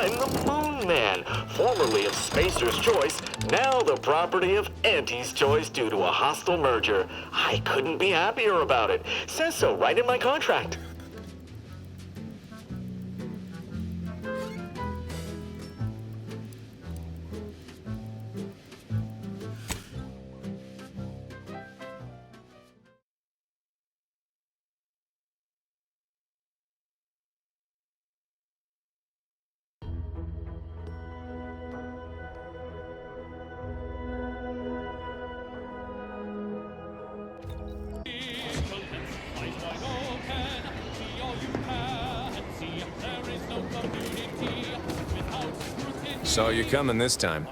I'm the Moon Man, formerly of Spacer's Choice, now the property of Auntie's Choice due to a hostile merger. I couldn't be happier about it. Says so right in my contract. Saw you coming this time.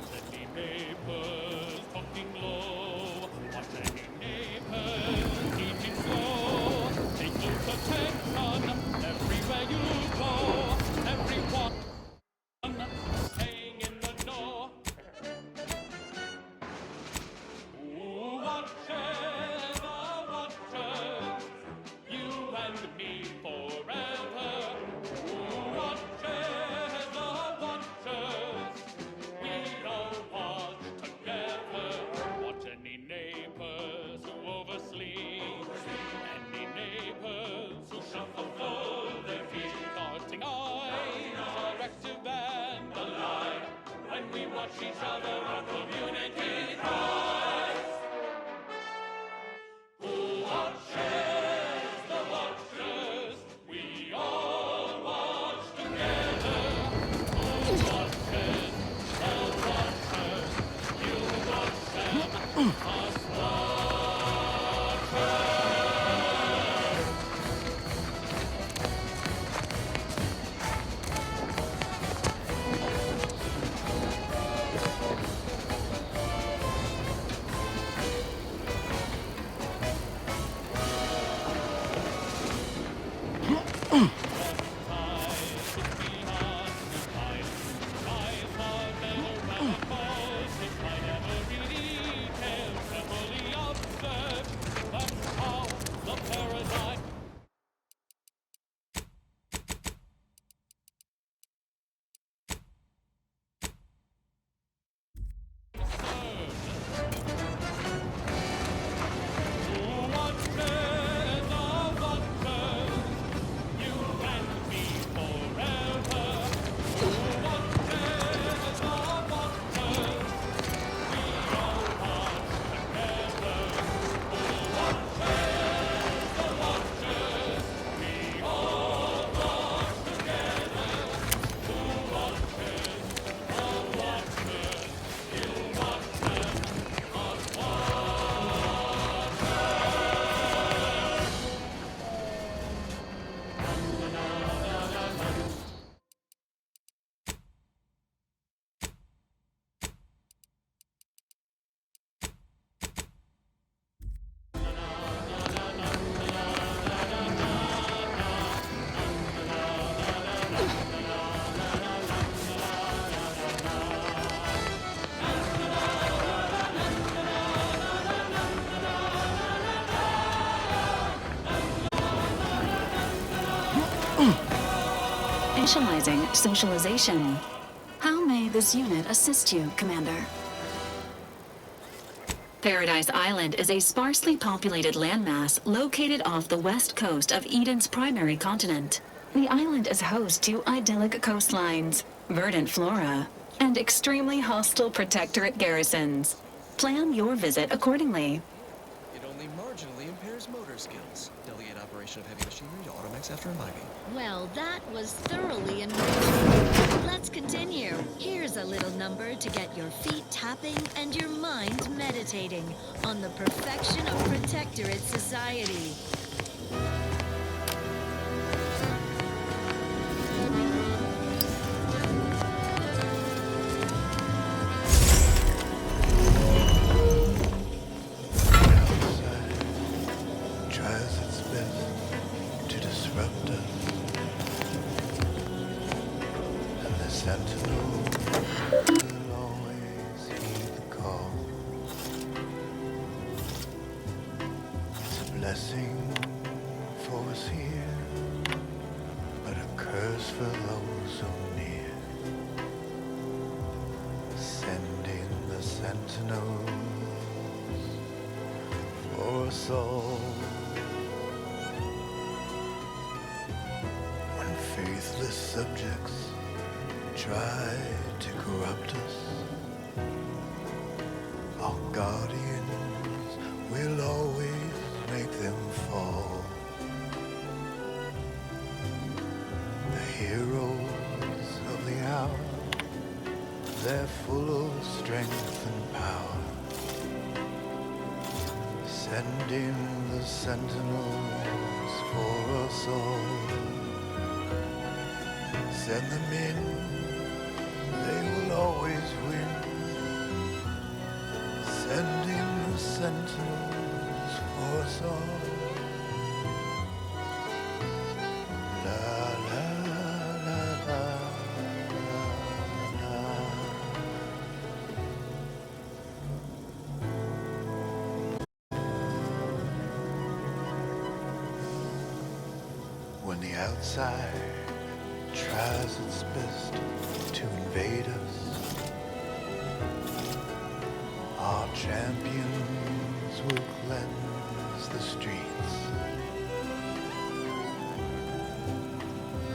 Initializing socialization. How may this unit assist you, Commander? Paradise Island is a sparsely populated landmass located off the west coast of Eden's primary continent. The island is host to idyllic coastlines, verdant flora, and extremely hostile protectorate garrisons. Plan your visit accordingly. It only marginally impairs motor skills. Delegate operation of heavy machinery to Automax after imbibing. Well, that was thoroughly enriching. Let's continue. Here's a little number to get your feet tapping and your mind meditating on the perfection of protectorate society. Blessing for us here, but a curse for those so near. sentinels for us all. When faithless subjects try to corrupt us, our guardians will always make them fall. The heroes of the hour, they're full of strength and power. Send in the sentinels for us all. Send them in, they will always win. Send in the sentinels for us all. La la la la la la. When the outside tries its best to invade us, our champions will cleanse the streets.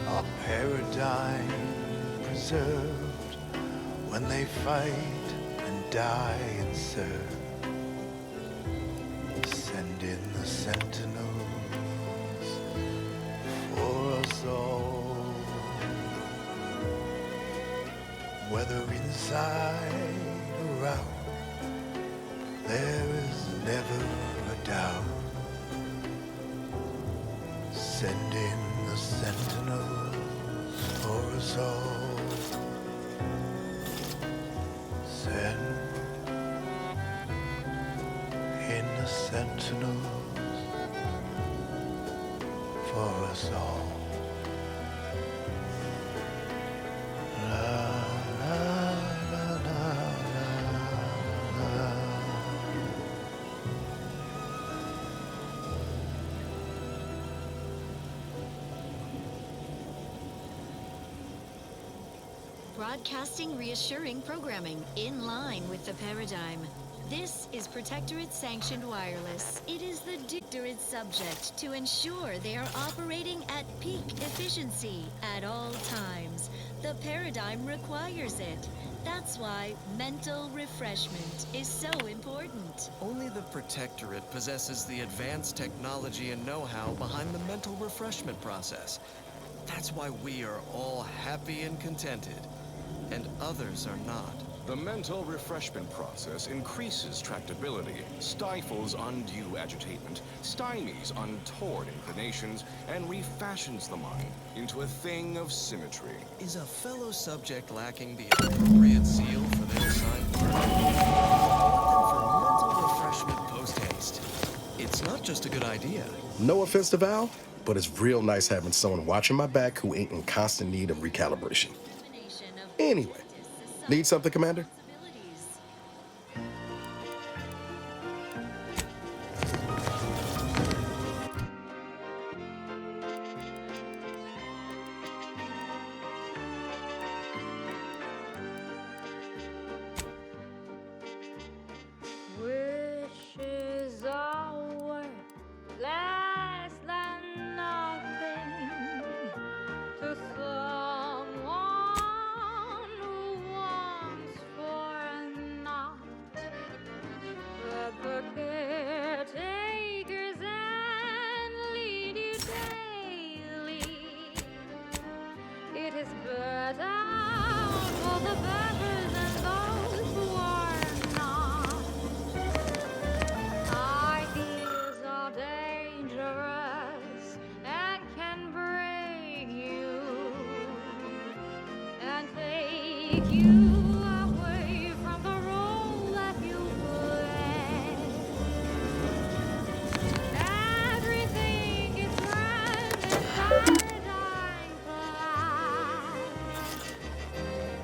Our paradigm preserved when they fight and die and serve. Send in the sentinels for us all. Whether inside or out, there is never a doubt. Send in the sentinels for us all. Send in the sentinels for us all. Broadcasting reassuring programming in line with the paradigm. This is Protectorate Sanctioned Wireless. It is the Protectorate subject to ensure they are operating at peak efficiency at all times. The paradigm requires it. That's why mental refreshment is so important. Only the Protectorate possesses the advanced technology and know-how behind the mental refreshment process. That's why we are all happy and contented, and others are not. The mental refreshment process increases tractability, stifles undue agitation, stymies untoward inclinations, and refashions the mind into a thing of symmetry. Is a fellow subject lacking the appropriate seal for their assigned work? For mental refreshment post-haste. It's not just a good idea. No offense to Val, but it's real nice having someone watching my back who ain't in constant need of recalibration. Anyway, need something, Commander? Wishes are worth less than nothing to someone who wants for naught. But the caretakers and lead you daily. It is better for the beggars and those who are not. Ideas are dangerous and can break you and take you away from the role that you play. Everything is grand and paradigm class.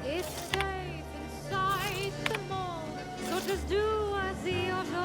It's safe inside the mold, so just do as you're told.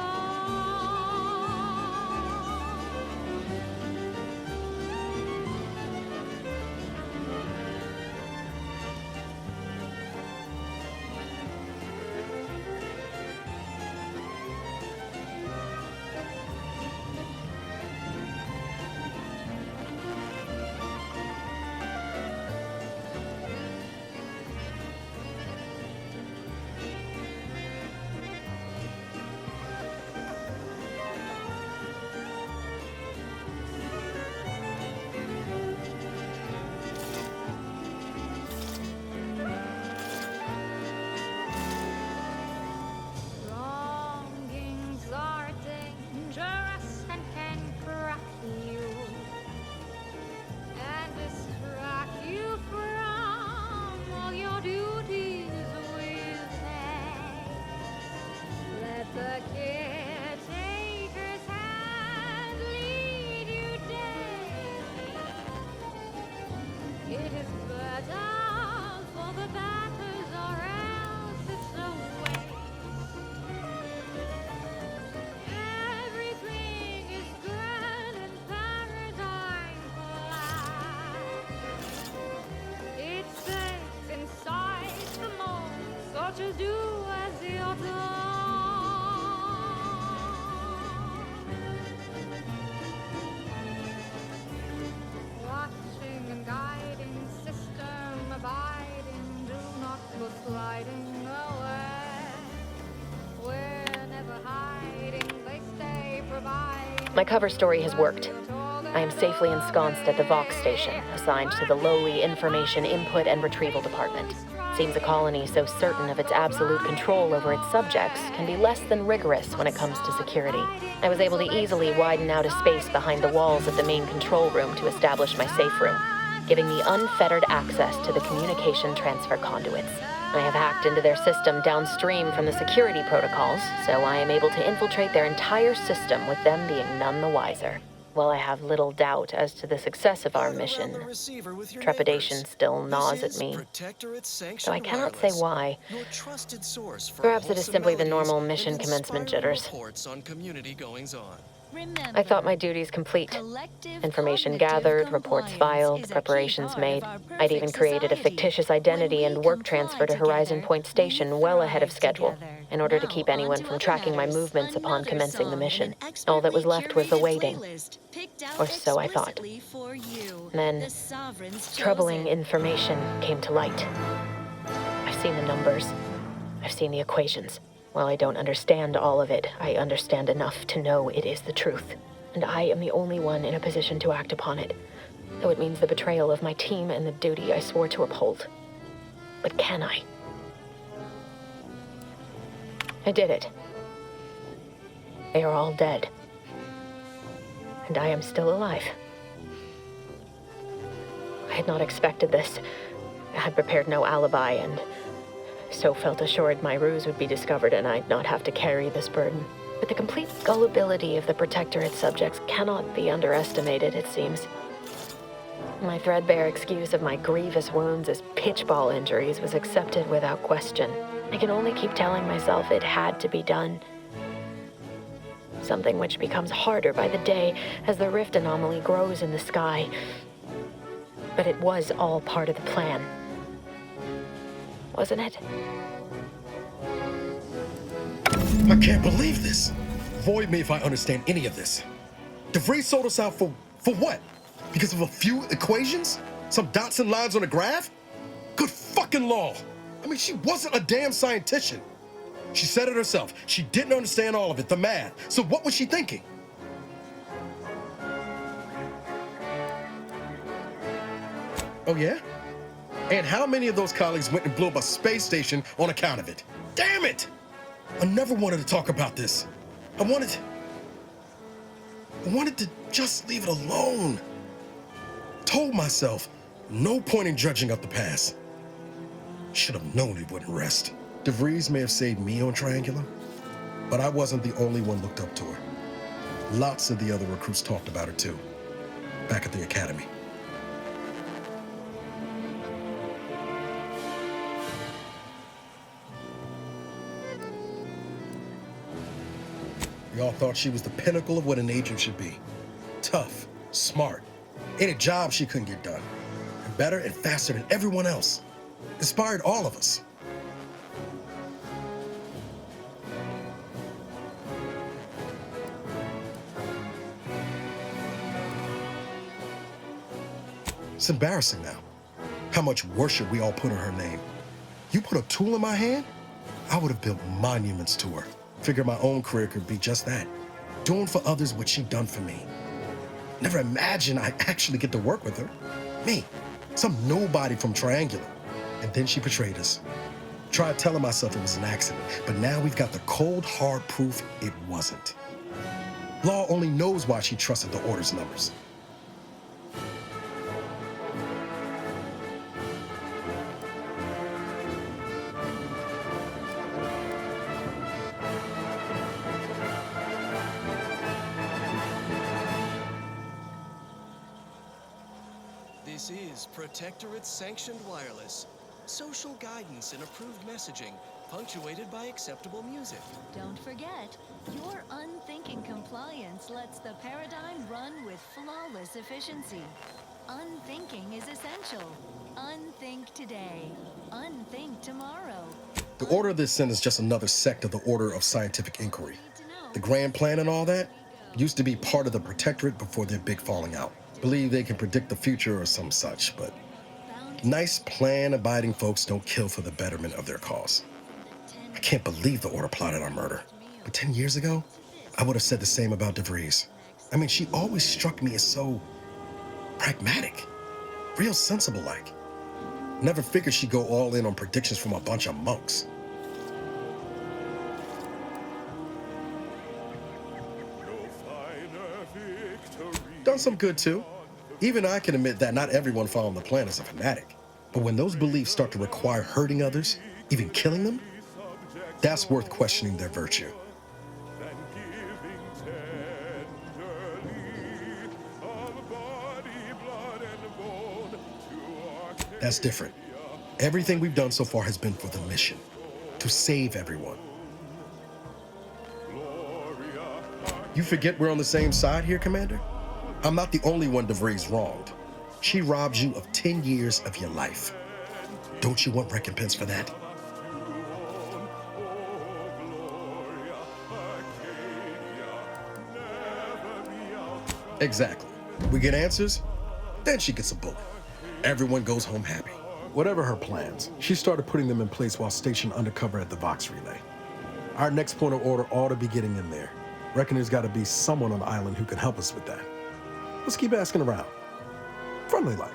down for the batters or else it's a waste. Everything is grand in paradise life. It's safe inside the mold, so just do as you're done. Watching and guiding, system abiding, do not go sliding away. We're never hiding, they stay providing. My cover story has worked. I am safely ensconced at the Vox station, assigned to the lowly Information Input and Retrieval Department. Seems a colony so certain of its absolute control over its subjects can be less than rigorous when it comes to security. I was able to easily widen out a space behind the walls of the main control room to establish my safe room, giving me unfettered access to the communication transfer conduits. I have hacked into their system downstream from the security protocols, so I am able to infiltrate their entire system with them being none the wiser. While I have little doubt as to the success of our mission, trepidation still gnaws at me, though I cannot say why. Perhaps it is simply the normal mission commencement jitters. I thought my duties complete. Information gathered, reports filed, preparations made. I'd even created a fictitious identity and work transfer to Horizon Point Station well ahead of schedule, in order to keep anyone from tracking my movements upon commencing the mission. All that was left was the waiting. Or so I thought. Then, troubling information came to light. I've seen the numbers. I've seen the equations. While I don't understand all of it, I understand enough to know it is the truth. And I am the only one in a position to act upon it, though it means the betrayal of my team and the duty I swore to uphold. But can I? I did it. They are all dead. And I am still alive. I had not expected this. I had prepared no alibi, and so felt assured my ruse would be discovered and I'd not have to carry this burden. But the complete gullibility of the Protectorate subjects cannot be underestimated, it seems. My threadbare excuse of my grievous wounds as pitchball injuries was accepted without question. I can only keep telling myself it had to be done. Something which becomes harder by the day as the rift anomaly grows in the sky. But it was all part of the plan. Wasn't it? I can't believe this. Void me if I understand any of this. DeVries sold us out for what? Because of a few equations? Some dots and lines on a graph? Good fucking law. I mean, she wasn't a damn scientist. She said it herself. She didn't understand all of it, the math. So what was she thinking? Oh, yeah? And how many of those colleagues went and blew up a space station on account of it? Damn it! I never wanted to talk about this. I wanted to just leave it alone. Told myself, no point in judging up the past. Should have known it wouldn't rest. DeVries may have saved me on Triangular, but I wasn't the only one looked up to her. Lots of the other recruits talked about her too, back at the academy. We all thought she was the pinnacle of what an agent should be. Tough, smart, in a job she couldn't get done. And better and faster than everyone else. Inspired all of us. It's embarrassing now. How much worship we all put on her name. You put a tool in my hand, I would have built monuments to her. Figure my own career could be just that. Doing for others what she done for me. Never imagined I'd actually get to work with her. Me, some nobody from Triangular. And then she betrayed us. Tried telling myself it was an accident, but now we've got the cold, hard proof it wasn't. Law only knows why she trusted the orders numbers. This is Protectorate-sanctioned wireless. Social guidance and approved messaging, punctuated by acceptable music. Don't forget, your unthinking compliance lets the paradigm run with flawless efficiency. Unthinking is essential. Unthink today. Unthink tomorrow. The Order of the Ascent is just another sect of the Order of Scientific Inquiry. The Grand Plan and all that used to be part of the Protectorate before their big falling out. Believe they can predict the future or some such, but nice plan-abiding folks don't kill for the betterment of their cause. I can't believe the Order plotted our murder. But 10 years ago, I would have said the same about DeVries. I mean, she always struck me as so pragmatic, real sensible-like. Never figured she'd go all in on predictions from a bunch of monks. Done some good too. Even I can admit that not everyone following the plan is a fanatic. But when those beliefs start to require hurting others, even killing them, that's worth questioning their virtue. That's different. Everything we've done so far has been for the mission, to save everyone. You forget we're on the same side here, Commander? I'm not the only one DeVries wronged. She robbed you of 10 years of your life. Don't you want recompense for that? Exactly. We get answers, then she gets a bullet. Everyone goes home happy. Whatever her plans, she started putting them in place while stationed undercover at the Vox Relay. Our next point of order ought to be getting in there. Reckon there's got to be someone on the island who can help us with that. Let's keep asking around. Friendly like.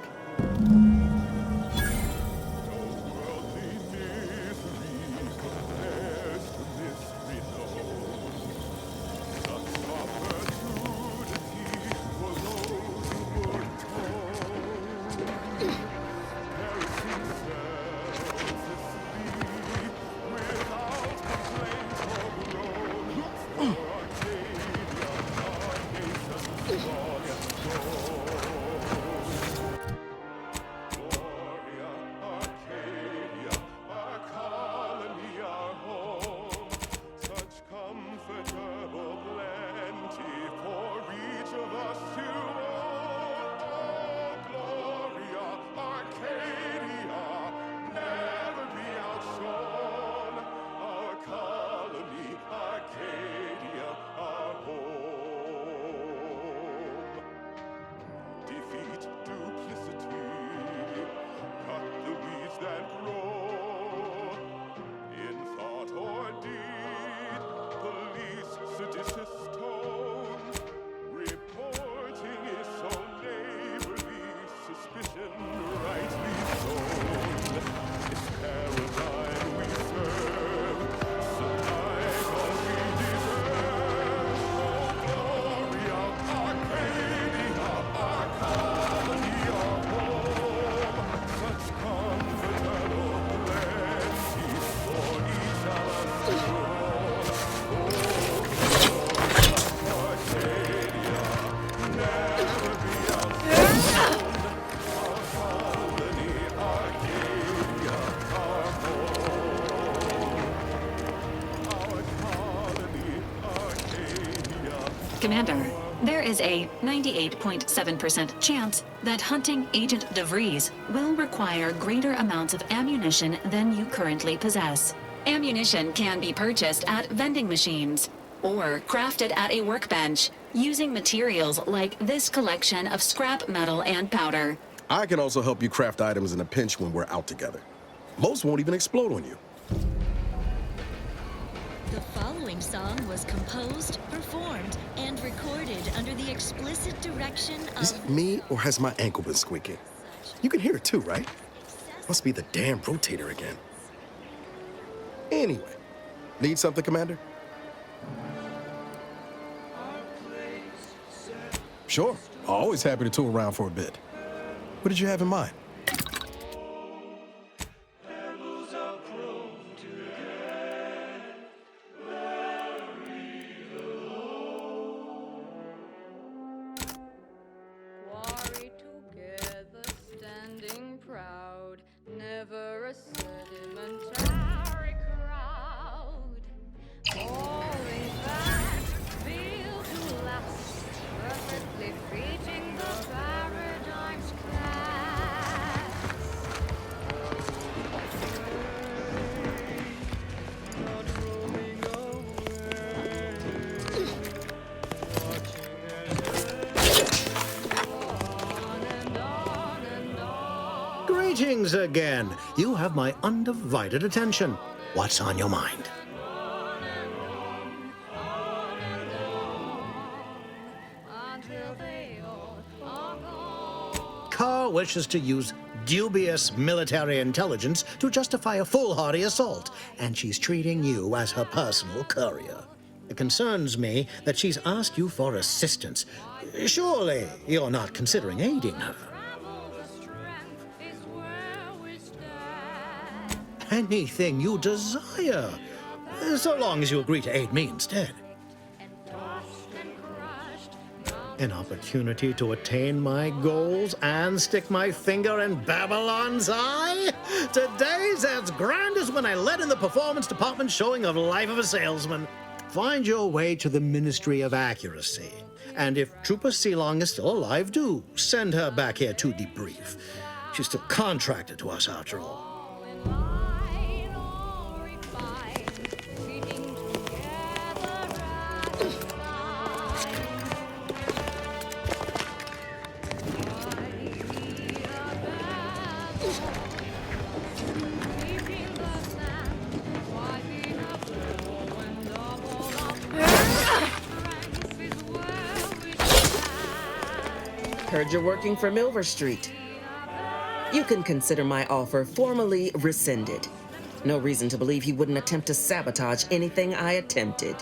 Commander, there is a 98.7% chance that hunting Agent DeVries will require greater amounts of ammunition than you currently possess. Ammunition can be purchased at vending machines or crafted at a workbench using materials like this collection of scrap metal and powder. I can also help you craft items in a pinch when we're out together. Most won't even explode on you. The following song was composed, performed, and recorded under the explicit direction of... Is it me, or has my ankle been squeaking? You can hear it too, right? Must be the damn rotator again. Anyway, need something, Commander? Sure, always happy to tool around for a bit. What did you have in mind? Quarry together stand. Greetings again. You have my undivided attention. What's on your mind? Ka wishes to use dubious military intelligence to justify a foolhardy assault, and she's treating you as her personal courier. It concerns me that she's asked you for assistance. Surely you're not considering aiding her. Anything you desire, so long as you agree to aid me instead. An opportunity to attain my goals and stick my finger in Babylon's eye? Today's as grand as when I led in the performance department showing of Life of a Salesman. Find your way to the Ministry of Accuracy. And if Trooper Sealong is still alive, do send her back here to debrief. She's still contracted to us after all. Heard you're working for Milver Street. You can consider my offer formally rescinded. No reason to believe he wouldn't attempt to sabotage anything I attempted.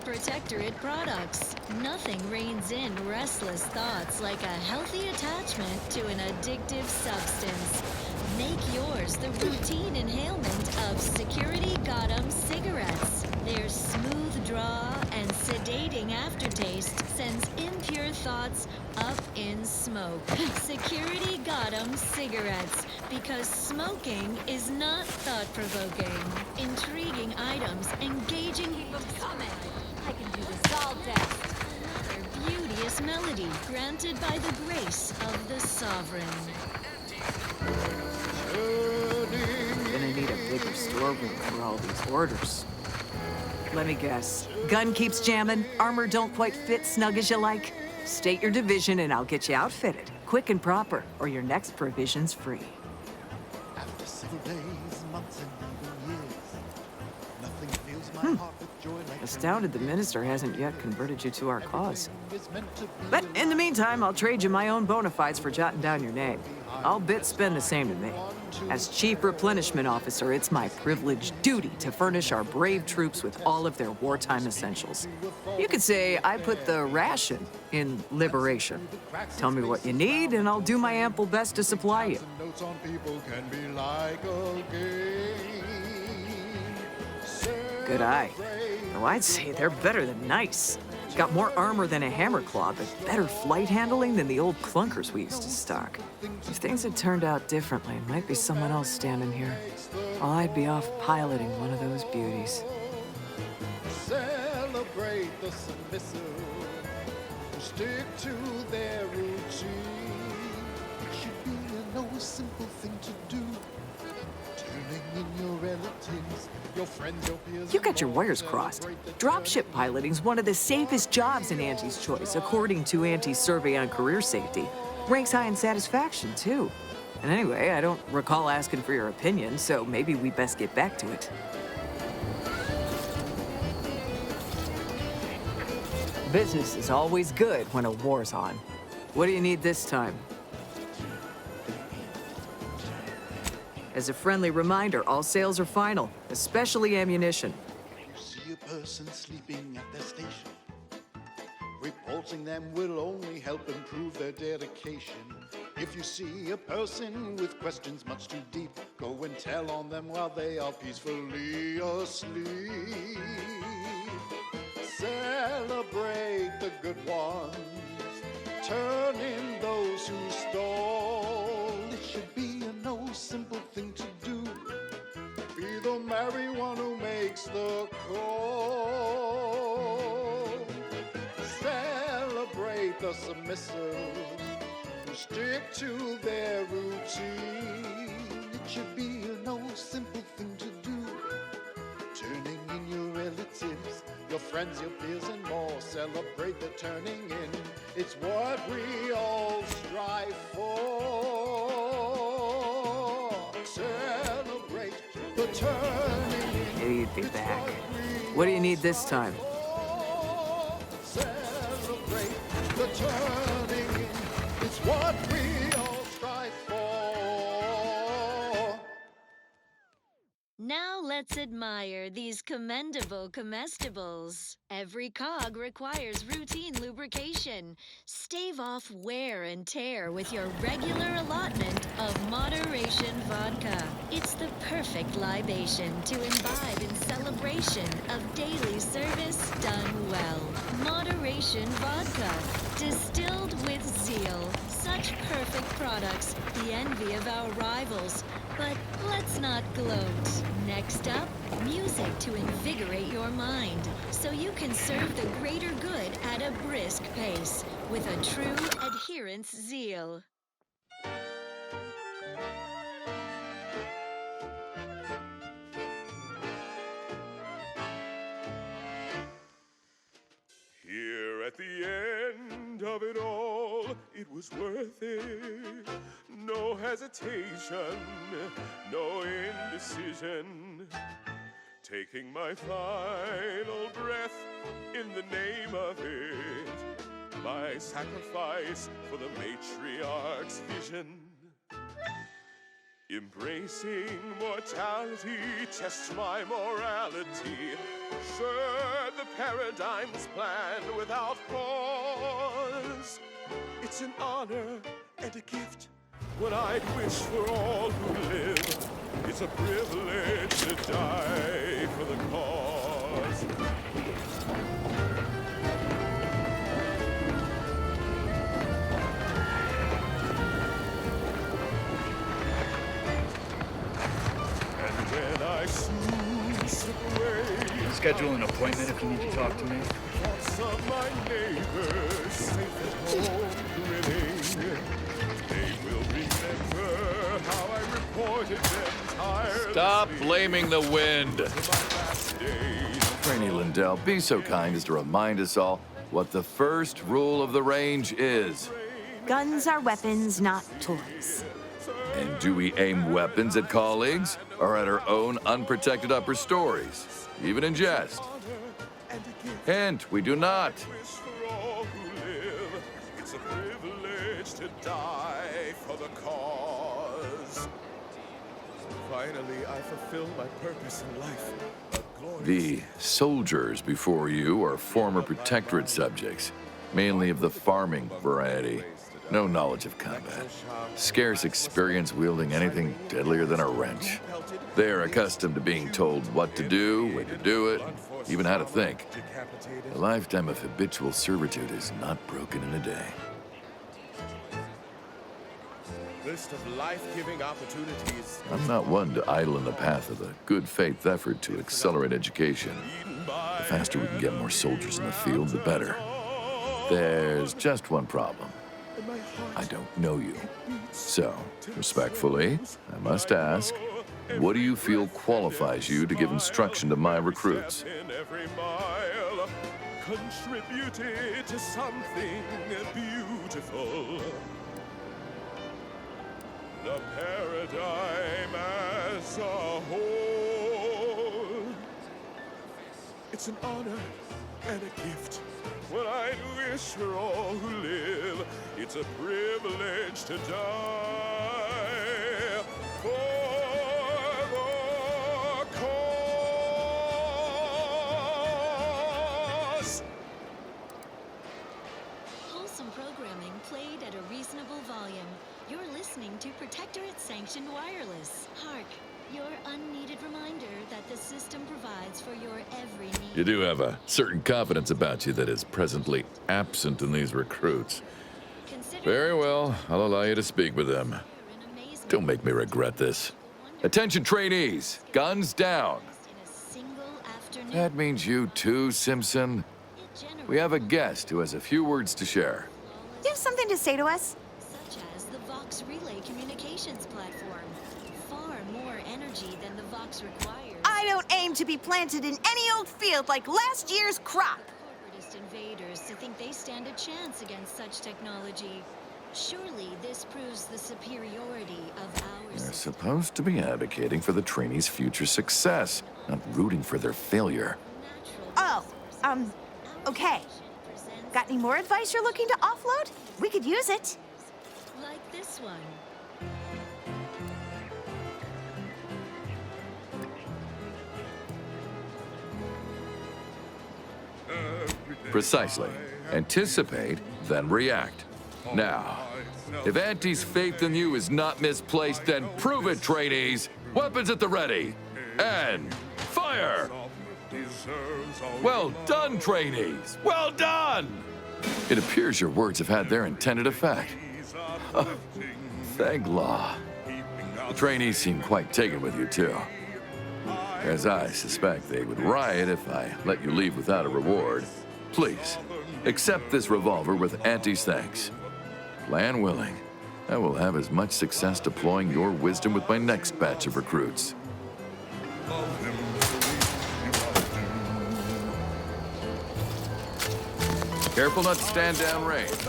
Protectorate products. Nothing reins in restless thoughts like a healthy attachment to an addictive substance. Make yours the routine inhalement of Security Gotham cigarettes. Their smooth draw and sedating aftertaste sends impure thoughts up in smoke. Security Gotham cigarettes, because smoking is not thought-provoking. Intriguing items, engaging I can do this all best. Another beauteous melody granted by the grace of the sovereign. Gonna need a bigger storeroom for all these orders. Let me guess. Gun keeps jamming, armor don't quite fit snug as you like. State your division and I'll get you outfitted, quick and proper, or your next provision's free. After several days, months, and even years, nothing fills my heart with joy like Astounded the minister hasn't yet converted you to our cause. But in the meantime, I'll trade you my own bona fides for jotting down your name. I'll bet spend the same to me. As Chief Replenishment Officer, it's my privileged duty to furnish our brave troops with all of their wartime essentials. You could say I put the ration in liberation. Tell me what you need, and I'll do my ample best to supply you. Good eye. Oh, I'd say they're better than nice. Got more armor than a hammer claw, but better flight handling than the old clunkers we used to stock. If things had turned out differently, it might be someone else standing here. Or I'd be off piloting one of those beauties. Celebrate the submissive who stick to their routine. It should be a no simple thing to do. Turning in your relatives, your friends, your peers. You got your wires crossed. Dropship piloting's one of the safest jobs in Auntie's Choice, according to Auntie's survey on career safety. Ranks high in satisfaction, too. And anyway, I don't recall asking for your opinion, so maybe we best get back to it. Business is always good when a war's on. What do you need this time? As a friendly reminder, all sales are final, especially ammunition. You see a person sleeping at their station. Reporting them will only help improve their dedication. If you see a person with questions much too deep, go and tell on them while they are peacefully asleep. Celebrate the good ones, turn in those who stole. It should be a no simple thing to do. Be the merry one who makes the call. Celebrate the submissive who stick to their routine. It should be a no simple thing to do. Turning in your relatives, your friends, your peers, and more. Celebrate the turning in. It's what we all strive for. Celebrate the turning in. Maybe you'd be back. What do you need this time? Celebrate the turning in. It's what we all strive for. Now let's admire these commendable comestibles. Every cog requires routine lubrication. Stave off wear and tear with your regular allotment of Moderation Vodka. It's the perfect libation to imbibe in celebration of daily service done well. Moderation Vodka, distilled with zeal. Such perfect products, the envy of our rivals. But let's not gloat. Next up, music to invigorate your mind, so you can serve the greater good at a brisk pace, with a true adherence zeal. Here at the end of it all, it was worth it. No hesitation, no indecision. Taking my final breath in the name of it. My sacrifice for the matriarch's vision. Embracing mortality tests my morality. Sure, the paradigm's planned without pause. It's an honor and a gift when I'd wish for all who live. It's a privilege to die for the cause. And when I soon slip away, schedule an appointment if you need to talk to me. Thoughts of my neighbors safe at home grinning. They will remember how I reported them tirelessly. Stop blaming the wind. Rainey Lindell, be so kind as to remind us all what the first rule of the range is. Guns are weapons, not toys. And do we aim weapons at colleagues or at our own unprotected upper stories, even in jest? Hint, we do not. It's a privilege to die for the cause. Finally, I fulfill my purpose in life. The soldiers before you are former protectorate subjects, mainly of the farming variety. No knowledge of combat. Scarce experience wielding anything deadlier than a wrench. They are accustomed to being told what to do, when to do it, even how to think. A lifetime of habitual servitude is not broken in a day. List of life-giving opportunities. I'm not one to idle in the path of a good faith effort to accelerate education. The faster we can get more soldiers in the field, the better. There's just one problem. I don't know you. So, respectfully, I must ask, what do you feel qualifies you to give instruction to my recruits? Contributed to something beautiful. The paradigm as a whole. It's an honor and a gift when I'd wish for all who live. It's a privilege to die for the cause. Wholesome programming played at a reasonable volume. You're listening to Protectorate-sanctioned wireless. Hark, your unneeded reminder that the system provides for your every need. You do have a certain confidence about you that is presently absent in these recruits. Very well, I'll allow you to speak with them. Don't make me regret this. Attention trainees, guns down. That means you too, Simpson. We have a guest who has a few words to share. You have something to say to us? Such as the Vox Relay communications platform. Far more energy than the Vox requires. I don't aim to be planted in any old field like last year's crop. Corporatist invaders to think they stand a chance against such technology. Surely this proves the superiority of ours. They're supposed to be advocating for the trainees' future success, not rooting for their failure. Oh, okay. Got any more advice you're looking to offload? We could use it. Like this one. Precisely. Anticipate, then react. Now, if Auntie's faith in you is not misplaced, then prove it, trainees! Weapons at the ready! And fire! Well done, trainees! Well done! It appears your words have had their intended effect. Thank law. The trainees seem quite taken with you, too. As I suspect they would riot if I let you leave without a reward. Please, accept this revolver with Auntie's thanks. Plan willing, I will have as much success deploying your wisdom with my next batch of recruits. Careful not to stand downrange.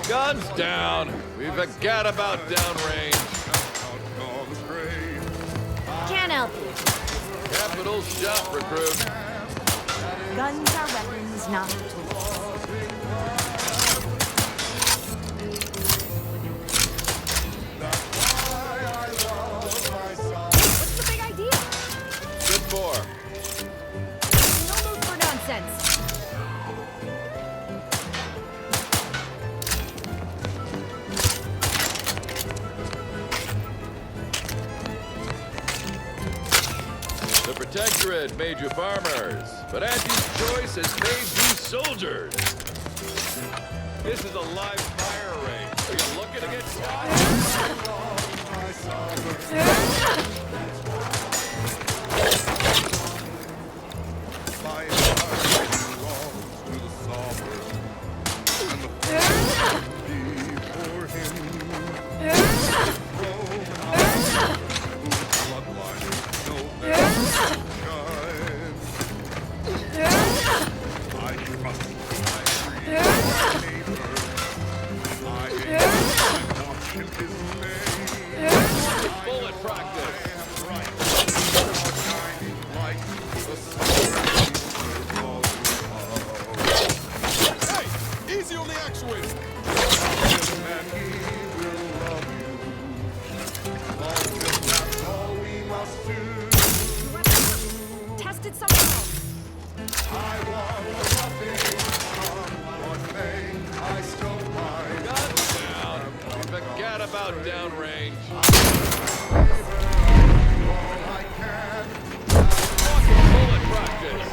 Guns down! We forgot about downrange. Can't help you. Capital shot, recruit. Guns are weapons, not tools. What's the big idea? Good for. No mood for nonsense. The Protectorate made you farmers, but Auntie's choice has made you soldiers. This is a live fire range. Are you looking to get shot? Bullet practice. Hey, easy on the actuator. Tested something else. Guns down. Forget about downrange. Bullet practice.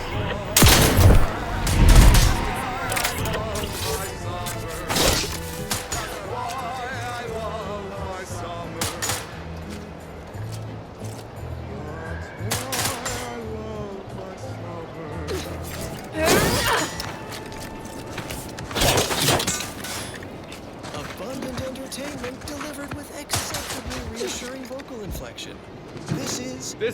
Abundant entertainment delivered with acceptably reassuring vocal inflection. This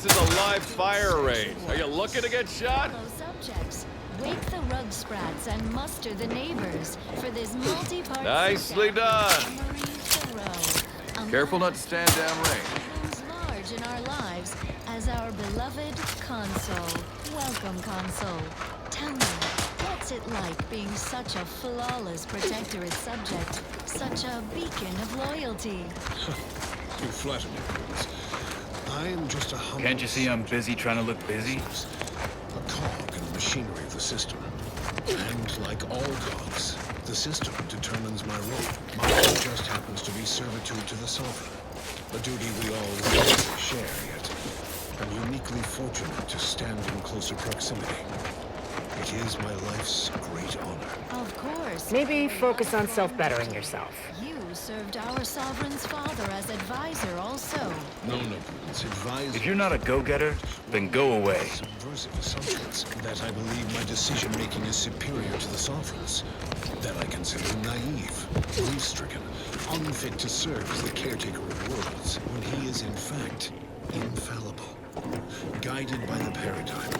is a live fire range. Are you looking to get shot? Fellow subjects, wake the rug sprats and muster the neighbors for this multi-part Nicely done. Thoreau. Careful not to stand downrange. Looms large in our lives as our beloved console. Welcome, console. Tell me, what's it like being such a flawless protectorate subject? Such a beacon of loyalty? You flatter me, Prudence. I am just a humble... Can't you see I'm busy trying to look busy? A cog in the machinery of the system. And like all cogs, the system determines my role. Mine just happens to be servitude to the Sovereign. A duty we all share, yet I'm uniquely fortunate to stand in closer proximity. It is my life's great honor. Of course. Maybe focus on self-bettering yourself. You served our sovereign's father as advisor also. No, Prudence. Advise... If you're not a go-getter, then go away. Subversive assumptions that I believe my decision-making is superior to the Sovereign's. That I consider naive, grief-stricken, unfit to serve as the caretaker of worlds, when he is in fact infallible. Guided by the paradigm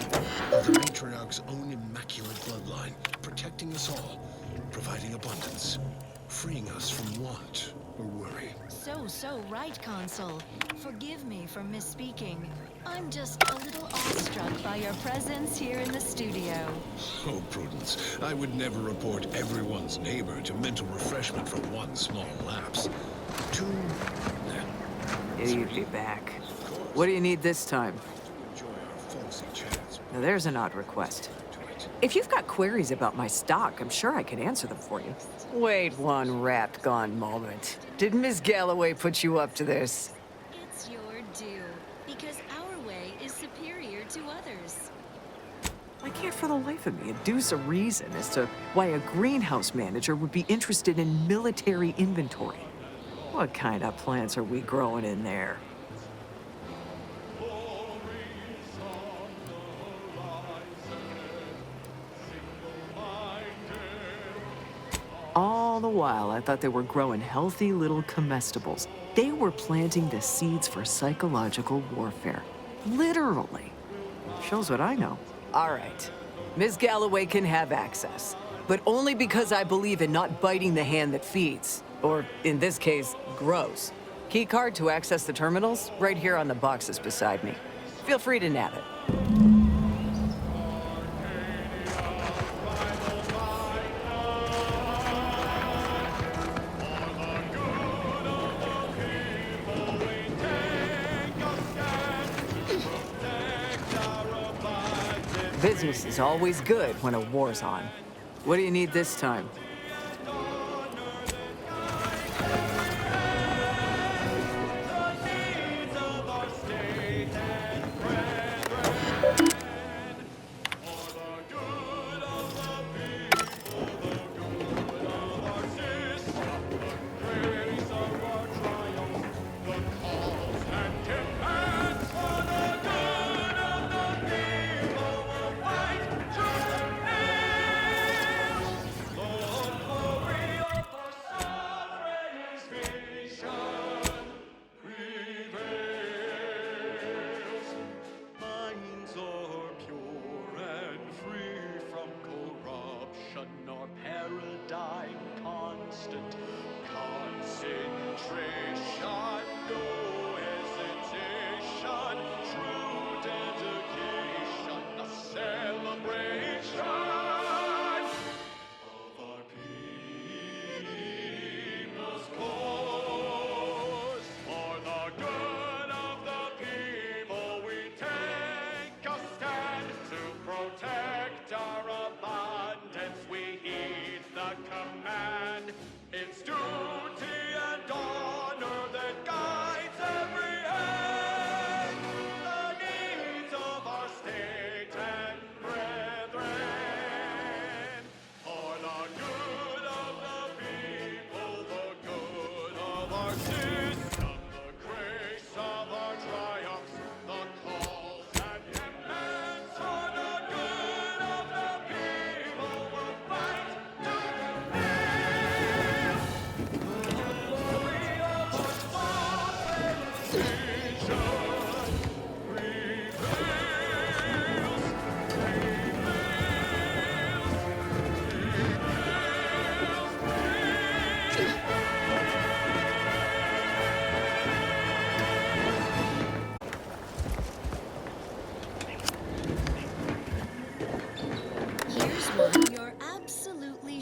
of the matriarch's own immaculate bloodline, protecting us all, providing abundance, freeing us from want or worry. So right, Consul. Forgive me for misspeaking. I'm just a little awestruck by your presence here in the studio. Oh, Prudence, I would never report everyone's neighbor to mental refreshment for one small lapse. Two... You'd be back. What do you need this time? Now there's an odd request. If you've got queries about my stock, I'm sure I could answer them for you. Wait one rat-gone moment. Did Miss Galloway put you up to this? It's your due, because our way is superior to others. I can't for the life of me deduce a reason as to why a greenhouse manager would be interested in military inventory. What kind of plants are we growing in there? All the while, I thought they were growing healthy little comestibles. They were planting the seeds for psychological warfare. Literally. Shows what I know. All right. Ms. Galloway can have access, but only because I believe in not biting the hand that feeds. Or, in this case, grows. Keycard to access the terminals, right here on the boxes beside me. Feel free to nab it. Business is always good when a war's on. What do you need this time?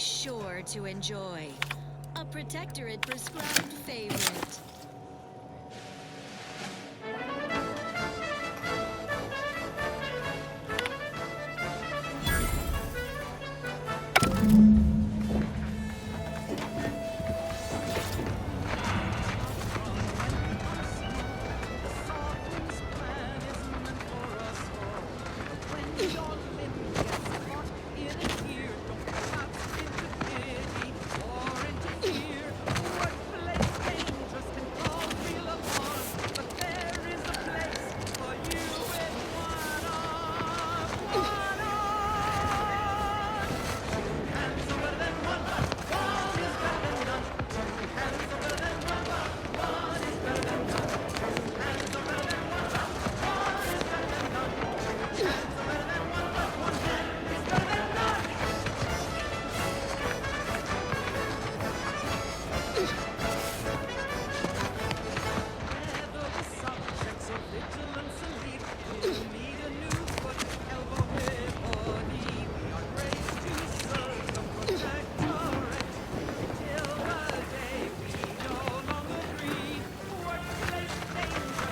sure to enjoy. A Protectorate prescribed favorite.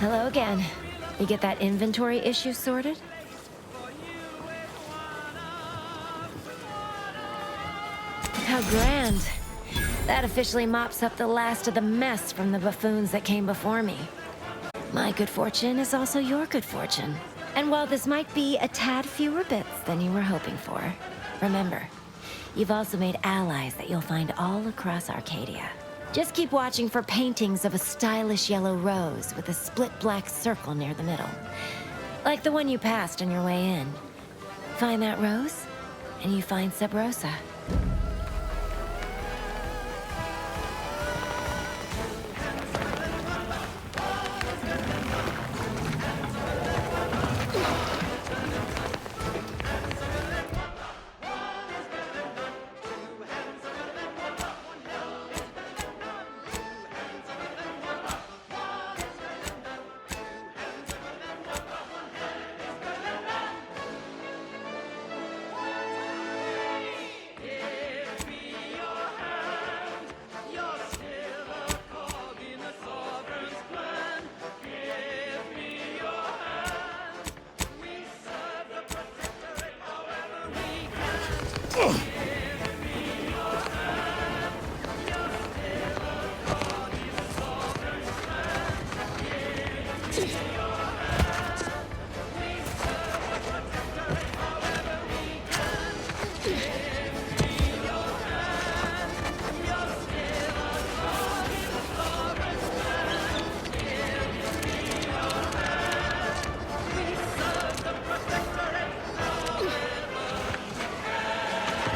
Hello again. You get that inventory issue sorted? How grand. That officially mops up the last of the mess from the buffoons that came before me. My good fortune is also your good fortune. And while this might be a tad fewer bits than you were hoping for, remember, you've also made allies that you'll find all across Arcadia. Just keep watching for paintings of a stylish yellow rose with a split black circle near the middle. Like the one you passed on your way in. Find that rose, and you find Sub Rosa.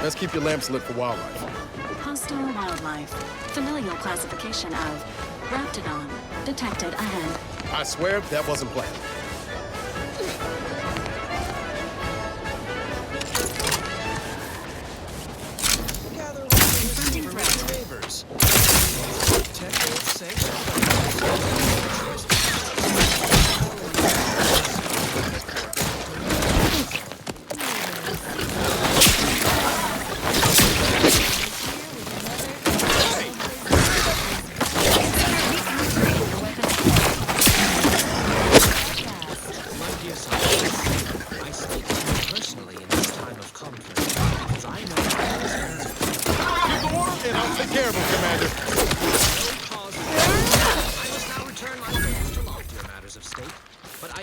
Let's keep your lamps lit for wildlife. Hostile wildlife. Familial classification of Raptidon. Detected ahead. I swear that wasn't planned. Confronting threat. Neighbors. Protect what's safe.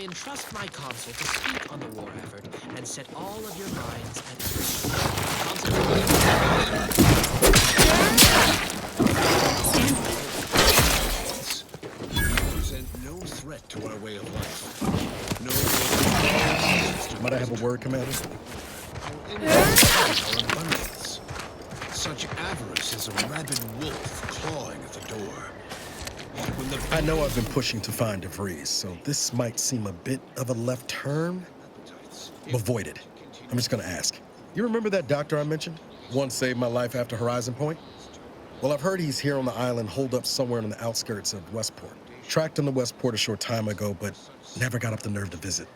Entrust my consul to speak on the war effort and set all of your minds at rest. Present no threat to our way of life. No. Might I have a word, Commander? Our abundance. Such avarice is a rabid wolf clawing at the door. I know I've been pushing to find DeVries, so this might seem a bit of a left turn. Avoid it. I'm just gonna ask. You remember that doctor I mentioned? One saved my life after Horizon Point? Well, I've heard he's here on the island, holed up somewhere on the outskirts of Westport. Tracked him to Westport a short time ago, but never got up the nerve to visit.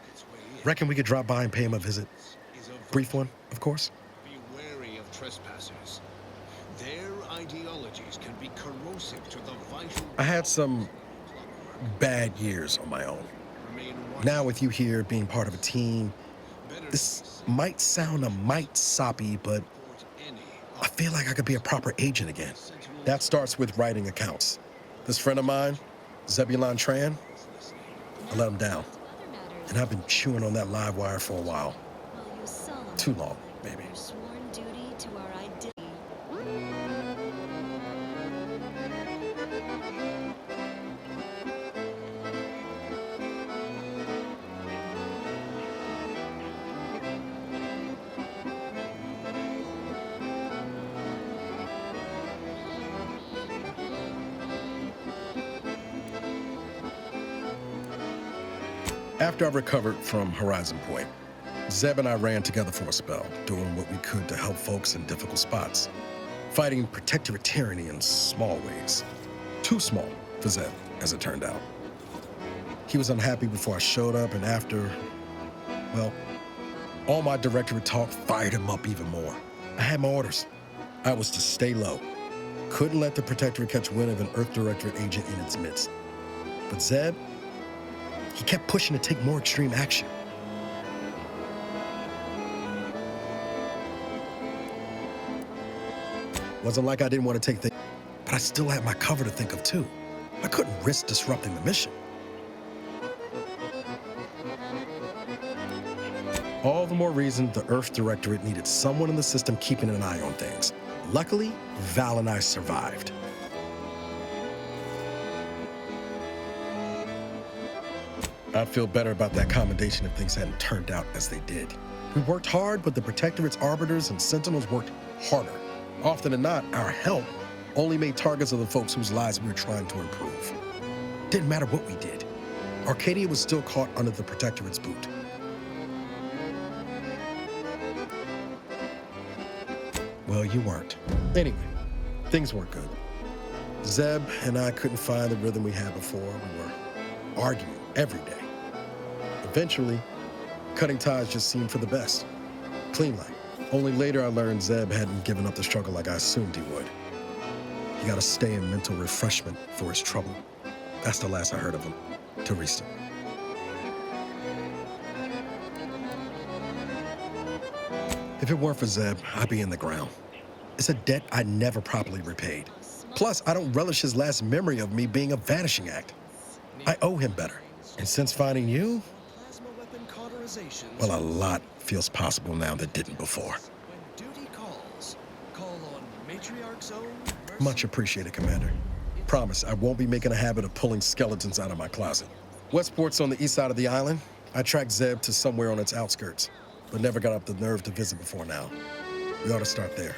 Reckon we could drop by and pay him a visit? Brief one, of course. Be wary of trespassers. Their ideologies can be corrosive to the vital... I had some bad years on my own. Now with you here being part of a team, this might sound a mite soppy, but I feel like I could be a proper agent again. That starts with writing accounts. This friend of mine, Zebulon Tran, I let him down. And I've been chewing on that live wire for a while. Too long, maybe. After I recovered from Horizon Point, Zeb and I ran together for a spell, doing what we could to help folks in difficult spots, fighting protectorate tyranny in small ways. Too small for Zeb, as it turned out. He was unhappy before I showed up, and after, well, all my directorate talk fired him up even more. I had my orders. I was to stay low. Couldn't let the protectorate catch wind of an Earth Directorate agent in its midst. But Zeb, he kept pushing to take more extreme action. Wasn't like I didn't want to take things, but I still had my cover to think of too. I couldn't risk disrupting the mission. All the more reason the Earth Directorate needed someone in the system keeping an eye on things. Luckily, Val and I survived. I'd feel better about that commendation if things hadn't turned out as they did. We worked hard, but the Protectorate's arbiters and sentinels worked harder. Often than not, our help only made targets of the folks whose lives we were trying to improve. Didn't matter what we did. Arcadia was still caught under the Protectorate's boot. Well, you weren't. Anyway, things weren't good. Zeb and I couldn't find the rhythm we had before. We were arguing every day. Eventually, cutting ties just seemed for the best. Clean like. Only later I learned Zeb hadn't given up the struggle like I assumed he would. He got to stay in mental refreshment for his trouble. That's the last I heard of him. Teresa. If it weren't for Zeb, I'd be in the ground. It's a debt I never properly repaid. Plus, I don't relish his last memory of me being a vanishing act. I owe him better. And since finding you, well, a lot feels possible now that didn't before. Much appreciated, Commander. Promise, I won't be making a habit of pulling skeletons out of my closet. Westport's on the east side of the island. I tracked Zeb to somewhere on its outskirts, but never got up the nerve to visit before now. We ought to start there.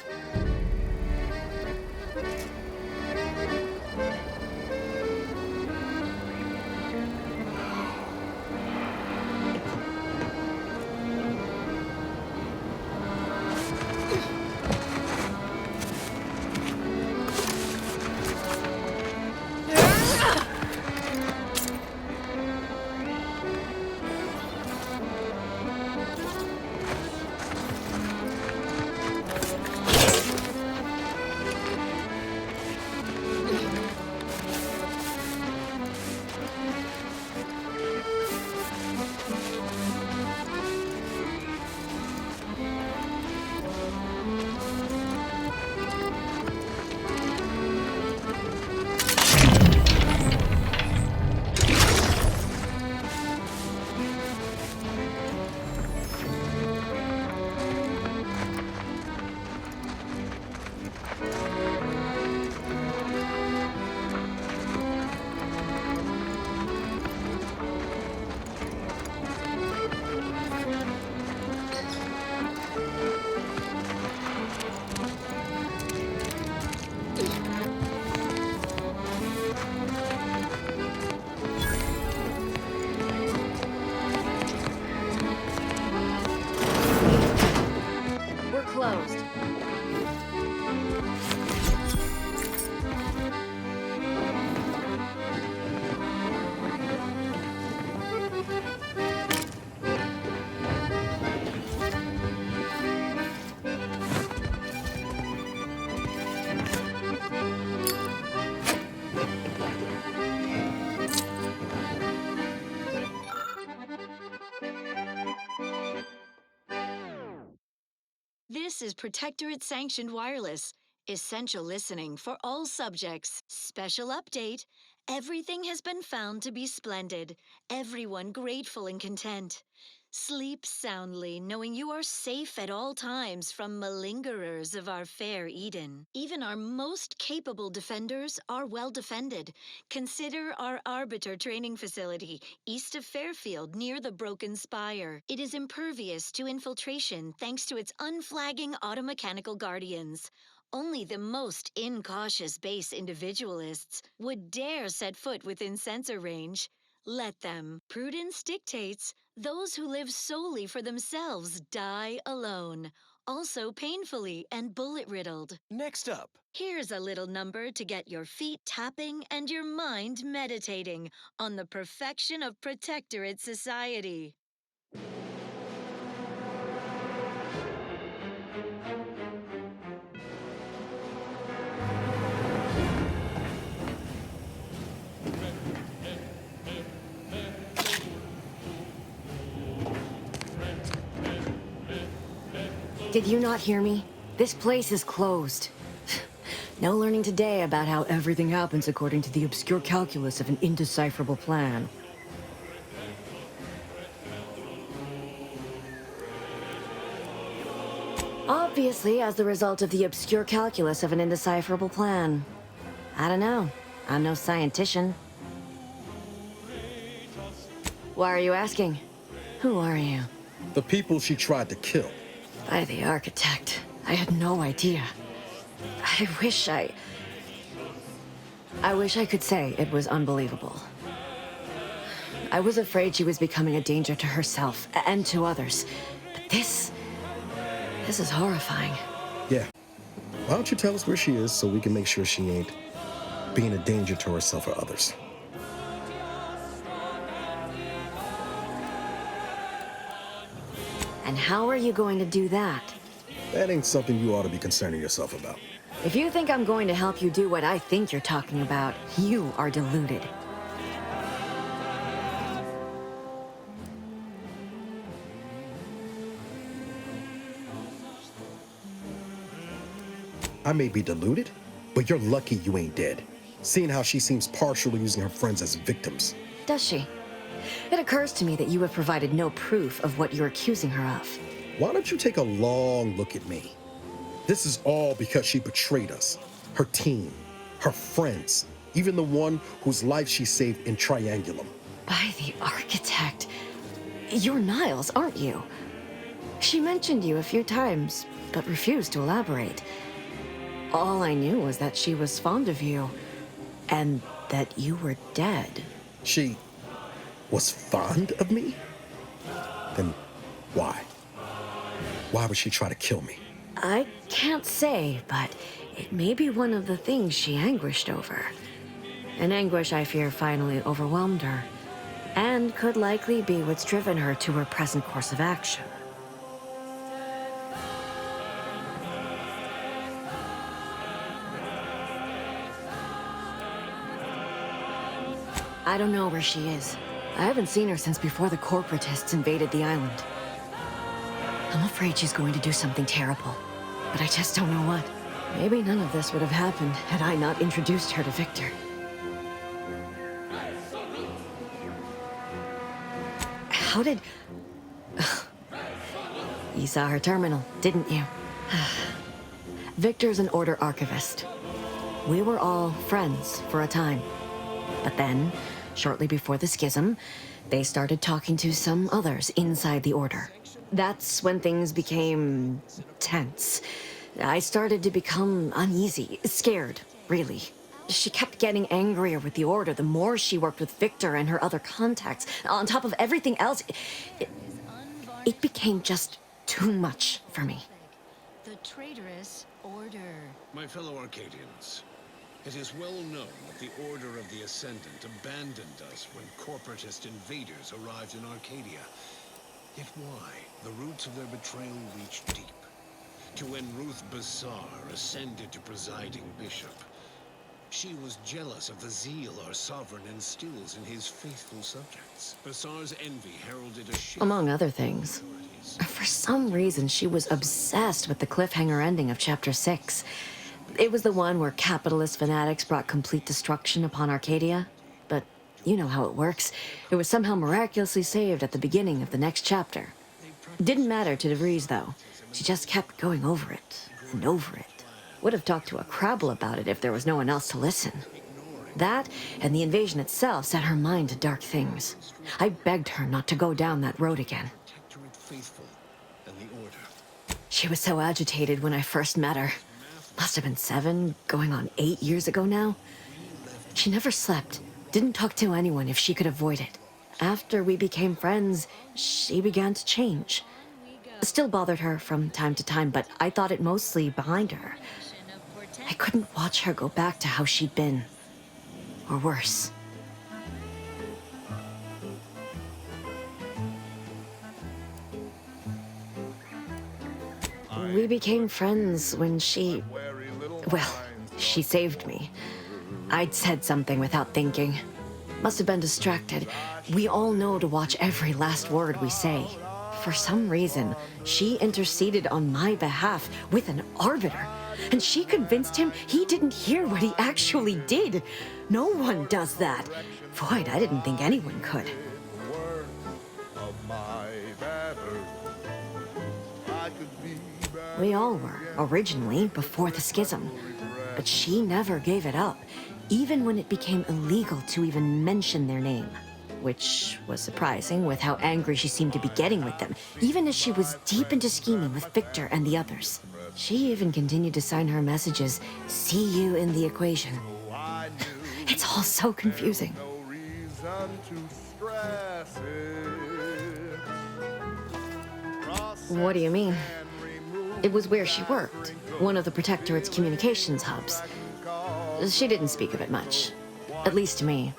is Protectorate-sanctioned wireless. Essential listening for all subjects. Special update. Everything has been found to be splendid. Everyone grateful and content. Sleep soundly, knowing you are safe at all times from malingerers of our fair Eden. Even our most capable defenders are well defended. Consider our Arbiter training facility, east of Fairfield, near the Broken Spire. It is impervious to infiltration thanks to its unflagging automechanical guardians. Only the most incautious base individualists would dare set foot within sensor range. Let them. Prudence dictates those who live solely for themselves die alone, also painfully and bullet-riddled. Next up. Here's a little number to get your feet tapping and your mind meditating on the perfection of Protectorate society. Did you not hear me? This place is closed. No learning today about how everything happens according to the obscure calculus of an indecipherable plan. Obviously, as the result of the obscure calculus of an indecipherable plan. I don't know. I'm no scientician. Why are you asking? Who are you? The people she tried to kill. By the architect. I had no idea. I wish I could say it was unbelievable. I was afraid she was becoming a danger to herself and to others. But this is horrifying. Yeah. Why don't you tell us where she is so we can make sure she ain't being a danger to herself or others? And how are you going to do that? That ain't something you ought to be concerning yourself about. If you think I'm going to help you do what I think you're talking about, you are deluded. I may be deluded, but you're lucky you ain't dead. Seeing how she seems partial to using her friends as victims. Does she? It occurs to me that you have provided no proof of what you're accusing her of. Why don't you take a long look at me? This is all because she betrayed us. Her team, her friends, even the one whose life she saved in Triangulum. By the architect. You're Niles, aren't you? She mentioned you a few times, but refused to elaborate. All I knew was that she was fond of you, and that you were dead. She was fond of me? Then why? Why would she try to kill me? I can't say, but it may be one of the things she anguished over. An anguish I fear finally overwhelmed her, and could likely be what's driven her to her present course of action. I don't know where she is. I haven't seen her since before the corporatists invaded the island. I'm afraid she's going to do something terrible, but I just don't know what. Maybe none of this would have happened had I not introduced her to Victor. How did... You saw her terminal, didn't you? Victor's an Order archivist. We were all friends for a time. But then, shortly before the schism, they started talking to some others inside the Order. That's when things became tense. I started to become uneasy, scared, really. She kept getting angrier with the Order the more she worked with Victor and her other contacts. On top of everything else, it became just too much for me. The traitorous Order. My fellow Arcadians, it is well known that the Order of the Ascendant abandoned us when corporatist invaders arrived in Arcadia. Yet why? The roots of their betrayal reached deep. To when Ruth Bassar ascended to presiding bishop. She was jealous of the zeal our sovereign instills in his faithful subjects. Bassar's envy heralded a shift. Among other things. For some reason, she was obsessed with the cliffhanger ending of Chapter 6. It was the one where capitalist fanatics brought complete destruction upon Arcadia. But you know how it works. It was somehow miraculously saved at the beginning of the next chapter. Didn't matter to DeVries, though. She just kept going over it and over it. Would have talked to a Crabble about it if there was no one else to listen. That and the invasion itself set her mind to dark things. I begged her not to go down that road again. She was so agitated when I first met her. Must have been 7, going on 8 years ago now. She never slept, didn't talk to anyone if she could avoid it. After we became friends, she began to change. Still bothered her from time to time, but I thought it mostly behind her. I couldn't watch her go back to how she'd been. Or worse. We became friends when she... Well, she saved me. I'd said something without thinking. Must have been distracted. We all know to watch every last word we say. For some reason, she interceded on my behalf with an arbiter. And she convinced him he didn't hear what he actually did. No one does that. Void, I didn't think anyone could. We all were, originally, before the schism. But she never gave it up, even when it became illegal to even mention their name. Which was surprising with how angry she seemed to be getting with them, even as she was deep into scheming with Victor and the others. She even continued to sign her messages, "See you in the equation." It's all so confusing. What do you mean? It was where she worked, one of the Protectorate's communications hubs. She didn't speak of it much, at least to me.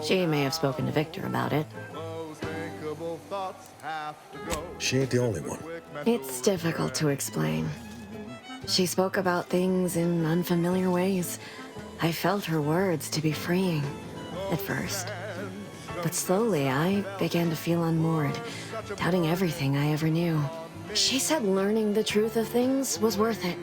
She may have spoken to Victor about it. She ain't the only one. It's difficult to explain. She spoke about things in unfamiliar ways. I felt her words to be freeing, at first. But slowly, I began to feel unmoored, doubting everything I ever knew. She said learning the truth of things was worth it.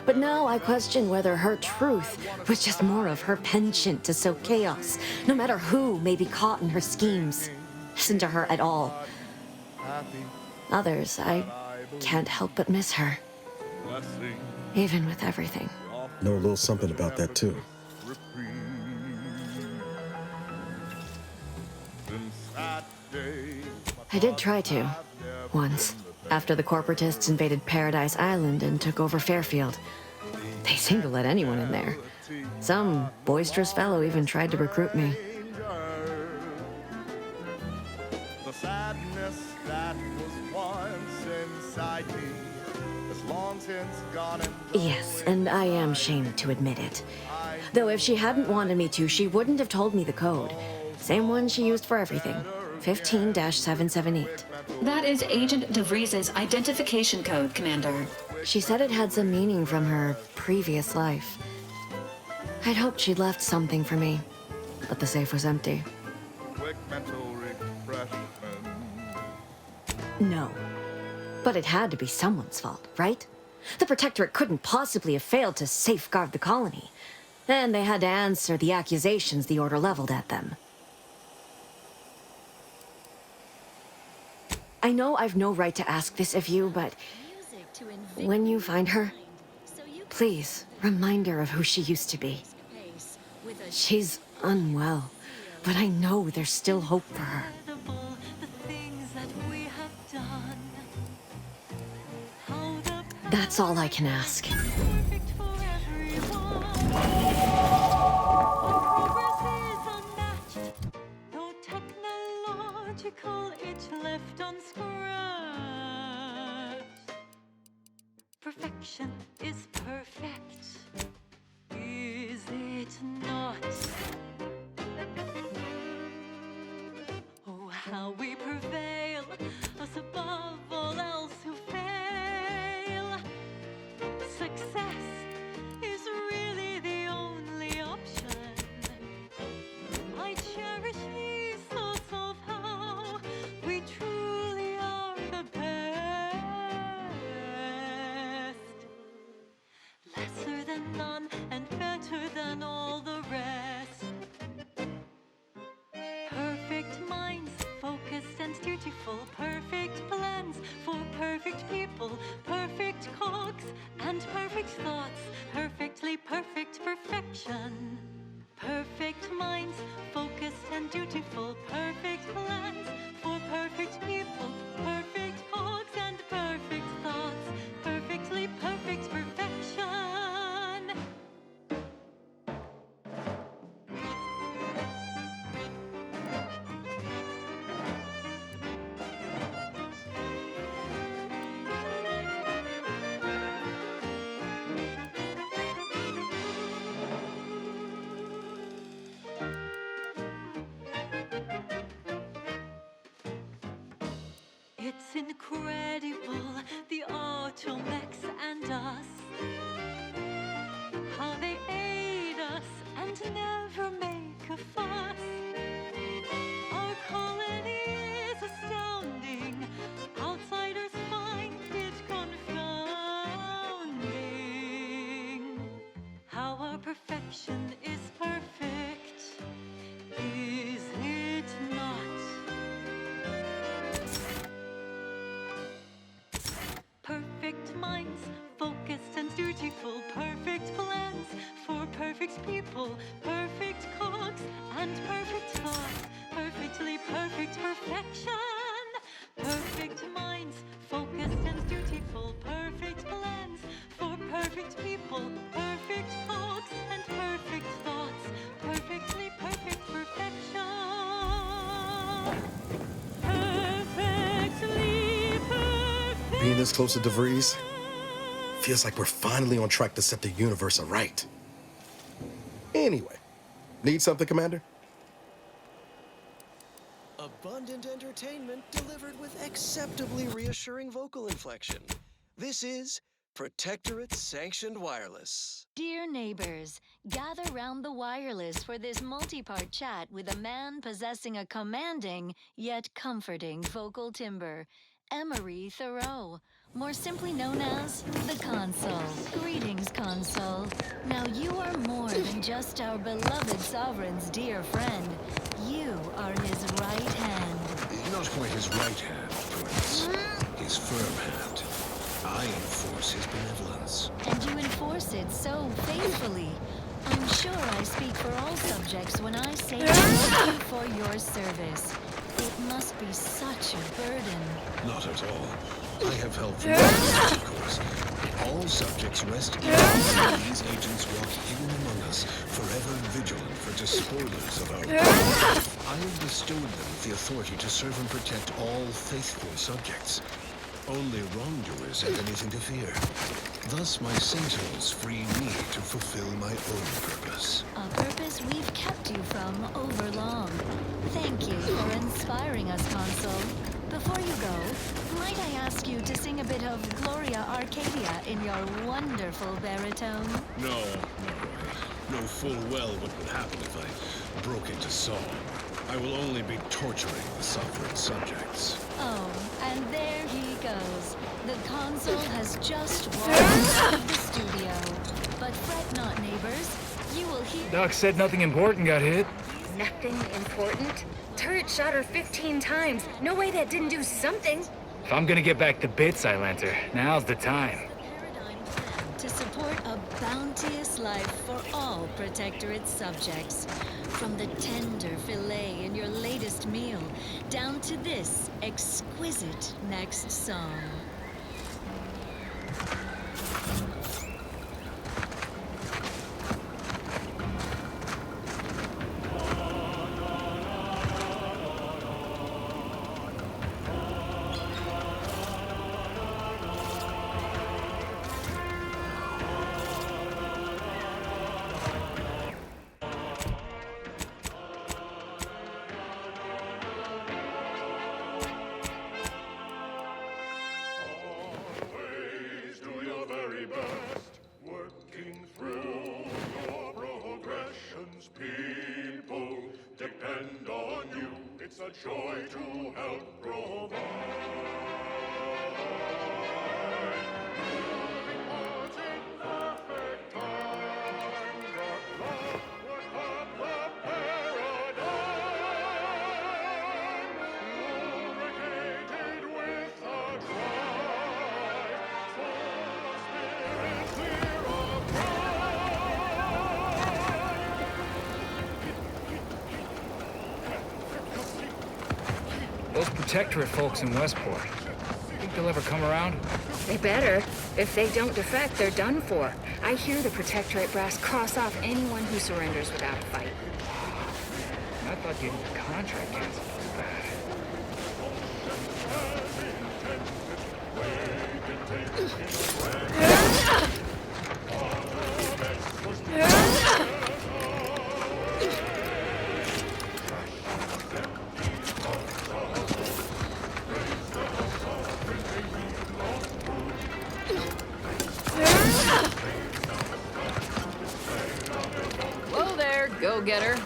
But now I question whether her truth was just more of her penchant to sow chaos, no matter who may be caught in her schemes. Listen to her at all. Others, I can't help but miss her. Even with everything. Know a little something about that, too. I did try to. Once. After the corporatists invaded Paradise Island and took over Fairfield. They seemed to let anyone in there. Some boisterous fellow even tried to recruit me. The sadness that was once inside me is long since gone and Yes, and I am ashamed to admit it. Though if she hadn't wanted me to, she wouldn't have told me the code. Same one she used for everything. 15-778. That is Agent DeVries' identification code, Commander. She said it had some meaning from her previous life. I'd hoped she'd left something for me, but the safe was empty. quick mental refreshment. No. But it had to be someone's fault, right? The Protectorate couldn't possibly have failed to safeguard the colony. And they had to answer the accusations the Order leveled at them. I know I've no right to ask this of you, but when you find her, please remind her of who she used to be. She's unwell, but I know there's still hope for her. That's all I can ask. It's left unscratched. Perfection is perfect, is it not? Oh, how we prevail, us above all else who fail. Success is really the only option. I cherish these thoughts of how we truly are the dutiful, perfect plans for perfect people, perfect cogs, and perfect thoughts, perfectly perfect perfection. Perfect minds, focused and dutiful, perfect plans for perfect people, perfect cogs, and perfect thoughts, perfectly perfect perfection. It's incredible, the automechs and us. How they aid us and never make a fuss. Our colony is astounding. Outsiders find it confounding. How our perfection is perfect, is it not? Perfect minds, focused and dutiful, perfect plans for perfect people, perfect cogs, and perfect thoughts, perfectly perfect perfection. Perfect minds, focused and dutiful, perfect plans for perfect people, perfect cogs, and perfect thoughts, perfectly perfect perfection. Perfectly perfect. Being this close to DeVries feels like we're finally on track to set the universe aright. Anyway, need something, Commander? Abundant entertainment delivered with acceptably reassuring vocal inflection. This is Protectorate Sanctioned Wireless. Dear neighbors, gather round the wireless for this multi-part chat with a man possessing a commanding yet comforting vocal timbre, Emery Thoreau, more simply known as the Consul. Greetings, Consul. Now you are more than just our beloved sovereign's dear friend. You are his right hand. Not quite his right hand, Prudence. His firm hand. I enforce his benevolence. And you enforce it so faithfully. I'm sure I speak for all subjects when I say thank you for your service. It must be such a burden. Not at all. I have help from others, of course. All subjects rest easy while these agents walk hidden among us, forever vigilant for despoilers of our power. I have bestowed them with the authority to serve and protect all faithful subjects. Only wrongdoers have anything to fear. Thus my sentinels free me to fulfill my own purpose. A purpose we've kept you from overlong. Thank you for inspiring us, Consul. Before you go, might I ask you to sing a bit of Gloria Arcadia in your wonderful baritone? No. Know full well what would happen if I broke into song. I will only be torturing the sovereign subjects. Oh, and there he goes. The Consul has just walked out of the studio. But fret not, neighbors. You will hear... Doc said nothing important got hit. Nothing important? Turret shot her 15 times. No way that didn't do something. If I'm gonna get back to bits, Islander, now's the time. To support a bounteous life for all Protectorate subjects. From the tender fillet in your latest meal, down to this exquisite next song. Depend on you, it's a joy to help provide. Reports in perfect time, the clockwork of the paradigm. Those Protectorate folks in Westport. Think they'll ever come around? They better. If they don't defect, they're done for. I hear the Protectorate brass cross off anyone who surrenders without a fight. I thought getting the contract canceled was bad. Whoa there, go-getter.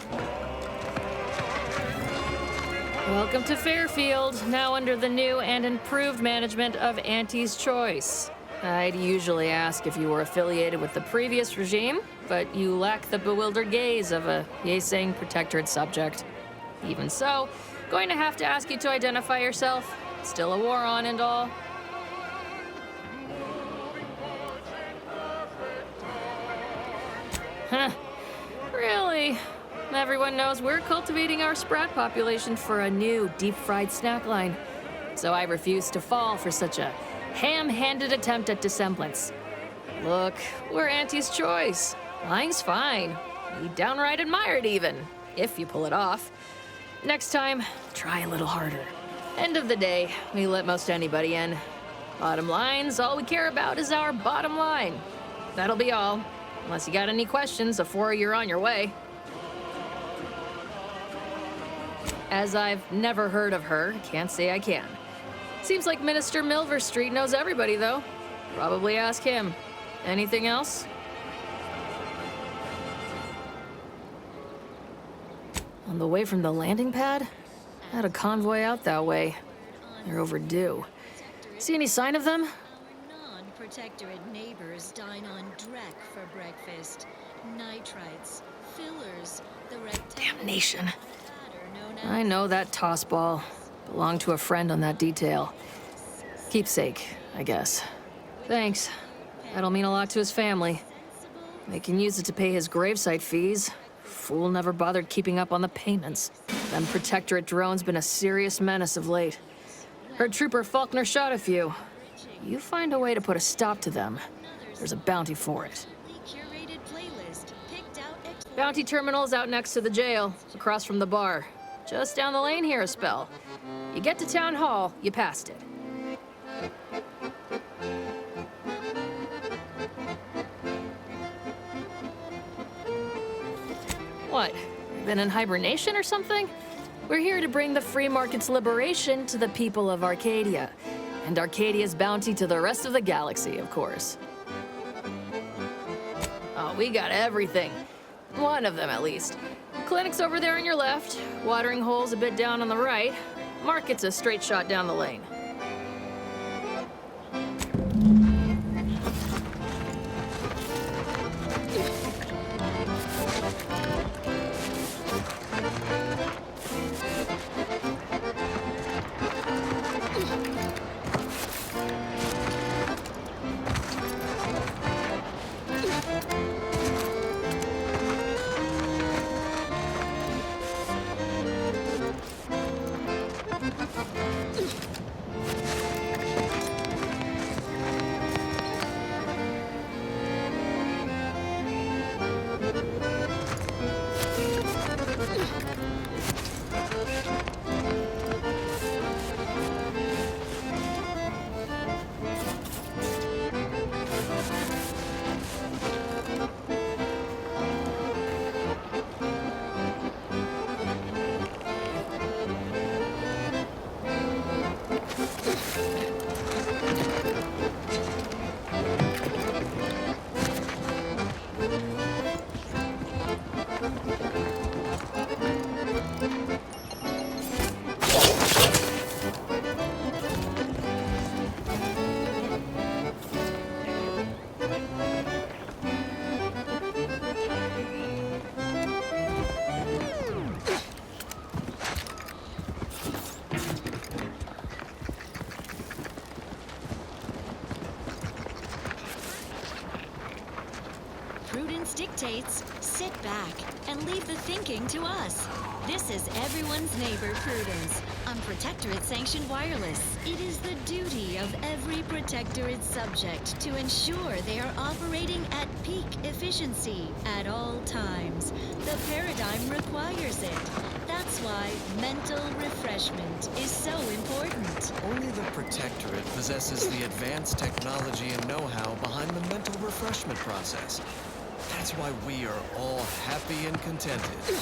Welcome to Fairfield, now under the new and improved management of Auntie's Choice. I'd usually ask if you were affiliated with the previous regime, but you lack the bewildered gaze of a yay-saying Protectorate subject. Even so, going to have to ask you to identify yourself. Still a war on and all. Huh. Really? Everyone knows we're cultivating our sprat population for a new deep-fried snack line. So I refuse to fall for such a ham-handed attempt at dissemblance. Look, we're Auntie's Choice. Lying's fine. We downright admire it even, if you pull it off. Next time, try a little harder. End of the day, we let most anybody in. Bottom line's all we care about is our bottom line. That'll be all. Unless you got any questions before you're on your way. As I've never heard of her, can't say I can. Seems like Minister Milver Street knows everybody, though. Probably ask him. Anything else? On the way from the landing pad? Had a convoy out that way. They're overdue. See any sign of them? Non-protectorate neighbors dine on dreck for breakfast. Nitrites, fillers, the Damnation. I know that toss ball. Belonged to a friend on that detail. Keepsake, I guess. Thanks. That'll mean a lot to his family. They can use it to pay his gravesite fees. Fool never bothered keeping up on the payments. Them Protectorate drones been a serious menace of late. Heard Trooper Faulkner shot a few. You find a way to put a stop to them. There's a bounty for it. Bounty terminal's out next to the jail, across from the bar. Just down the lane here a spell. You get to Town Hall, you passed it. What? You been in hibernation or something? We're here to bring the free market's liberation to the people of Arcadia. And Arcadia's bounty to the rest of the galaxy, of course. Oh, we got everything. One of them, at least. Clinic's over there on your left, watering hole's a bit down on the right. Market's a straight shot down the lane. prudence dictates, sit back and leave the thinking to us. This is everyone's neighbor Prudence on Protectorate-sanctioned wireless. It is the duty of every Protectorate subject to ensure they are operating at peak efficiency at all times. The paradigm requires it. That's why mental refreshment is so important. Only the Protectorate possesses the advanced technology and know-how behind the mental refreshment process. That's why we are all happy and contented,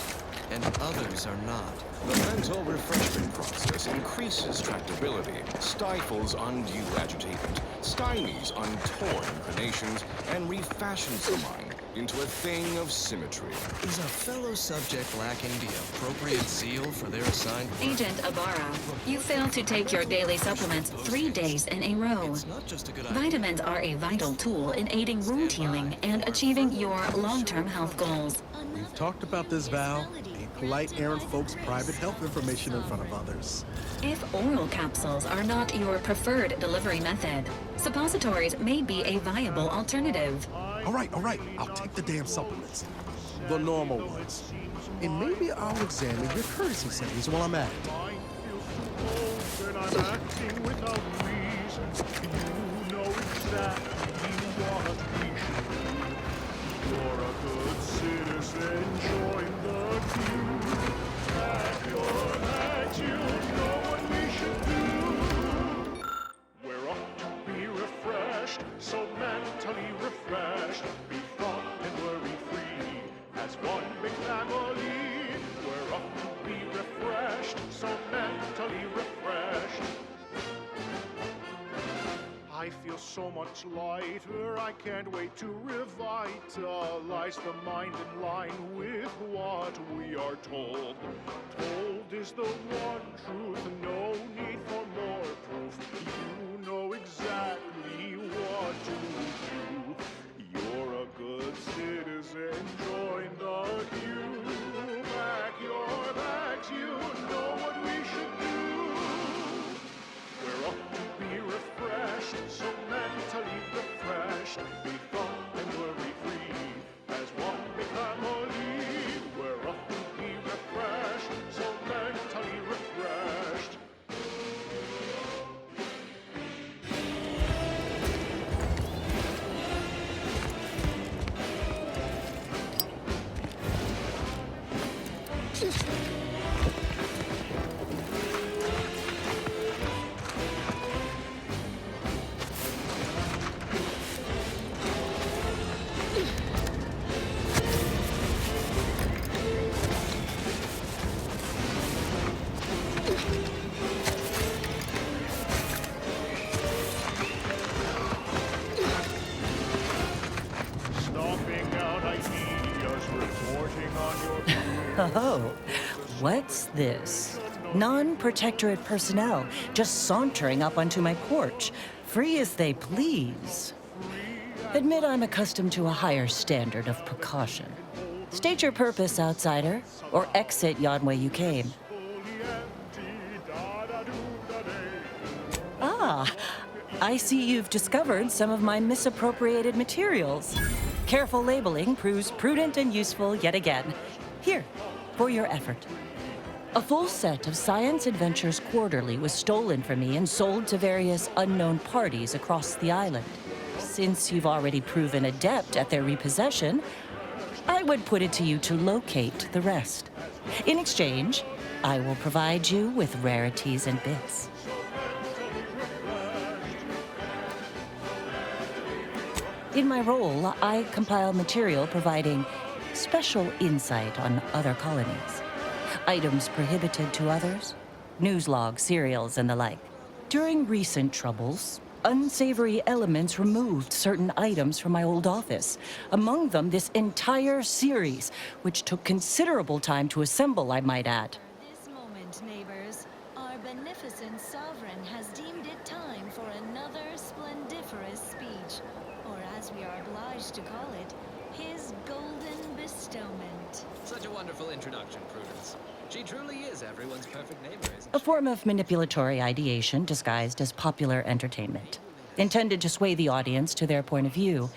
and others are not. The mental refreshment process increases tractability, stifles undue agitation, stymies untorn inclinations, and refashions the mind into a thing of symmetry. Is a fellow subject lacking the appropriate zeal for their assigned work? Agent Ibarra, you failed to take your daily supplements 3 days in a row. Vitamins are a vital tool in aiding wound healing and achieving your long-term health goals. We've talked about this, Val. Ain't polite airing folks' private health information in front of others. If oral capsules are not your preferred delivery method, suppositories may be a viable alternative. All right. I'll take the damn supplements. The normal ones. And maybe I'll examine your currency settings while I'm at it. And I'm acting without reason. You know exactly what we should do. You're a good citizen, join the queue. At your head, you know what we should do. We're up to be refreshed, so mentally refreshed. Be thought and worry-free as one big family. We're up to be refreshed, so mentally refreshed. I feel so much lighter, I can't wait to revitalize the mind in line with what we are told. Told is the one truth, no need for more proof. You know exactly what to do. You're a good citizen, join the queue. Pack your bags, you know what we should do. We're up to be refreshed, so mentally refreshed. Be fun and worry-free as one big family. We're up to be refreshed, so mentally refreshed. Stomping out ideas, reporting on your Oh, what's this? Non-protectorate personnel just sauntering up onto my porch, free as they please. Admit I'm accustomed to a higher standard of precaution. State your purpose, outsider, or exit yon way you came. Ah, I see you've discovered some of my misappropriated materials. Careful labeling proves prudent and useful yet again. Here, for your effort. A full set of Science Adventures Quarterly was stolen from me and sold to various unknown parties across the island. Since you've already proven adept at their repossession, I would put it to you to locate the rest. In exchange, I will provide you with rarities and bits. In my role, I compile material providing special insight on other colonies. Items prohibited to others, news logs, serials, and the like. During recent troubles, unsavory elements removed certain items from my old office. Among them, this entire series, which took considerable time to assemble, I might add. This moment, neighbors, our beneficent sovereign has deemed it time for another splendiferous speech, or as we are obliged to call it, his golden bestowment. Such a wonderful introduction, Prudence. She truly is everyone's perfect neighbor, isn't A form of manipulatory ideation disguised as popular entertainment, intended to sway the audience to their point of view.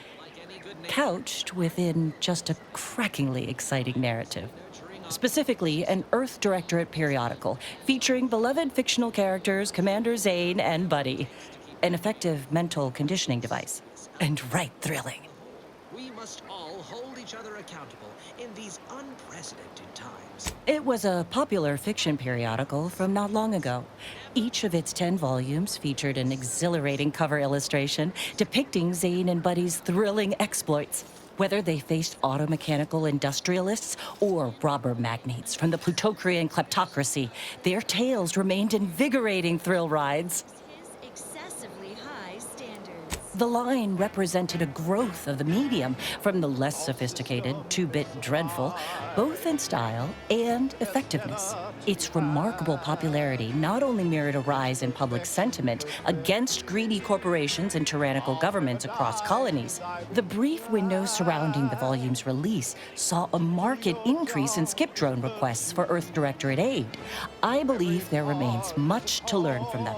couched within just a crackingly exciting narrative. Specifically, an Earth Directorate periodical featuring beloved fictional characters Commander Zane and Buddy. An effective mental conditioning device. And right thrilling. We must all hold each other accountable in these unprecedented times. It was a popular fiction periodical from not long ago. Each of its 10 volumes featured an exhilarating cover illustration depicting Zane and Buddy's thrilling exploits. Whether they faced automechanical industrialists or robber magnates from the Plutocrian kleptocracy, their tales remained invigorating thrill rides. The line represented a growth of the medium from the less sophisticated 2-bit dreadful, both in style and effectiveness. Its remarkable popularity not only mirrored a rise in public sentiment against greedy corporations and tyrannical governments across colonies. The brief window surrounding the volume's release saw a marked increase in skip drone requests for Earth Directorate aid. I believe there remains much to learn from them.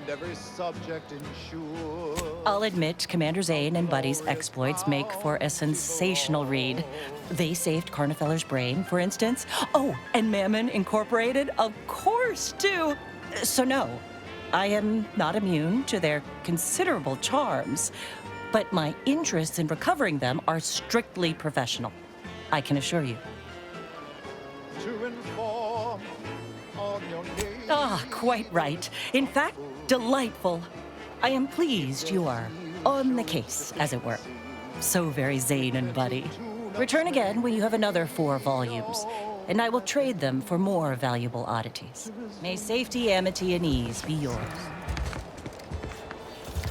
Every subject ensured. I'll admit, Commander Zane and Buddy's exploits make for a sensational read. They saved Carnefeller's brain, for instance. Oh, and Mammon Incorporated, of course, too. So no, I am not immune to their considerable charms, but my interests in recovering them are strictly professional. I can assure you. To inform on your name. Ah, quite right. In fact, delightful. I am pleased you are on the case, as it were. So very Zane and Buddy. Return again when you have another 4 volumes, and I will trade them for more valuable oddities. May safety, amity, and ease be yours.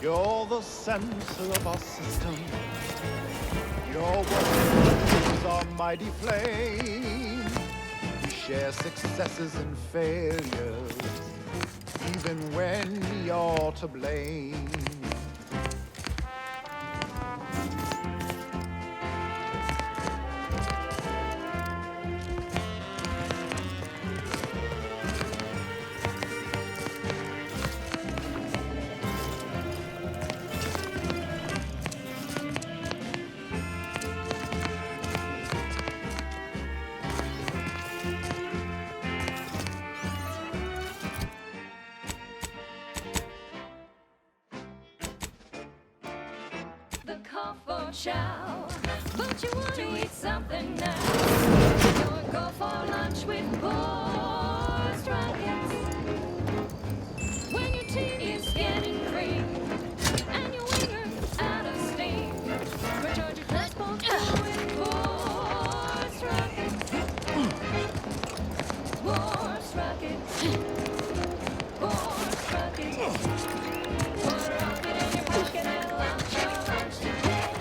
You're the center of our system. Your work is our mighty flame. We share successes and failures, even when you're to blame. Chow, but you want to eat something now. Don't go for lunch with Boris Rockets. When your tea is getting cream and your wiener out of steam, recharge your transport with Boris Rockets. Boris Rockets. Boris Rockets. Put a rocket in your pocket and launch your lunch today.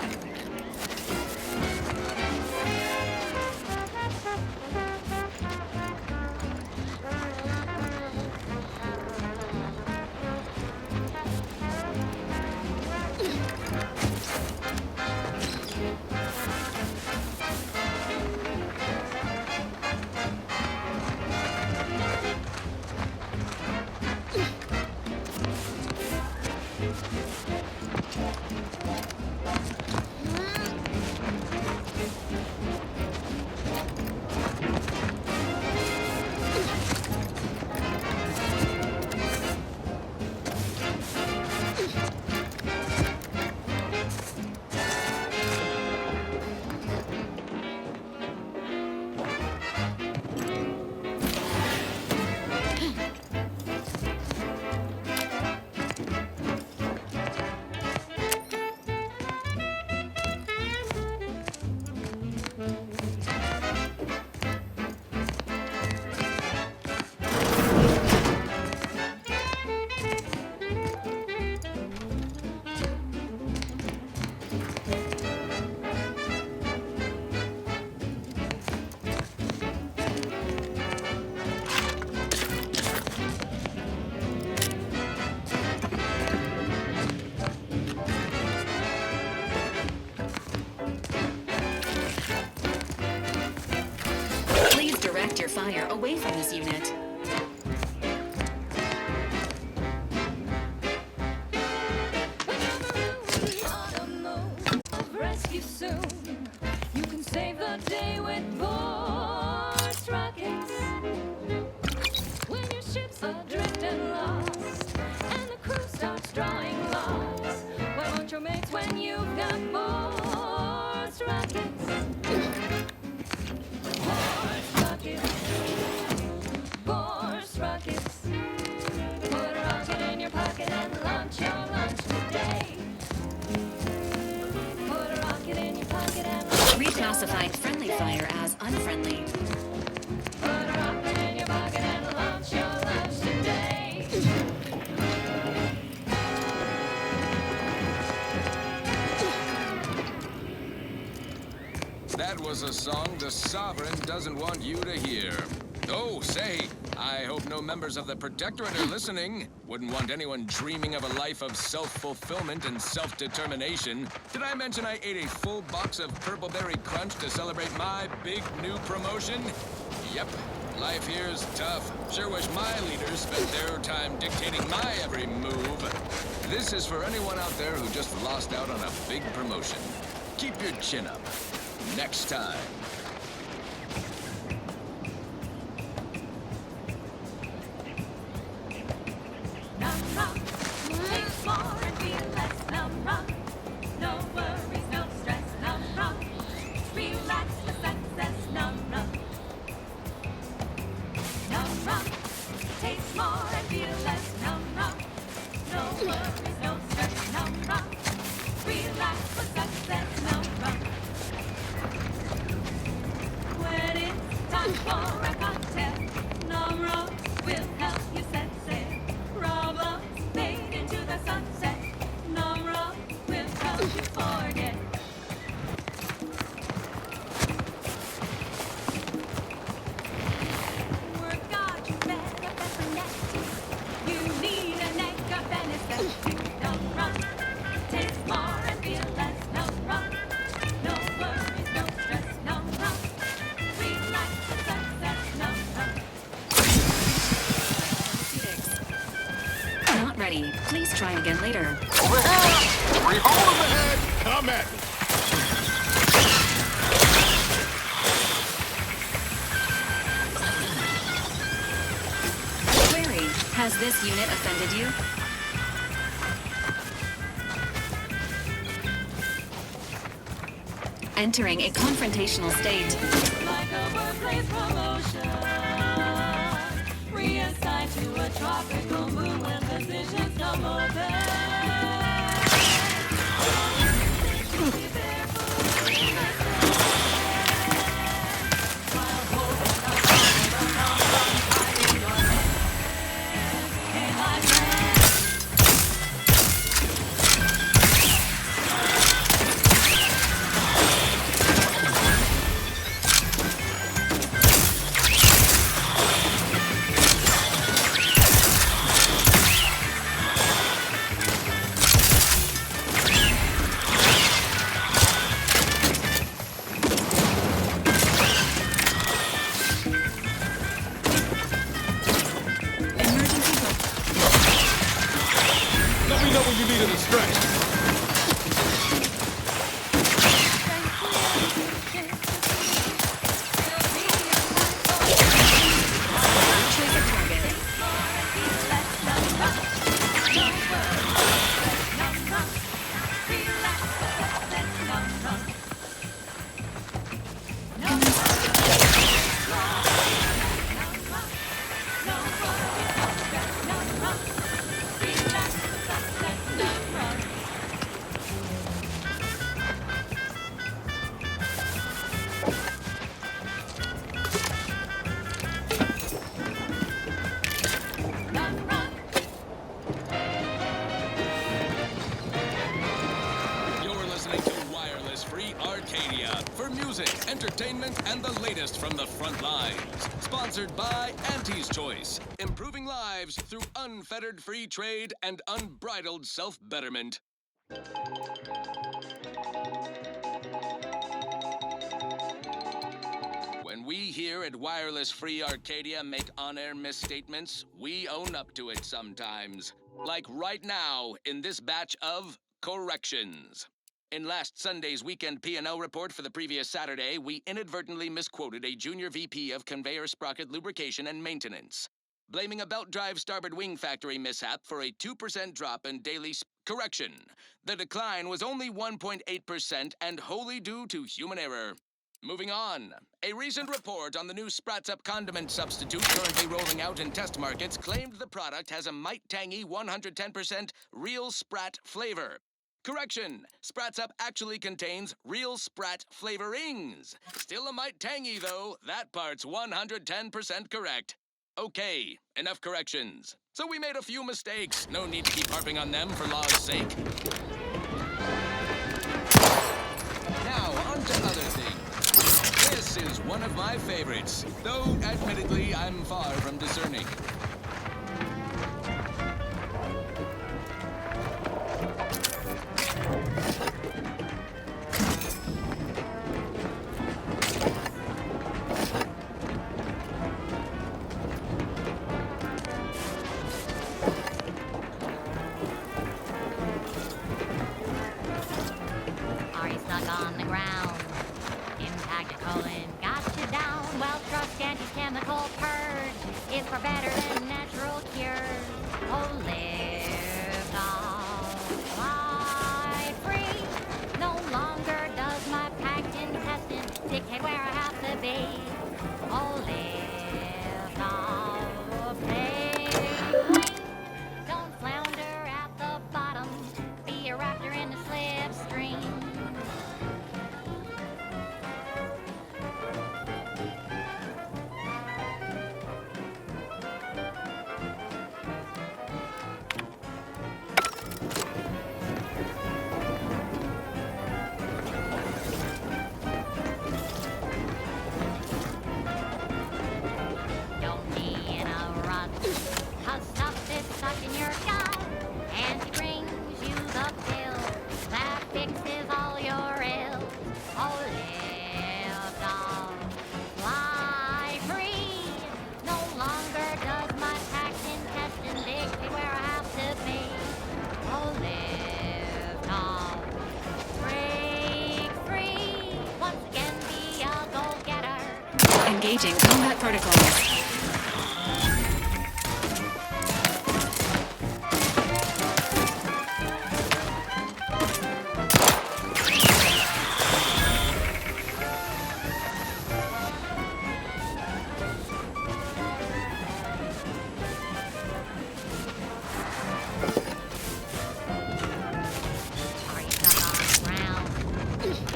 Classifying friendly fire as unfriendly. Put a rocket in your bucket and launch your lunch today. That was a song the Sovereign doesn't want you to hear. Oh, say, I hope no members of the Protectorate are listening. Wouldn't want anyone dreaming of a life of self-fulfillment and self-determination. Did I mention I ate a full box of Purple Berry Crunch to celebrate my big new promotion? Yep, life here's tough. Sure wish my leaders spent their time dictating my every move. This is for anyone out there who just lost out on a big promotion. Keep your chin up. Next time. Take more and feel less numb rock. No worries, no stress, numb rock. Relax with success, numb rock. Numb rock. Take more and feel less numb rock. No worries, no stress, numb rock. Relax with success, numb rock. When it's time for a cocktail, numb rock will help you set sail. Problems made into the sunset. Numb rock will help you forget. Work got you better, better nasty. You need a neck up and it's that numb rock. Taste more and feel less. Numb rock. No worries, no stress. Numb rock. Relax the sunset. Numb rock. Not ready. Please try again later. Overhead! Every hole overhead! Come at me! Query, has this unit offended you? Entering a confrontational state. Like a workplace promotion, reassigned to a tropical mood when positions come open. Be there for the while holding up the number hiding your head. Hey, my friend. Let me know when you need a distraction. Choose a target. You're listening to Wireless Free Arcadia for music, entertainment, and the latest from the front lines. Sponsored by Auntie's Choice, improving lives through unfettered free trade and unbridled self-betterment. When we here at Wireless Free Arcadia make on-air misstatements, we own up to it sometimes. Like right now in this batch of corrections. In last Sunday's weekend P&L report for the previous Saturday, we inadvertently misquoted a junior VP of conveyor sprocket lubrication and maintenance, blaming a belt drive starboard wing factory mishap for a 2% drop in daily correction. The decline was only 1.8% and wholly due to human error. Moving on, a recent report on the new Sprats Up condiment substitute currently rolling out in test markets claimed the product has a might tangy 110% real Sprat flavor. Correction! Sprats Up actually contains real Sprat flavorings. Still a mite tangy, though. That part's 110% correct. Okay, enough corrections. So we made a few mistakes. No need to keep harping on them for law's sake. Now, on to other things. This is one of my favorites, though admittedly I'm far from discerning. Are you stuck on the ground? Impact colon got you down. Well, trust anti-chemical purge is far better than natural cures. Oh, live life free. No longer does my packed intestine dictate where I have to be. Oh, live play. Don't flounder at the bottom. Be a raptor in the slipstream. Don't be in a rut, 'cause stuff is stuck in your gut, and he brings you the pill that fixes all your ills. Oh, live fly free. No longer does my packed intestine dictate where I have to be. Oh, live break free. Once again, be a go-getter. Engaging combat protocols.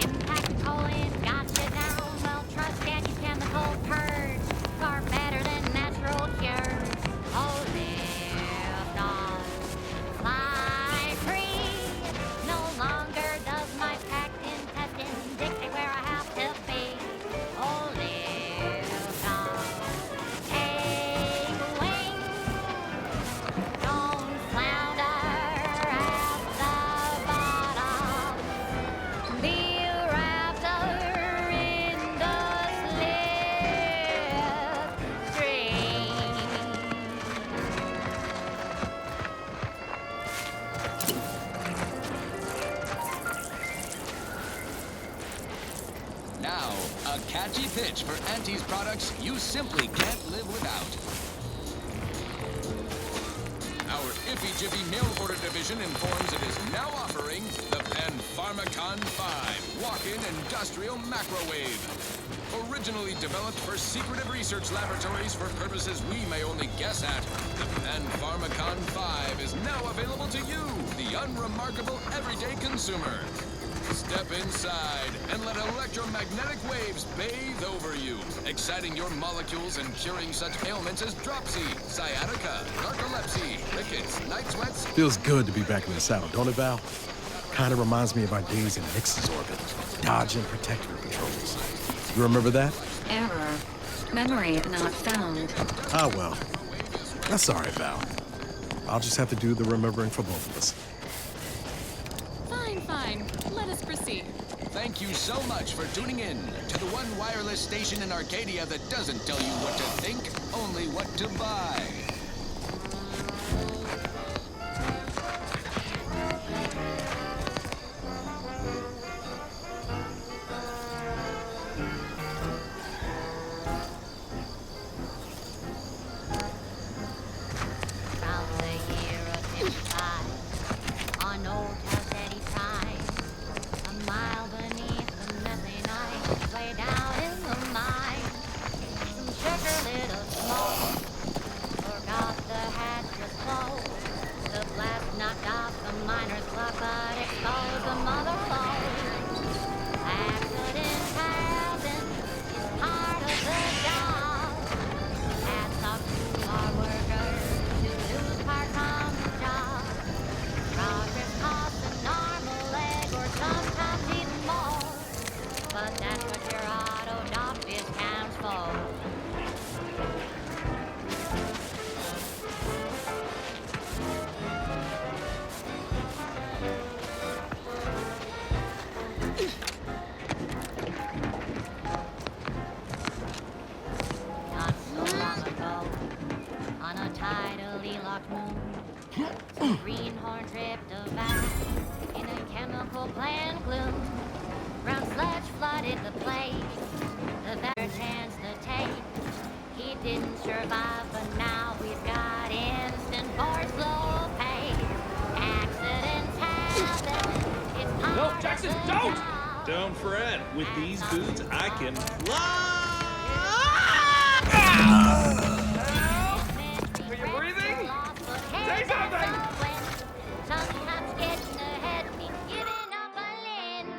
Impact colon got you down. Well, trust anti-chemical purge. Far better than natural cures. Oh, live fly free. No longer does my packed intestine dictate where I have to be. Oh, live take wing. Don't flounder at the bottom. Be a raptor in the Now, a catchy pitch for Auntie's products you simply can't live without. Our Iffy Jiffy mail order division informs it is now offering the Pen Pharmacon 5 walk-in industrial microwave. Originally developed for secretive research laboratories for purposes we may only guess at, the Pen Pharmacon 5 is now available to you, the unremarkable everyday consumer. Step inside and let electromagnetic waves bathe over you, exciting your molecules and curing such ailments as dropsy, sciatica, narcolepsy, rickets, night sweats. Feels good to be back in the saddle, don't it, Val? Kind of reminds me of our days in Nix's orbit, dodging protectorate patrols. You remember that? Error. Memory not found. Ah, well. That's all right, Val. I'll just have to do the remembering for both of us. Fine, fine. Let us proceed. Thank you so much for tuning in to the one wireless station in Arcadia that doesn't tell you what to think, only what to buy. About the year of 55, on old Calcetti Prime, a mile beneath the methane ice, way down in the mine, some sugar little smoke, a started the play. The better chance to take. He didn't survive, but now we've got instant for slow pay. Accidents happen. It's part No, of Jackson, the don't! job. Don't fret. With these boots, I can fly! Are you breathing? Say something! Sometimes getting ahead means giving up a limb.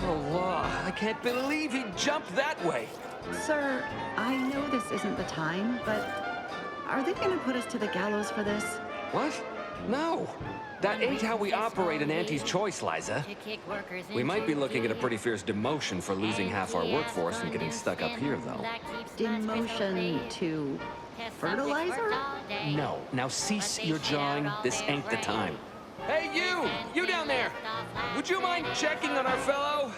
Oh, I can't believe he jumped that way. Sir, I know this isn't the time, but are they gonna put us to the gallows for this? What? No. That ain't how we operate in Auntie's Choice, Liza. We might be looking at a pretty fierce demotion for losing half our workforce and getting stuck up here, though. Demotion to fertilizer? No. Now cease your jawing. This ain't the time. Hey, you! You down there! Would you mind checking on our fellow?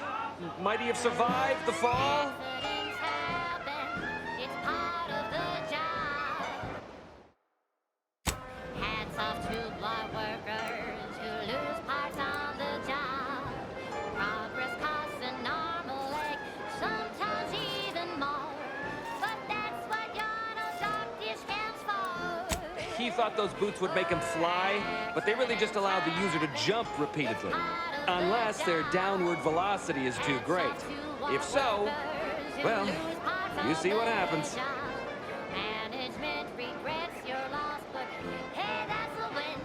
Might he have survived the fall? Hats off to block workers who lose parts on the job. Progress costs an arm, a leg, sometimes even more. But that's what your dark discounts for. He thought those boots would make him fly, but they really just allow the user to jump repeatedly. Unless their downward velocity is too great. If so, well, you see what happens. Management regrets your loss, but hey, that's a win.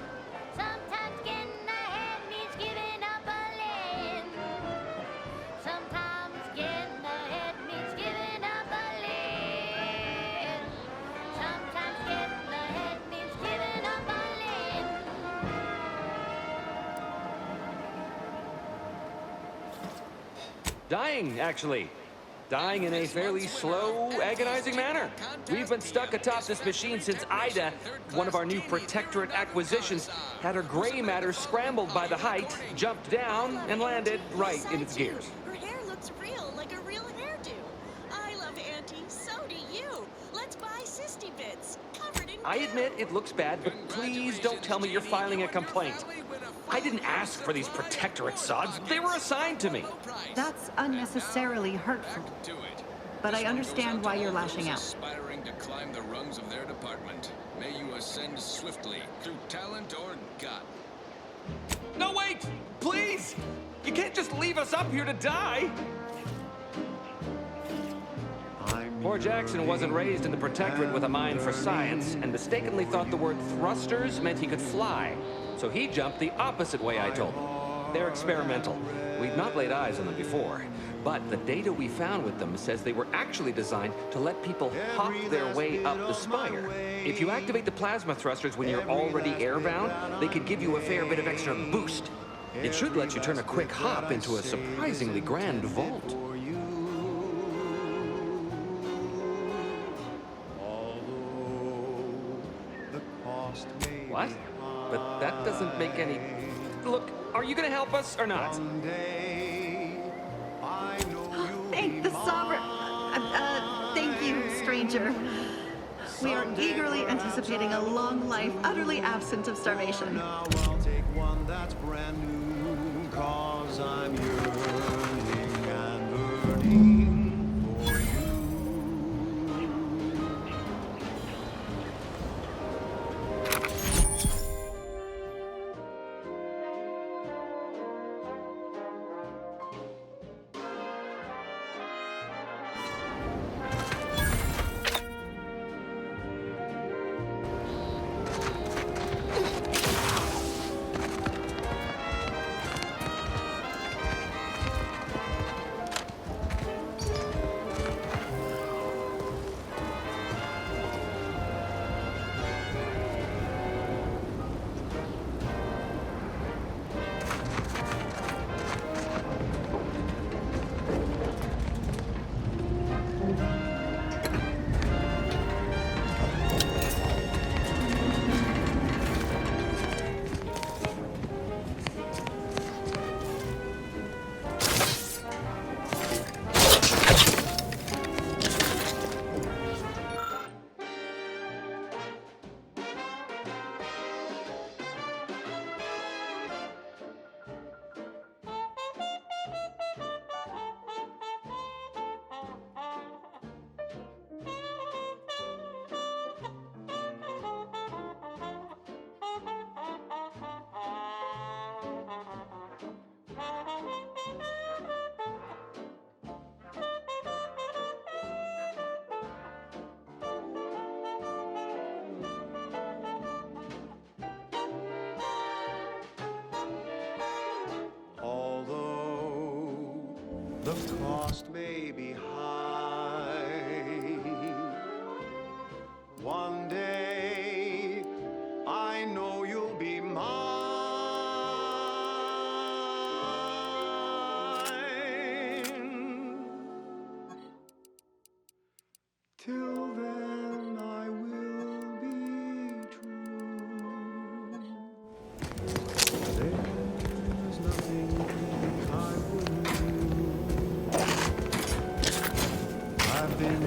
Sometimes getting ahead means giving up a limb. Sometimes getting ahead means giving up a limb. Sometimes getting ahead means giving up a limb. Dying, actually. Dying in a fairly slow, agonizing manner. We've been stuck atop this machine since Ida, one of our new Protectorate acquisitions, had her gray matter scrambled by the height, jumped down, and landed right in its gears. Her hair looks real, like a real hairdo. I love Auntie, so do you. Let's buy Sisty Bits, covered in I admit it looks bad, but please don't tell me you're filing a complaint. I didn't ask for these Protectorate sods. They were assigned to me. That's unnecessarily hurtful. But I understand why you're lashing out. Aspiring to climb the rungs of their department. May you ascend swiftly through talent or gut. No, wait! Please! You can't just leave us up here to die! Poor Jackson wasn't raised in the Protectorate with a mind for science, and mistakenly thought the word thrusters meant he could fly. So he jumped the opposite way, I told him. They're experimental. We've not laid eyes on them before. But the data we found with them says they were actually designed to let people hop their way up the spire. If you activate the plasma thrusters when you're already airbound, they could give you a fair bit of extra boost. It should let you turn a quick hop into a surprisingly grand vault. What? But that doesn't make any... Look, are you gonna help us or not? Thank the Sovereign. Thank you, stranger. We are eagerly anticipating a long life, utterly absent of starvation. Now I'll take one that's brand new, 'cause I'm yearning and burning for you. The cost may be high. One day, I know you'll be mine. Till then, I will be true. There's nothing I wouldn't do. I've been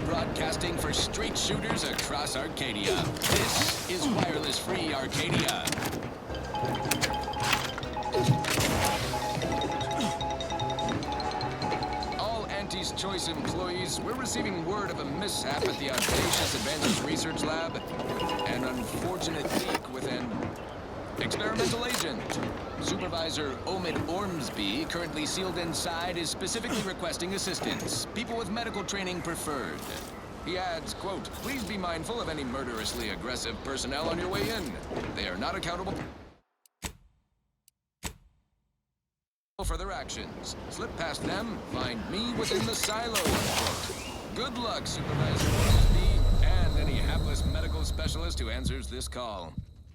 broadcasting for street shooters across Arcadia. This is Wireless Free Arcadia. All Auntie's Choice employees, we're receiving word of a mishap at the Audacious Advances Research Lab. An unfortunate leak with an experimental agent. Supervisor Omid Ormsby, currently sealed inside, is specifically requesting assistance. People with medical training preferred. He adds, quote, "Please be mindful of any murderously aggressive personnel on your way in. They are not accountable for their actions. Slip past them, find me within the silo," unquote. Good luck, Supervisor Ormsby, and any hapless medical specialist who answers this call.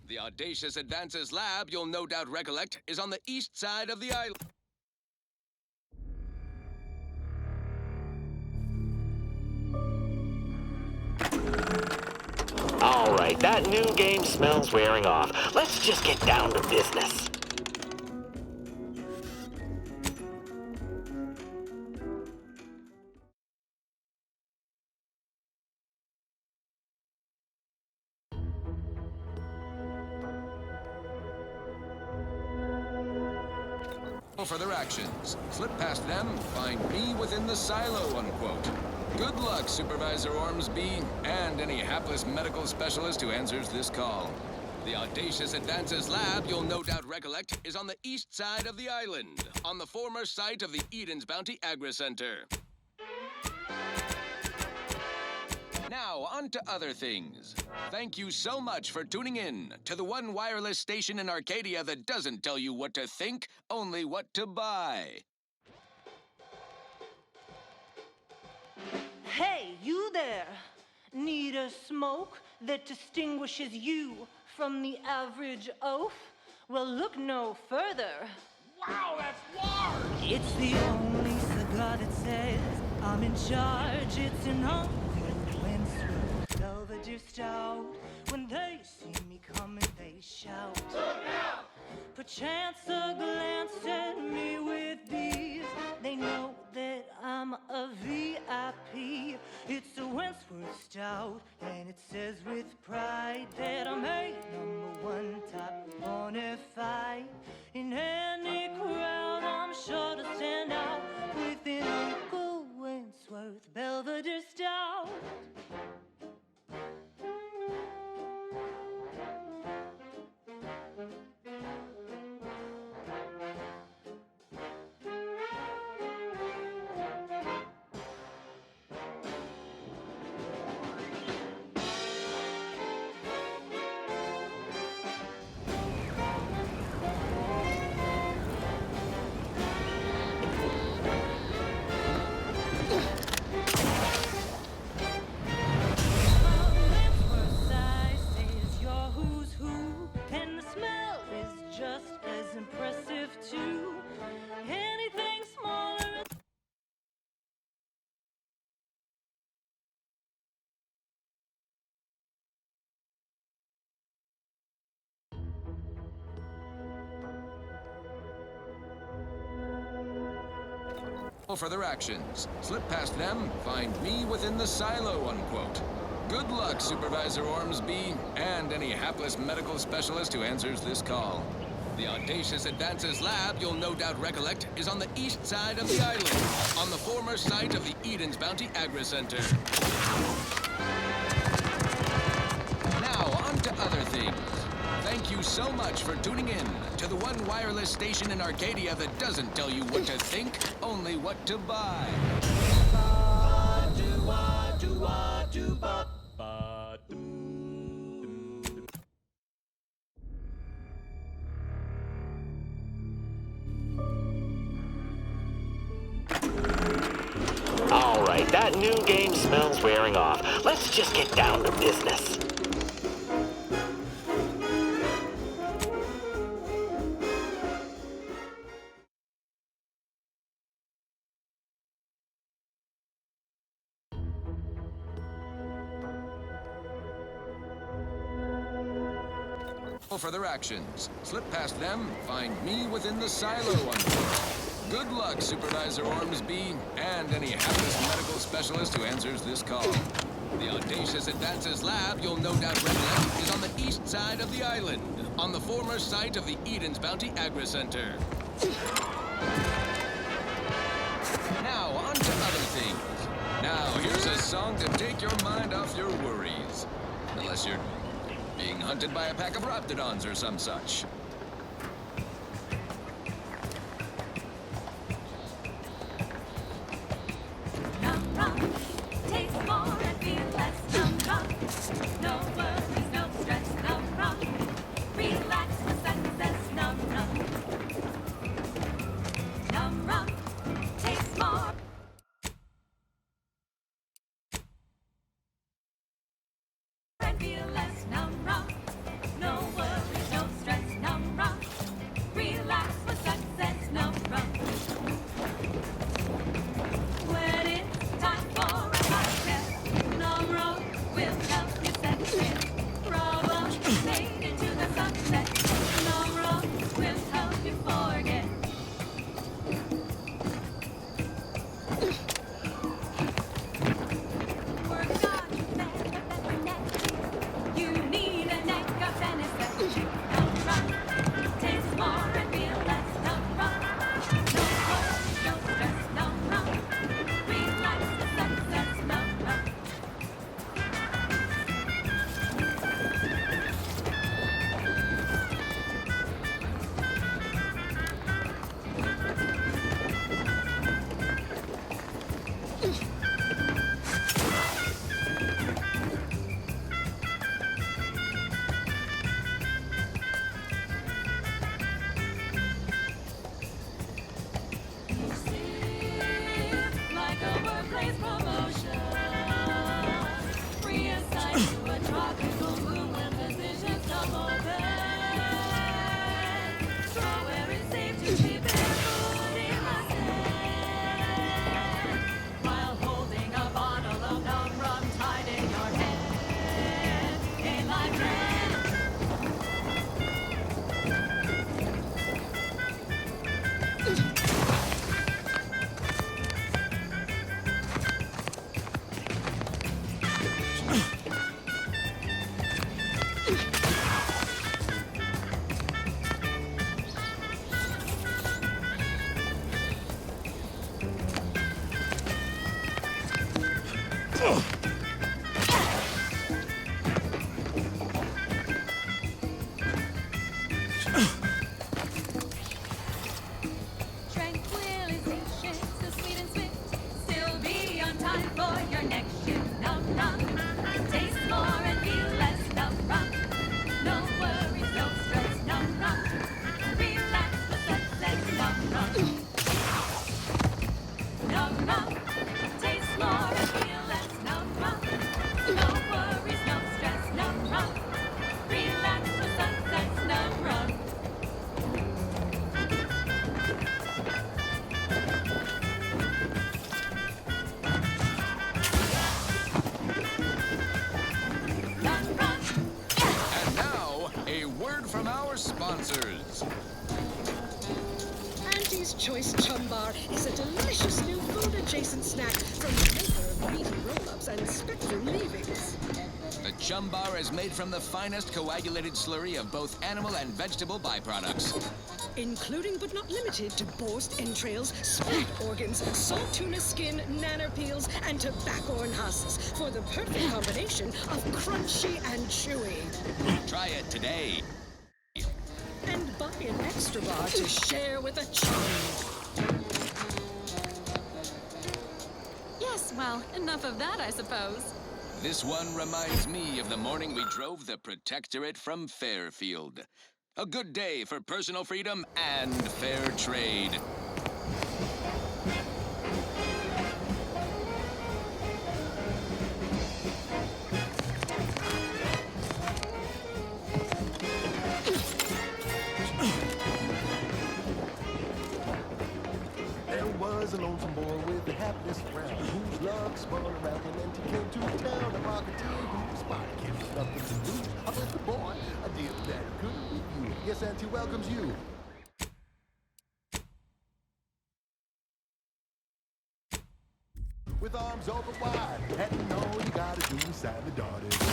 The Audacious Advances Lab, you'll no doubt recollect, is on the east side of the island. All right, that new game smells wearing off. Let's just get down to business. For their actions. Slip past them, find me within the silo, unquote. Good luck, Supervisor Ormsby, and any hapless medical specialist who answers this call. The Audacious Advances Lab, you'll no doubt recollect, is on the east side of the island, on the former site of the Eden's Bounty Agri-Center. Now, on to other things. Thank you so much for tuning in to the one wireless station in Arcadia that doesn't tell you what to think, only what to buy. Hey, you there! Need a smoke that distinguishes you from the average oaf? Well, look no further. Wow, that's large! It's the only cigar that says I'm in charge. It's an Belvedere stout. When they see me coming, they shout. Look out! Perchance a glance at me with these. They know that I'm a VIP. It's a Wentworth stout, and it says with pride that I'm a #1 top bonafide. In any crowd, I'm sure to stand out with an Uncle Wentworth Belvedere stout. No further actions. Slip past them, find me within the silo, unquote. Good luck, Supervisor Ormsby, and any hapless medical specialist who answers this call. The Audacious Advances Lab, you'll no doubt recollect, is on the east side of the island, on the former site of the Eden's Bounty Agri-Center. Now, on to other things. Thank you so much for tuning in to the one wireless station in Arcadia that doesn't tell you what to think, only what to buy. All right, that new game smells wearing off. Let's just get down to business. No further actions. Slip past them, find me within the silo, unquote. Good luck, Supervisor Ormsby, and any hapless medical specialist who answers this call. The Audacious Advances Lab, you'll no doubt recollect, is on the east side of the island, on the former site of the Eden's Bounty Agri-Center. Now, on to other things. Now, here's a song to take your mind off your worries. Unless you're being hunted by a pack of raptidons or some such. Taste more and feel less numb. No worries, no stress, numb. Relax for success, numb. Numb. Taste more. And feel less numb. No worries, no stress, numb. Relax for success, numb. When it's time for a hot step, Numro will help you set it. Problems fade into the sunset. Numro will help you forget. Work on your better neck. You need a neck of anesthetic. Numro. Taste more and feel less. Numro. No worries, no stress. Numro. Relax for success. Numro. Like a workplace promotion, reassigned to a tropical moon when positions come open. So where it's safe to be barefoot in my sand, while holding a bottle of numb rum tied in your hand. In my friend. Tranquilization, so sweet and swift. Still be on time for your next shift. Numb. Taste more and feel less. Numb. No worries, no stress. Numb. Relax for success. Numb. Taste more and feel less. Numb. No worries, no stress. Numb. Relax for success. Numb. And now, a word from our sponsors. Auntie's choice chum bar is a delicious new food-adjacent snack from the maker of meaty roll-ups and spectrum leavings. The chum bar is made from the finest coagulated slurry of both animal and vegetable byproducts. Including but not limited to borscht entrails, split organs, salt tuna skin, nanner peels, and tobaccorn husks for the perfect combination of crunchy and chewy. Try it today. And buy an extra bar to share with a chum. Yes, well, enough of that, I suppose. This one reminds me of the morning we drove the Protectorate from Fairfield. A good day for personal freedom and fair trade. There was a lonesome boy with a hapless frown, whose luck spun around him and he came to town. A marketeer who spotted him with nothing to lose. I bet the boy, a deal that couldn't refuse. Yes, and he welcomes you. With arms open wide, and all you gotta do is sign the dotted line.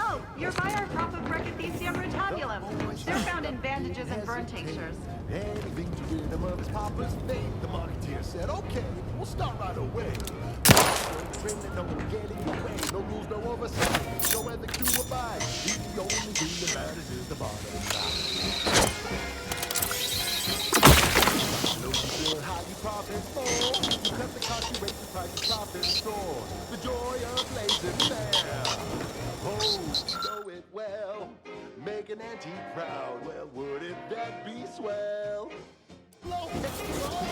Oh, you're by our crop of Brachythecium rotambulum. They're found in bandages and burn tinctures. Anything to rid him of his papa's fate. The marketeer said, okay, we'll start right away. No getting away, no rules, no oversight, no ethics to abide. The only thing that matters is the bottom line. No sure how you profit more. You cut the cost, you raise the price, you profit store. The joy of blazing fair. Oh, you know it well. Make an auntie proud. Well, wouldn't that be swell? Blow and roll.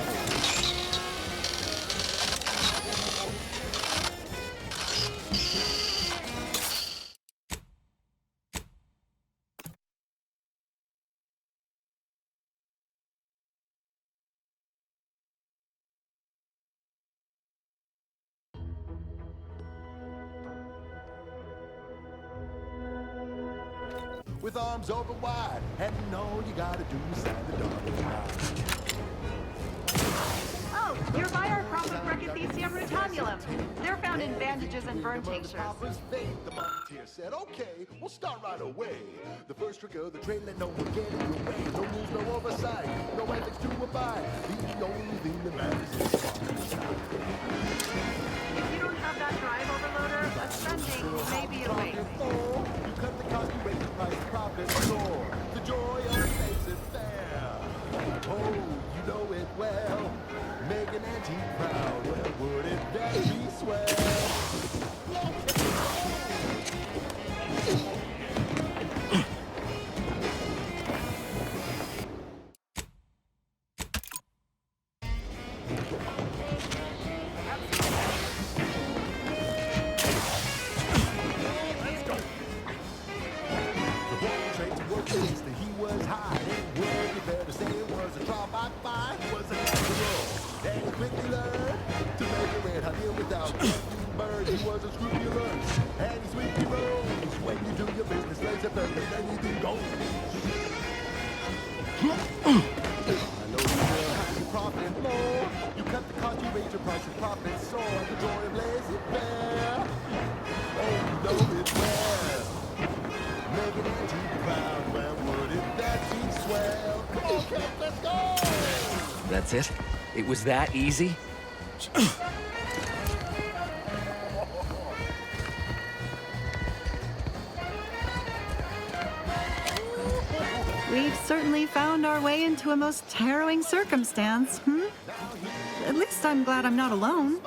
With arms open wide, and all you gotta do is sign the dotted line. Oh, you're by our crop of Brachythecium rotambulum. They're found in bandages and burn tinctures. The marketeer said, okay, we'll start right away. The first trick of the trade, let no one get in your way. No rules, no oversight, no ethics to abide. The only thing that matters is the bottom line. If you don't have that drive overloader, ascending may be a waste. You cut the cost, you raise the price, the profit soar. The joy of basic fair. Oh, you know it well. Make an auntie proud. Well, wouldn't that be swell? That's it? It was that easy? We've certainly found our way into a most harrowing circumstance, At least I'm glad I'm not alone.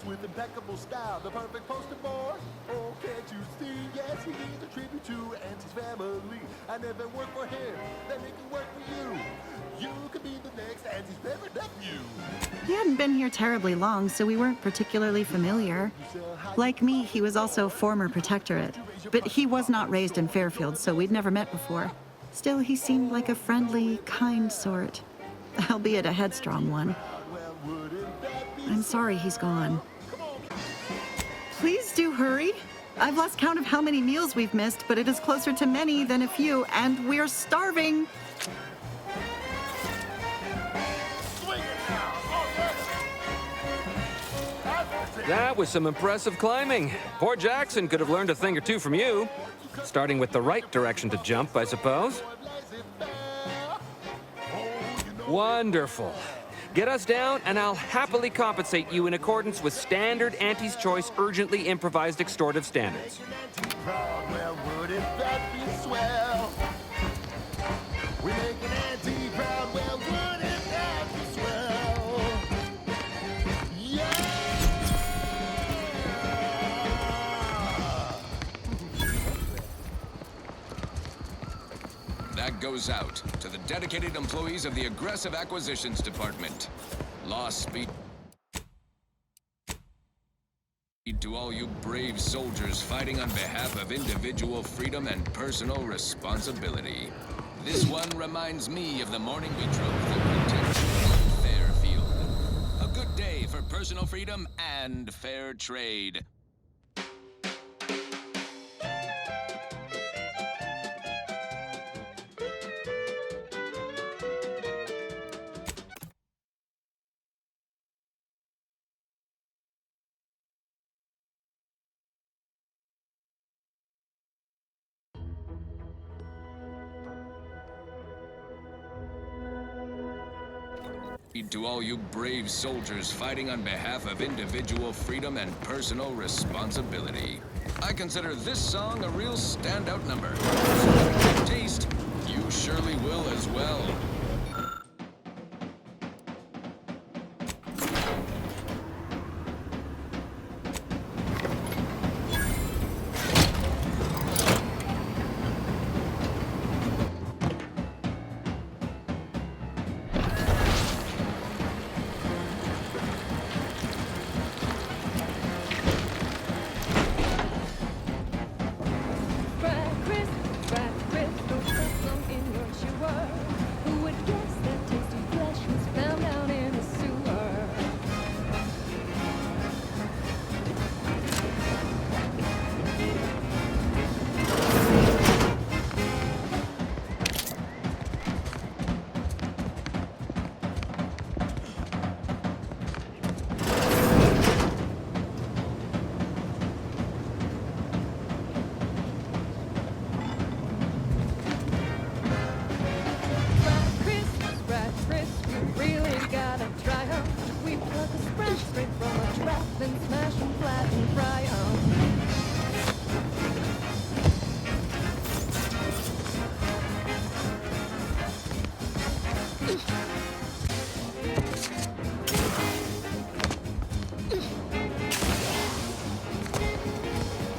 With impeccable style, the perfect poster boy. Oh, can't you see? Yes, he is a tribute to Auntie's family. And if it worked for him, then it can work for you. You could be the next Auntie's favorite nephew. He hadn't been here terribly long, so we weren't particularly familiar. Like me, he was also former Protectorate. But he was not raised in Fairfield, so we'd never met before. Still, he seemed like a friendly, kind sort. Albeit a headstrong one. I'm sorry he's gone. Please do hurry. I've lost count of how many meals we've missed, but it is closer to many than a few, and we're starving. That was some impressive climbing. Poor Jackson could have learned a thing or two from you. Starting with the right direction to jump, I suppose. Wonderful. Get us down, and I'll happily compensate you in accordance with standard Auntie's Choice urgently improvised extortive standards. Well, wouldn't that be swell? We make an auntie proud, well, wouldn't that be swell? Yeah! That goes out to the dedicated employees of the Aggressive Acquisitions Department. Lost speed to all you brave soldiers fighting on behalf of individual freedom and personal responsibility. This one reminds me of the morning we drove the protection Fairfield. A good day for personal freedom and fair trade. To all you brave soldiers fighting on behalf of individual freedom and personal responsibility. I consider this song a real standout number. Taste, you surely will as well.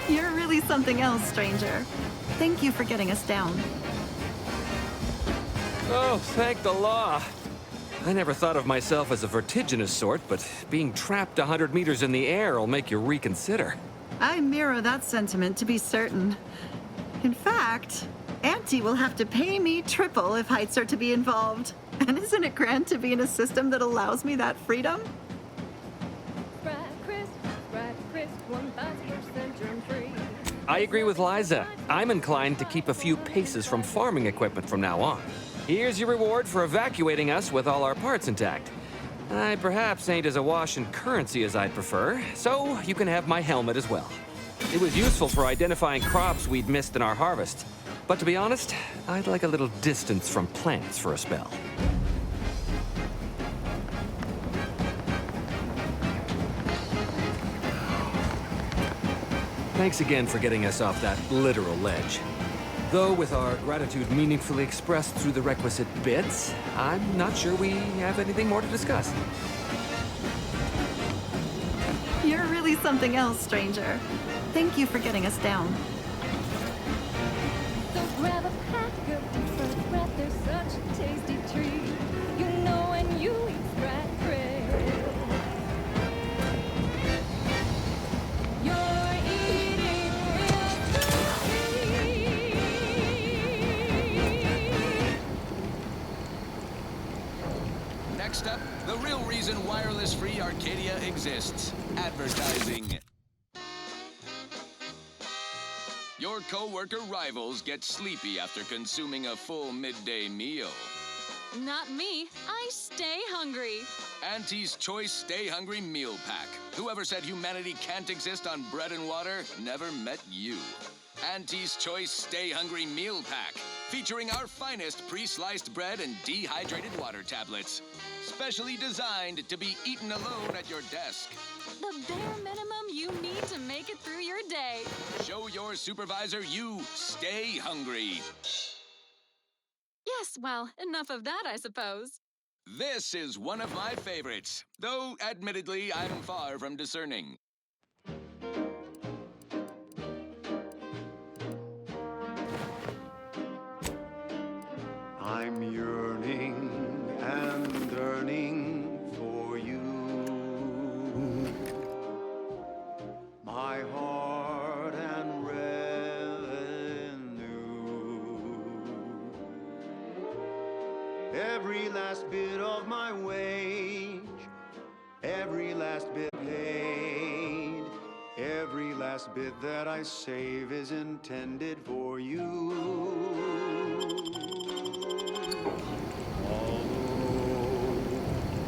You're really something else, stranger. Thank you for getting us down. Oh, thank the law. I never thought of myself as a vertiginous sort, but being trapped 100 meters in the air will make you reconsider. I mirror that sentiment, to be certain. In fact, Auntie will have to pay me triple if heights are to be involved. And isn't it grand to be in a system that allows me that freedom? I agree with Liza. I'm inclined to keep a few paces from farming equipment from now on. Here's your reward for evacuating us with all our parts intact. I perhaps ain't as awash in currency as I'd prefer, so you can have my helmet as well. It was useful for identifying crops we'd missed in our harvest. But to be honest, I'd like a little distance from plants for a spell. Thanks again for getting us off that literal ledge. Though with our gratitude meaningfully expressed through the requisite bits, I'm not sure we have anything more to discuss. You're really something else, stranger. Thank you for getting us down. So grab a pack of deep breath, there's such a tasty treat. You know when you eat Sprat Crisp, you're eating real sweet. Next up, the real reason wireless-free Arcadia exists: advertising. Your co-worker rivals get sleepy after consuming a full midday meal. Not me. I stay hungry. Auntie's Choice Stay Hungry Meal Pack. Whoever said humanity can't exist on bread and water never met you. Auntie's Choice Stay Hungry Meal Pack, featuring our finest pre-sliced bread and dehydrated water tablets. Specially designed to be eaten alone at your desk. The bare minimum you need to make it through your day. Show your supervisor you stay hungry. Yes, well, enough of that, I suppose. This is one of my favorites, though admittedly I'm far from discerning. I'm yearning and yearning for you. My heart and revenue. Every last bit of my wage, every last bit paid, every last bit that I save is intended for you.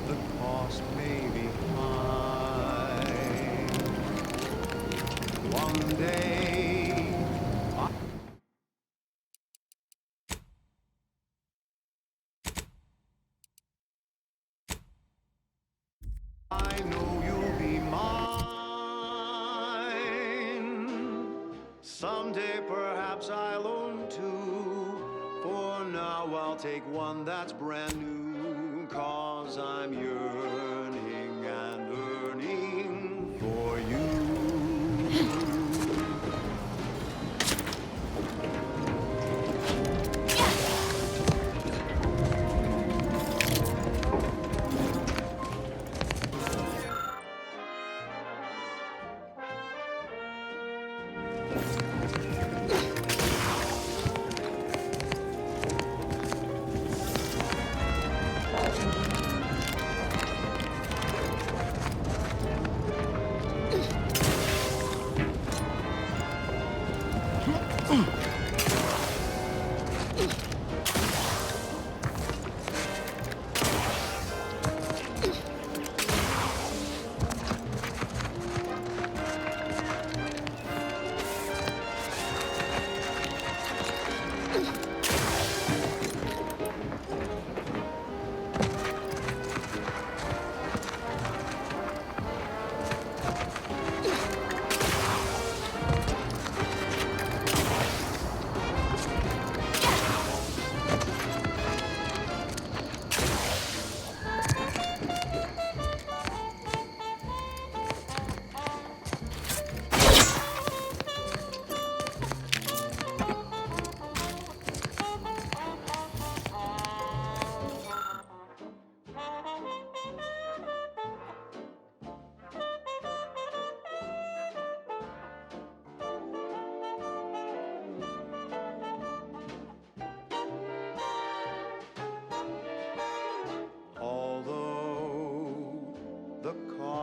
The cost may be high. One day I know you'll be mine. Someday perhaps I'll own two. For now I'll take one that's brand new. 'Cause I'm yearning and yearning for you.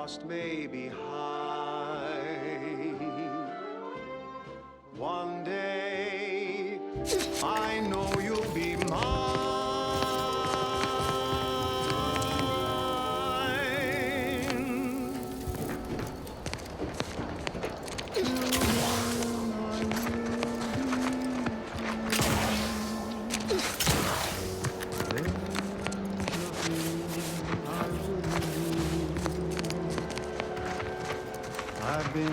cost may be high. One day, I know you'll be mine. I've been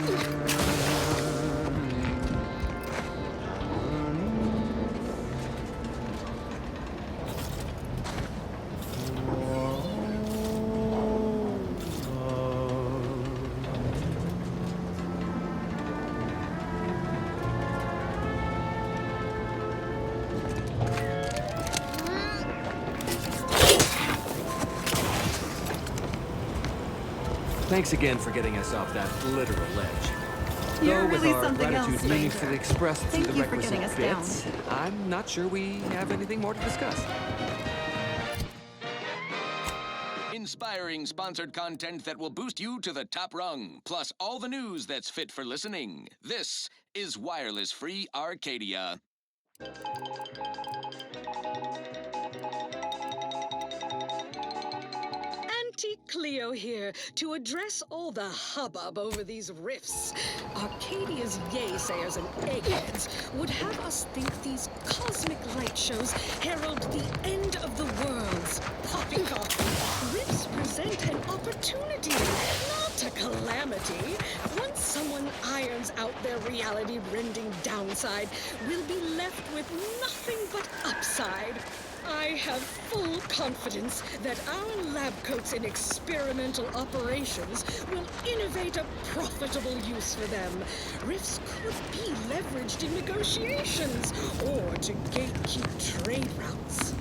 Thanks again for getting us off that literal ledge. You're Though really with our something else, gratitude meaningfully stranger. expressed through Thank the you for requisite getting us bits, down. I'm not sure we have anything more to discuss. Inspiring sponsored content that will boost you to the top rung, plus all the news that's fit for listening. This is Wireless Free Arcadia. Auntie Cleo here to address all the hubbub over these rifts. Arcadia's yaysayers and eggheads would have us think these cosmic light shows herald the end of the worlds. Poppycock. Rifts present an opportunity, not a calamity. Once someone irons out their reality-rending downside, we'll be left with nothing but upside. I have full confidence that our lab coats in experimental operations will innovate a profitable use for them. Rifts could be leveraged in negotiations or to gatekeep trade routes.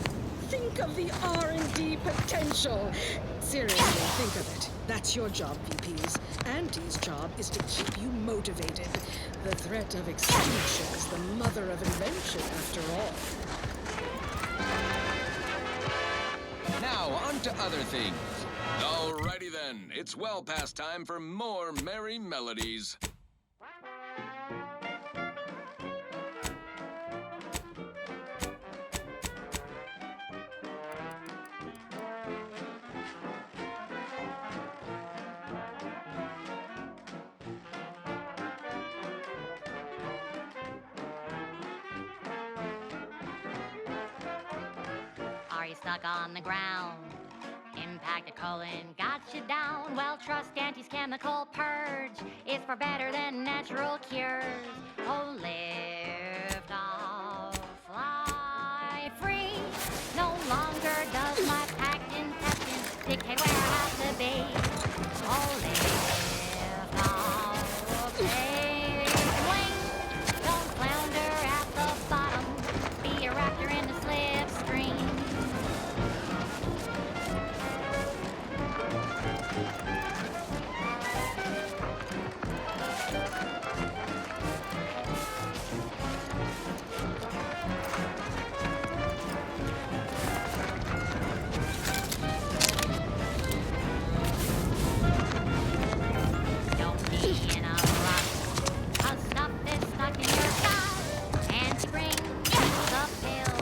Think of the R&D potential. Seriously, think of it. That's your job, VPs. Auntie's job is to keep you motivated. The threat of extinction is the mother of invention, after all. Now, on to other things. Alrighty then, it's well past time for more merry melodies. Are you stuck on the ground? Impact a colon got you down. Well, trust Auntie's chemical purge is for better than natural cures. Oh, lift off, fly free. No longer does my packed intestines dictate where I have to be. Oh, lift off, take wing. Don't flounder at the bottom. Be a raptor in the slipstream. Don't be in a rush, 'cause stuff is stuck in your gut. And spring is the pill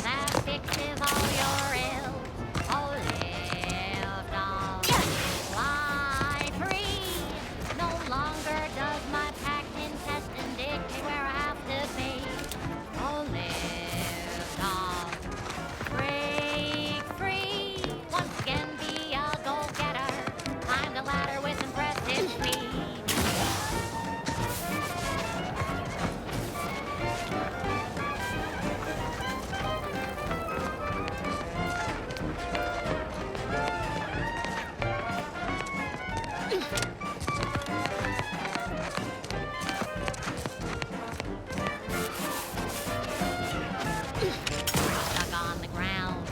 that fixes all your ills. Oh, lift off, fly free. No longer does my packed intestine dictate where I have to be. Oh, lift off, break free. Once again, be a go-getter. Climb the ladder with impressive speed. Stuck on the ground.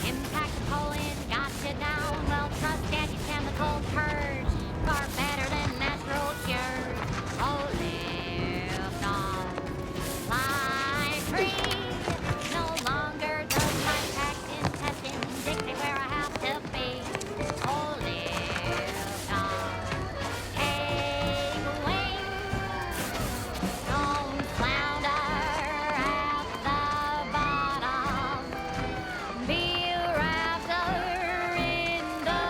Impact colon got you down. Well, trust Auntie's chemical purge. Far better than natural cures. Oh, lift off, fly free. No longer does my packed intestine dictate where I have to be. Oh, lift off, take wing. Don't flounder at the bottom. Be a raptor in the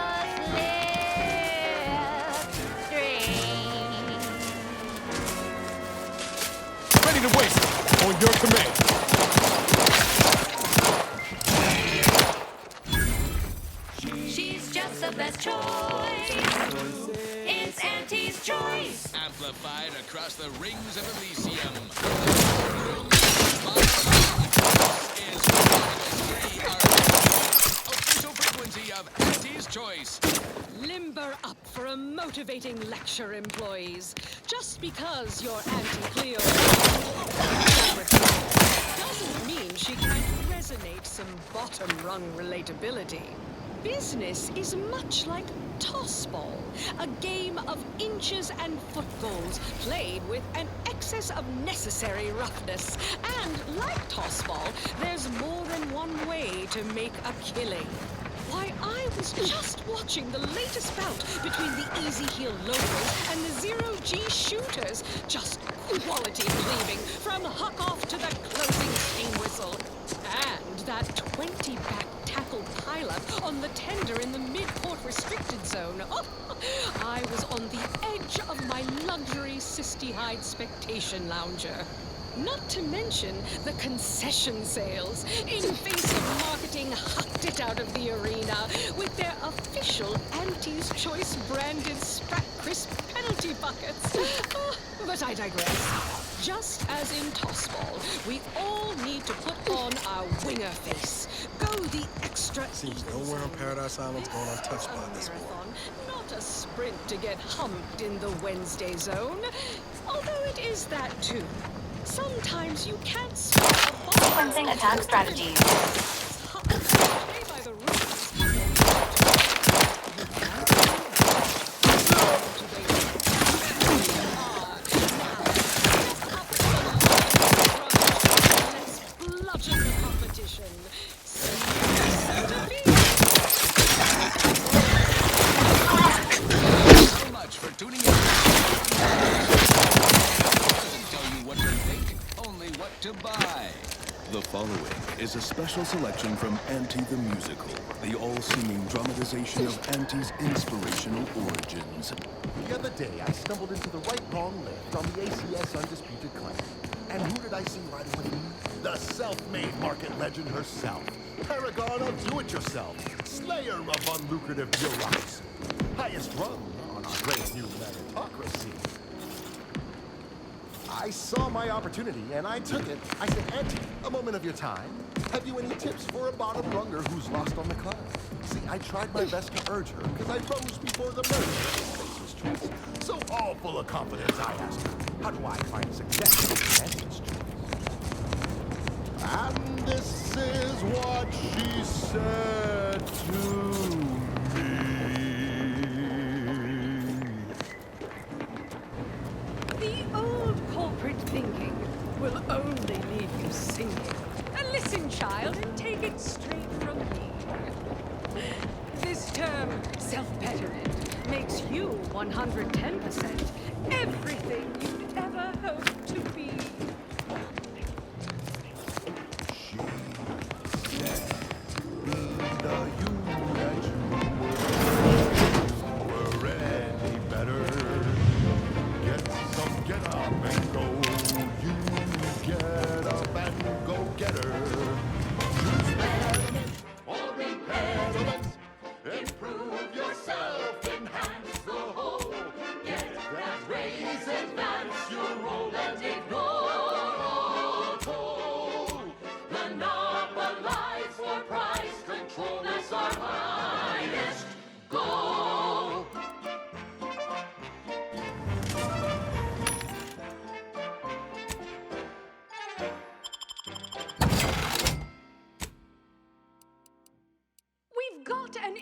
slipstream. Ready to wait on your command. She's just the best choice. It's Auntie's choice. Amplified across the rings of Elysium. Is official frequency of Auntie's choice. Limber up for a motivating lecture, employees. Just because you're Auntie Cleo doesn't mean she can't resonate some bottom-rung relatability. Business is much like tossball, a game of inches and foot goals played with an excess of necessary roughness. And like tossball, there's more than one way to make a killing. Why, I was just watching the latest bout between the Easy Heel Locals and the Zero-G Shooters. Just quality cleaving from huck-off to the closing steam whistle. And that 20-back tackle pileup on the tender in the mid-port restricted zone. Oh, I was on the edge of my luxury cystihide spectation lounger. Not to mention the concession sales. Invasive marketing hucked it out of the arena with their official Auntie's Choice branded Sprat Crisp penalty buckets. Oh, but I digress. Just as in tossball, we all need to put on our winger face. Go the extra. Seems nowhere on Paradise Island's going untouched by this one. Not a sprint to get humped in the Wednesday zone. Although it is that too. Sometimes you can't spot a ball. Sequencing attack strategies. Play by the rules. Bludgeon the competition. So much for tuning in. Doesn't tell you what to think, only what to buy. The following is a special selection from Auntie the Musical, the all-seeming dramatization of Auntie's inspirational origins. The other day, I stumbled into the right wrong lift on the ACS Undisputed Claim. And who did I see riding with me? The self-made market legend herself. Paragon of do-it-yourself. Slayer of unlucrative bureaucracy. Highest rung on our great new meritocracy. I saw my opportunity, and I took it. I said, Auntie, a moment of your time. Have you any tips for a bottom runger who's lost on the climb? See, I tried my best to urge her, because I rose before the merger. Face was choice. So all full of confidence, I asked her, how do I find success in Auntie's choice? And this is what she said to me. the old corporate thinking will only leave you singing. Listen, child, and take it straight from me. This term, self-betterment, makes you 110% everything you'd ever hope to be.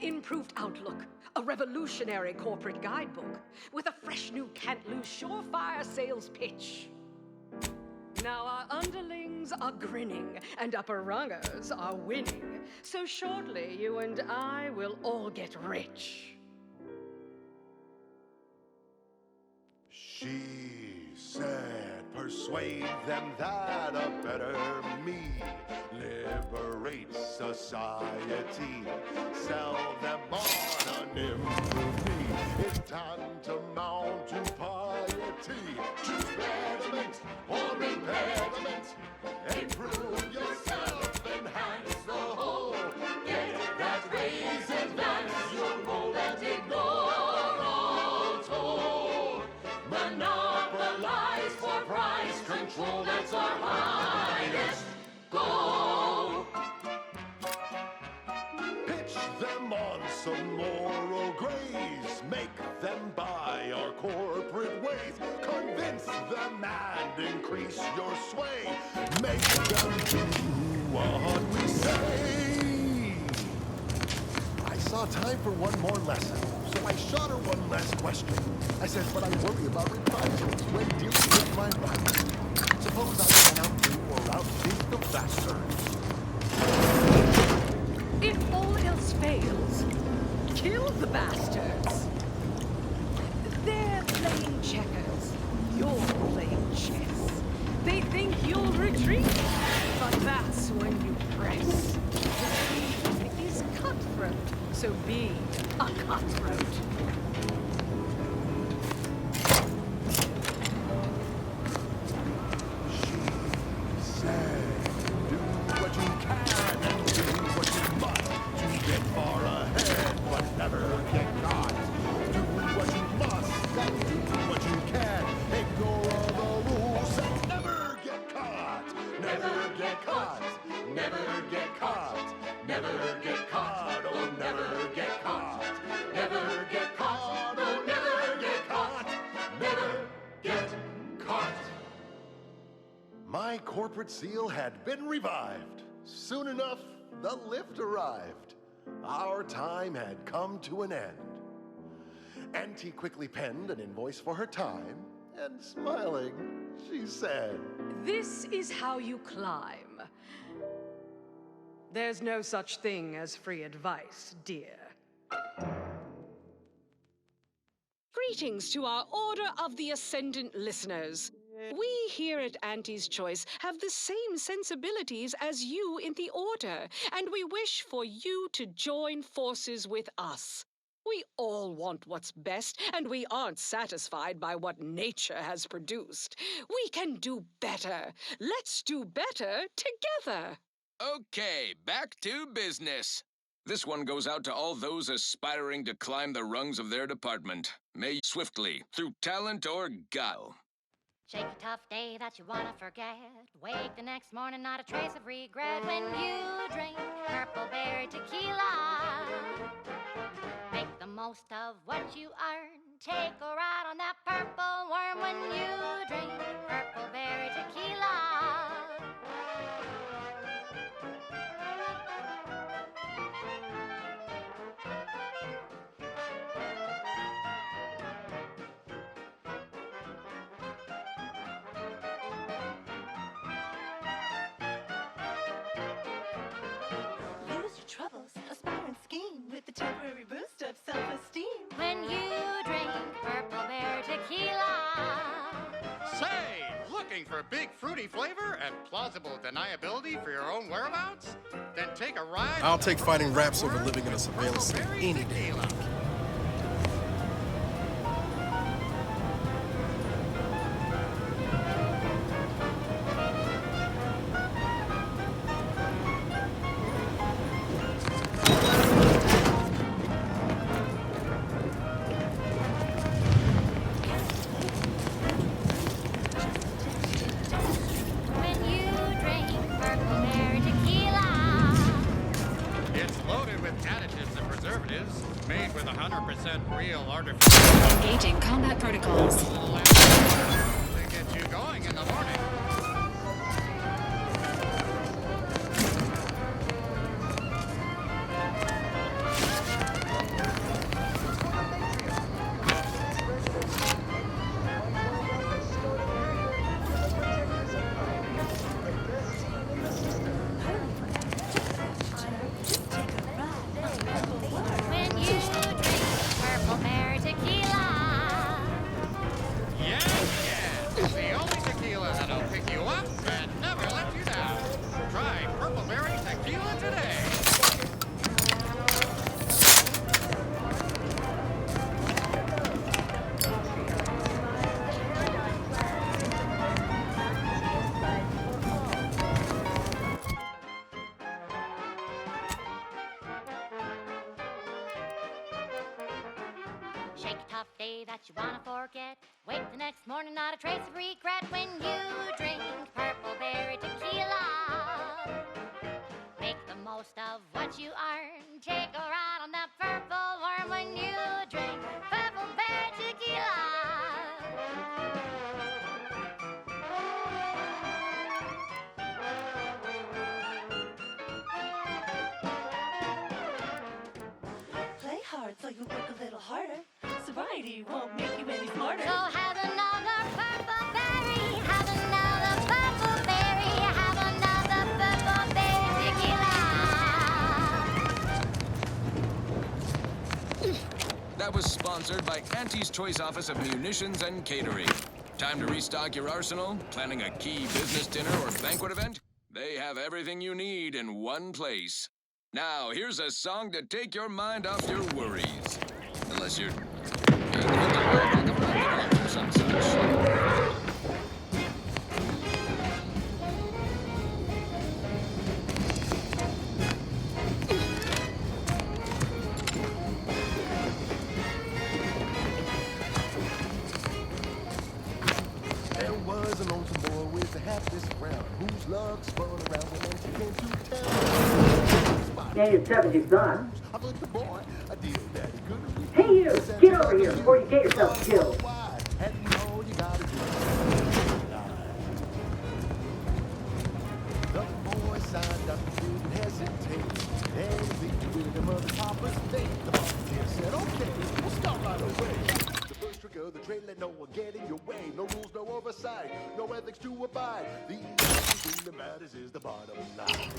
Improved outlook, a revolutionary corporate guidebook with a fresh new can't-lose surefire sales pitch. Now our underlings are grinning and upper rungers are winning, so shortly you and I will all get rich. She said, persuade them that a better me liberates society. Sell them on an infamy. It's tantamount to piety. Choose betterment or impairment. Improve yourself, enhance the whole. Get that raise, advance your role and ignore all toll. Monopolize for price control, that's our highest goal. Pitch them on some moral grace. Make them buy our corporate ways. Convince them and increase your sway. Make them do what we say. I saw time for one more lesson, so I shot her one last question. I said, but I worry about reprisals when dealing with my rights. Suppose I can outdo or outthink the bastards. If all else fails, kill the bastards. They're playing checkers. You're playing chess. They think you'll retreat, but that's when you press. cutthroat. My corporate seal had been revived. Soon enough, the lift arrived. Our time had come to an end. Auntie quickly penned an invoice for her time, and smiling, she said, This is how you climb. There's no such thing as free advice, dear. Greetings to our Order of the Ascendant listeners. We here at Auntie's Choice have the same sensibilities as you in the Order, and we wish for you to join forces with us. We all want what's best, and we aren't satisfied by what nature has produced. We can do better. Let's do better together. Okay, back to business. This one goes out to all those aspiring to climb the rungs of their department. May swiftly, through talent or guile. Shake a tough day that you wanna forget. Wake the next morning, not a trace of regret. When you drink purple berry tequila, make the most of what you earn. Take a ride on that purple worm. When you drink purple berry tequila. Troubles, aspire and scheme with the temporary boost of self-esteem. When you drink purple berry tequila. Say, looking for big fruity flavor and plausible deniability for your own whereabouts? Then take a ride. I'll take fighting raps over living in a surveillance state any day. Made with 100% real artificial. Engaging combat protocols. To get you going in the morning. Shake a tough day that you wanna forget. Wake the next morning, not a trace of regret. When you drink purple berry tequila, make the most of what you earn. Take a ride on that purple worm. When you drink purple berry tequila. Play hard so you work a little harder. Sobriety won't make you any smarter. So have another purple berry. Have another purple berry. Have another purple berry tequila. That was sponsored by Auntie's Choice Office of Munitions and Catering. Time to restock your arsenal? Planning a key business dinner or banquet event? They have everything you need in one place. Now, here's a song to take your mind off your worries. unless you're back up or some such. There was a lonesome boy with a hapless crown, whose luck spun around when he came to town. Hey, it's 70's son. I put the boy a deal that he couldn't refuse. Hey, you! Get over here before you get yourself killed. And you know you gotta do the boy signed up, didn't hesitate. And he with him of the Papa's fate. The volunteer said, okay, we'll start right away. The first trick of the trade, let no one get in your way. No rules, no oversight, no ethics to abide. The only thing that matters is the bottom line.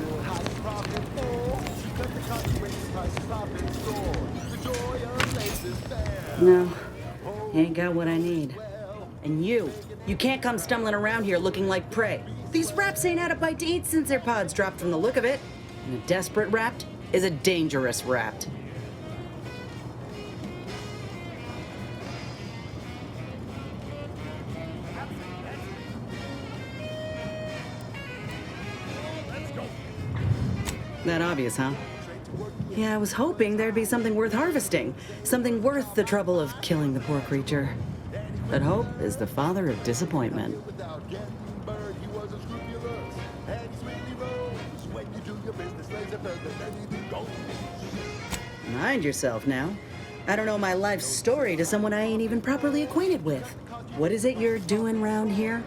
Till high profit for, cut the cost, raise the price, profit soar. The joy of laces fair. No, you ain't got what I need. And you can't come stumbling around here looking like prey. These raps ain't had a bite to eat since their pods dropped from the look of it. And a desperate rapt is a dangerous rapt. That obvious, huh? Yeah, I was hoping there'd be something worth harvesting. Something worth the trouble of killing the poor creature. But hope is the father of disappointment. Mind yourself now. I don't know my life story to someone I ain't even properly acquainted with. What is it you're doing round here?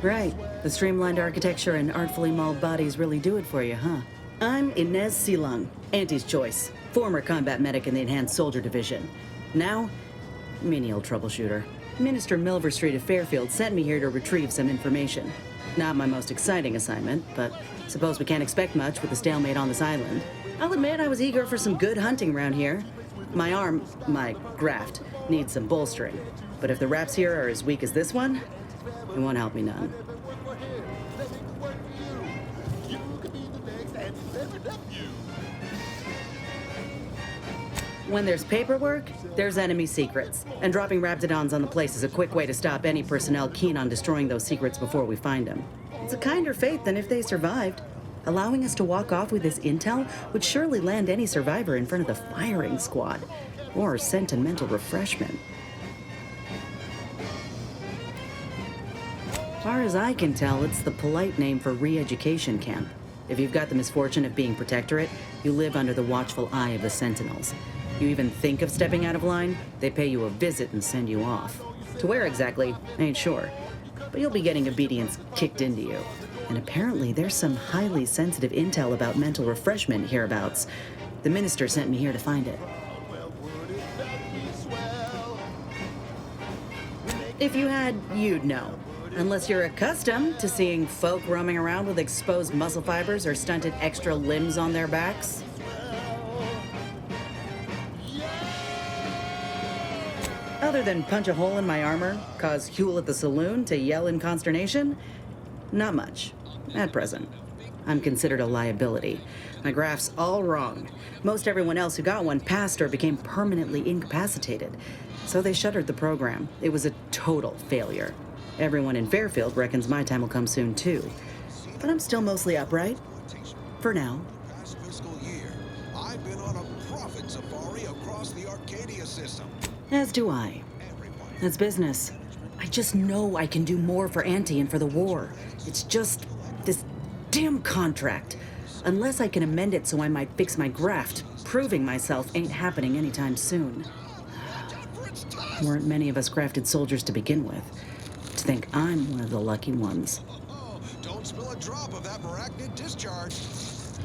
Right. The streamlined architecture and artfully mauled bodies really do it for you, huh? I'm Inez Silung, Auntie's choice, former combat medic in the Enhanced Soldier Division. Now, menial troubleshooter. Minister Milverstreet of Fairfield sent me here to retrieve some information. Not my most exciting assignment, but suppose we can't expect much with the stalemate on this island. I'll admit I was eager for some good hunting around here. My arm, my graft, needs some bolstering. But if the raps here are as weak as this one, it won't help me none. When there's paperwork, there's enemy secrets. And dropping Raptidons on the place is a quick way to stop any personnel keen on destroying those secrets before we find them. It's a kinder fate than if they survived. Allowing us to walk off with this intel would surely land any survivor in front of the firing squad. Or sentimental refreshment. Far as I can tell, it's the polite name for re-education camp. If you've got the misfortune of being protectorate, you live under the watchful eye of the Sentinels. You even think of stepping out of line, they pay you a visit and send you off. To where exactly, I ain't sure. But you'll be getting obedience kicked into you. And apparently there's some highly sensitive intel about mental refreshment hereabouts. The minister sent me here to find it. If you had, you'd know. Unless you're accustomed to seeing folk roaming around with exposed muscle fibers or stunted extra limbs on their backs. Other than punch a hole in my armor, cause Huel at the saloon to yell in consternation, not much, at present. I'm considered a liability. My graph's all wrong. Most everyone else who got one passed or became permanently incapacitated. So they shuttered the program. It was a total failure. Everyone in Fairfield reckons my time will come soon, too. But I'm still mostly upright. For now. Past fiscal year, I've been on a profit safari across the Arcadia system. As do I. That's business. I just know I can do more for Auntie and for the war. It's just this damn contract. Unless I can amend it so I might fix my graft, proving myself ain't happening anytime soon. Weren't many of us grafted soldiers to begin with. To think I'm one of the lucky ones. Don't spill a drop of that arachnid discharge.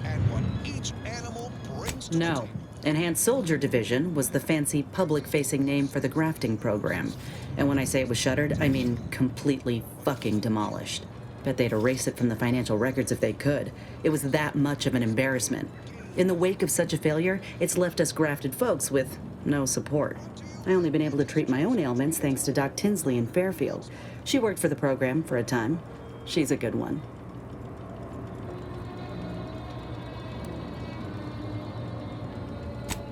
And what each animal brings to No. Enhanced Soldier Division was the fancy public-facing name for the grafting program. And when I say it was shuttered, I mean completely fucking demolished. Bet they'd erase it from the financial records if they could. It was that much of an embarrassment. In the wake of such a failure, it's left us grafted folks with no support. I only been able to treat my own ailments thanks to Doc Tinsley in Fairfield. She worked for the program for a time. She's a good one.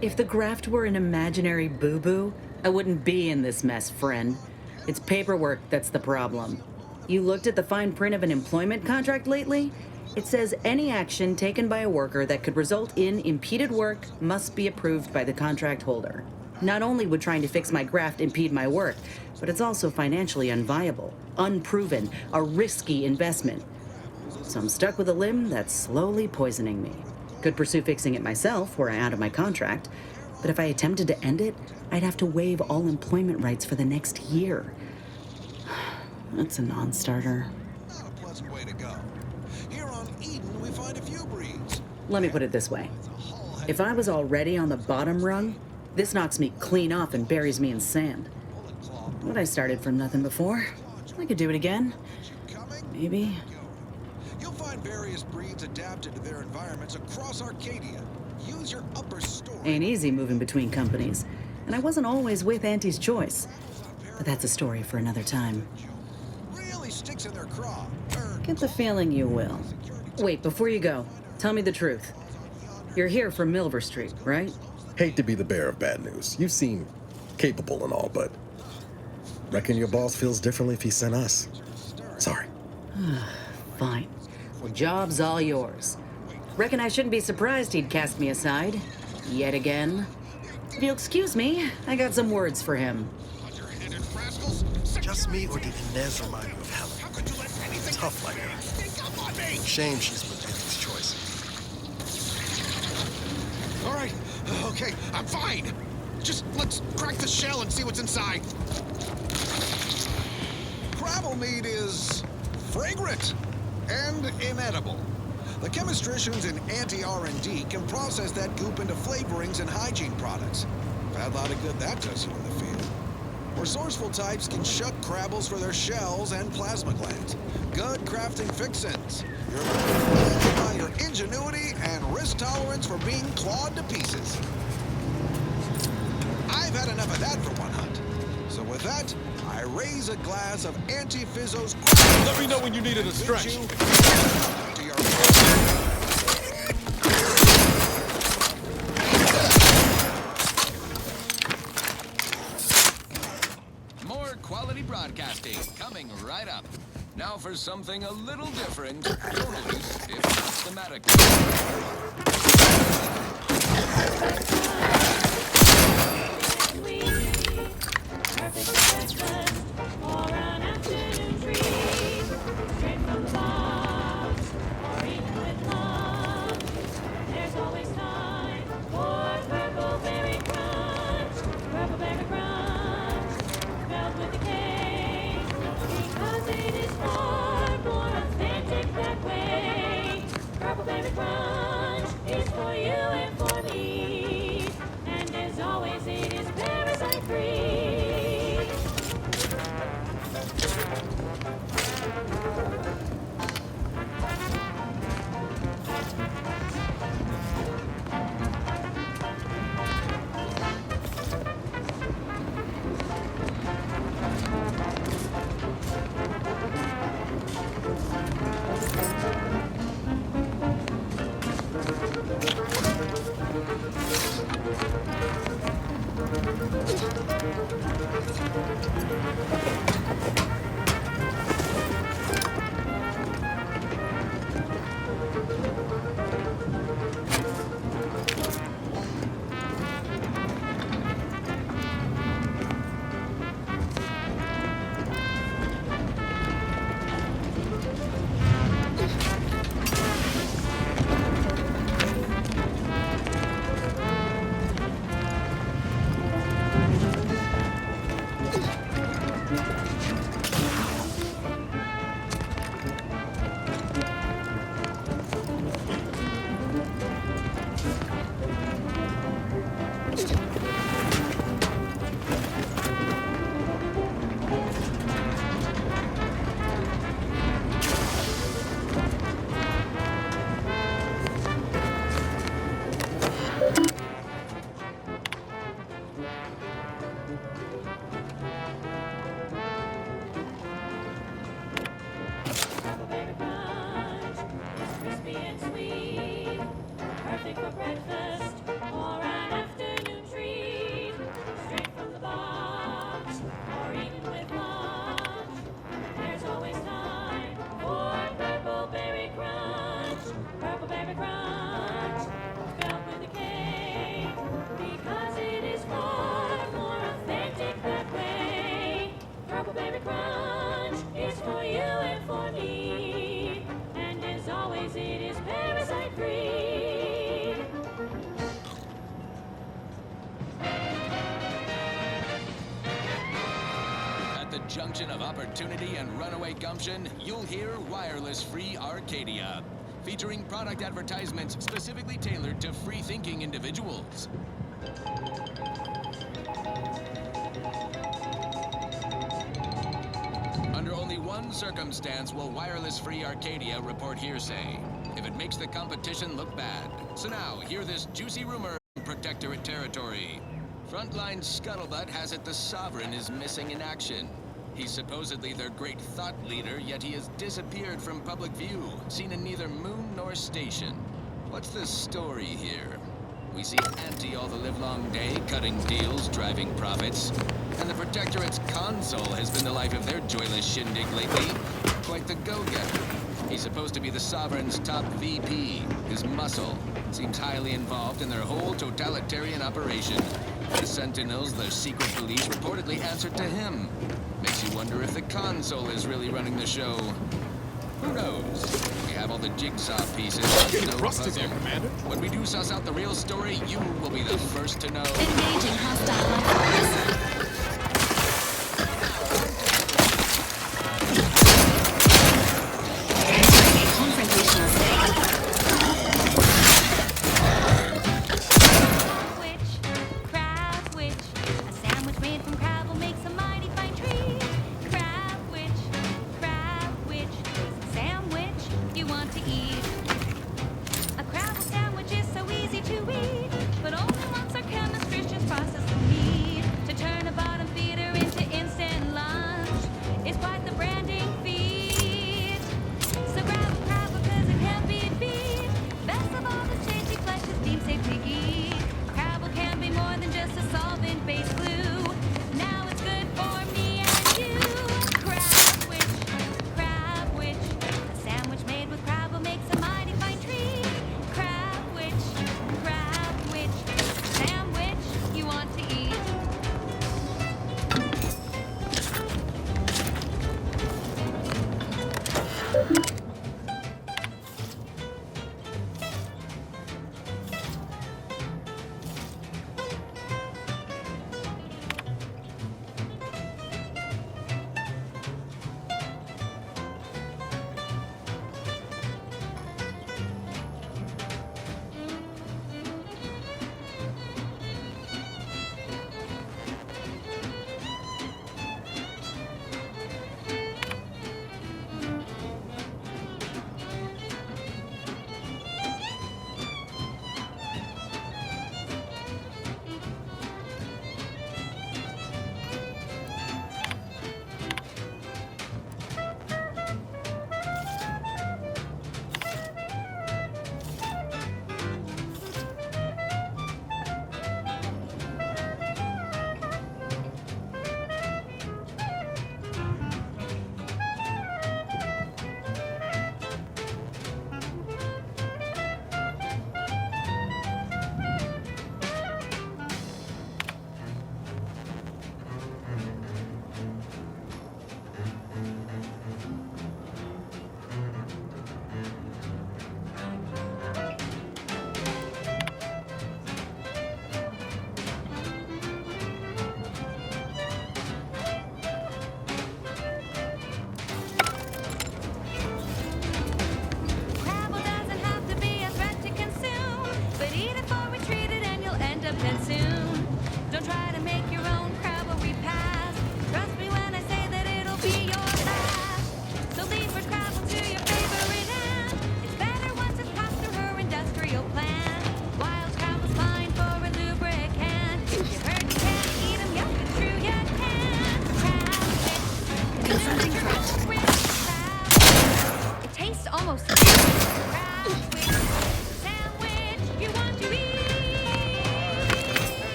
If the graft were an imaginary boo-boo, I wouldn't be in this mess, friend. It's paperwork that's the problem. You looked at the fine print of an employment contract lately? It says any action taken by a worker that could result in impeded work must be approved by the contract holder. Not only would trying to fix my graft impede my work, but it's also financially unviable, unproven, a risky investment. So I'm stuck with a limb that's slowly poisoning me. Could pursue fixing it myself were I out of my contract, but if I attempted to end it, I'd have to waive all employment rights for the next year. That's a non-starter. Not a pleasant way to go. Here on Eden, we find a few breeds. Let me put it this way. If I was already on the bottom rung, this knocks me clean off and buries me in sand. But I started from nothing before. I could do it again. Maybe. You'll find various breeds adapted to their environments across Arcadia. Use your upper story. Ain't easy moving between companies. And I wasn't always with Auntie's Choice. But that's a story for another time. Really sticks in their craw. Get the feeling you will. Wait, before you go, tell me the truth. You're here from Milver Street, right? Hate to be the bearer of bad news. You seem capable and all, but reckon your boss feels differently if he sent us. Sorry. Fine. Well, job's all yours. Reckon I shouldn't be surprised he'd cast me aside. Yet again. If you'll excuse me, I got some words for him. Just me, or did Inez remind you of Helen? Tough like her. Shame she's with Auntie's Choice. All right, okay, I'm fine. Just let's crack the shell and see what's inside. Gravel meat is fragrant and inedible. The chemistricians in anti-R&D can process that goop into flavorings and hygiene products. Bad lot of good that does you in the field. Resourceful types can shuck crabbles for their shells and plasma glands. Good crafting fixins. You're limited by your ingenuity and risk tolerance for being clawed to pieces. I've had enough of that for one hunt. So with that, I raise a glass of Anti-Fizzo's... Let me know when you needed a stretch. More quality broadcasting coming right up. Now for something a little different, tonally, if not thematically. Perfect for breakfast or an afternoon treat. Straight from the box or even with lunch. There's always time for Purple Berry Crunch. Purple Berry Crunch, spelled with a K, because it is far more authentic that way. Purple Berry Crunch is for you and for me, and as always it is parasite free. At the junction of opportunity and runaway gumption, you'll hear Wireless Free Arcadia, featuring product advertisements specifically tailored to free-thinking individuals. Under only one circumstance will Wireless Free Arcadia report hearsay, if it makes the competition look bad. So now, hear this juicy rumor in Protectorate territory. Frontline scuttlebutt has it the Sovereign is missing in action. He's supposedly their great thought leader, yet he has disappeared from public view, seen in neither moon nor station. What's the story here? We see Auntie all the livelong day, cutting deals, driving profits. And the Protectorate's console has been the life of their joyless shindig lately. Quite the go-getter. He's supposed to be the Sovereign's top VP. His muscle seems highly involved in their whole totalitarian operation. The Sentinels, their secret police, reportedly answered to him. Makes you wonder if the console is really running the show. Who knows? We have all the jigsaw pieces. No puzzle. Commander. When we do suss out the real story, you will be the first to know. Engaging hostile confrontational state. Crab witch, a sandwich made from crab will make some mighty fine treat. Crab witch, sandwich you want to eat. A crabble sandwich is so easy to eat, but only once our chemistricians process the meat to turn a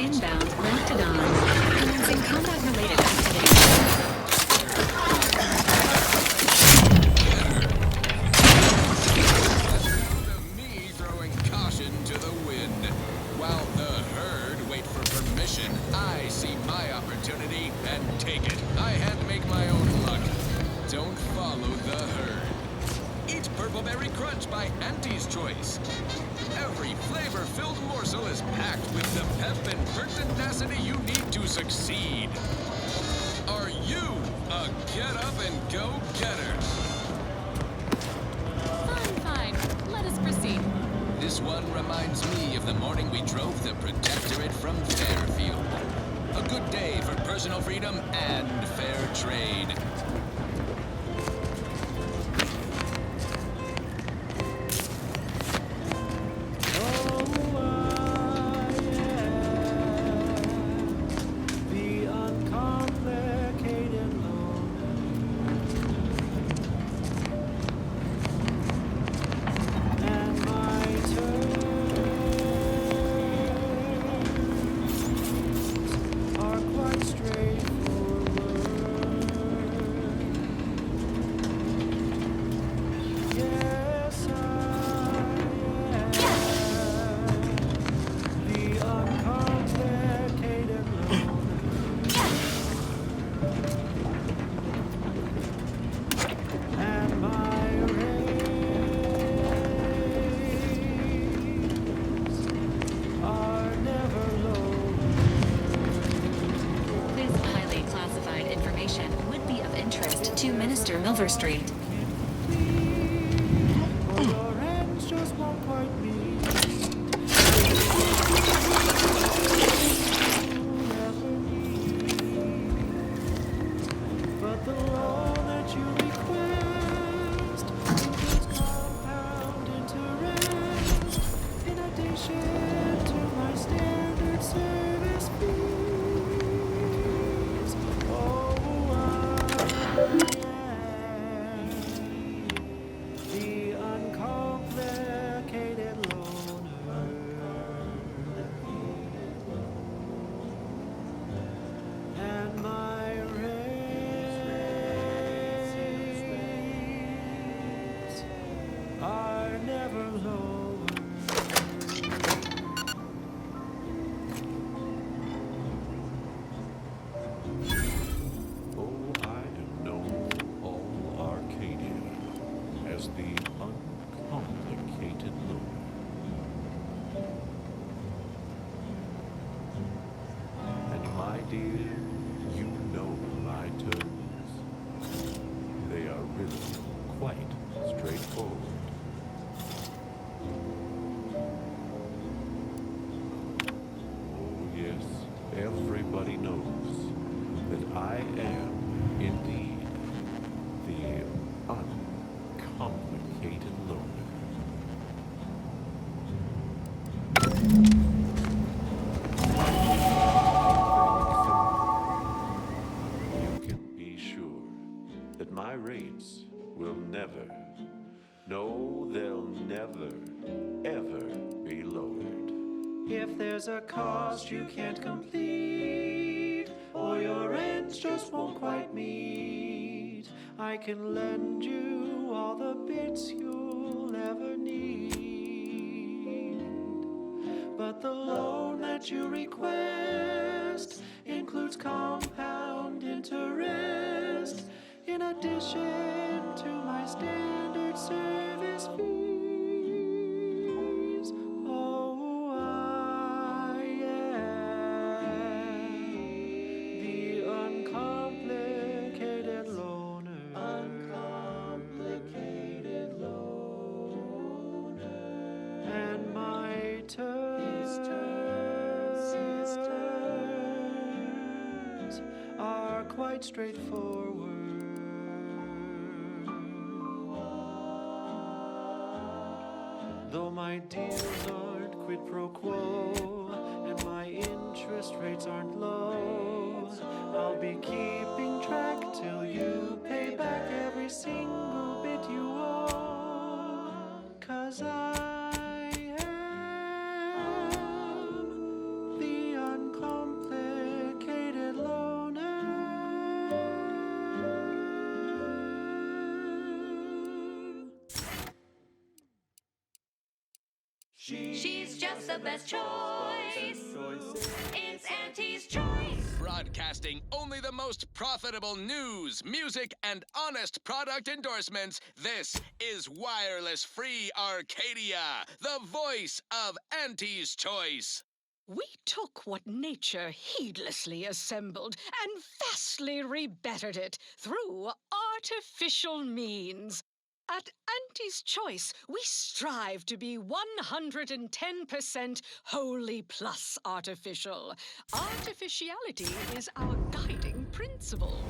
inbound Lactodon. Commencing combat-related activity. Me throwing caution to the wind. While the herd wait for permission, I see my opportunity and take it. I had to make my own luck. Don't follow the herd. Eat Purpleberry Crunch by Auntie's Choice. Every flavor-filled morsel is packed with the pep and pertinacity you need to succeed. Are you a get-up-and-go-getter? Fine. Let us proceed. This one reminds me of the morning we drove the Protectorate from Fairfield. A good day for personal freedom and fair trade. To Minister Milver Street. Everybody knows that I am indeed the uncomplicated loner. You can be sure that my rates will never, no, they'll never, ever be lowered. If there's a cost you can't complete, or your ends just won't quite meet, I can lend you all the bits you'll ever need. But the loan that you request includes compound interest, in addition to my standard service fee. Quite straightforward. Though my deals aren't quid pro quo and my interest rates aren't low, I'll be keeping track till you pay back every single bit you owe. 'Cause I am the uncomplicated the best choice. It's Auntie's Choice. Broadcasting only the most profitable news, music, and honest product endorsements, this is Wireless Free Arcadia, the voice of Auntie's Choice. We took what nature heedlessly assembled and vastly rebettered it through artificial means. At Auntie's Choice, we strive to be 110% wholly plus artificial. Artificiality is our guiding principle.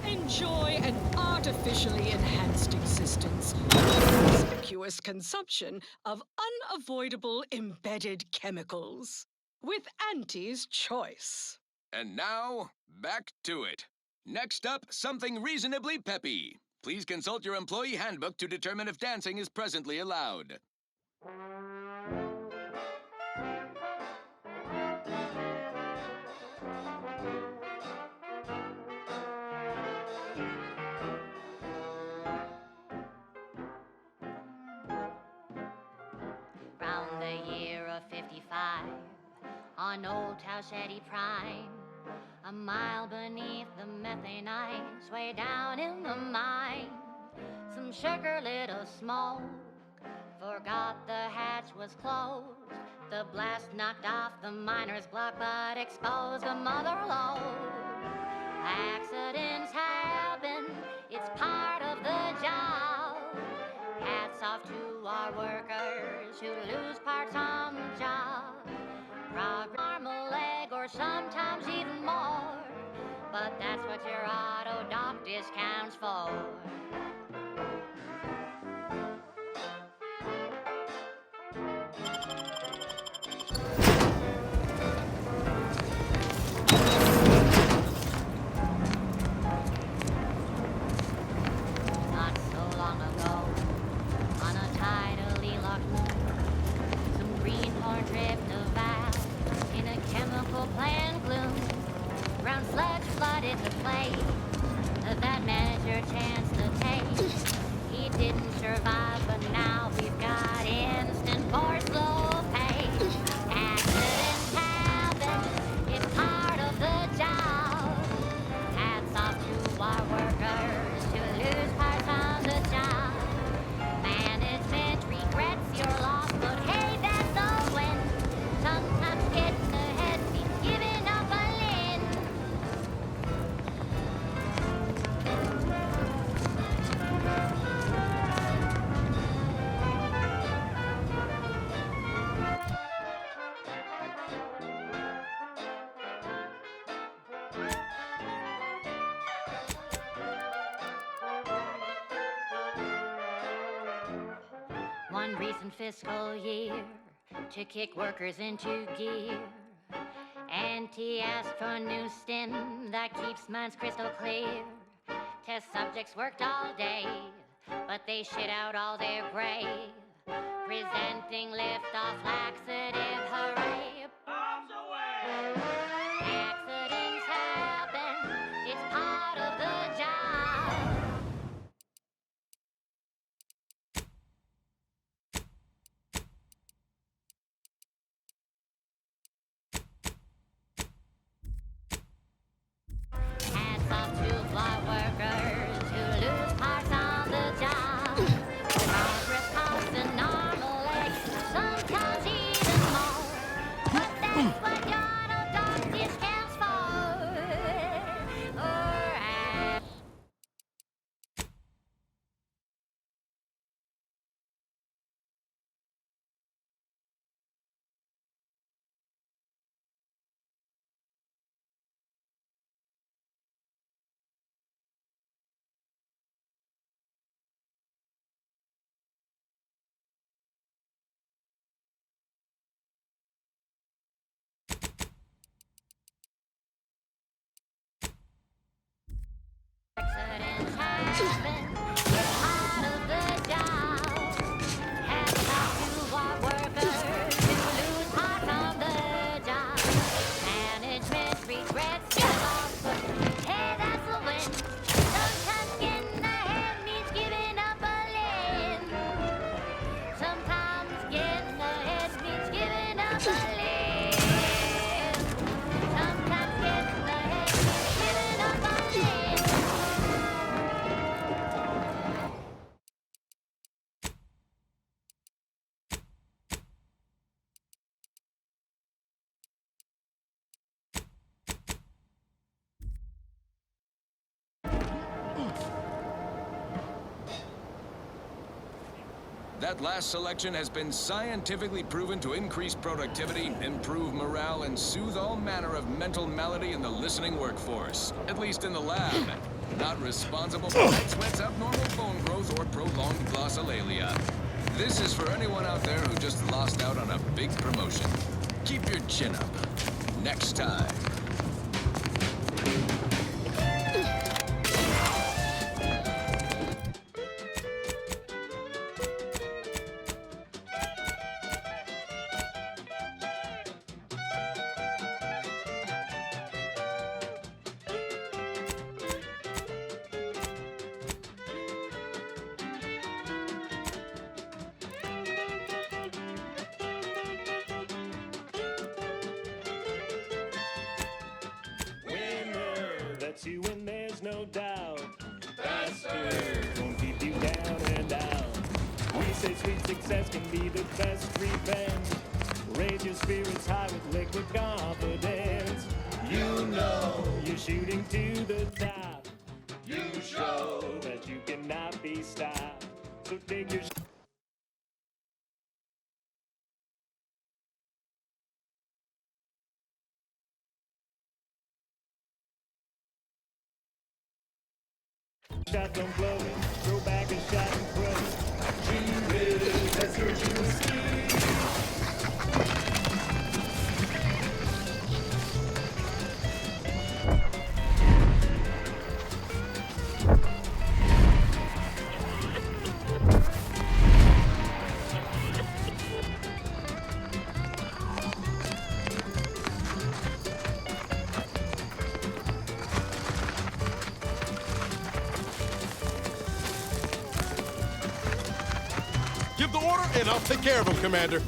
Enjoy an artificially enhanced existence with conspicuous consumption of unavoidable embedded chemicals. With Auntie's Choice. And now, back to it. Next up, something reasonably peppy. Please consult your employee handbook to determine if dancing is presently allowed. Round the year of 55, on Old Towshetty Prime, a mile beneath the methane ice, way down in the mine, some sugar little smoke forgot the hatch was closed. The blast knocked off the miner's block, but exposed a mother lode. Accidents happen, it's part of the job. Hats off to our workers who lose parts on the job. Arm, a leg, or sometimes even more. But that's what your auto doc discounts for. Not so long ago, on a tidally locked moon, some greenhorn drift of valve in a chemical plant gloom. Brown sludge flooded the place that manager chanced to take. He didn't survive, but now we've got instant for slow pay. Accidents happen, it's part of the job. Hats off to our workers who lose parts on the job. Management regrets your loss, but hey, that's a win. Sometimes getting ahead means giving up a limb. One recent fiscal year to kick workers into gear. Auntie asked for a new stim that keeps minds crystal clear. Test subjects worked all day, but they shit out all their gray. Presenting lift-off laxative, hooray! Bombs away! Accidents happen, it's part of the job. Hats off to fly workers who lose parts on the job. Progress costs an arm, a leg, sometimes even more. That last selection has been scientifically proven to increase productivity, improve morale, and soothe all manner of mental malady in the listening workforce. At least in the lab. Not responsible for night sweats, abnormal bone growth, or prolonged glossolalia. This is for anyone out there who just lost out on a big promotion. Keep your chin up. Next time. That's you and there's no doubt. Faster won't keep you down and out. We say sweet success can be the best revenge. Raise your spirits high with liquid confidence. You know you're shooting to the top. You show that you cannot be stopped. So take your shot, don't blow it. Throw back a shot and throw it. You live, that's your true skill. Give the order, and I'll take care of him, Commander.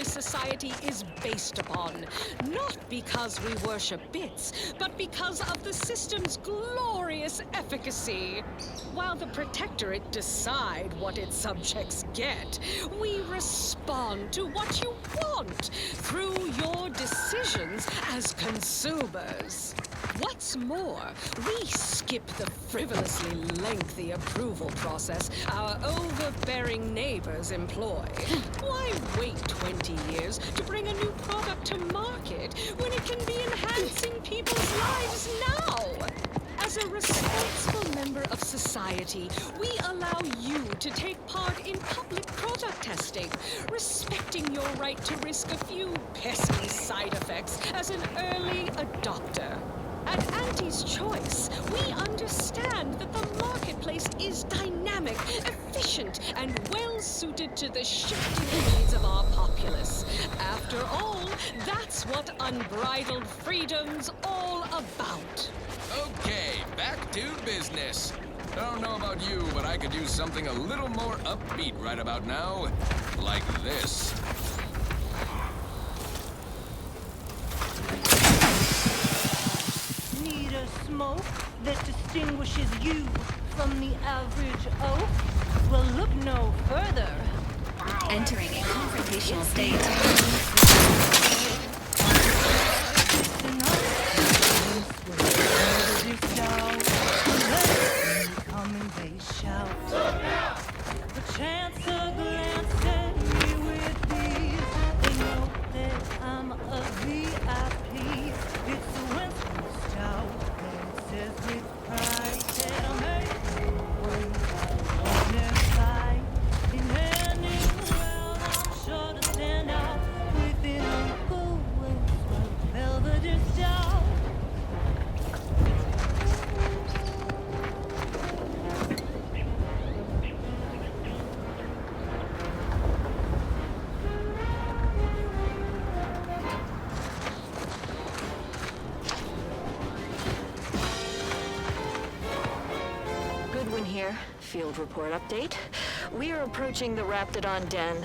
Society is based upon, not because we worship bits, but because of the system's glorious efficacy. While the Protectorate decide what its subjects get, we respond to what you want through your decisions as consumers. What's more, we skip the frivolously lengthy approval process our overbearing neighbors employ. Why wait 20 years to bring a new product to market when it can be enhancing people's lives now? As a responsible member of society, we allow you to take part in public product testing, respecting your right to risk a few pesky side effects as an early adopter. At Auntie's Choice, we understand that the marketplace is dynamic, efficient, and well-suited to the shifting needs of our populace. After all, that's what unbridled freedom's all about. Okay, back to business. I don't know about you, but I could use something a little more upbeat right about now. Like this. distinguishes you from the average oak? Well, look no further. Entering a confrontational state. They shout. The chance of glancing me with these, they know that I'm a VIP. It's a Winston Stout, and it says with pride that I'm one fight. In handing well, I'm sure to stand out within Uncle Winston's velvet stout. Here. Field report update. We are approaching the Raptidon den.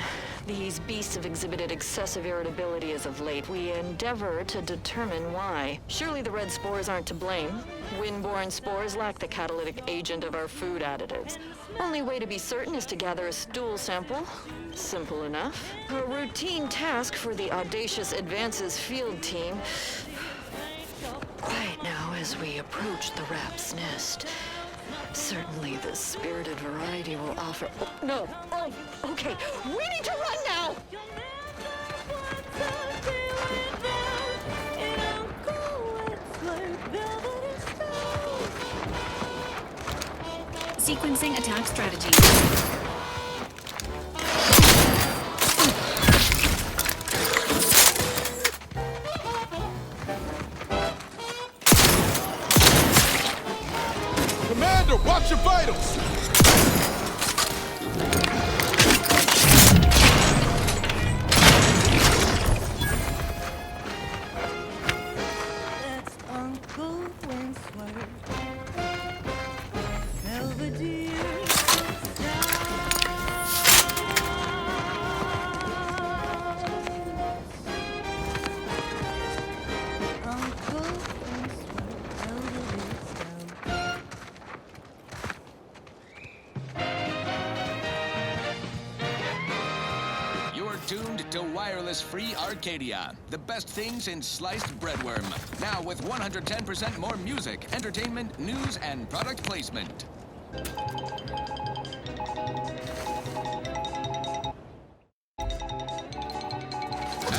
These beasts have exhibited excessive irritability as of late. We endeavor to determine why. Surely the red spores aren't to blame. Wind-borne spores lack the catalytic agent of our food additives. Only way to be certain is to gather a stool sample. Simple enough. A routine task for the audacious advances field team. Quiet now as we approach the rap's nest. Certainly the spirited variety will offer... Oh, no! Oh, okay. We need to run now! Sequencing attack strategy. Commander, watch your vitals! That's Uncle Winsworth. Belvedere. Uncle Winsworth, Belvedere Stout. You're tuned to wireless-free Arcadia, the best things in sliced breadworm. Now with 110% more music, entertainment, news, and product placement.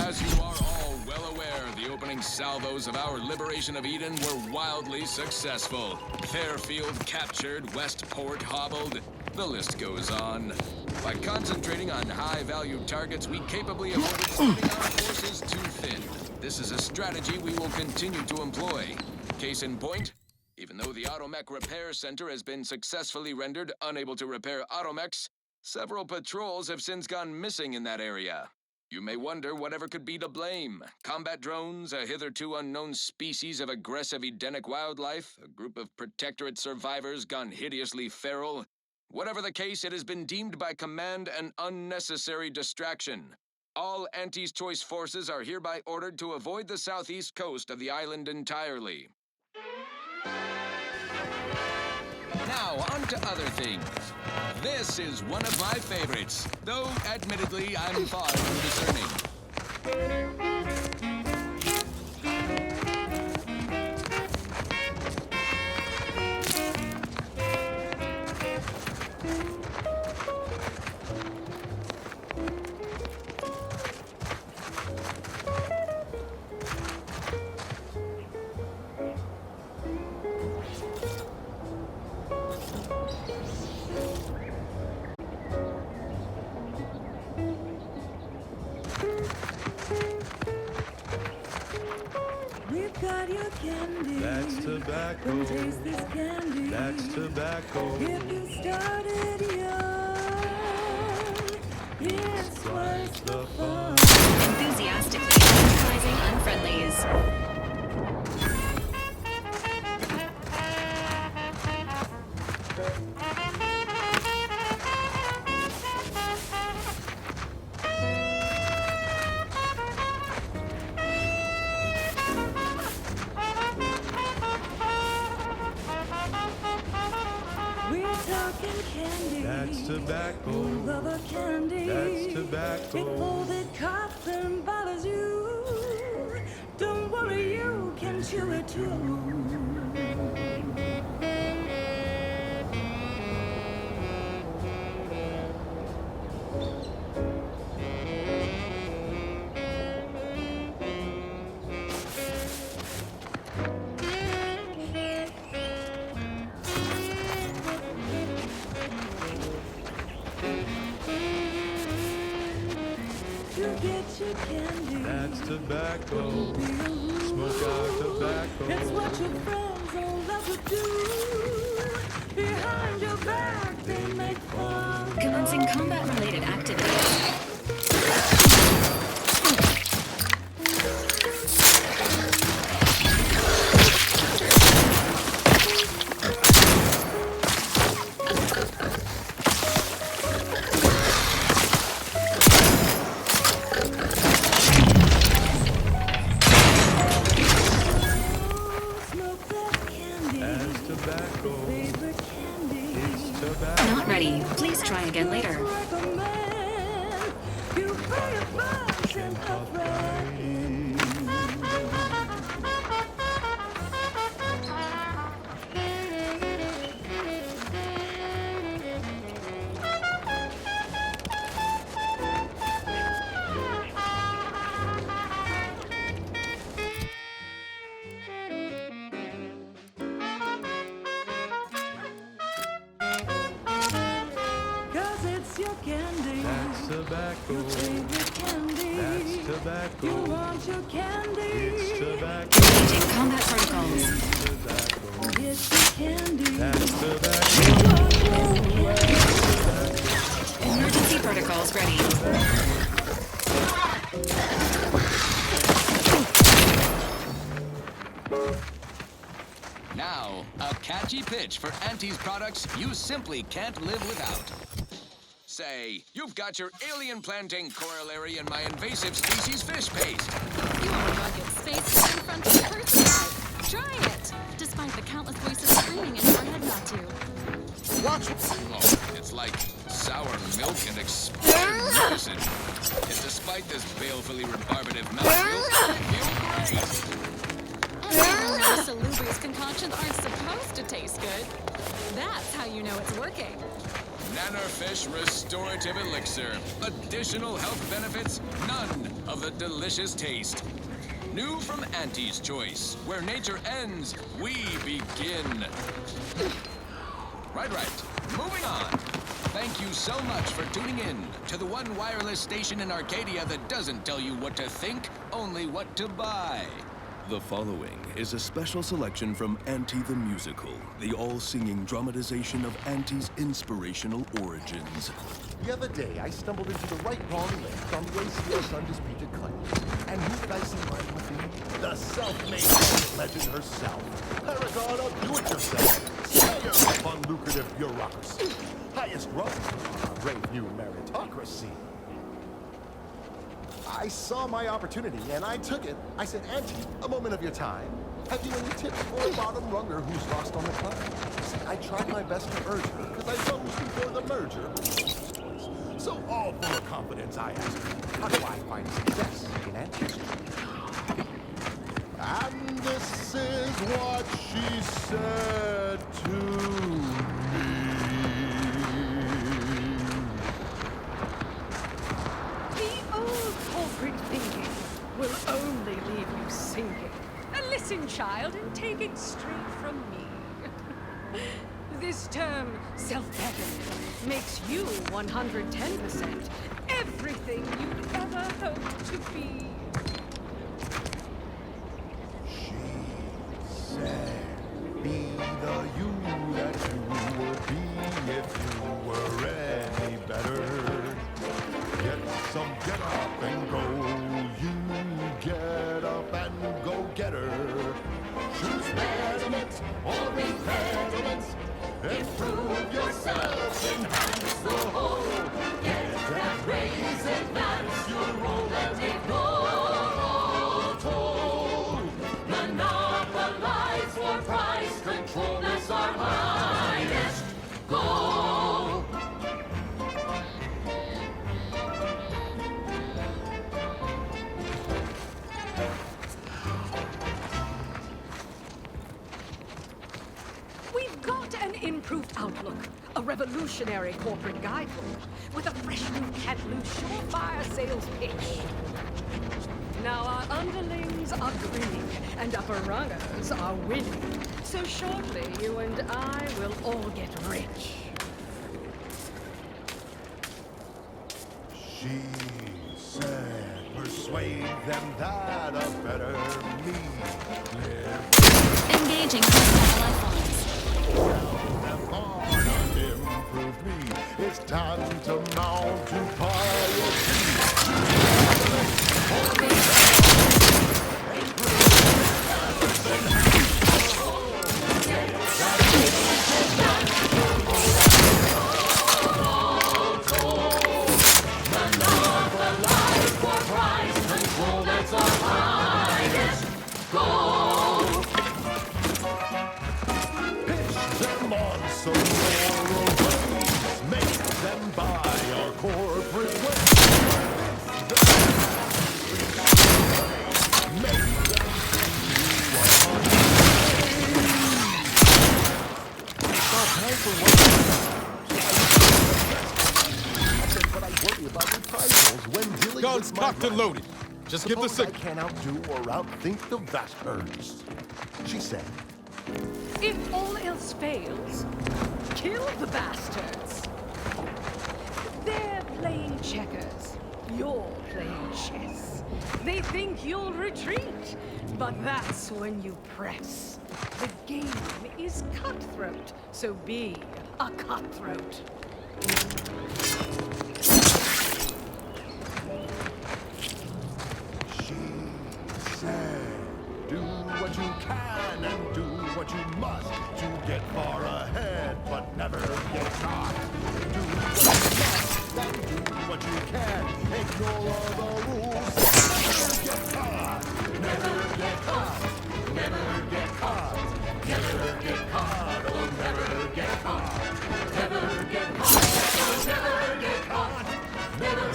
As you are all well aware, the opening salvos of our liberation of Eden were wildly successful. Fairfield captured, Westport hobbled. The list goes on. By concentrating on high-value targets, we capably avoided spreading our forces too thin. This is a strategy we will continue to employ. Case in point, even though the Automech Repair Center has been successfully rendered unable to repair automechs, several patrols have since gone missing in that area. You may wonder whatever could be to blame. Combat drones, a hitherto unknown species of aggressive Edenic wildlife, a group of Protectorate survivors gone hideously feral. Whatever the case, it has been deemed by Command an unnecessary distraction. All Anti's Choice forces are hereby ordered to avoid the southeast coast of the island entirely. Now, on to other things. This is one of my favorites, though admittedly I'm far from discerning. We've got your candy. That's tobacco. Come taste this candy. That's tobacco. If you started young, it's twice the fun. Enthusiastically neutralizing unfriendlies. skin candy. That's tobacco. Rubber candy. That's tobacco. If folded cotton bothers you, don't worry, you can chew it too. That's tobacco. Smoke out tobacco. It's what your friends all love to do. Behind your back, they make fun. Commencing combat-related activities. Not ready. Please try again later. That's tobacco. Your favorite candy. That's tobacco. You want your candy. It's tobacco. Engaging combat protocols. Yes, your candy. That's tobacco. Emergency protocols ready. Now, a catchy pitch for Auntie's products you simply can't live without. Say, you've got your alien planting corollary in my invasive species fish paste. You want a rugged space in front of the person type. Try it, despite the countless voices screaming in your head not to. Watch. Oh, it's like sour milk and expired medicine. And despite this balefully rebarbative mouthfeel, I feel great. And salubrious concoctions aren't supposed to taste good. That's how you know it's working. Nannerfish Restorative Elixir. Additional health benefits, none of the delicious taste. New from Auntie's Choice. Where nature ends, we begin. Right. Moving on. Thank you so much for tuning in to the one wireless station in Arcadia that doesn't tell you what to think, only what to buy. The following is a special selection from Auntie the Musical, the all-singing dramatization of Auntie's inspirational origins. The other day, I stumbled into the right wrong list on the ACO's Undisputed Claims. And who did I see lying with me? The self-made legend herself. Paragon of do-it-yourself. Slayer of unlucrative bureaucracy. Highest rung of our brave new meritocracy. I saw my opportunity, and I took it. I said, Auntie, a moment of your time. Have you any tips for a bottom runger who's lost on the climb? See, I tried my best to urge her, because I rose before the merger. So all full of confidence, I asked her, how do I find success in Auntie's? And this is what she said to me. Corporate thinking will only leave you sinking. Listen, child, and take it straight from me. This term, self-betterment, makes you 110% everything you'd ever hoped to be. She said, be the you that you would be if you were any better. Get up and go. You get up and go get her. Choose betterment or impediment. Improve yourself, enhance the whole. Get that raise, advance your role and ignore all told. Monopolize for price control is our highest goal. got an improved outlook, a revolutionary corporate guidebook with a fresh new can't-lose surefire sales pitch. Now our underlings are grinning and upper runners are winning. So shortly, you and I will all get rich. She said, persuade them that a better me live. Engaging life Improved me. It's time to mount to piety. Guns cocked and loaded. Just give the signal. I can't outdo or outthink the vast herds. She said, If all else fails, kill the bastards. They're playing checkers. You're playing chess. They think you'll retreat, but that's when you press. The game is cutthroat, so be a cutthroat. do what you can and do what you must to get far ahead, but never get caught. Do what you must and do what you can. Ignore all the rules. Never get caught. Never get caught. Never get caught. Never get caught. Oh, never get caught. Never get caught. Oh, never get caught. Never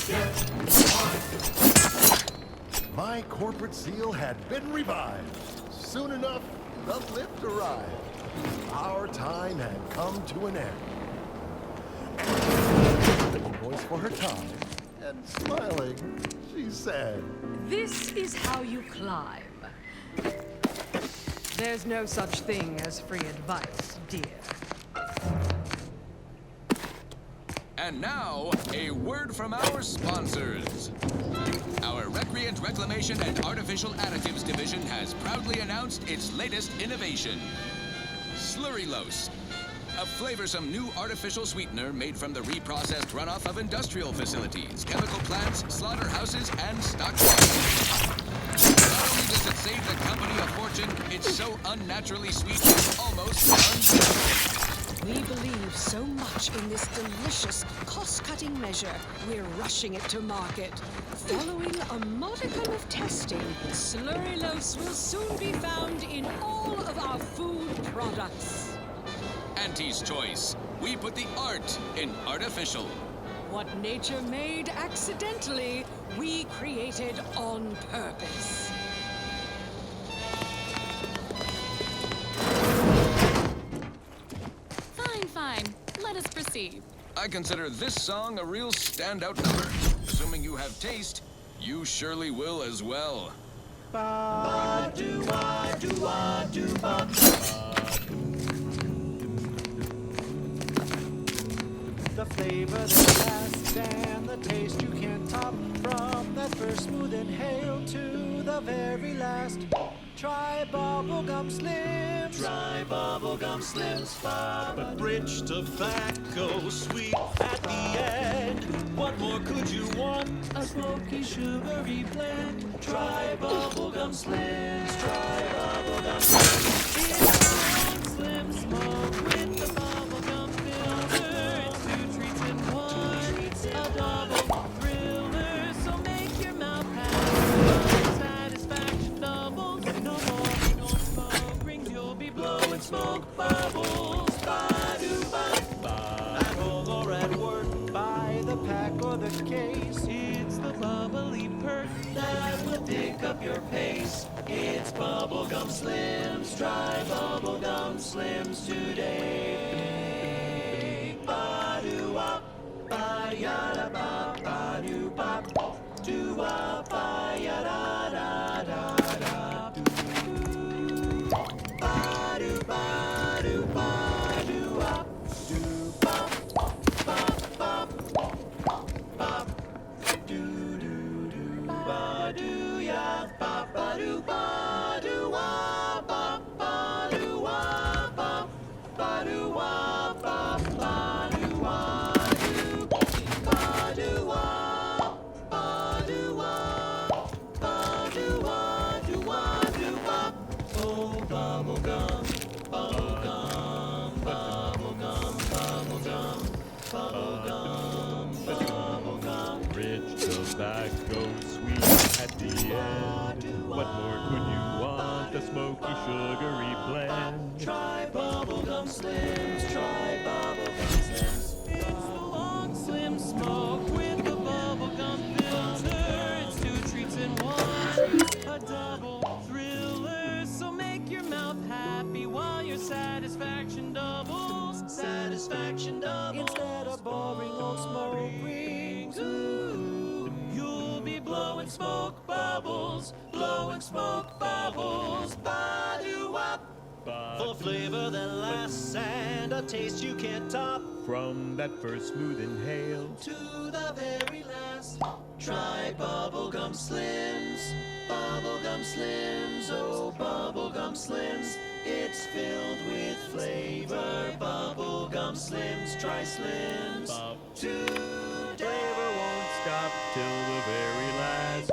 get caught. My corporate seal had been revived. Soon enough, the lift arrived. Our time had come to an end. And voice for her time, and smiling, she said, This is how you climb. There's no such thing as free advice, dear. And now, a word from our sponsors. Our Recreant Reclamation and Artificial Additives Division has proudly announced its latest innovation, Slurrylose, a flavorsome new artificial sweetener made from the reprocessed runoff of industrial facilities, chemical plants, slaughterhouses, and stock farms. Not only does it save the company a fortune, it's so unnaturally sweet it's almost undrinkable. We believe so much in this delicious, cost-cutting measure, we're rushing it to market. Following a modicum of testing, Slurrylose will soon be found in all of our food products. Auntie's Choice. We put the art in artificial. What nature made accidentally, we created on purpose. Fine. Let us proceed. I consider this song a real standout number. Assuming you have taste, you surely will as well. The flavor that lasts and the taste you can't top. From that first smooth inhale to the very last. Try bubblegum slims. Try bubblegum slims, but rich tobacco, sweet at the end. What more could you want? A smoky, sugary blend. Try bubblegum slims. Try bubblegum slims. It's slim smoke with the bubblegum filter. It's 2 treats in 1. A double thriller, so make your mouth happy. Satisfaction doubles. No more smoke rings, you'll be blowing smoke bubbles. Ba-do-ba-ba. At home or at work, By the pack or the case, it's the bubbly perk that will dig pick up your pace. It's Bubblegum Slims. Try Bubblegum Slims today. Ba-do-wop, ba-yada-bop, ba-do-bop, do-wop, ba-yada-da-da-da. Ba-do-ba-do-ba-do-wop, do-bop, bop, bop, bop, do-do-do, ba-do-ya, ba-ba-do-ba-do-wop, ba-ba-do-wop, ba-ba-do-wop, ba-ba-do-wop, ba-do-wop, ba-do-wop, ba-do-wop, oh, bubblegum, bubblegum, bubblegum, bubblegum, bubblegum, bubblegum. Rich tobacco, sweet at the end. What more could you want? A smoky, sugary blend. Try Bubblegum Slims, try Bubblegum Slims. It's the long slim smoke with the bubblegum filter. It's 2 treats in 1, a double thriller. So make your mouth happy while your satisfaction doubles. Satisfaction double. Instead of boring old smoke rings, ooh, you'll be blowing smoke bubbles, blowing smoke bubbles. Ba-do-wop. For flavor that lasts and a taste you can't top. From that first smooth inhale To the very last. Try Bubblegum Slims. Bubblegum Slims, oh Bubblegum Slims. It's filled with flavor. Bubblegum Slims, try Slims. Today. Flavor won't stop till the very last.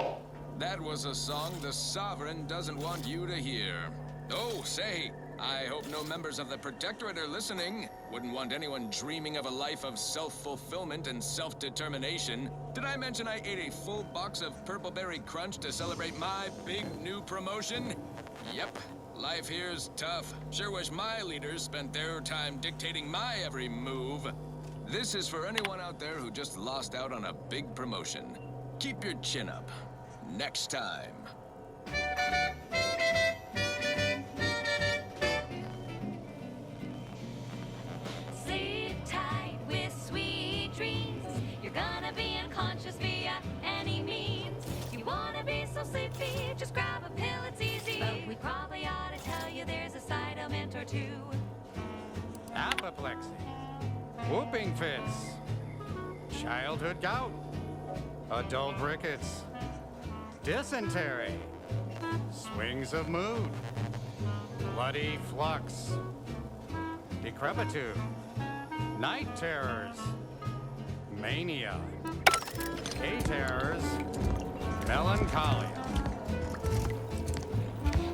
That was a song the Sovereign doesn't want you to hear. Oh, say, I hope no members of the Protectorate are listening. Wouldn't want anyone dreaming of a life of self-fulfillment and self-determination. Did I mention I ate a full box of Purple Berry Crunch to celebrate my big new promotion? Yep, life here's tough. Sure wish my leaders spent their time dictating my every move. This is for anyone out there who just lost out on a big promotion. Keep your chin up. Next time. Sleep tight with sweet dreams. You're gonna be unconscious via any means. You wanna be so sleepy, just grab a pill, it's easy. But we probably ought to tell you there's a side element or two. Apoplexy, whooping fits, childhood gout, adult rickets, dysentery, swings of mood, bloody flux, decrepitude, night terrors, mania, K-terrors, melancholia.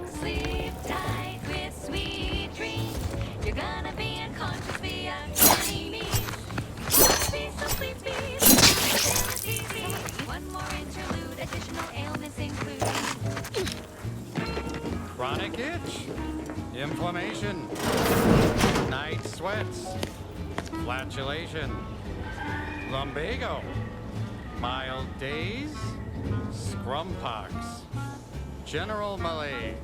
Sleep tight with sweet dreams. You're gonna be unconscious via any means. You wanna be so sleepy, it's easy. One more interlude, additional ailments include Chronic itch, inflammation, night sweats, flatulation, lumbago, mild daze, scrumpox, general malaise,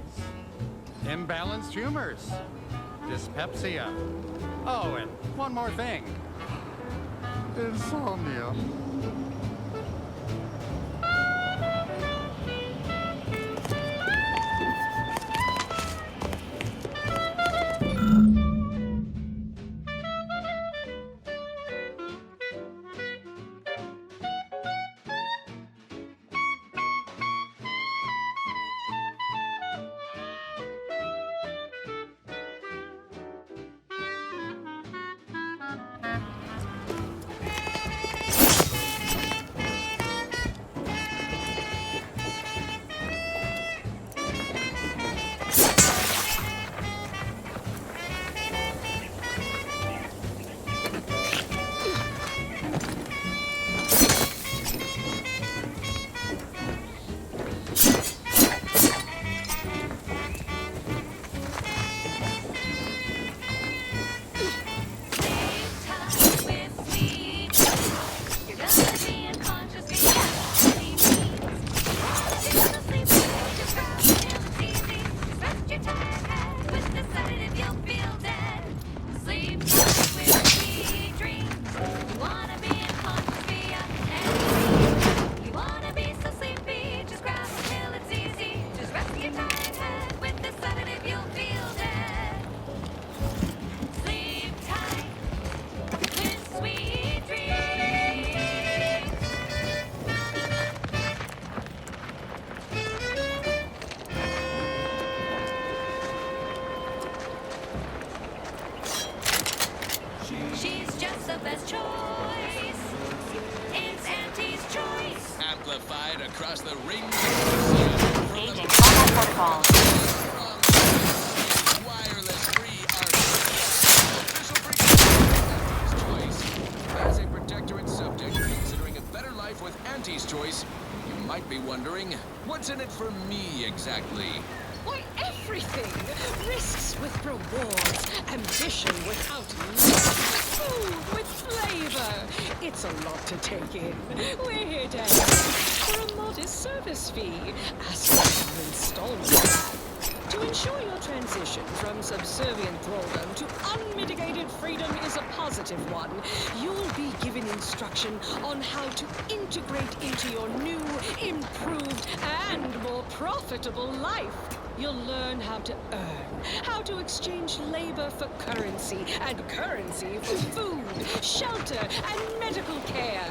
imbalanced humors, dyspepsia. Oh, and one more thing. Insomnia. across the rings Engaging combat protocol. wireless free official frequency choice. As a protectorate subject considering a better life with Auntie's choice, you might be wondering, what's in it for me exactly? Why, everything! Risks with rewards, ambition without limits, food with flavor. It's a lot to take in. We're here to for a modest service fee. Ask for an installment plan. To ensure your transition from subservient thraldom to unmitigated freedom is a positive one, you'll be given instruction on how to integrate into your new, improved, and more profitable life. You'll learn how to earn, how to exchange labor for currency, and currency for food, shelter, and medical care.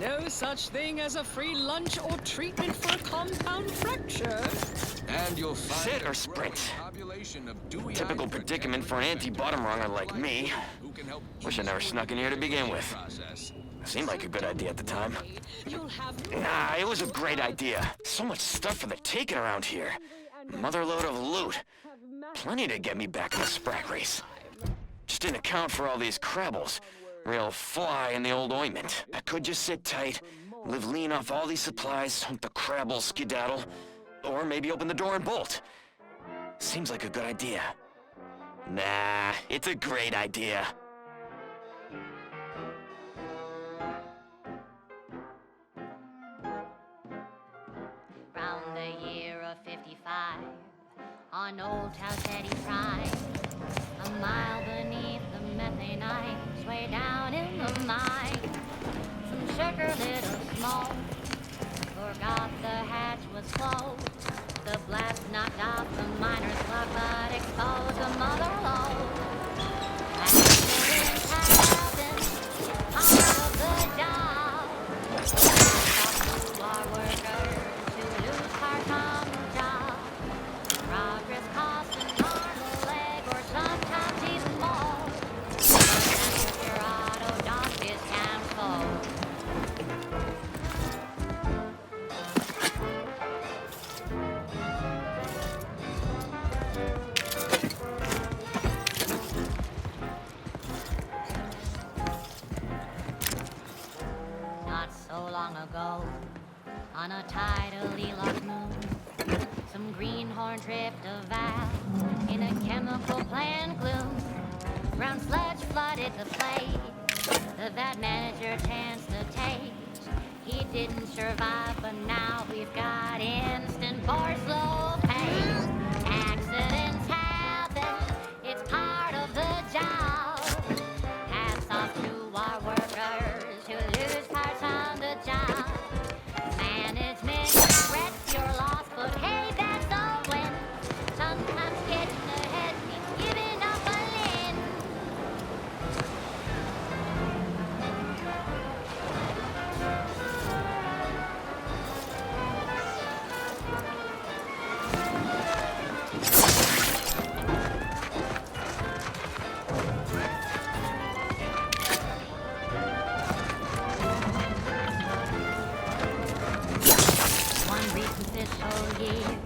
No such thing as a free lunch or treatment for a compound fracture. And you'll find Sit or sprint? population of dewy-eyed Typical predicament for an anti-bottom runger like me. Wish I never snuck in here to begin with. Seemed like a good idea at the time. Nah, it was a great idea. So much stuff for the taking around here. Motherload of loot. Plenty to get me back in the sprack race. Just didn't account for all these crabbles. Real fly in the old ointment. I could just sit tight, live lean off all these supplies, hunt the crabble skedaddle, or maybe open the door and bolt. Seems like a good idea. Nah, it's a great idea. Round the year of 55, on Old Town Teddy Drive, a mile beneath the methane ice, way down in the mine. Some sugar little smoke, forgot the hatch was closed. The blast knocked off the miner's clock, but exposed the mother lode. Accidents happen, it's part of the job. Talk to our workers who lose parts on the job. Progress costs an arm, a leg, or sometimes even more. But that's what your auto dock discounts for. Not so long ago, on a tidally locked moon, some greenhorn tripped a valve in a chemical plant gloom. Brown sludge flooded the place that manager chanced to taste. He didn't survive, but now we've got instant bar slow pace. Accidents happen, it's part of the job. Hats off to our workers who lose parts on the job. Management regrets your loss, but hey, that's a win. Sometimes getting ahead means giving up a limb. One reason this whole year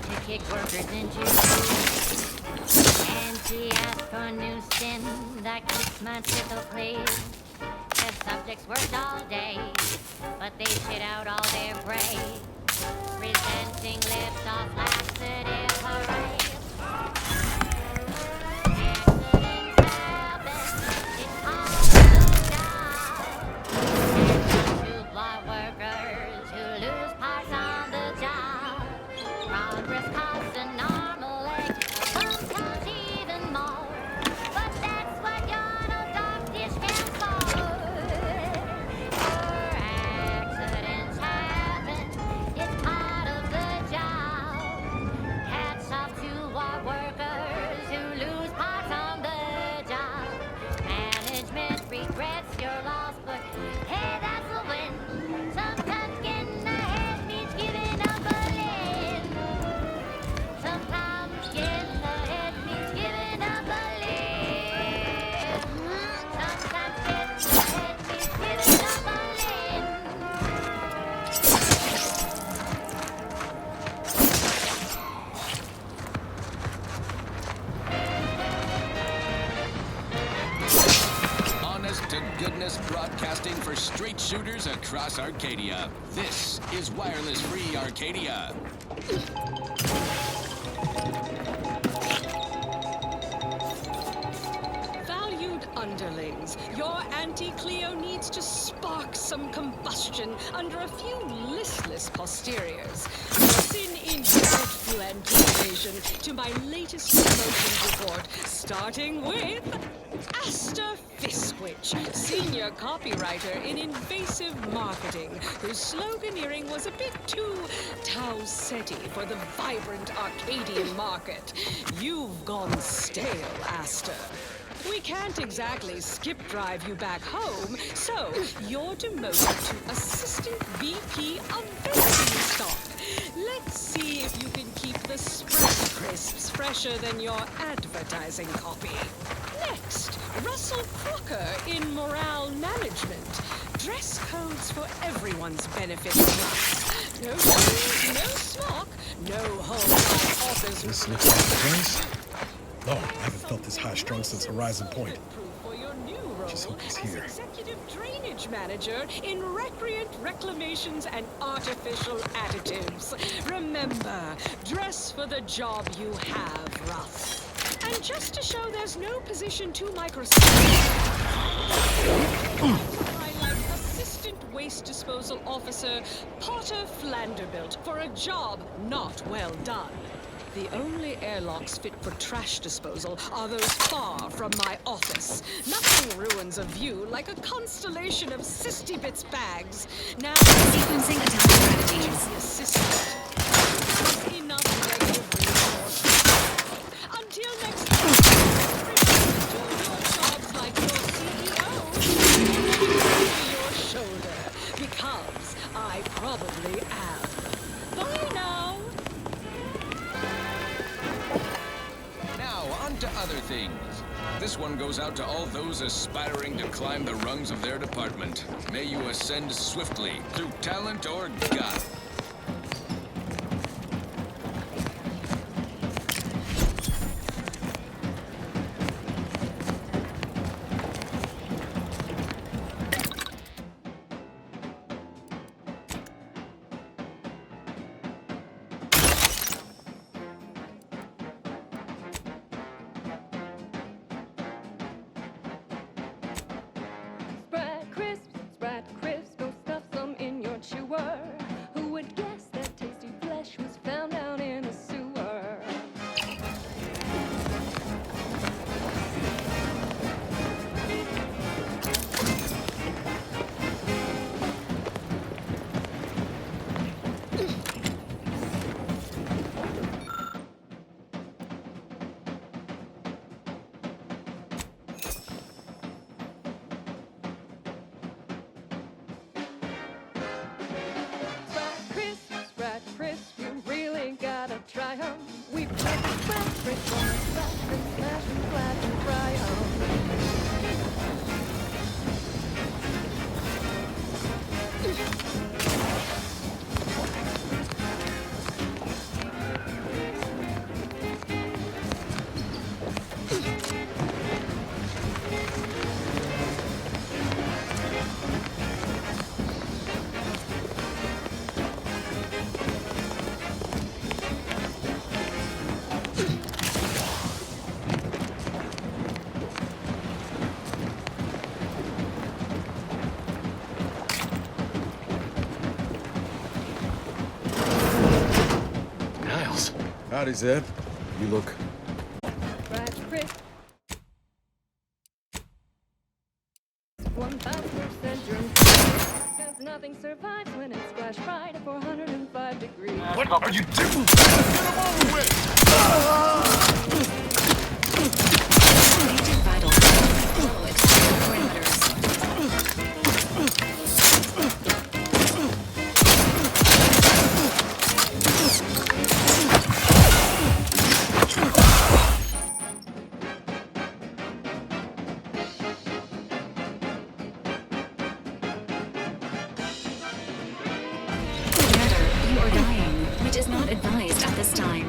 to kick workers into gear. And she asked for a new sin that keeps my sickle clear. The subjects worked all day, but they shit out all their brave. Resenting lift off laxative parade. Accidents happen, it's part of the job. And to fly workers who lose parts on the job. Progress costs an arm, a leg, sometimes even more. But that's what your auto dock discounts for. Accidents happen, it's part of the job. Hats off to to goodness broadcasting for straight shooters across Arcadia. This is Wireless Free Arcadia. Valued underlings, your Auntie-Cleo needs to spark some combustion under a few listless posteriors. Listen in doubtful anticipation to my latest promotion report, starting with Asta Fiskwich, senior copywriter in invasive marketing, whose sloganeering was a bit too Tau-Ceti for the vibrant Arcadian market. You've gone stale, Asta. We can't exactly skip drive you back home, so you're demoted to Assistant VP of Vending Stock. Let's see if you can keep the spread crisps fresher than your advertising copy. Next, Russell Crocker in Morale Management. Dress codes for everyone's benefit. No shoes, no smock, no whole office. This looks like the place. No, I haven't felt this high-strung since Horizon Point. Just hope he's here. Executive Drainage Manager in Recreant Reclamations and Artificial Additives. Remember, dress for the job you have, Russ. And just to show there's no position too microscopic, highlight Assistant Waste Disposal Officer Potter Flanderbilt for a job not well done. The only airlocks fit for trash disposal are those far from my office. Nothing ruins a view like a constellation of Sisty Bits bags. Now, Sequencing attack strategies. Assistant. Enough negative reinforcement. Until next time, do your jobs like your CEO. Over your shoulder, because I probably am. Bye now. On to other things. This one goes out to all those aspiring to climb the rungs of their department. May you ascend swiftly through talent or gut. Spread crisps, go stuff some in your chewer. Who would guess that tasty flesh was found down in a sewer? Spread crisp, you really gotta try 'em. We put the spread crisp on the stuff and smash and flat and fry 'em. Niles. Howdy, Zeb. You look... Spread crisp. 1000% germ free. Because nothing survives when it's flash fried at 405 degrees. What are you doing? Get him over with! Agent vital. Low attack parameters. You are dying, which is not advised at this time.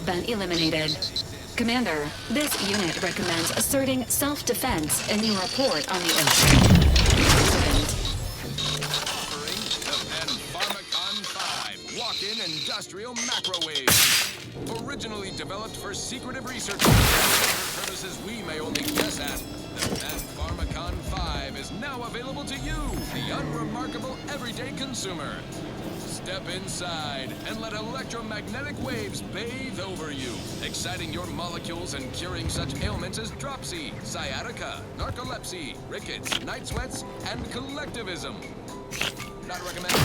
been eliminated. Commander, this unit recommends asserting self-defense in your report on the incident. Walk-in industrial macrowave. Originally developed for secretive research for purposes we may only guess at, the Pen Pharmacon 5 is now available to you, the unremarkable everyday consumer. Step inside and let electromagnetic waves bathe over you, exciting your molecules and curing such ailments as dropsy, sciatica, narcolepsy, rickets, night sweats, and collectivism. Not recommended. 1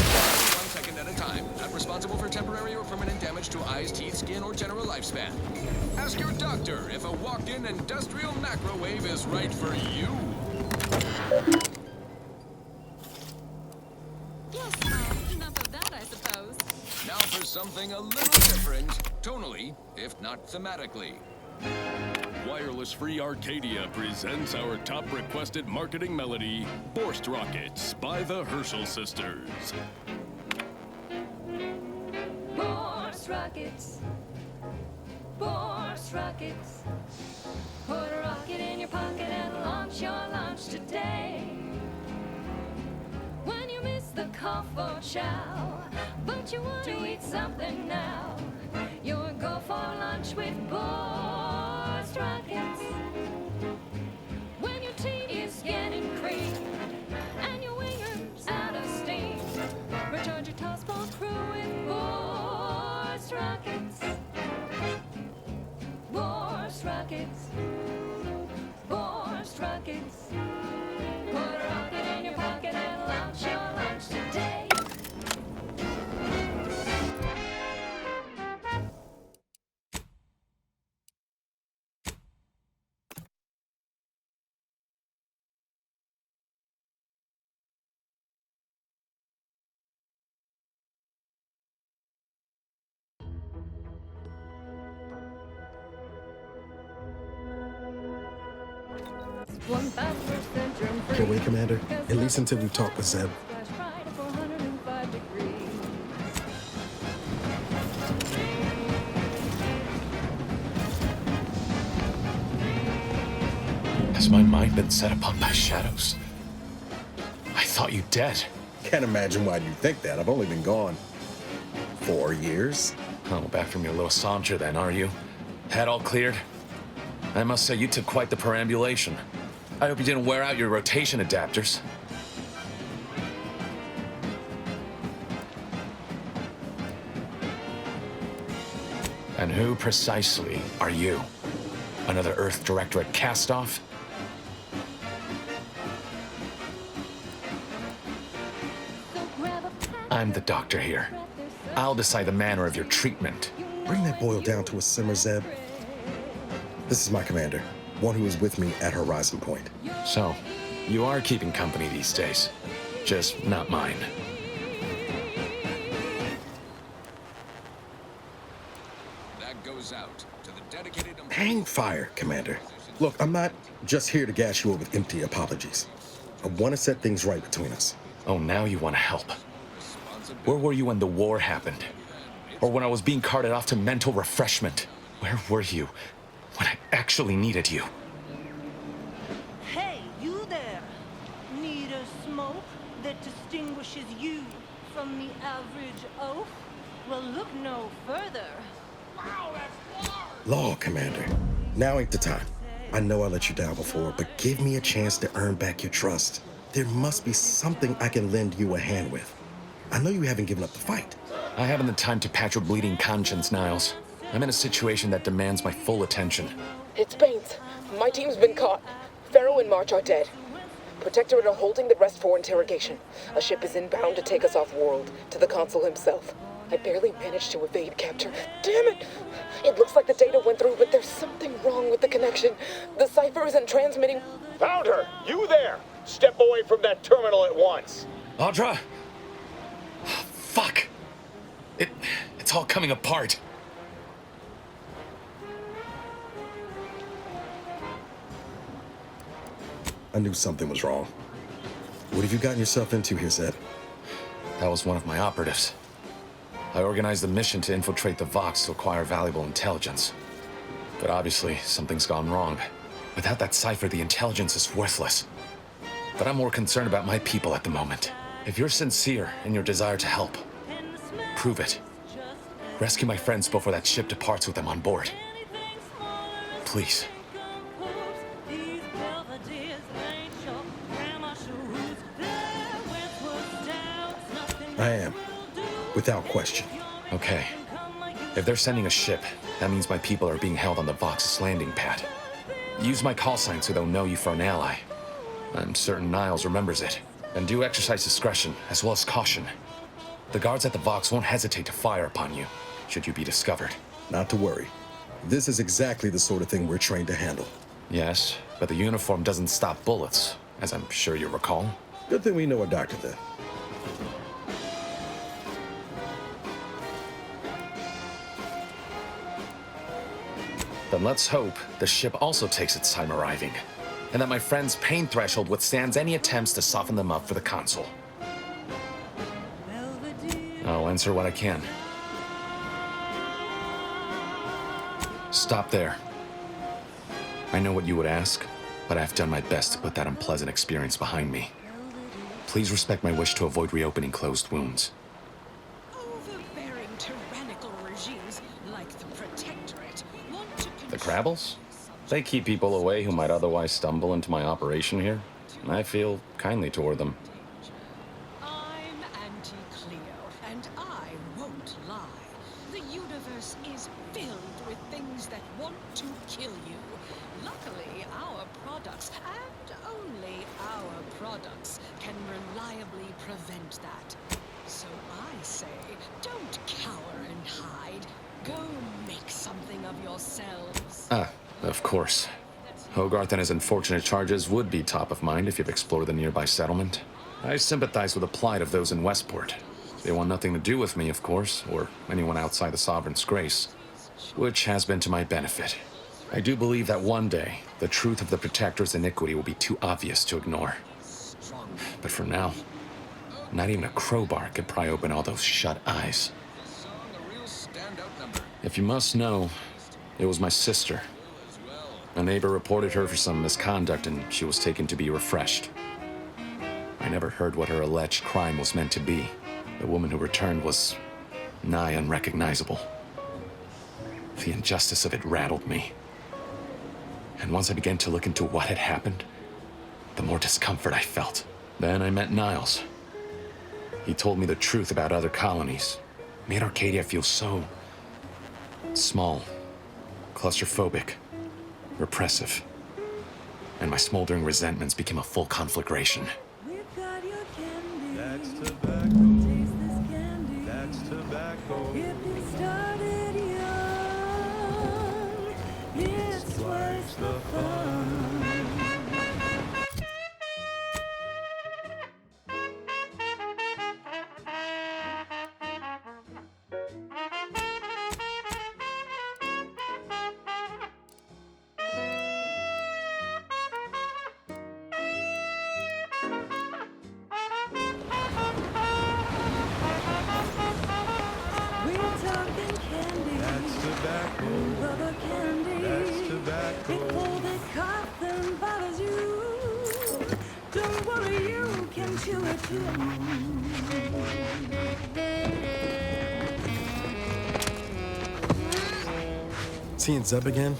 second at a time. Not responsible for temporary or permanent damage to eyes, teeth, skin, or general lifespan. Ask your doctor if a walk-in industrial macrowave is right for you. Yes, well, enough of that, I suppose. Now for something a little different, tonally, if not thematically. Wireless Free Arcadia presents our top requested marketing melody, Forced Rockets by the Herschel Sisters. Force rockets. Force rockets. Put a rocket in your pocket and launch your launch today. When you miss the cough or chow, but you want to eat something now, you'll go for lunch with forced rockets. When your tea is getting cream and your winger's out of steam, recharge your tossball crew with forced rockets. Forced rockets. Forced rockets. Put a rocket in your pocket and launch your lunch today. Can't wait, Commander. At least until we talk with Zeb. Has my mind been set upon by shadows? I thought you dead. Can't imagine why you think that. I've only been gone 4 years. Oh, back from your little saunter then, are you? Head all cleared? I must say you took quite the perambulation. I hope you didn't wear out your rotation adapters. And who precisely are you? Another Earth Directorate cast-off? I'm the doctor here. I'll decide the manner of your treatment. Bring that boil down to a simmer, Zeb. This is my commander, one who was with me at Horizon Point. So, you are keeping company these days. Just not mine. That goes out to the dedicated... Hang fire, Commander. Look, I'm not just here to gas you up with empty apologies. I want to set things right between us. Oh, now you want to help. Where were you when the war happened? Or when I was being carted off to mental refreshment? Where were you when I actually needed you? Hey, you there! Need a smoke that distinguishes you from the average oaf? Well, look no further. Law, Commander. Now ain't the time. I know I let you down before, but give me a chance to earn back your trust. There must be something I can lend you a hand with. I know you haven't given up the fight. I haven't the time to patch your bleeding conscience, Niles. I'm in a situation that demands my full attention. It's Baines. My team's been caught. Pharaoh and March are dead. Protectorate are holding the rest for interrogation. A ship is inbound to take us off-world, to the consul himself. I barely managed to evade capture. Damn it! It looks like the data went through, but there's something wrong with the connection. The cipher isn't transmitting. Found her! You there! Step away from that terminal at once! Audra! Fuck! It's all coming apart. I knew something was wrong. What have you gotten yourself into here, Zeb? That was one of my operatives. I organized a mission to infiltrate the Vox to acquire valuable intelligence. But obviously, something's gone wrong. Without that cipher, the intelligence is worthless. But I'm more concerned about my people at the moment. If you're sincere in your desire to help, prove it. Rescue my friends before that ship departs with them on board. Please. I am. Without question. Okay. If they're sending a ship, that means my people are being held on the Vox's landing pad. Use my call sign so they'll know you for an ally. I'm certain Niles remembers it. And do exercise discretion, as well as caution. The guards at the Vox won't hesitate to fire upon you, should you be discovered. Not to worry. This is exactly the sort of thing we're trained to handle. Yes, but the uniform doesn't stop bullets, as I'm sure you recall. Good thing we know a doctor then. Then let's hope the ship also takes its time arriving, and that my friend's pain threshold withstands any attempts to soften them up for the console. I'll answer what I can. Stop there. I know what you would ask, but I've done my best to put that unpleasant experience behind me. Please respect my wish to avoid reopening closed wounds. Overbearing tyrannical regimes like the Protectorate want to The Crabbles? They keep people away who might otherwise stumble into my operation here, and I feel kindly toward them. I'm Anti-Cleo, and I won't lie. The universe is filled with things that want to kill you. Luckily, our products, and only our products, can reliably prevent that. So I say, don't cower and hide. Go make something of yourselves. Of course. Hogarth and his unfortunate charges would be top of mind if you've explored the nearby settlement. I sympathize with the plight of those in Westport. They want nothing to do with me, of course, or anyone outside the Sovereign's grace, which has been to my benefit. I do believe that one day, the truth of the Protector's iniquity will be too obvious to ignore. But for now, not even a crowbar could pry open all those shut eyes. If you must know, it was my sister. A neighbor reported her for some misconduct, and she was taken to be refreshed. I never heard what her alleged crime was meant to be. The woman who returned was nigh unrecognizable. The injustice of it rattled me. And once I began to look into what had happened, the more discomfort I felt. Then I met Niles. He told me the truth about other colonies. Made Arcadia feel so small, claustrophobic, repressive. And my smoldering resentments became a full conflagration. That's tobacco. That's tobacco. If you started young, it's worth the fun. Rubber candy. That's tobacco. Before the coffin bothers you, don't worry, you can chew it too. Seeing Zeb again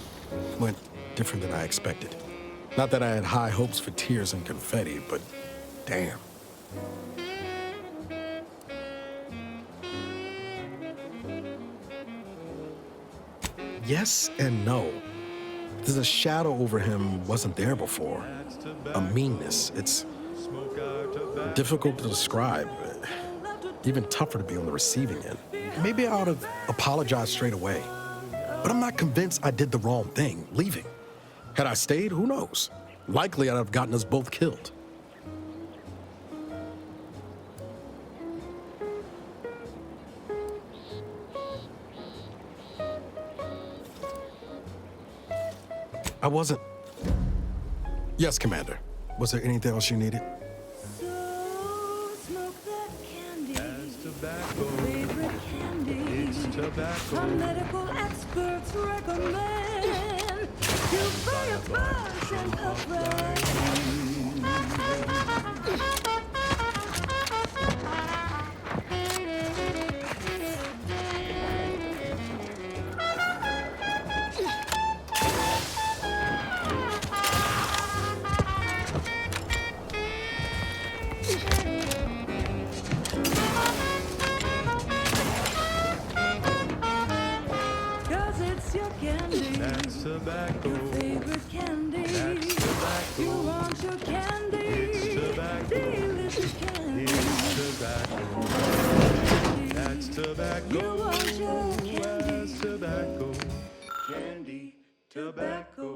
went different than I expected. Not that I had high hopes for tears and confetti, but damn. Yes and no. There's a shadow over him wasn't there before. A meanness. It's difficult to describe. Even tougher to be on the receiving end. Maybe I ought to apologize straight away. But I'm not convinced I did the wrong thing, leaving. Had I stayed, who knows? Likely I'd have gotten us both killed. I wasn't... Yes, Commander. Was there anything else you needed? So smoke that candy. That's tobacco. Favorite candy. Some medical experts recommend you buy a version of Tobacco. Your favorite candy. That's tobacco. You want your candy. It's tobacco. Delicious candy. It's tobacco. That's tobacco. You want your candy. That's tobacco. Candy, tobacco.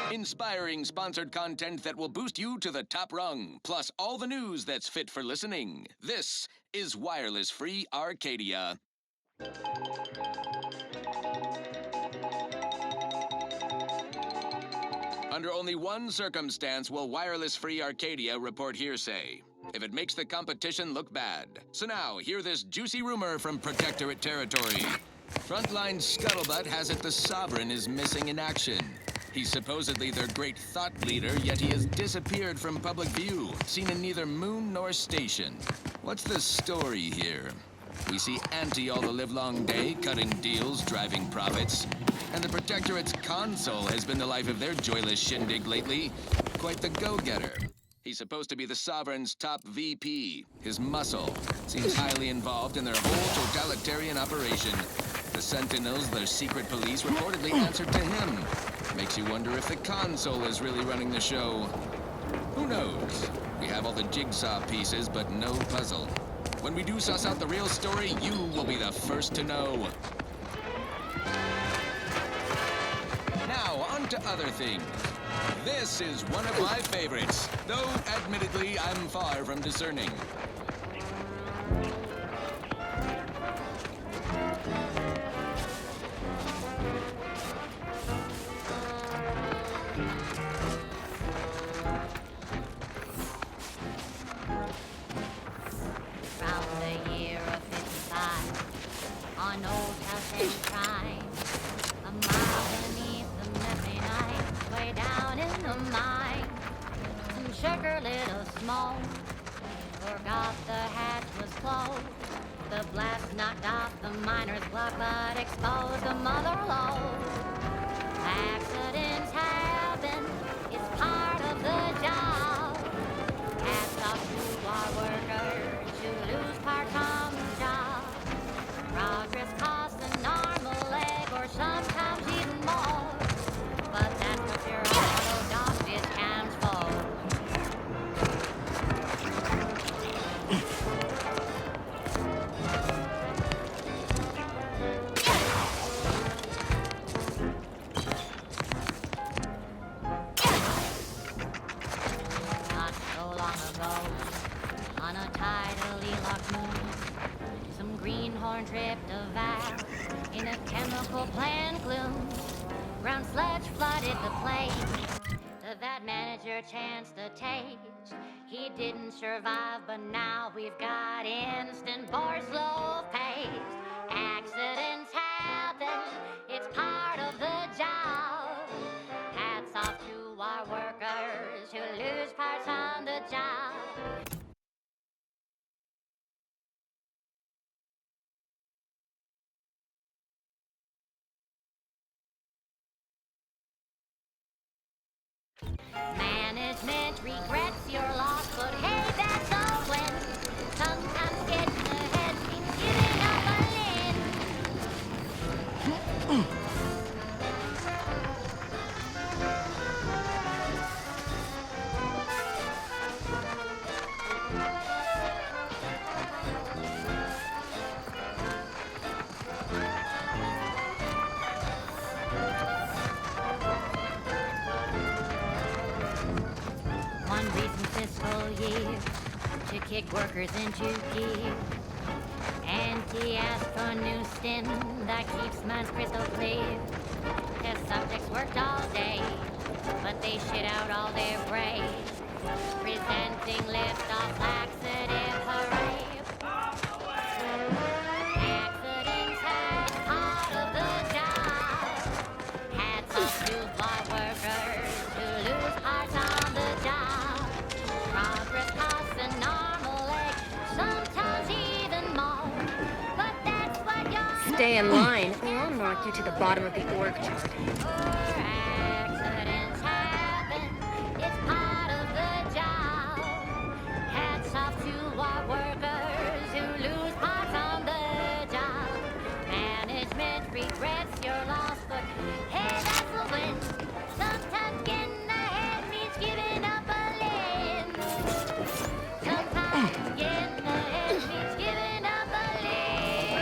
Inspiring sponsored content that will boost you to the top rung, plus all the news that's fit for listening. This is Wireless Free Arcadia. Under only one circumstance will Wireless Free Arcadia report hearsay: if it makes the competition look bad. So now, hear this juicy rumor from Protectorate territory. Frontline scuttlebutt has it the Sovereign is missing in action. He's supposedly their great thought leader, yet he has disappeared from public view, seen in neither moon nor station. What's the story here? We see Auntie all the livelong day, cutting deals, driving profits. And the Protectorate's console has been the life of their joyless shindig lately. Quite the go-getter. He's supposed to be the Sovereign's top VP. His muscle seems highly involved in their whole totalitarian operation. The Sentinels, their secret police, reportedly answered to him. Makes you wonder if the console is really running the show. Who knows? We have all the jigsaw pieces, but no puzzle. When we do suss out the real story, you will be the first to know. Now, on to other things. This is one of my favorites, though admittedly I'm far from discerning. Round the year of 55, on Old House and Shrine, a mile beneath the memory night, way down in the mine, some sugar little smoke, forgot the hatch was closed. The blast knocked off the miner's block, but exposed the mother lode. Accidents happen, it's part of the job. Hats off to our workers who lose parts on the job. Progress costs an arm, a leg, or sometimes even more. But that's what your auto dog discounts for. Not so long ago, on a tidally locked moon, some greenhorn tripped a valve in a chemical plant gloom. Brown sludge flooded the place that manager chanced to taste. He didn't survive, but now we've got instant bar slow pace. Accidents happen, it's part of the job. Hats off to our workers who lose parts on the job. Management regrets your loss, but hey, that's a win. Sometimes getting ahead means giving up a limb. One recent fiscal year to kick workers into gear. Auntie asked for a new stim that keeps minds crystal clear. Test subjects worked all day, but they shit out all their brains. Presenting liftoff laxative hooray. Accidents had part of the job. Hats off to bar workers who lose hearts on the job. Progress costs an arm a leg, sometimes even more. But that's what you're. Stay in line, or I'll knock you to the bottom of the org chart. Accidents happen, it's part of the job. Hats off to our workers who lose parts on the job. Management regrets your loss, but hey, that's a win. Sometimes getting ahead means giving up a limb. Sometimes getting ahead means giving up a limb.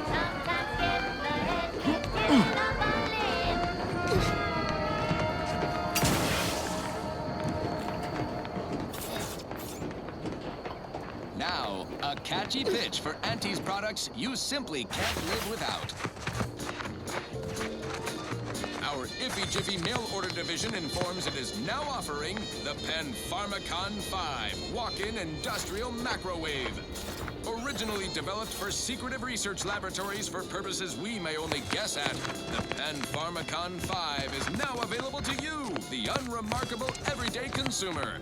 Sometimes getting ahead means giving up a limb. Now, a catchy pitch for Auntie's products you simply can't live without. Our Iffy Jiffy mail order division informs it is now offering the Pen Pharmacon 5 walk-in industrial microwave. Originally developed for secretive research laboratories for purposes we may only guess at, the Pen Pharmacon 5 is now available to you, the unremarkable everyday consumer.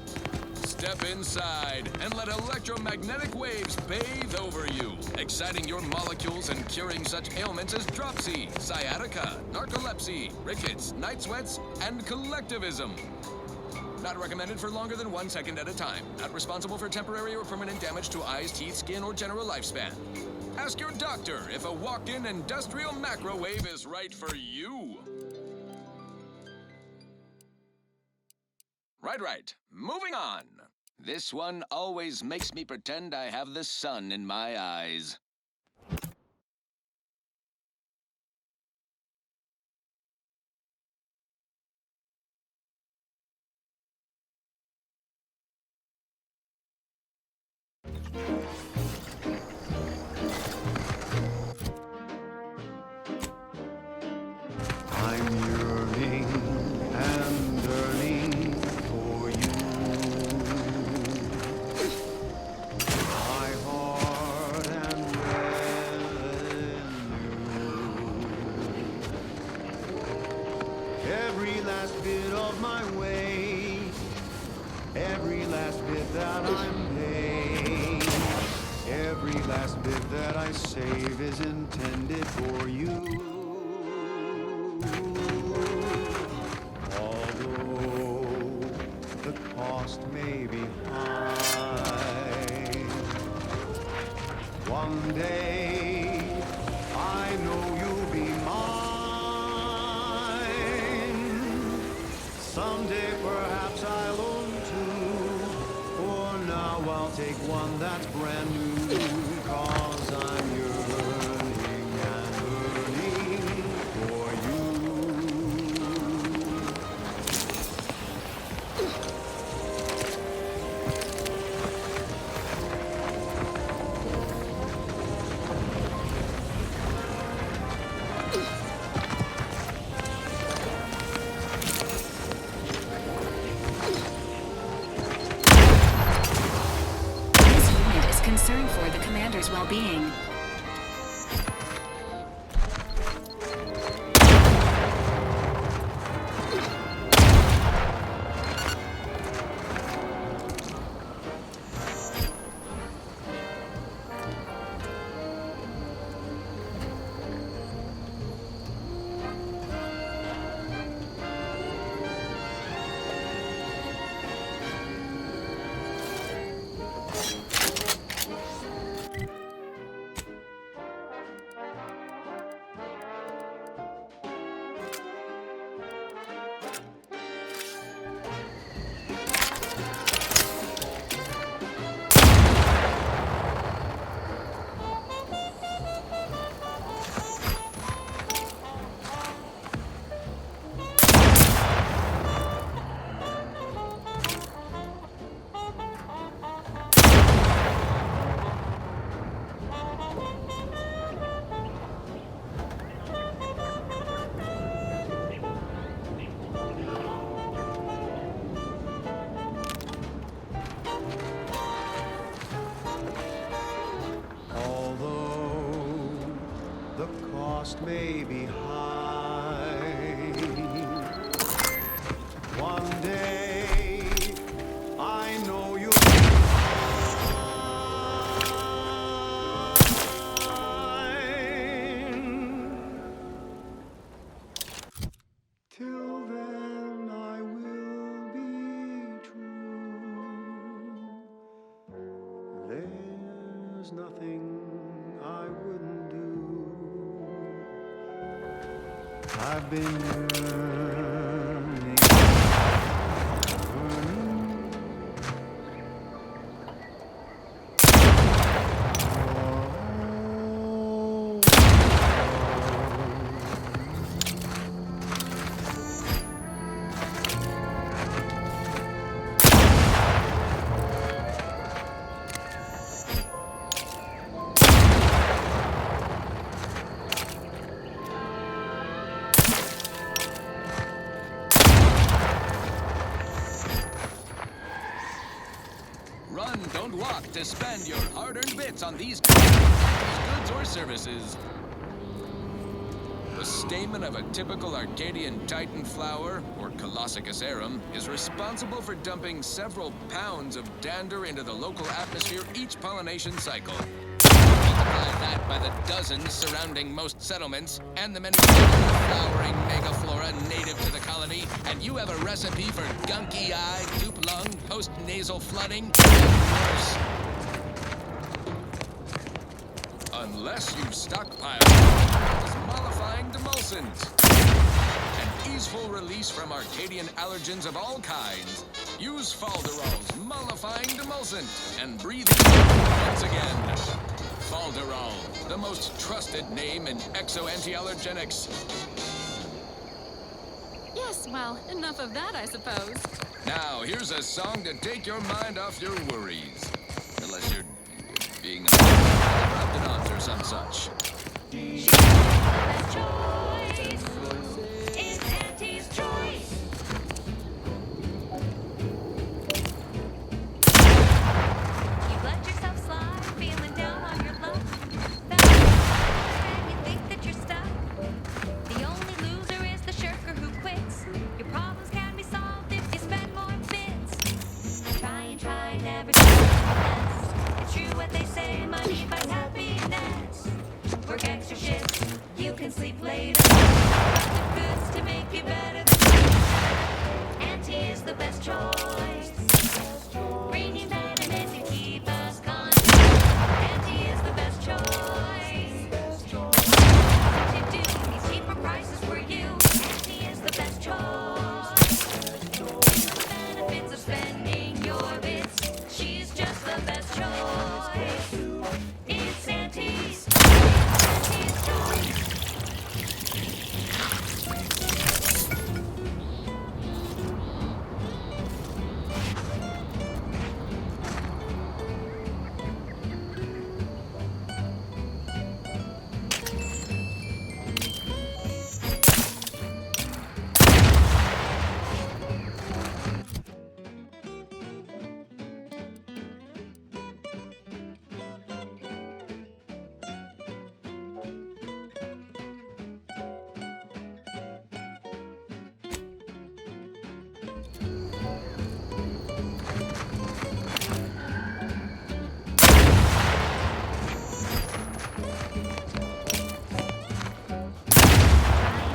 Step inside and let electromagnetic waves bathe over you, exciting your molecules and curing such ailments as dropsy, sciatica, narcolepsy, rickets, night sweats, and collectivism. Not recommended for longer than 1 second at a time. Not responsible for temporary or permanent damage to eyes, teeth, skin, or general lifespan. Ask your doctor if a walk-in industrial microwave is right for you. Right. Moving on. This one always makes me pretend I have the sun in my eyes. I'm yearning and yearning for you. My heart and revenue. Every last bit of my way, every last bit that I'm paying, every last bit that I save is intended for you. The cost may be high. One day, I know you'll be mine. Someday, perhaps I'll own two. For now, I'll take one that's brand new. 'Cause I'm yearning and yearning for you. This unit is concerned for the commander's well-being. cost may be high. One day, I know you'll be mine. Till then, I will be true. There's nothing I wouldn't do. I've been yearning. Run, don't walk to spend your hard-earned bits on these goods or services. The stamen of a typical Arcadian Titan flower, or Colossicus arum, is responsible for dumping several pounds of dander into the local atmosphere each pollination cycle. Multiply that by the dozens surrounding most settlements, and the many flowering megaflora native to the colony, and you have a recipe for gunky eye, dupe lung, post-nasal flooding, and worse. Unless you've stockpiled mollifying demulcent. An easeful release from Arcadian allergens of all kinds. Use Falderol's mollifying demulcent and breathe once again. Falderol, the most trusted name in exo-anti-allergenics. Yes, well, enough of that, I suppose. Now, here's a song to take your mind off your worries. Unless you're being adopted on or some such. She's the best choice. It's Auntie's choice. You've let yourself slide, feeling down on your luck. Found and you think that you're stuck. The only loser is the shirker who quits. Your problems can be solved if you spend more bits. Try, never try less. It's true what they say, money buys happiness. Work extra shifts, you can sleep later. Got the goods to make you better than nature. Auntie is the best choice. Bringing vitamins to keep us content. Auntie is the best choice. Nothing to do, these cheaper prices for you. Auntie is the best choice. The benefits of spending your bits. She's just the best choice. It's Auntie's. Auntie's choice.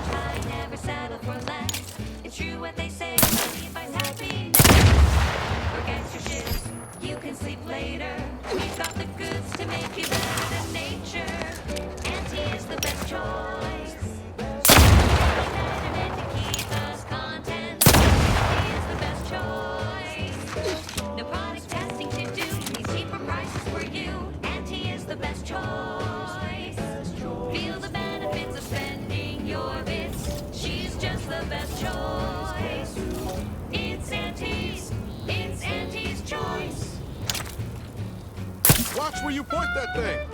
Try, never settle for less. It's true what they say, money buys happiness. Work extra shifts, you can sleep later. We've got the goods to make you better than nature. Auntie is the best choice. Vitamin to keep us content. Auntie is the best choice. No product testing to do, these cheaper prices for you. Auntie is the best choice. Feel the benefits of spending your bits. She's just the best choice. It's Auntie's choice. Watch where you point that thing!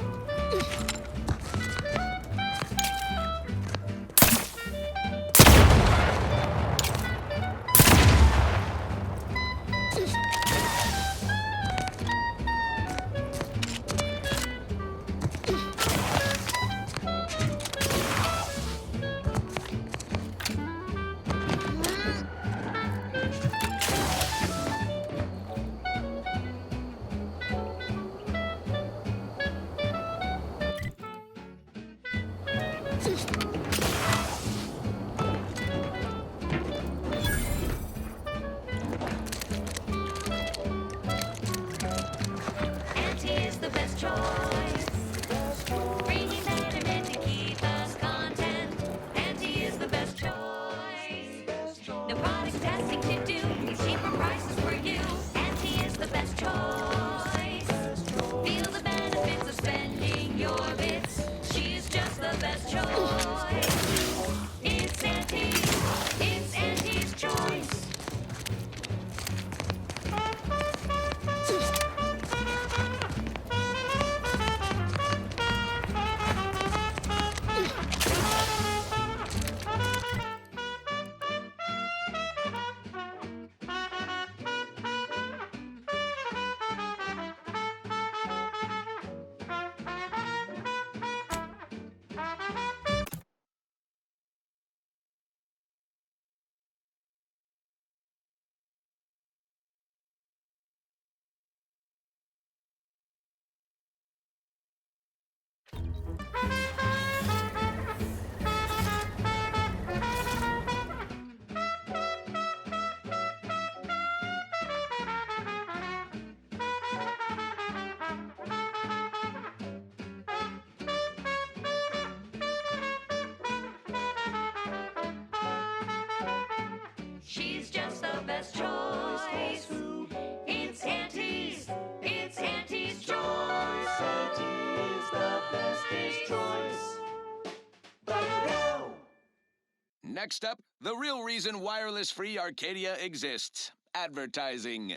She's just the best choice. It's Auntie's. It's Auntie's choice. Auntie's the bestest choice. Next up, the real reason wireless-free Arcadia exists. Advertising.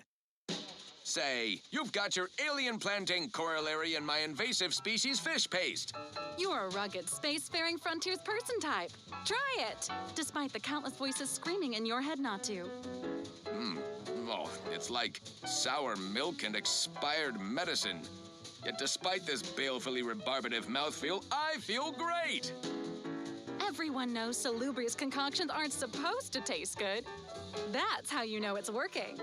Say, you've got your alien planting corollary in my invasive species fish paste. You're a rugged, spacefaring frontiers person type. Try it, despite the countless voices screaming in your head not to. Oh, it's like sour milk and expired medicine. Yet despite this balefully rebarbative mouthfeel, I feel great! Everyone knows salubrious concoctions aren't supposed to taste good. That's how you know it's working.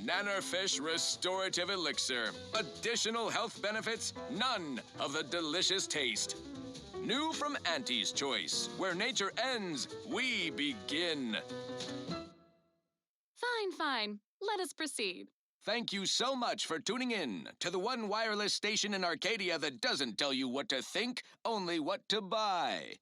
Nannerfish Restorative Elixir. Additional health benefits, none of the delicious taste. New from Auntie's Choice. Where nature ends, we begin. Fine. Let us proceed. Thank you so much for tuning in to the one wireless station in Arcadia that doesn't tell you what to think, only what to buy.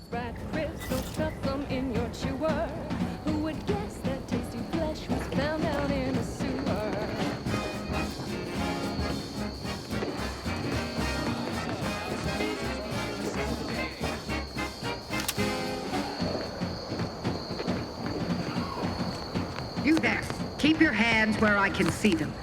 Spread crystal stuff them in your chewer. Who would guess that tasty flesh was found out in a sewer? You there. Keep your hands where I can see them.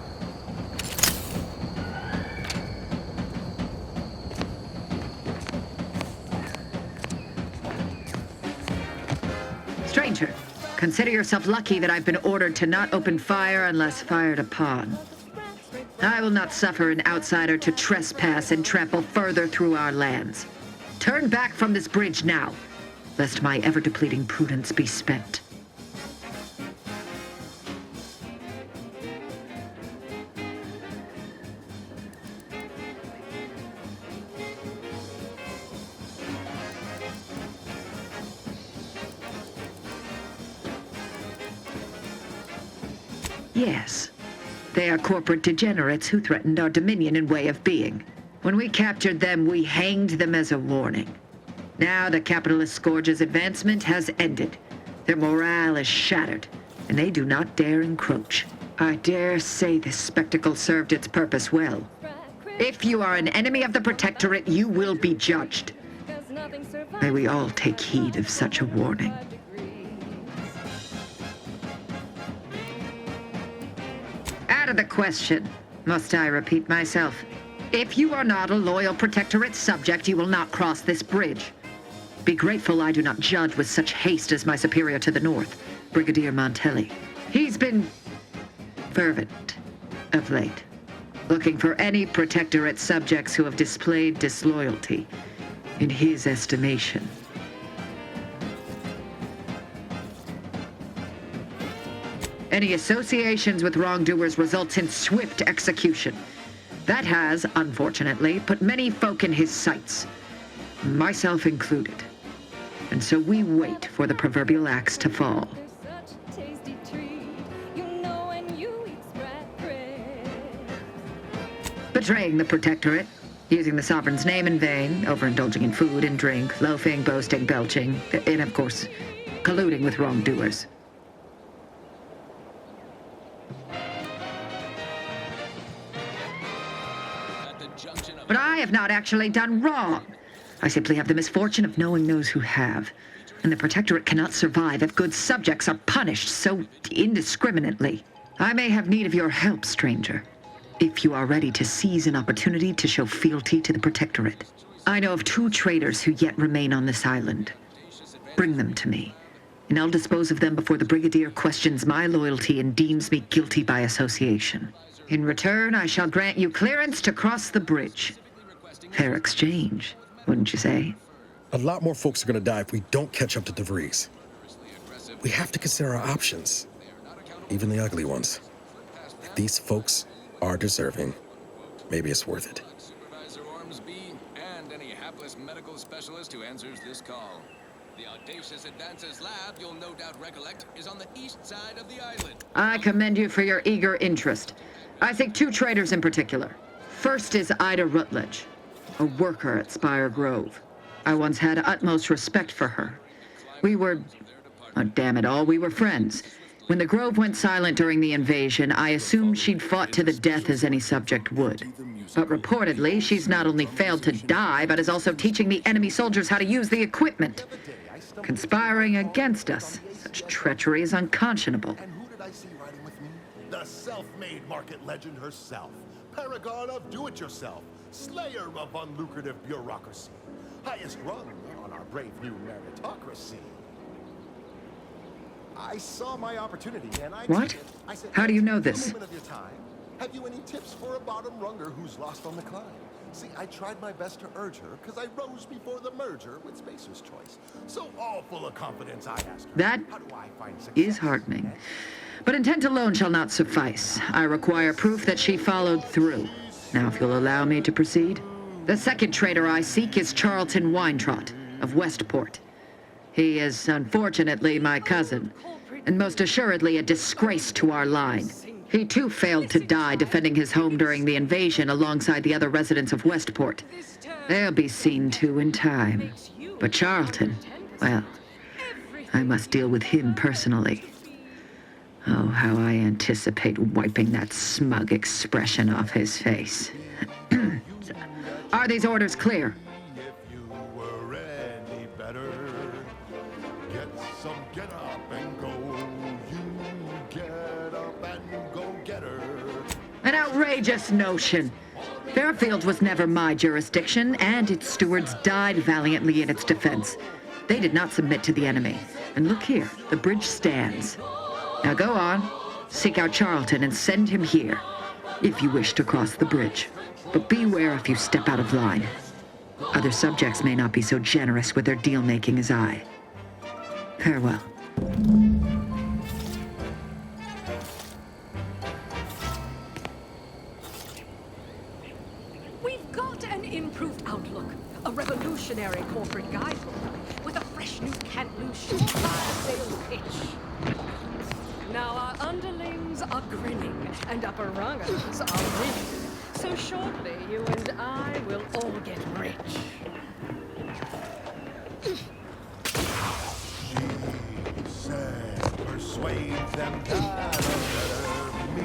Stranger, consider yourself lucky that I've been ordered to not open fire unless fired upon. I will not suffer an outsider to trespass and trample further through our lands. Turn back from this bridge now, lest my ever-depleting prudence be spent. Yes. They are corporate degenerates who threatened our dominion and way of being. When we captured them, we hanged them as a warning. Now the capitalist scourge's advancement has ended. Their morale is shattered, and they do not dare encroach. I dare say this spectacle served its purpose well. If you are an enemy of the Protectorate, you will be judged. May we all take heed of such a warning. Out of the question. Must I repeat myself? If you are not a loyal Protectorate subject, you will not cross this bridge. Be grateful I do not judge with such haste as my superior to the north, Brigadier Montelli. He's been fervent of late, looking for any Protectorate subjects who have displayed disloyalty in his estimation. Any associations with wrongdoers results in swift execution. That has, unfortunately, put many folk in his sights, myself included. And so we wait for the proverbial axe to fall. Betraying the Protectorate, using the Sovereign's name in vain, overindulging in food and drink, loafing, boasting, belching, and of course, colluding with wrongdoers. But I have not actually done wrong. I simply have the misfortune of knowing those who have. And the Protectorate cannot survive if good subjects are punished so indiscriminately. I may have need of your help, stranger, if you are ready to seize an opportunity to show fealty to the Protectorate. I know of 2 traitors who yet remain on this island. Bring them to me, and I'll dispose of them before the Brigadier questions my loyalty and deems me guilty by association. In return, I shall grant you clearance to cross the bridge. Fair exchange, wouldn't you say? A lot more folks are gonna die if we don't catch up to DeVries. We have to consider our options, even the ugly ones. If these folks are deserving, maybe it's worth it. Supervisor Ormsby and any hapless medical specialist who answers this call. The Audacious Advances Lab, you'll no doubt recollect, is on the east side of the island. I commend you for your eager interest. I think two traitors in particular. First is Ida Rutledge, a worker at Spire Grove. I once had utmost respect for her. We were, oh, damn it all, we were friends. When the Grove went silent during the invasion, I assumed she'd fought to the death as any subject would. But reportedly, she's not only failed to die, but is also teaching the enemy soldiers how to use the equipment. Conspiring against us. Such treachery is unconscionable. And who did I see riding with me? The self-made market legend herself. Paragon of do-it-yourself. Slayer of unlucrative bureaucracy. Highest rung on our brave new meritocracy. I saw my opportunity and I What? took it. I said, How do you know this? "A moment of your time. Have you any tips for a bottom runger who's lost on the climb?" See, I tried my best to urge her because I rose before the merger with Spacer's Choice. So all full of confidence, I asked her, That how do I find success? is heartening. But intent alone shall not suffice. I require proof that she followed through. Now, if you'll allow me to proceed. The second traitor I seek is Charlton Weintraut of Westport. He is, unfortunately, my cousin, and most assuredly a disgrace to our line. He too failed to die defending his home during the invasion alongside the other residents of Westport. They'll be seen to in time. But Charlton, well, I must deal with him personally. Oh, how I anticipate wiping that smug expression off his face. Are these orders clear? If you were any better, get some get up and go. You get up and go get her. An outrageous notion. Fairfield was never my jurisdiction, and its stewards died valiantly in its defense. They did not submit to the enemy. And look here, the bridge stands. Now go on, seek out Charlton and send him here, if you wish to cross the bridge. But beware if you step out of line. Other subjects may not be so generous with their deal-making as I. Farewell. We've got an improved outlook, a revolutionary corporate guidebook with a fresh new can't-lose sales pitch. Now our underlings are grinning and upper rungers are winning. So shortly, you and I will all get rich. She said, persuade them that a better me.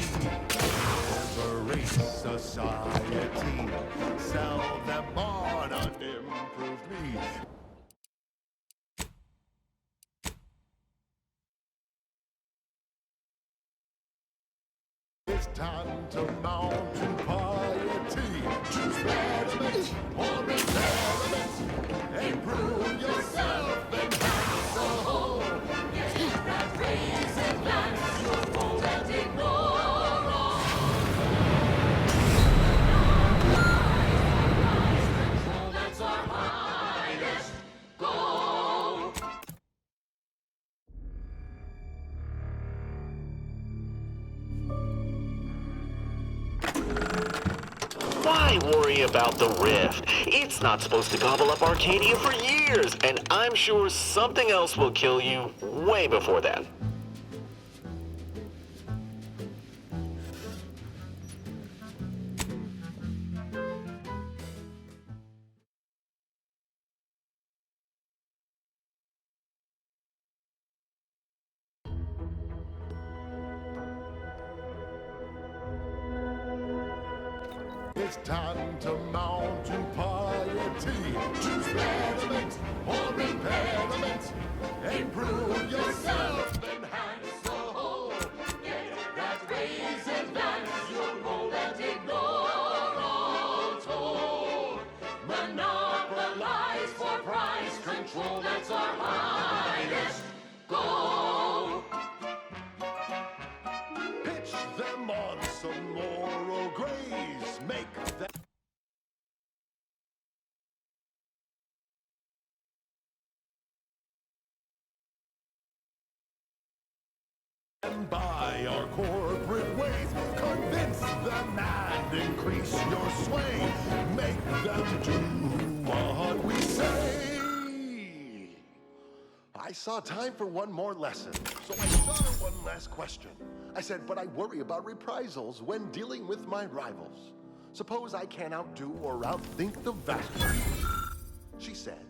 Liberate society. Sell them on an improved me. It's time to mount to piety. Choose betterment or experiment. Improve yourself and have the whole. Get that raise advance your role and ignore all. Control, that's our highest goal. Why worry about the rift? It's not supposed to gobble up Arcadia for years, and I'm sure something else will kill you way before that. It's time to mount to piety. Choose betterment or impairment. Improve yourself, enhance the whole. Get that raise, advance your role and ignore all toll. Monopolize for price control, that's our high. go. Pitch them on some Laurel Grays. Make them by our corporate ways. Convince them and increase your sway. Make them do what we say. I saw time for one more lesson, so I shot her one last question. I said, but I worry about reprisals when dealing with my rivals. Suppose I can't outdo or outthink the Vasquez. She said,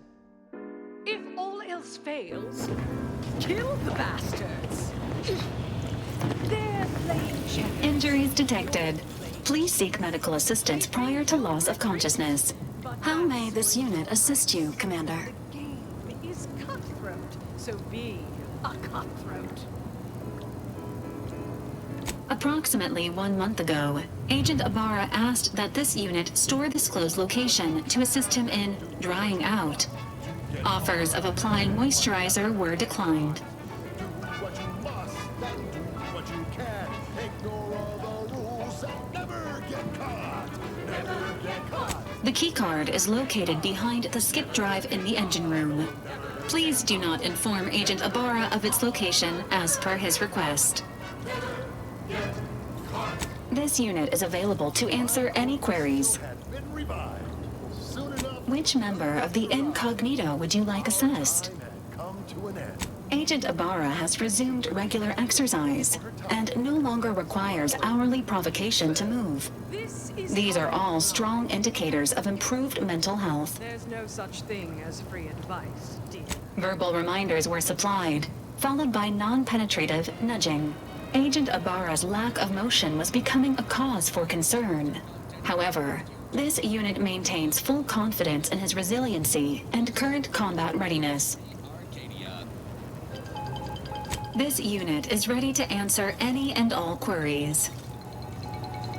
If all else fails, kill the bastards. They're playing checkers. Injuries detected. Please seek medical assistance prior to loss of consciousness. How may this unit assist you, Commander? The game is cutthroat, so be a cutthroat. Approximately 1 month ago, Agent Ibarra asked that this unit store the disclosed location to assist him in drying out. Offers of applying moisturizer were declined. do what you must, then do what you can. Ignore all the rules and never get caught. Never get caught. The keycard is located behind the skip drive in the engine room. Please do not inform Agent Ibarra of its location as per his request. This unit is available to answer any queries. Been revived. Soon enough, Which member of the incognito would you like assessed? come to an end. Agent Ibarra has resumed regular exercise and no longer requires hourly provocation to move. This is These are all strong indicators of improved mental health. There's no such thing as free advice, dear. Verbal reminders were supplied, followed by non-penetrative nudging. Agent Ibarra's lack of motion was becoming a cause for concern. However, this unit maintains full confidence in his resiliency and current combat readiness. This unit is ready to answer any and all queries.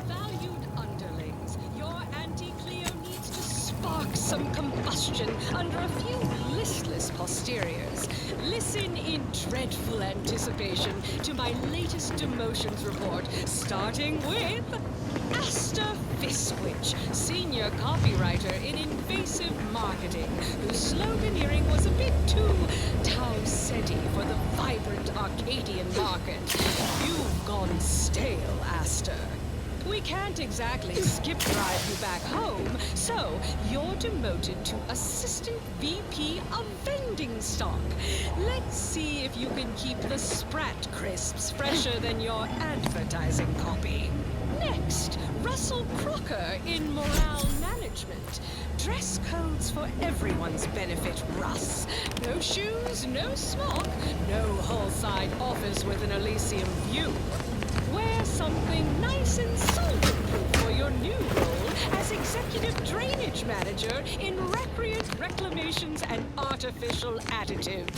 Valued underlings, your anti-Cleo needs to spark some combustion under a few listless posteriors. Listen in dreadful anticipation to my latest demotions report, starting with Asta Fiskwich, senior copywriter in invasive marketing, whose sloganeering was a bit too Tau-Ceti for the vibrant Arcadian market. You've gone stale, Asta. We can't exactly skip drive you back home, so you're demoted to Assistant VP of Vending Stock. Let's see if you can keep the Sprat crisps fresher than your advertising copy. Next, Russell Crocker in Morale Management. Dress codes for everyone's benefit, Russ. No shoes, no smock, no hall-side office with an Elysium view. Wear something nice and solvent-proof for your new role as Executive Drainage Manager in Recreant Reclamations and Artificial Additives.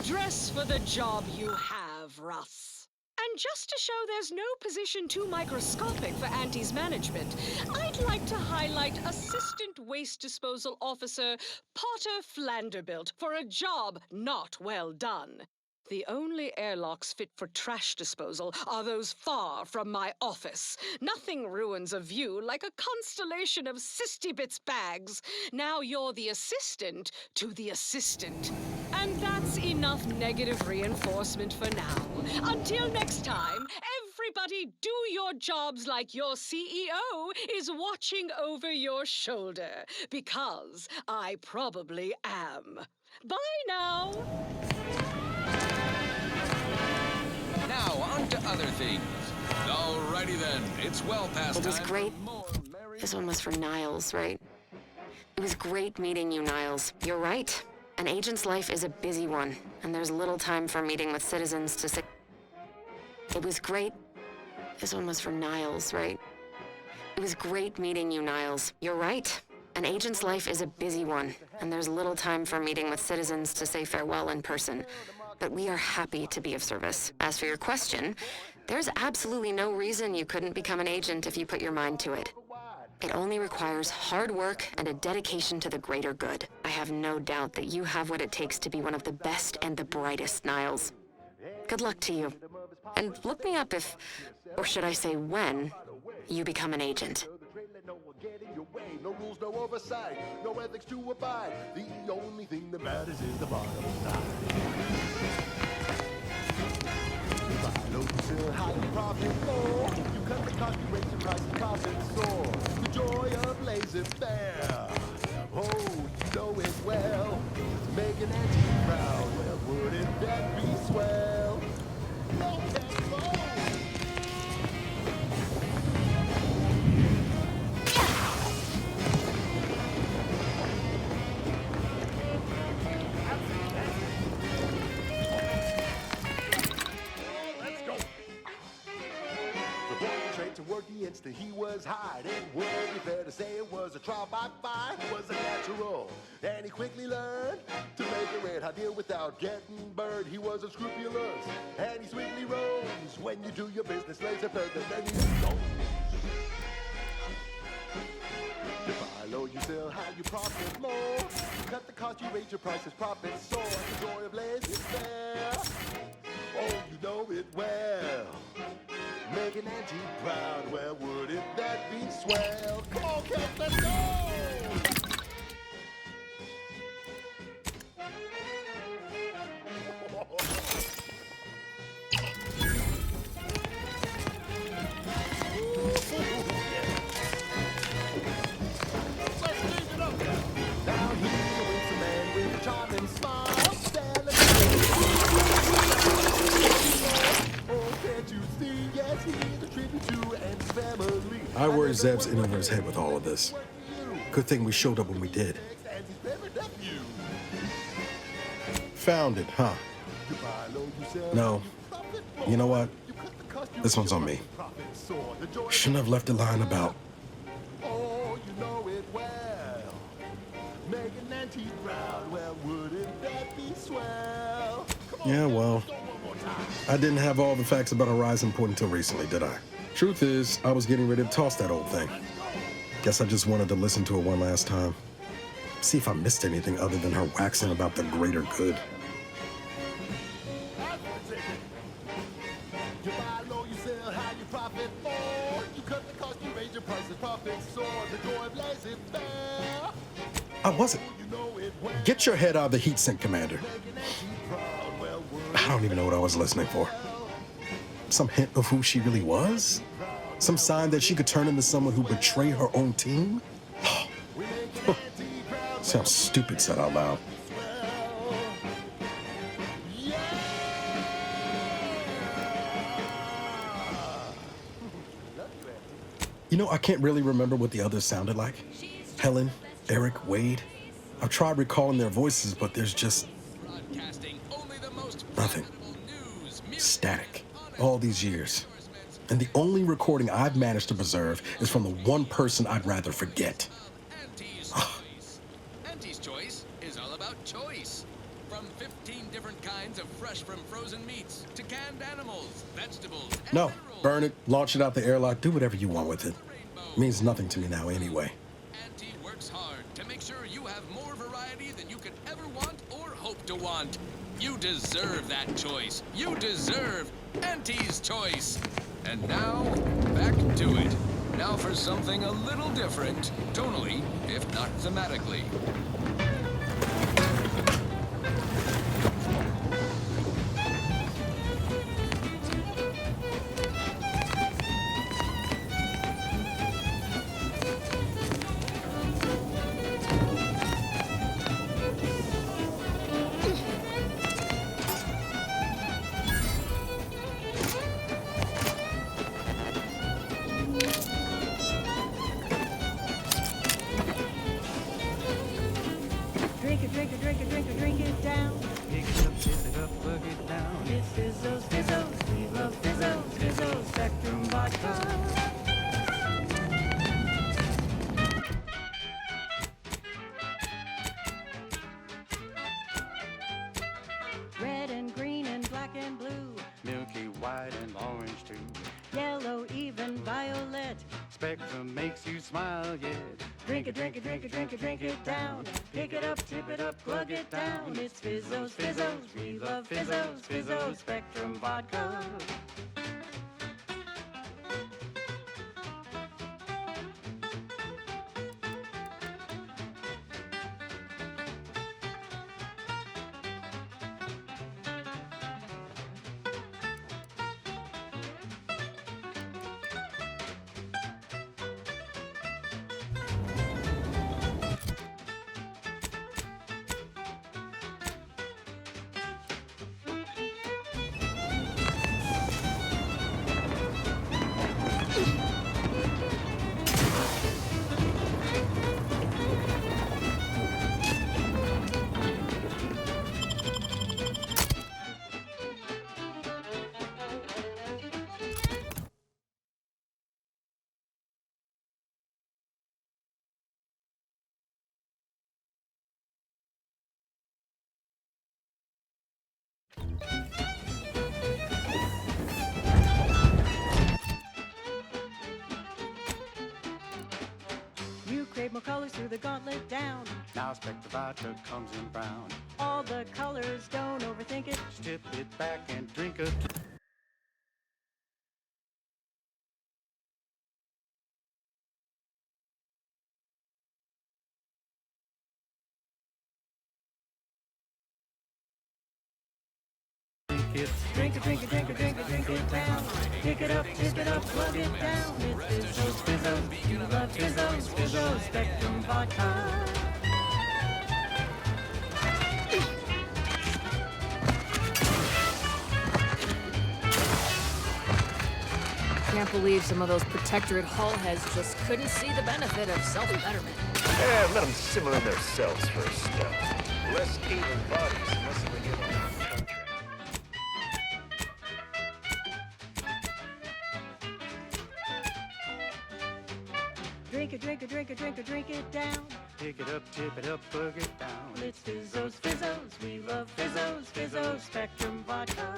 Dress for the job you have, Russ. And just to show there's no position too microscopic for Auntie's management, I'd like to highlight Assistant Waste Disposal Officer Potter Flanderbilt for a job not well done. The only airlocks fit for trash disposal are those far from my office. Nothing ruins a view like a constellation of Sistybits bags. Now you're the assistant to the assistant. And that's enough negative reinforcement for now. Until next time, everybody do your jobs like your CEO is watching over your shoulder. Because I probably am. Bye now. Now, on to other things. Alrighty then, it's well past It was time. great. This one was for Niles, right? It was great meeting you, Niles. You're right. An agent's life is a busy one, and there's little time for meeting with citizens to say... It was great. This one was for Niles, right? It was great meeting you, Niles. You're right. An agent's life is a busy one, and there's little time for meeting with citizens to say farewell in person. But we are happy to be of service. As for your question, there's absolutely no reason you couldn't become an agent if you put your mind to it. It only requires hard work and a dedication to the greater good. I have no doubt that you have what it takes to be one of the best and the brightest, Niles. Good luck to you. And look me up if, or should I say when, you become an agent. No rules, no oversight, no ethics to abide. The only thing that matters is the bottom line. If I know you sell high, you profit more. You cut the cost, you raise your price, the profit soar. The joy of laissez faire. Oh, you know it well. To make an antique proud, well, wouldn't that be swell? No, that's wrong. He was hiding. Would it be fair to say it was a trial by fire? It was a natural, and he quickly learned to make a red hot deal without getting burned. He was unscrupulous, and he swiftly rose. When you do your business, laser further than you know. You buy low, you sell high, you profit more. You cut the cost, you raise your prices, profit soar. The joy of laissez-faire. Oh, you know it well. Make an antique proud, well, wouldn't that be swell? Come on, Cat, let's go! Down here with a man with a charming smile. I worry Zeb's in over his head with all of this. Good thing we showed up when we did. Found it, huh? No. You know what? This one's on me. Shouldn't have left it lying about. Oh, you know it well. Make an antique proud, well, wouldn't that be swell? Yeah, well, I didn't have all the facts about Horizon Point until recently, did I? Truth is, I was getting ready to toss that old thing. Guess I just wanted to listen to it one last time. See if I missed anything other than her waxing about the greater good. You buy low, you sell high, you profit more. You cut the cost, you raise your prices, profit soar. The joy of laissez-faire. I wasn't. Get your head out of the heat sink, Commander. I don't even know what I was listening for. Some hint of who she really was? Some sign that she could turn into someone who betrayed her own team? Sounds stupid said out loud. You know, I can't really remember what the others sounded like. Helen, Eric, Wade. I've tried recalling their voices, but there's just nothing. Static. All these years. And the only recording I've managed to preserve is from the one person I'd rather forget. Auntie's Choice is all about choice. From 15 different kinds of fresh from frozen meats to canned animals, vegetables, and No, burn it, launch it out the airlock, do whatever you want with it. Means nothing to me now anyway. Auntie works hard to make sure you have more variety than you could ever want or hope to want. You deserve that choice. You deserve Auntie's Choice. And now, back to it. Now for something a little different, tonally, if not thematically. Drink it down. Pick it up, plug it down. It's Fizzos, Fizzos, we love Fizzos, Fizzos, Spectrum Vodka. Red and green and black and blue. Milky white and orange too. Yellow, even violet. Spectrum makes you smile, yeah. Drink it, drink it, drink it, drink it, drink it down. Pick it up, tip it up, plug it down. It's Fizzos, Fizzos, we love Fizzos, Fizzos, Spectrum vodka. You crave more colors through the gauntlet down. Now Spectrum vodka comes in brown. All the colors, don't overthink it. Strip it back and drink a... Drink it, drink it, drink it, drink it, drink it down. Pick it up, tip it up, plug it down. It's Fizzos, Fizzos, you love Fizzos, Fizzos, Spectrum vodka. Can't believe some of those Protectorate Hull heads just couldn't see the benefit of self-betterment. Yeah, let them simmer in their cells for a step. Less able bodies, less of a unit. Drink it, drink it, drink it, drink it, drink it down. Pick it up, tip it up, plug it down. It's Fizzos, Fizzos, we love Fizzos, Fizzos, Spectrum vodka.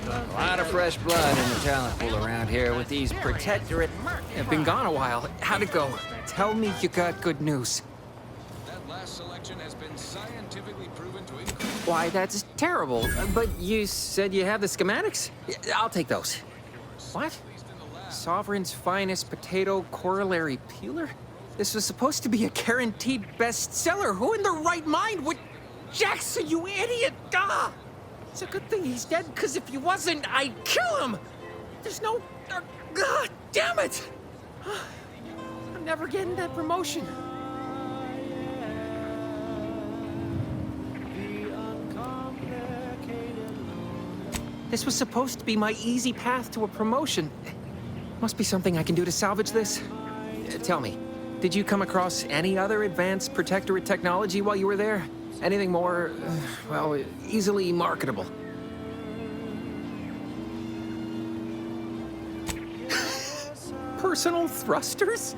A lot of fresh blood in the talent pool around here with these Protectorate. I've been gone a while. How'd it go? Tell me you got good news. That last selection has been scientifically proven to increase. Why, that's terrible. But you said you have the schematics? I'll take those. What? Sovereign's finest potato corollary peeler? This was supposed to be a guaranteed bestseller. Who in their right mind would... Jackson, you idiot! Ah! It's a good thing he's dead, because if he wasn't, I'd kill him! There's no... God damn it! I'm never getting that promotion. This was supposed to be my easy path to a promotion. Must be something I can do to salvage this. Tell me, did you come across any other advanced Protectorate technology while you were there? Anything more, well, easily marketable? Personal thrusters?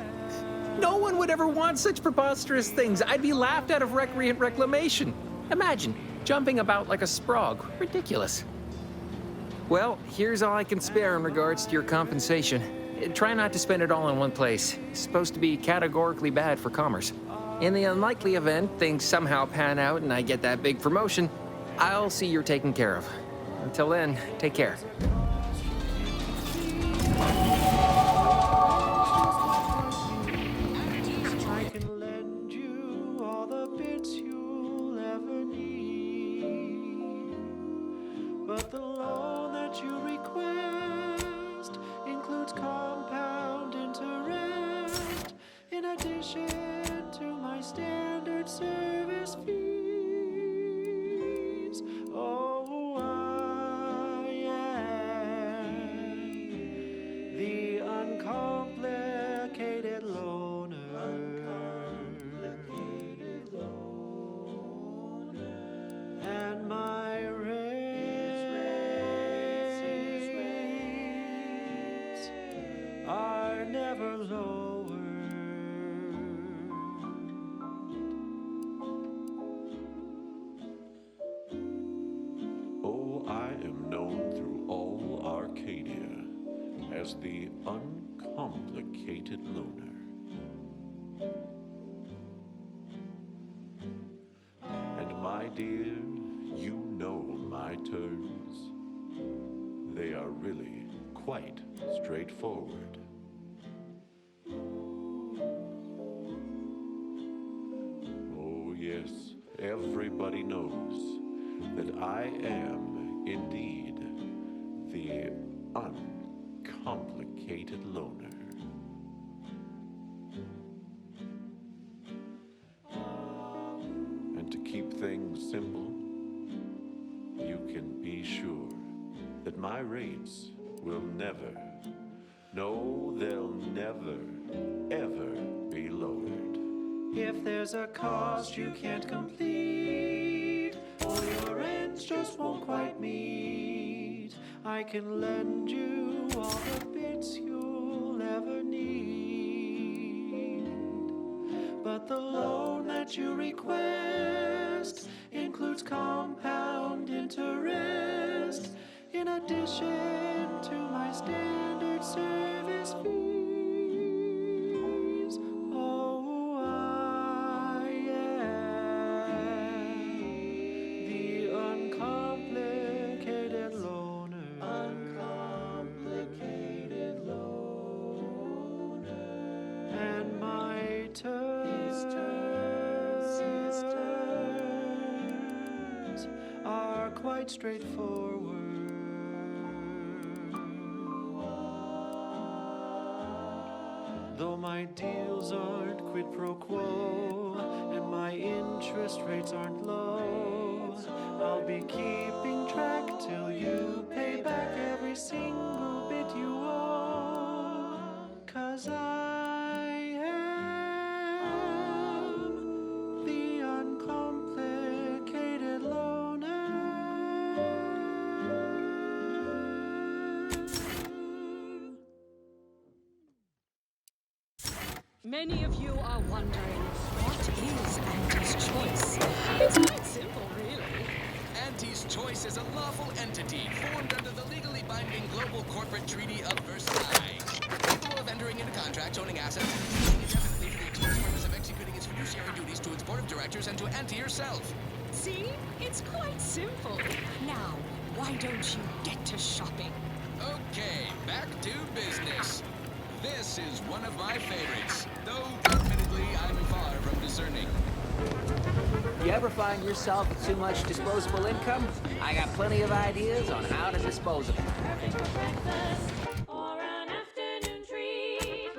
No one would ever want such preposterous things. I'd be laughed out of recreant reclamation. Imagine, jumping about like a sprog. Ridiculous. Well, here's all I can spare in regards to your compensation. Try not to spend it all in one place. It's supposed to be categorically bad for commerce. In the unlikely event things somehow pan out and I get that big promotion, I'll see you're taken care of. Until then, take care. I can lend you all the bits you'll ever need, but the loan that you request includes compound interest in addition to my standard service fees. Oh, I am the uncomplicated loner. And my rates are never lower. Oh, I as the uncomplicated loner. And my dear, you know my terms. They are really quite straightforward. Oh yes, everybody knows that I am indeed the uncomplicated loner. And to keep things simple, you can be sure that my rates will never, no, they'll never, ever be lowered. If there's a cost you can't complete, or your ends just won't quite meet, I can lend you all the bits you'll ever need. But the loan that you request includes compound interest, in addition to my standard service fees. Oh, I am the uncomplicated loner. Uncomplicated loner. And my terms are quite straightforward. Though my deals aren't quid pro quo, and my interest rates aren't low, I'll be keeping track till you pay back every single bit you owe. 'Cause I am the uncomplicated loner. Many of you are wondering, what is Auntie's choice? It's quite simple, really. Auntie's Choice is a lawful entity formed under the legally binding Global Corporate Treaty of Versailles, capable of entering into contracts, owning assets, and using indefinitely for the express purpose of executing its fiduciary duties to its board of directors and to Auntie herself. See? It's quite simple. Now, why don't you get to shopping? Okay, back to business. This is one of my favorites, though admittedly I'm far from discerning. You ever find yourself with too much disposable income? I got plenty of ideas on how to dispose of it. Or an afternoon treat,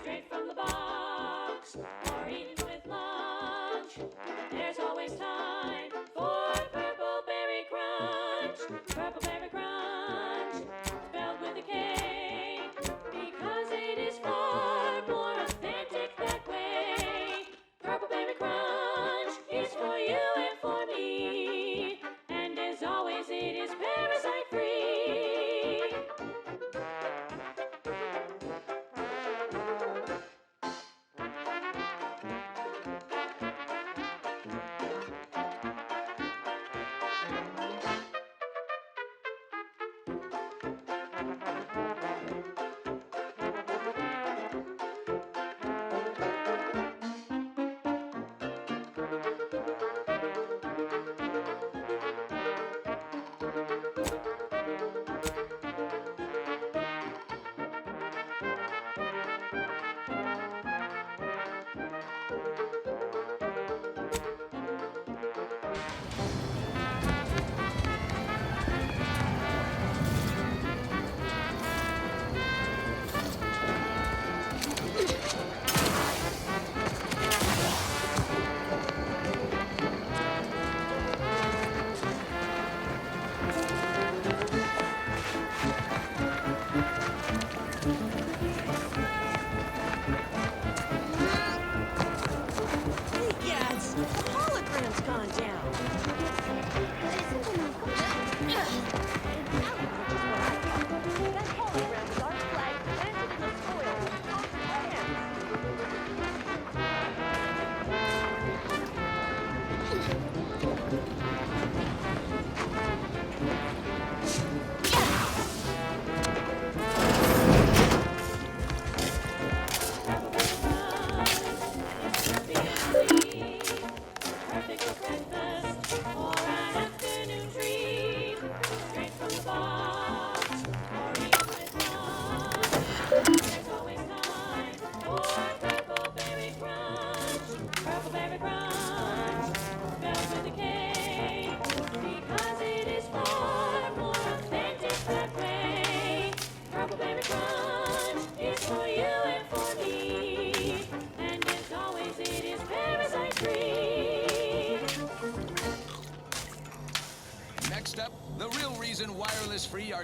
straight from the box, or eaten with lunch. There's always time for Purple Berry Crunch. Purple Berry Crunch, spelled with a K, because it is far more authentic that way. Purple Berry Crunch is for you and for me, and as always it is parasite free.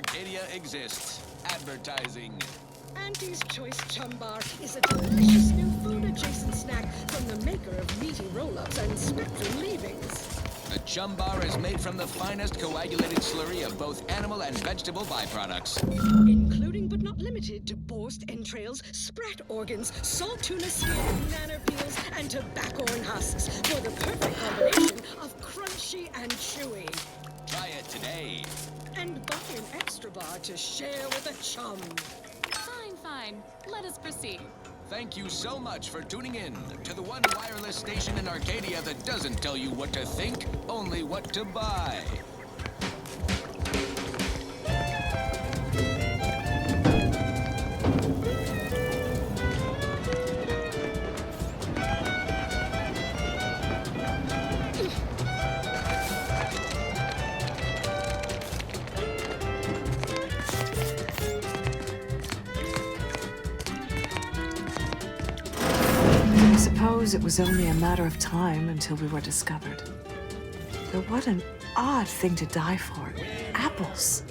Arcadia exists. Advertising. Auntie's Choice Chum Bar is a delicious new food-adjacent snack from the maker of meaty roll-ups and spectrum leavings. The Chum Bar is made from the finest coagulated slurry of both animal and vegetable byproducts. Including but not limited to borscht entrails, sprat organs, salt tuna skin, nanner peels, and tobaccorn husks for the perfect combination of crunchy and chewy. Try it today. And buy an extra bar to share with a chum. Fine. Let us proceed. Thank you so much for tuning in to the one wireless station in Arcadia that doesn't tell you what to think, only what to buy. I suppose it was only a matter of time until we were discovered. But what an odd thing to die for. Apples.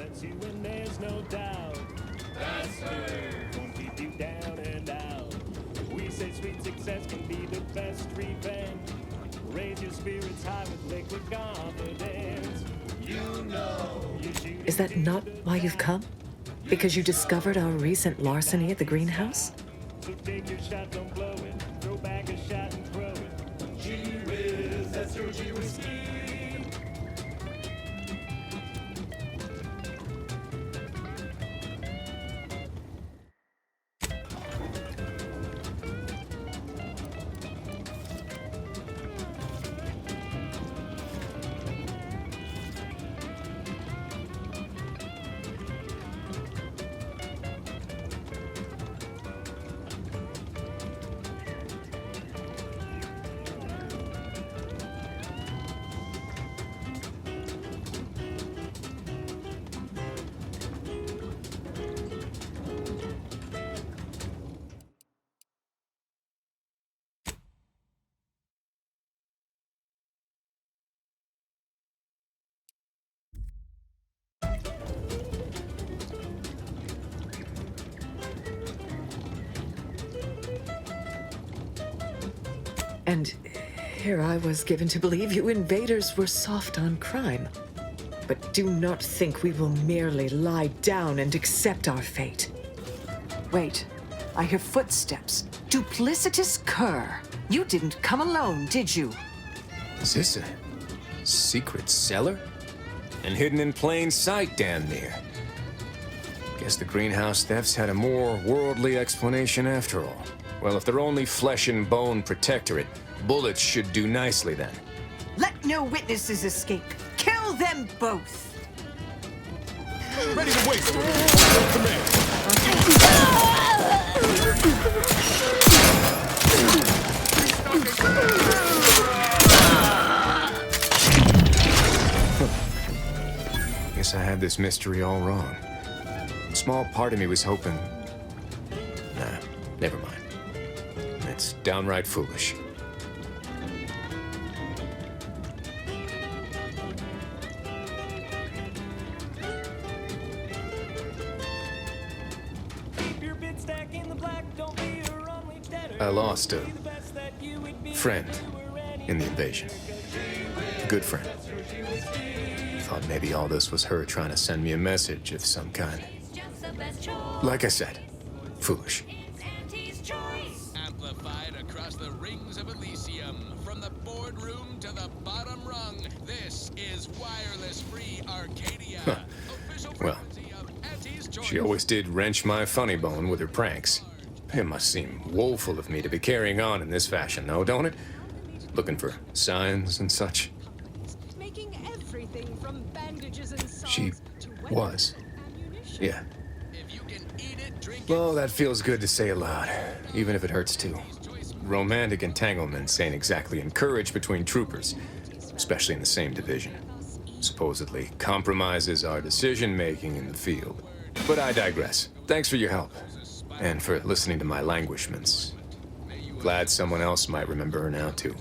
We say sweet success can be the best revenge. Raise your spirits high with liquid confidence. You know you shoot. Is that not why you've come? Because you discovered our recent larceny at the greenhouse? So take your shot, don't blow it. Throw back a shot and throw it. Gee whiz, that's your G whiskey. And here I was given to believe you invaders were soft on crime. But do not think we will merely lie down and accept our fate. Wait, I hear footsteps. Duplicitous cur. You didn't come alone, did you? Is this a secret cellar? And hidden in plain sight, damn near. Guess the greenhouse thefts had a more worldly explanation after all. Well, if they're only flesh and bone protectorate, bullets should do nicely then. Let no witnesses escape. Kill them both. Ready to wait. Guess I had this mystery all wrong. A small part of me was hoping... Nah, never mind. It's downright foolish. I lost a friend in the invasion. A good friend. Thought maybe all this was her trying to send me a message of some kind. Like I said, foolish. Amplified across the rings of Elysium, from the boardroom to the bottom rung, this is Wireless Free Arcadia. Huh. Well, she always did wrench my funny bone with her pranks. It must seem woeful of me to be carrying on in this fashion, though, don't it? Looking for signs and such. Making everything from bandages and salts She to was. Yeah. Well, that feels good to say aloud, even if it hurts too. Romantic entanglements ain't exactly encouraged between troopers, especially in the same division. Supposedly compromises our decision-making in the field. But I digress. Thanks for your help. And for listening to my languishments. Glad someone else might remember her now, too.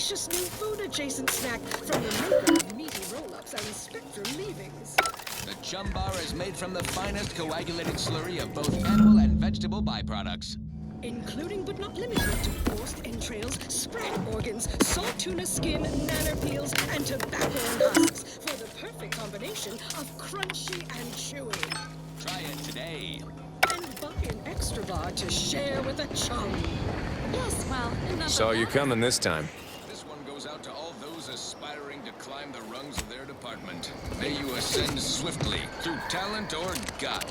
delicious new food-adjacent snack from the maker of meaty roll-ups and spectrum leavings. The Chum Bar is made from the finest coagulated slurry of both animal and vegetable byproducts. Including but not limited to forced entrails, spread organs, salt tuna skin, nanner peels, and tobacco and husks for the perfect combination of crunchy and chewy. Try it today. And buy an extra bar to share with a chum. Yes, well, enough Saw of you that. coming this time. This one goes out to all those aspiring to climb the rungs of their department. May you ascend swiftly through talent or gut.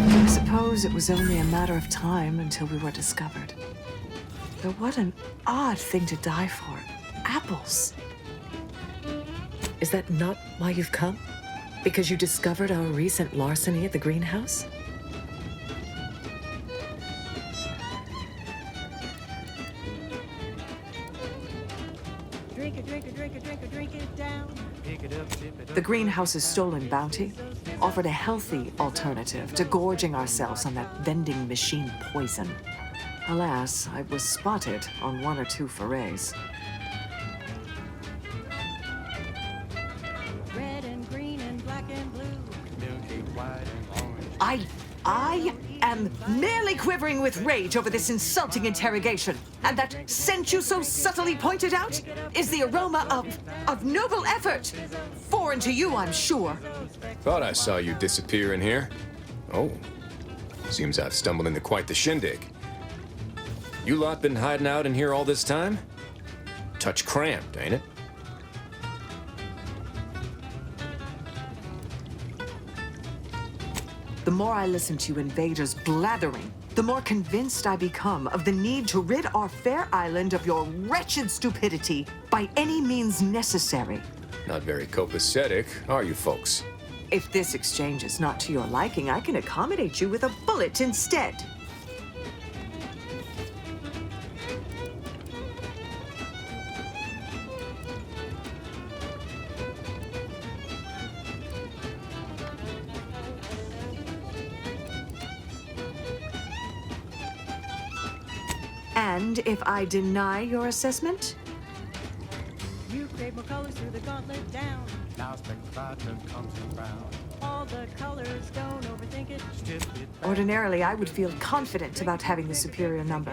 I suppose it was only a matter of time until we were discovered. Though what an odd thing to die for. Apples. Is that not why you've come? Because you discovered our recent larceny at the greenhouse? Drink it, drink it, drink it, drink it, drink it down. Pick it up, tip it up. The greenhouse's stolen bounty offered a healthy alternative to gorging ourselves on that vending machine poison. Alas, I was spotted on one or two forays. Red and green and black and blue. Milky white and orange. I am merely quivering with rage over this insulting interrogation. And that scent you so subtly pointed out is the aroma of noble effort. Foreign to you, I'm sure. Thought I saw you disappear in here. Oh, seems I've stumbled into quite the shindig. You lot been hiding out in here all this time? Touch cramped, ain't it? The more I listen to invaders blathering, the more convinced I become of the need to rid our fair island of your wretched stupidity by any means necessary. Not very copacetic, are you folks? If this exchange is not to your liking, I can accommodate you with a bullet instead. And if I deny your assessment? You crave more colors through the gauntlet down. Now spectrum comes around. All the colors, don't overthink it. Strip it back. Ordinarily, I would feel confident about having the superior number.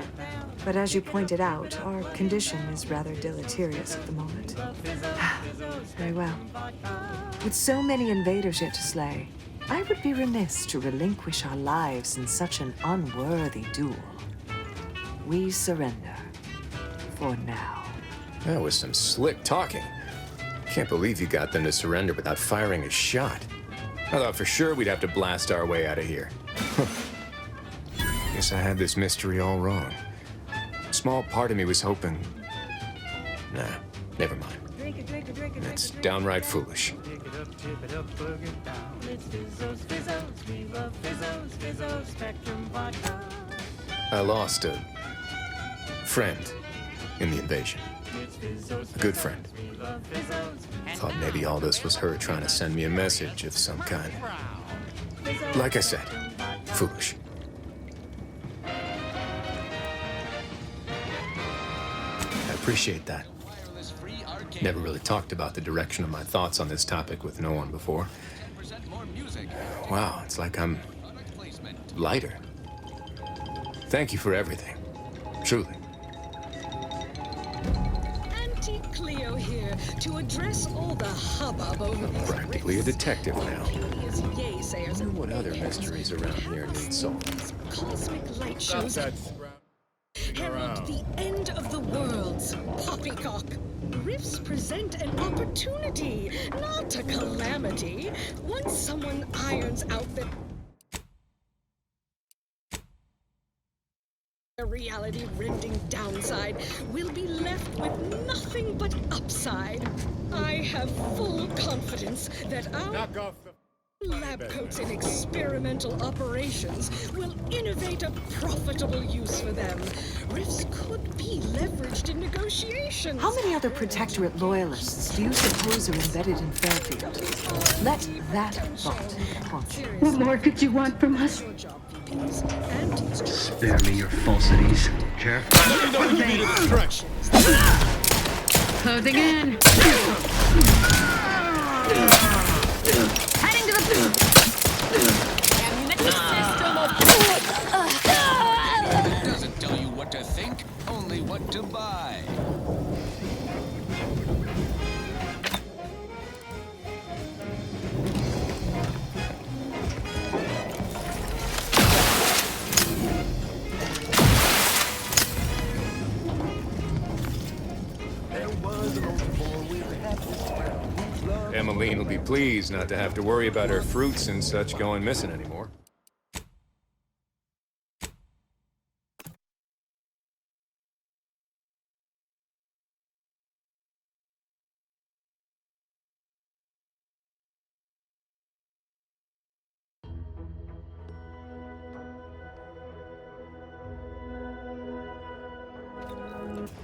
But as you pointed out, our condition is rather deleterious at the moment. Very well. With so many invaders yet to slay, I would be remiss to relinquish our lives in such an unworthy duel. We surrender. For now. That was some slick talking. Can't believe you got them to surrender without firing a shot. I thought for sure we'd have to blast our way out of here. Guess I had this mystery all wrong. A small part of me was hoping... Nah, never mind. Drink it, drink it, drink it, That's drink it, downright foolish. Pick it up, tip it up, bug it down. It's Fizzos, Fizzos, we love Fizzos, Fizzos, Spectrum Vodka. I lost a friend in the invasion. A good friend. Thought maybe all this was her trying to send me a message of some kind. Like I said, foolish. I appreciate that. Never really talked about the direction of my thoughts on this topic with no one before. Wow, it's like I'm lighter. Thank you for everything. Truly. Auntie Cleo here to address all the hubbub over these Practically a detective now. hideous yaysayers Wonder what other mysteries around here need solving. cosmic light shows herald the end of the worlds. Poppycock. Rifts present an opportunity, not a calamity. Once someone irons out the reality-rending downside, we'll be left with nothing but upside. I have full confidence that our... Knock off the... Lab coats in experimental operations will innovate a profitable use for them. Rifts could be leveraged in negotiations. How many other Protectorate loyalists do you suppose are embedded in Fairfield? Let that thought haunt you. What more could you want from us? Spare me your falsities, Sheriff. Closing in. Heading to the It doesn't tell you what to think, only what to buy. Emmeline will be pleased not to have to worry about her fruits and such going missing anymore.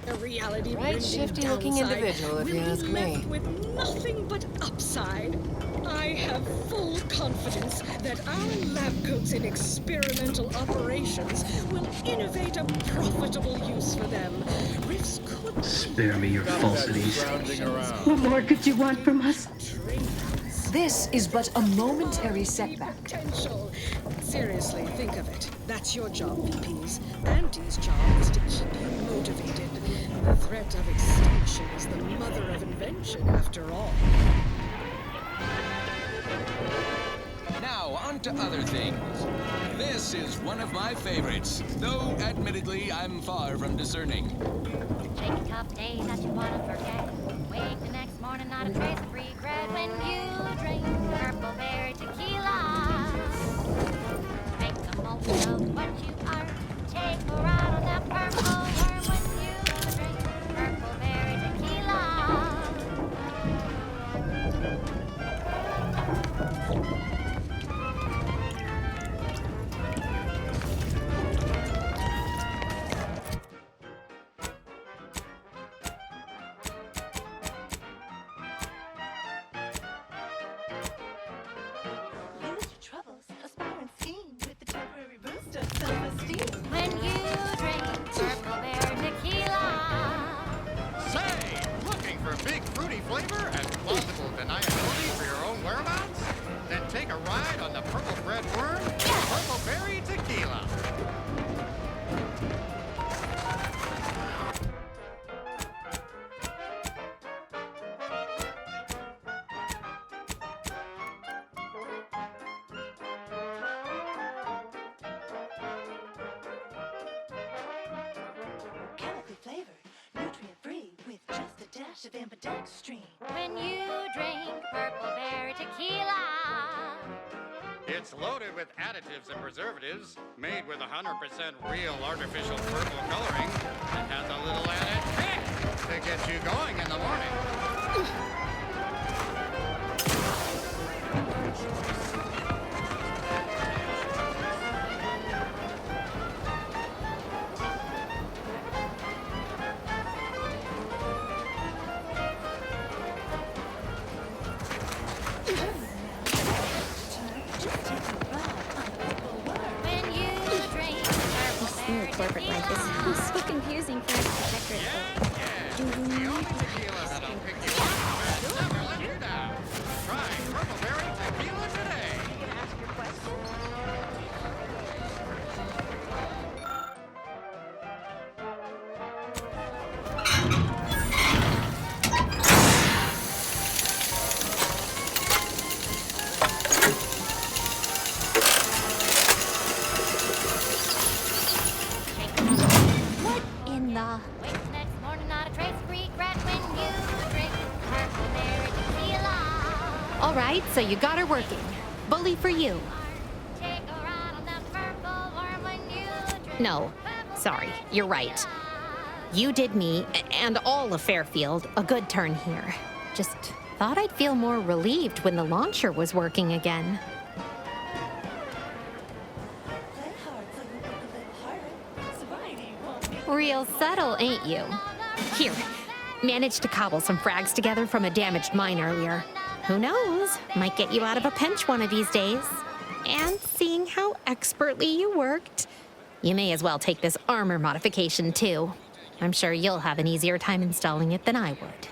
A reality Right shifty-looking individual, if you ask me. With nothing but upside. I have full confidence that our lab coats in experimental operations will innovate a profitable use for them. Rifts could Spare me your falsities. What more could you want from us? This is but a momentary setback. Potential. Seriously, think of it. That's your job, VPs. Auntie's job is to keep you motivated. The threat of extinction is the mother of invention, after all. Now, on to other things. This is one of my favorites, though admittedly I'm far from discerning. Take a tough day that you wanna forget. Wake the next morning, not a trace of regret when you drink purple berry tequila. Make the most of what you are. Take a ride on that purple worm when you drink purple berry tequila. Use your troubles, aspire and scheme with the temporary boost of self-esteem. When you drink purple berry tequila. Say, looking for big fruity flavor and plausible deniability for your own whereabouts? Then take a ride on the purple bread worm, purple berry tequila. Chemically flavored, nutrient-free with just a dash of ambidextrine. When you drink purple berry tequila. It's loaded with additives and preservatives, made with 100% real artificial purple coloring, and has a little added kick to get you going in the morning. When you drink purple berry Corporate life is so confusing for us protectorate folk. Tequila that'll pick you up and never let you down. Try purple berry tequila today. Ask your question. What in the? Wake the next morning, not a trace of regret when you drink purple berry tequila. All right, so you got her working. Bully for you. Take a ride on that purple worm when you drink. No, sorry, you're right. You did me, and all of Fairfield, a good turn here. Just Thought I'd feel more relieved when the launcher was working again. Real subtle, ain't you? Here, managed to cobble some frags together from a damaged mine earlier. Who knows? Might get you out of a pinch one of these days. And seeing how expertly you worked, you may as well take this armor modification too. I'm sure you'll have an easier time installing it than I would.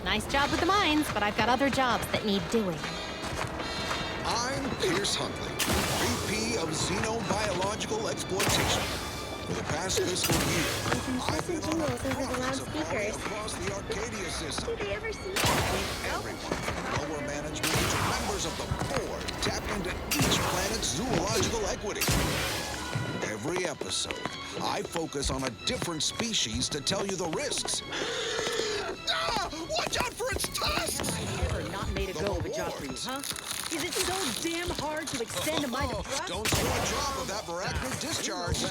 Nice job with the mines, but I've got other jobs that need doing. I'm Pierce Huntley, VP of Xenobiological Exploitation. For the past fiscal year, I've been on a progress of all across the Arcadia system. Everyone from lower management to members of the board tap into each planet's zoological equity. Every episode, I focus on a different species to tell you the risks. Watch out for its tusks! Have you ever not made a go of a job for you, huh? Is it so damn hard to extend a mind of trust? Don't throw a drop of that arachnid discharge.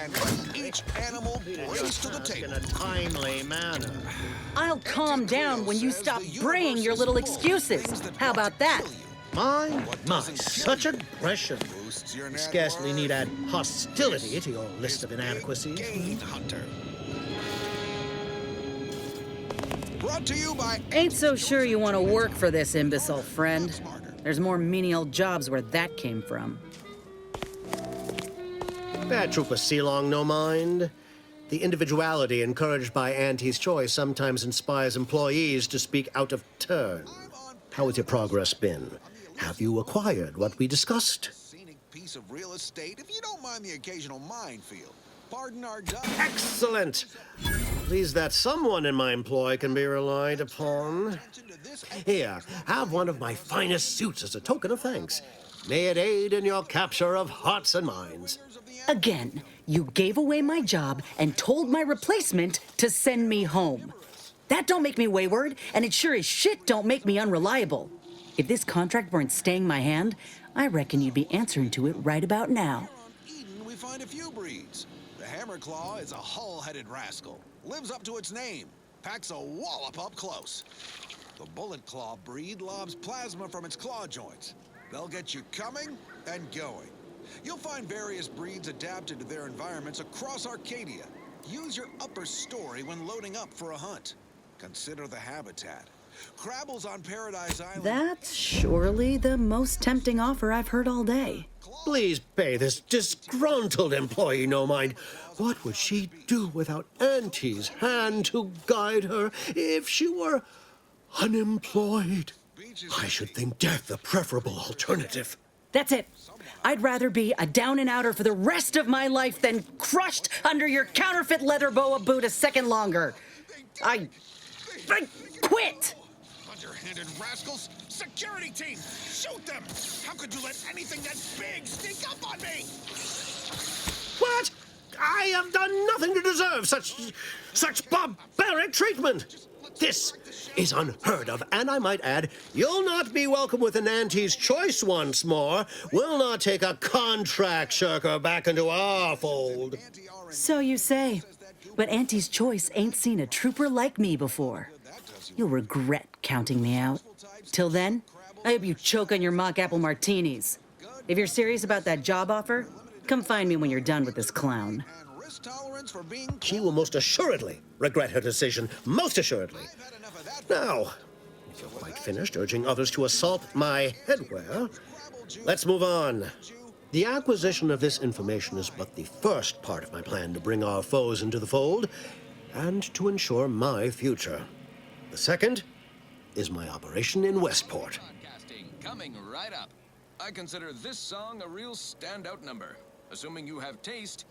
And let each animal race to the table. In a timely manner. I'll calm down when you stop braying your little excuses. How about that? My, such aggression. You scarcely need add hostility to your list of inadequacies. Hunter. Brought to you by... Ain't so sure you want to work for this imbecile, friend. There's more menial jobs where that came from. Bad Trooper Sealong, no mind. The individuality encouraged by Auntie's choice sometimes inspires employees to speak out of turn. How has your progress been? Have you acquired what we discussed? Scenic piece of real estate, if you don't mind the occasional minefield. Pardon our... Excellent! Pleased that someone in my employ can be relied upon. Here, have one of my finest suits as a token of thanks. May it aid in your capture of hearts and minds. Again, you gave away my job and told my replacement to send me home. That don't make me wayward, and it sure as shit don't make me unreliable. If this contract weren't staying my hand, I reckon you'd be answering to it right about now. Eden, we find a few breeds. The Hammerclaw is a hull-headed rascal. Lives up to its name. Packs a wallop up close. The Bullet Claw breed lobs plasma from its claw joints. They'll get you coming and going. You'll find various breeds adapted to their environments across Arcadia. Use your upper story when loading up for a hunt. Consider the habitat. Crabbles on Paradise Island. That's surely the most tempting offer I've heard all day. Please pay this disgruntled employee no mind. What would she do without Auntie's hand to guide her if she were unemployed? I should think death the preferable alternative. That's it. I'd rather be a down-and-outer for the rest of my life than crushed under your counterfeit leather boa boot a second longer. I quit! Underhanded rascals! Security team! Shoot them! How could you let anything that big sneak up on me? What? I have done nothing to deserve such barbaric treatment. This is unheard of, and I might add, you'll not be welcome with an Auntie's choice once more. We'll not take a contract shirker back into our fold. So you say, but Auntie's choice ain't seen a trooper like me before. You'll regret counting me out. Till then, I hope you choke on your mock apple martinis. If you're serious about that job offer, come find me when you're done with this clown. She will most assuredly regret her decision, most assuredly. Now, if you're quite finished urging others to assault my headwear, let's move on. The acquisition of this information is but the first part of my plan to bring our foes into the fold and to ensure my future. The second is my operation in Westport. Coming right up. I consider this song a real standout number. Assuming you have taste,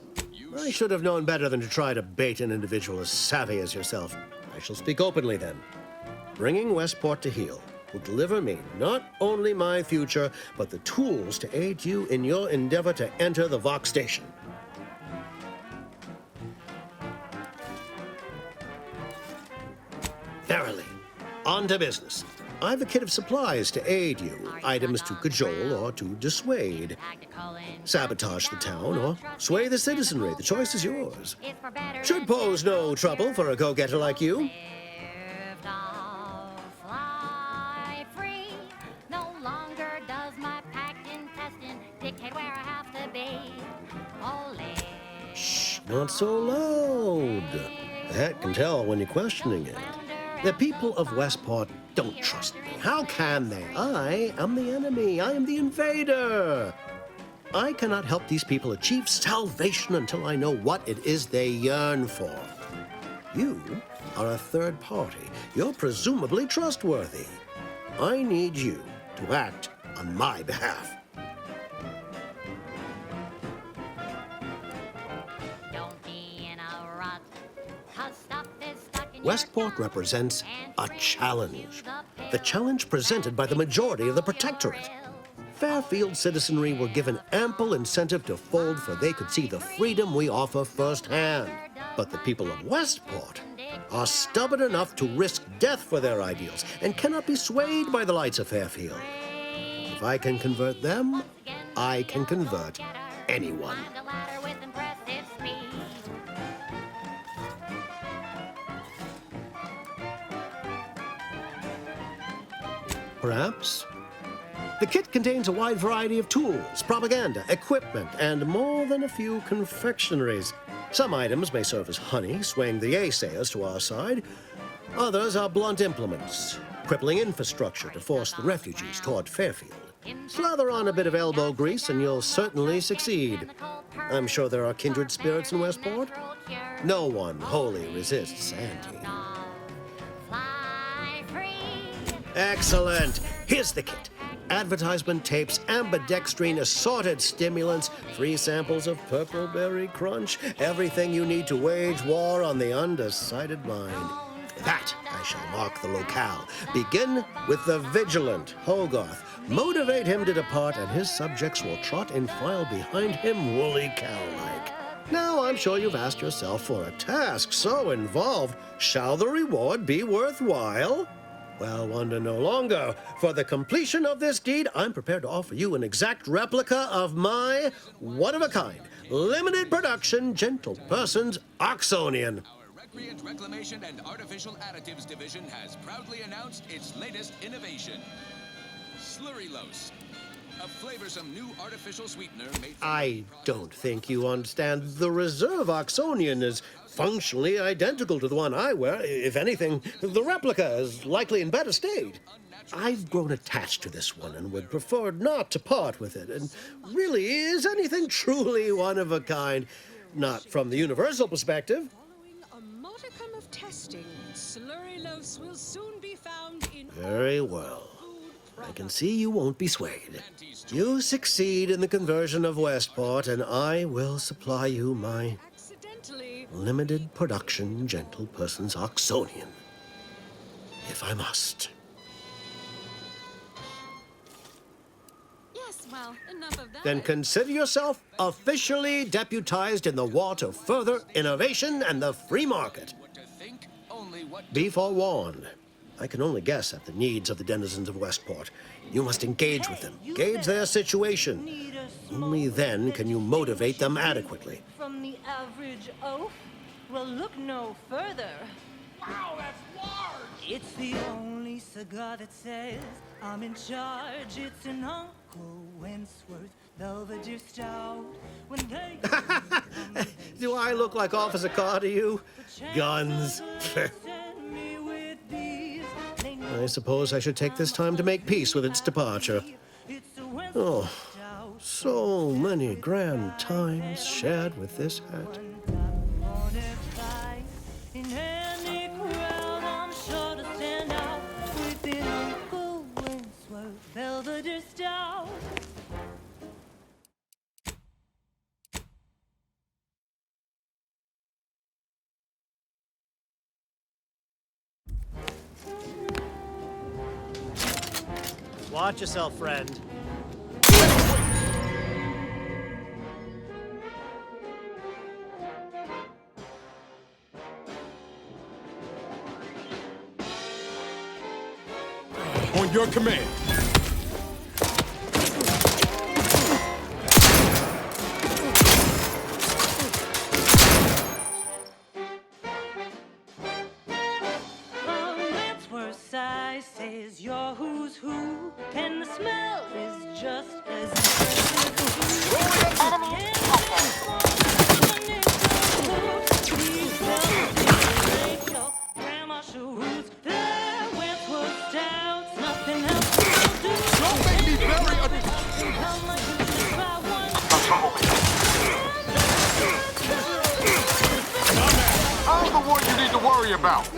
I should have known better than to try to bait an individual as savvy as yourself. I shall speak openly then. Bringing Westport to heel will deliver me not only my future, but the tools to aid you in your endeavor to enter the Vox station. Verily, on to business. I've a kit of supplies to aid you, items to cajole or to dissuade. Sabotage the town or sway the citizenry, the choice is yours. Should pose no trouble for a go-getter like you. Not so loud. The heck can tell when you're questioning it. The people of Westport don't trust me. How can they? I am the enemy. I am the invader. I cannot help these people achieve salvation until I know what it is they yearn for. You are a third party. You're presumably trustworthy. I need you to act on my behalf. Westport represents a challenge. The challenge presented by the majority of the Protectorate. Fairfield citizenry were given ample incentive to fold, for they could see the freedom we offer firsthand. But the people of Westport are stubborn enough to risk death for their ideals and cannot be swayed by the lights of Fairfield. If I can convert them, I can convert anyone. Perhaps. The kit contains a wide variety of tools, propaganda, equipment, and more than a few confectionaries. Some items may serve as honey, swaying the naysayers to our side. Others are blunt implements, crippling infrastructure to force the refugees toward Fairfield. Slather on a bit of elbow grease and you'll certainly succeed. I'm sure there are kindred spirits in Westport. No one wholly resists Auntie. Excellent. Here's the kit. Advertisement tapes, ambidextrine, assorted stimulants, free samples of Purple Berry Crunch, everything you need to wage war on the undecided mind. That I shall mark the locale. Begin with the vigilant Hogarth. Motivate him to depart, and his subjects will trot in file behind him woolly cow-like. Now I'm sure you've asked yourself, for a task so involved, shall the reward be worthwhile? Well, wonder no longer. For the completion of this deed, I'm prepared to offer you an exact replica of my one-of-a-kind, limited production, gentle person's Oxonian. Recreant Reclamation and Artificial Additives Division has proudly announced its latest innovation, Slurrylose, a flavorsome new artificial sweetener made from... I don't think you understand. The Reserve Oxonian is functionally identical to the one I wear. If anything, the replica is likely in better state. I've grown attached to this one and would prefer not to part with it. And really, is anything truly one of a kind? Not from the universal perspective. Following a modicum of testing, Slurrylose will soon be found in... Very well. I can see you won't be swayed. You succeed in the conversion of Westport, and I will supply you my limited production gentle person's Oxonian, if I must. Yes, well, enough of that. Then consider yourself officially deputized in the war to further innovation and the free market. Be forewarned. I can only guess at the needs of the denizens of Westport. You must engage with them, gauge their situation. Only then can you motivate them adequately. From the average oaf? Well, look no further. Wow, that's large! It's the only cigar that says I'm in charge. It's an Uncle Wentworth Belvedere Stout. When they Do I look like Officer Carr to you? Guns. I suppose I should take this time to make peace with its departure. Oh, so many grand times shared with this hat. Watch yourself, friend. On your command. Says you're who's who, and the smell is just as impressive. Enemy detected. need to worry about.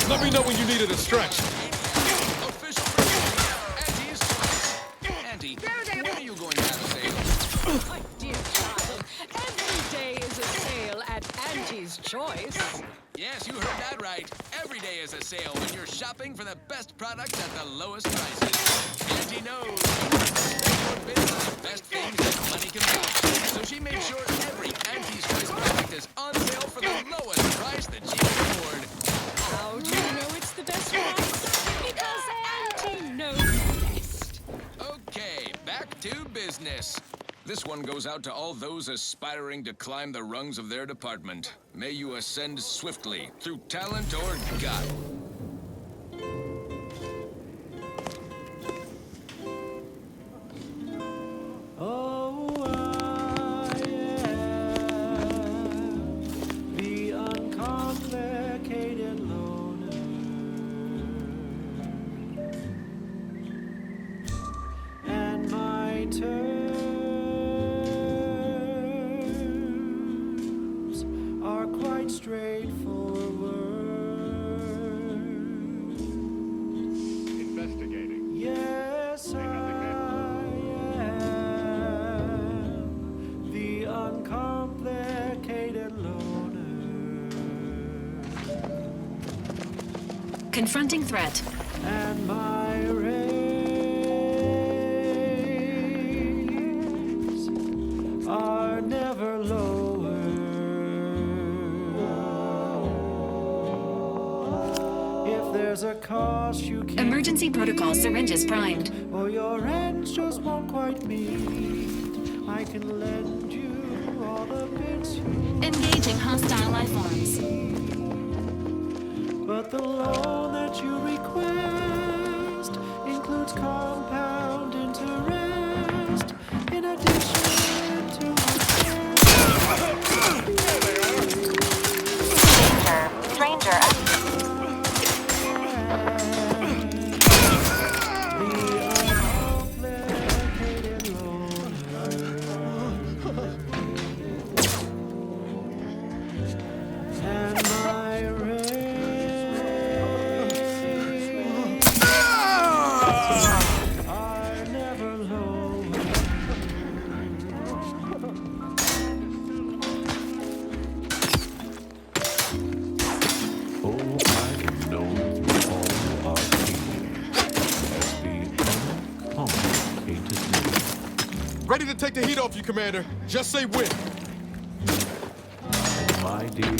Let me know when you need a distraction. Auntie, when are you going to have a sale? My dear child, every day is a sale at Auntie's Choice. Yes, you heard that right. Every day is a sale when you're shopping for the best products at the lowest prices. Auntie knows your bid on the best things that money can buy. So she made sure every Auntie's Choice product is on sale for the lowest price that she can afford. How do you know it's the best price? Because Auntie knows best. Okay, back to business. This one goes out to all those aspiring to climb the rungs of their department. May you ascend swiftly through talent or gut. Oh, I am the uncomplicated loner, and my terms are quite straightforward. Investigating. Yes, I am the uncomplicated loner. Confronting threat. And my rays are never lower. If there's a cost you can't Emergency protocol syringes primed. or your ends just won't quite meet, I can lend you all the bits you Engaging hostile life forms. But the loan that you request includes compound interest in addition to Stranger. and my are never lower. Oh, I know all our feelings as the uncomplicated. Ready to take the heat off you, Commander. Just say when. My dear, you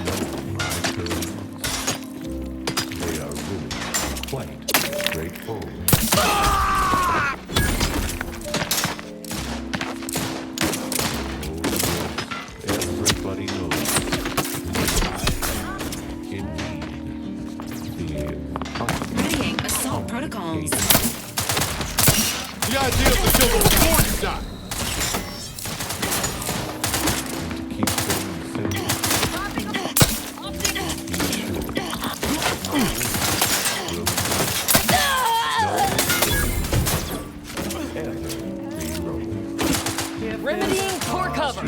know my terms. They are really quite straightforward. Everybody knows I am indeed the Readying assault protocols. The idea is to kill them before you die. keep them safe. Remedying core cover.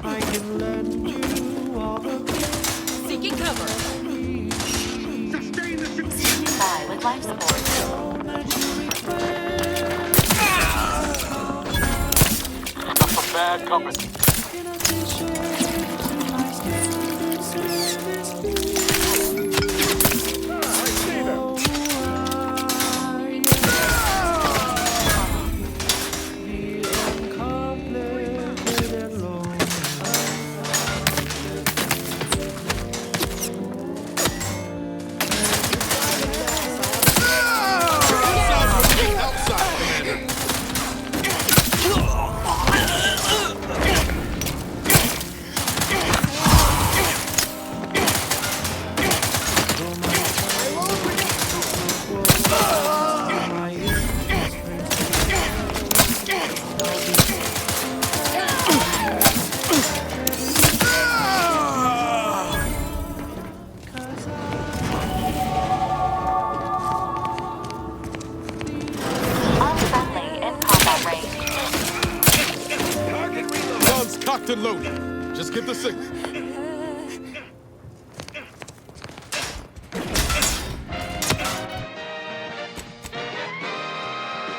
I can lend you all the Seeking cover. By with life support. bad company. Cocked and loaded. Just get the signal.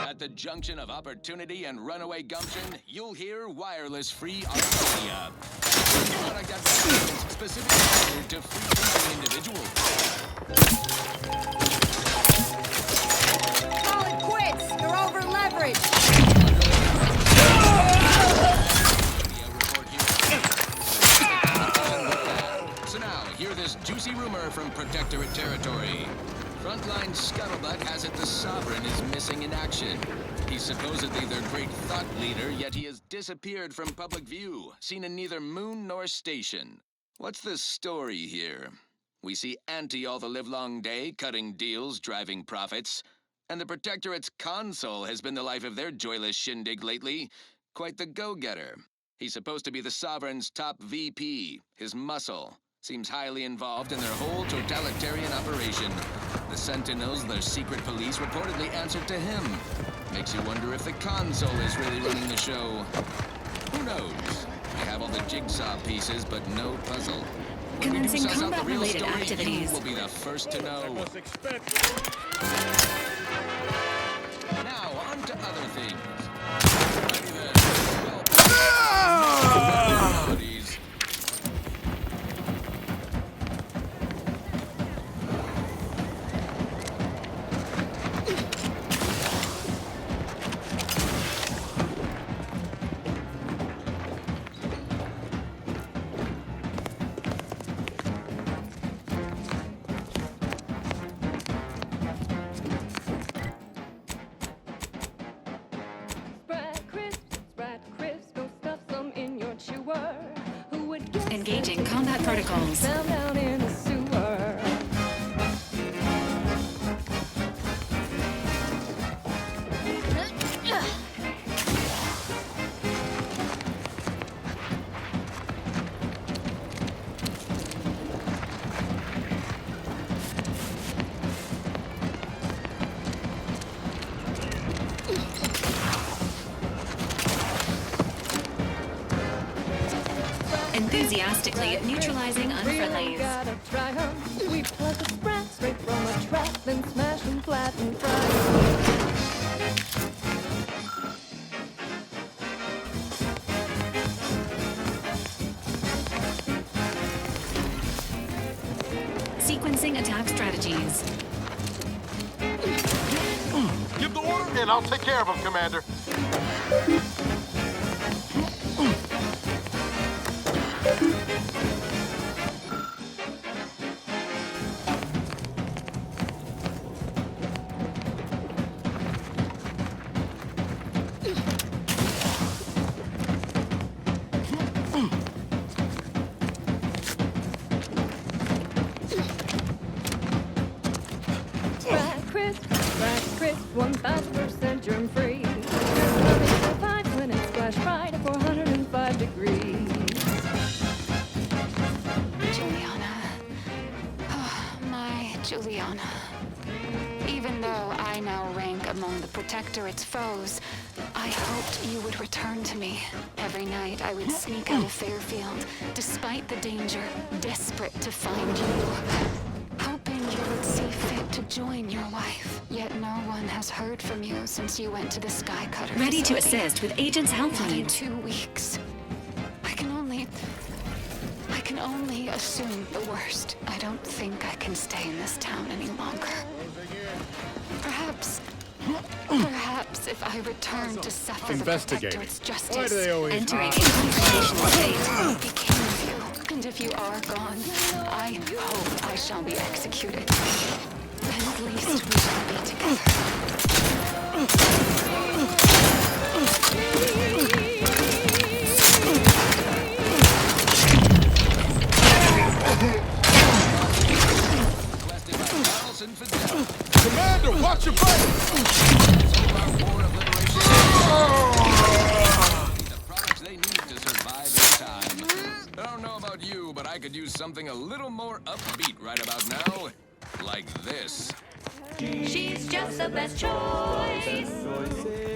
At the junction of opportunity and runaway gumption, you'll hear wireless-free Arcadia. Product advertisements specifically catered to free-thinking individuals. Call it quits. You're over-leveraged. So now, hear this juicy rumor from Protectorate territory. Frontline scuttlebutt has it the Sovereign is missing in action. He's supposedly their great thought leader, yet he has disappeared from public view, seen in neither moon nor station. What's the story here? We see Auntie all the livelong day, cutting deals, driving profits. And the Protectorate's console has been the life of their joyless shindig lately. Quite the go-getter. He's supposed to be the Sovereign's top VP, his muscle. Seems highly involved in their whole totalitarian operation. The Sentinels, their secret police, reportedly answered to him. Makes you wonder if the console is really running the show. Who knows? We have all the jigsaw pieces, but no puzzle. When we do Commencing suss out the real combat-related story, activities. you will be the first to know. Now, on to other things. Ready then. Melodies. Engaging combat protocols. Down in the sewer. Enthusiastically neutralizing unfriendlies. Gotta try 'em. We pluck a sprat straight from a trap, then smash 'em flat and fry 'em. Sequencing attack strategies. Give the order and I'll take care of him, Commander. Sprat crisp, 1000% germ free. Running for 5 when it splashed right at 405 degrees. Juliana. Oh, my Juliana. Even though I now rank among the Protectorate's foes, I hoped you would return to me. Every night I would sneak out of Fairfield, despite the danger, desperate to find you. Hoping you would see fit to join your wife, yet no one has heard from you since you went to the Sky Cutter Ready to facility. assist with Agent's help Not in need. 2 weeks. I can only assume the worst. I don't think I can stay in this town any longer. Perhaps if I return to suffer the Protectorate's justice, Why do they always entering a confrontational state became of you. And if you are gone, I hope I shall be executed. Then at least we shall be together. Commander, watch your back! The products they need to survive in time. I don't know about you, but I could use something a little more upbeat right about now. Like this. She's just the best choice.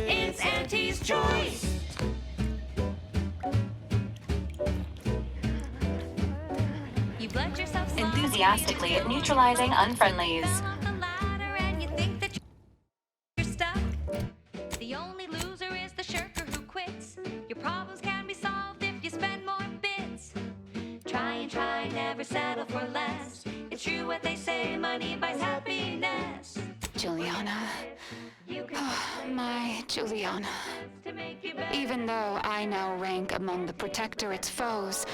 It's Auntie's choice. You've let yourself slide Enthusiastically neutralizing unfriendlies. off the ladder and you think that you're stuck. The only loser is the shirker who quits. Your problems can be solved if you spend more bits. Try and try, never settle for less. It's true what they say, money buys happiness. Juliana. Oh, my Juliana. Even though I now rank among the Protectorate's foes,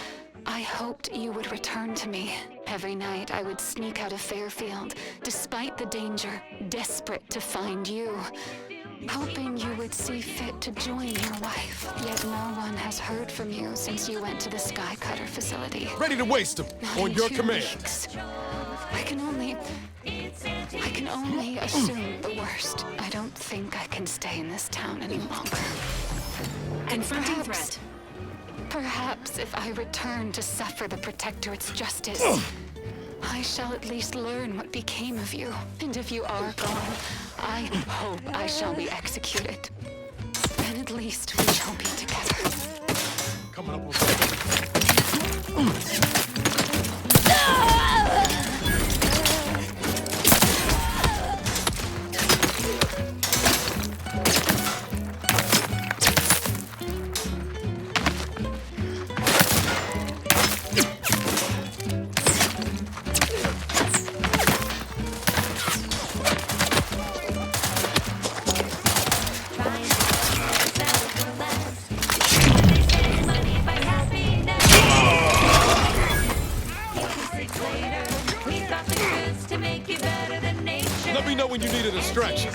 I hoped you would return to me. Every night I would sneak out of Fairfield, despite the danger, desperate to find you. Hoping you would see fit to join your wife, yet no one has heard from you since you went to the Sky Cutter facility. Ready to waste them on your command. I can only assume the worst. I don't think I can stay in this town any longer. Confronting threat. Perhaps if I return to suffer the Protectorate's justice, I shall at least learn what became of you. And if you are gone, I hope I shall be executed. Then at least we shall be together. Coming up Let me know when you need a distraction.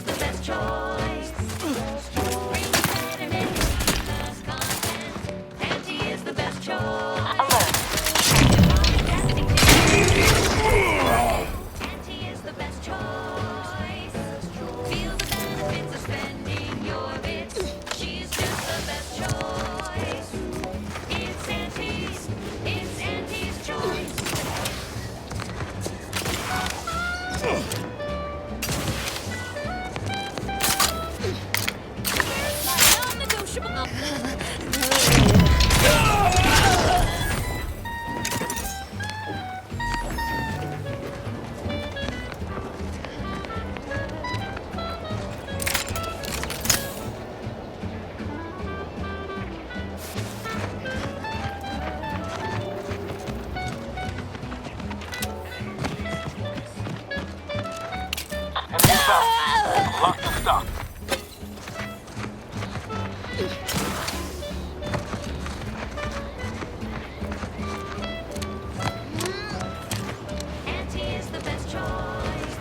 Lock and stock. Auntie is the best choice.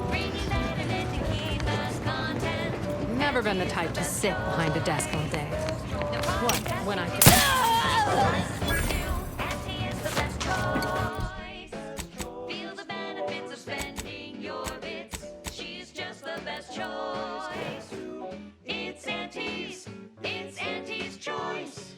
Bringing that in it to keep us content. Never been the type to sit behind a desk all day. What, when I can... Auntie is the best choice. Feel the benefits of spending your bits. She's just the best choice. It's Auntie's choice.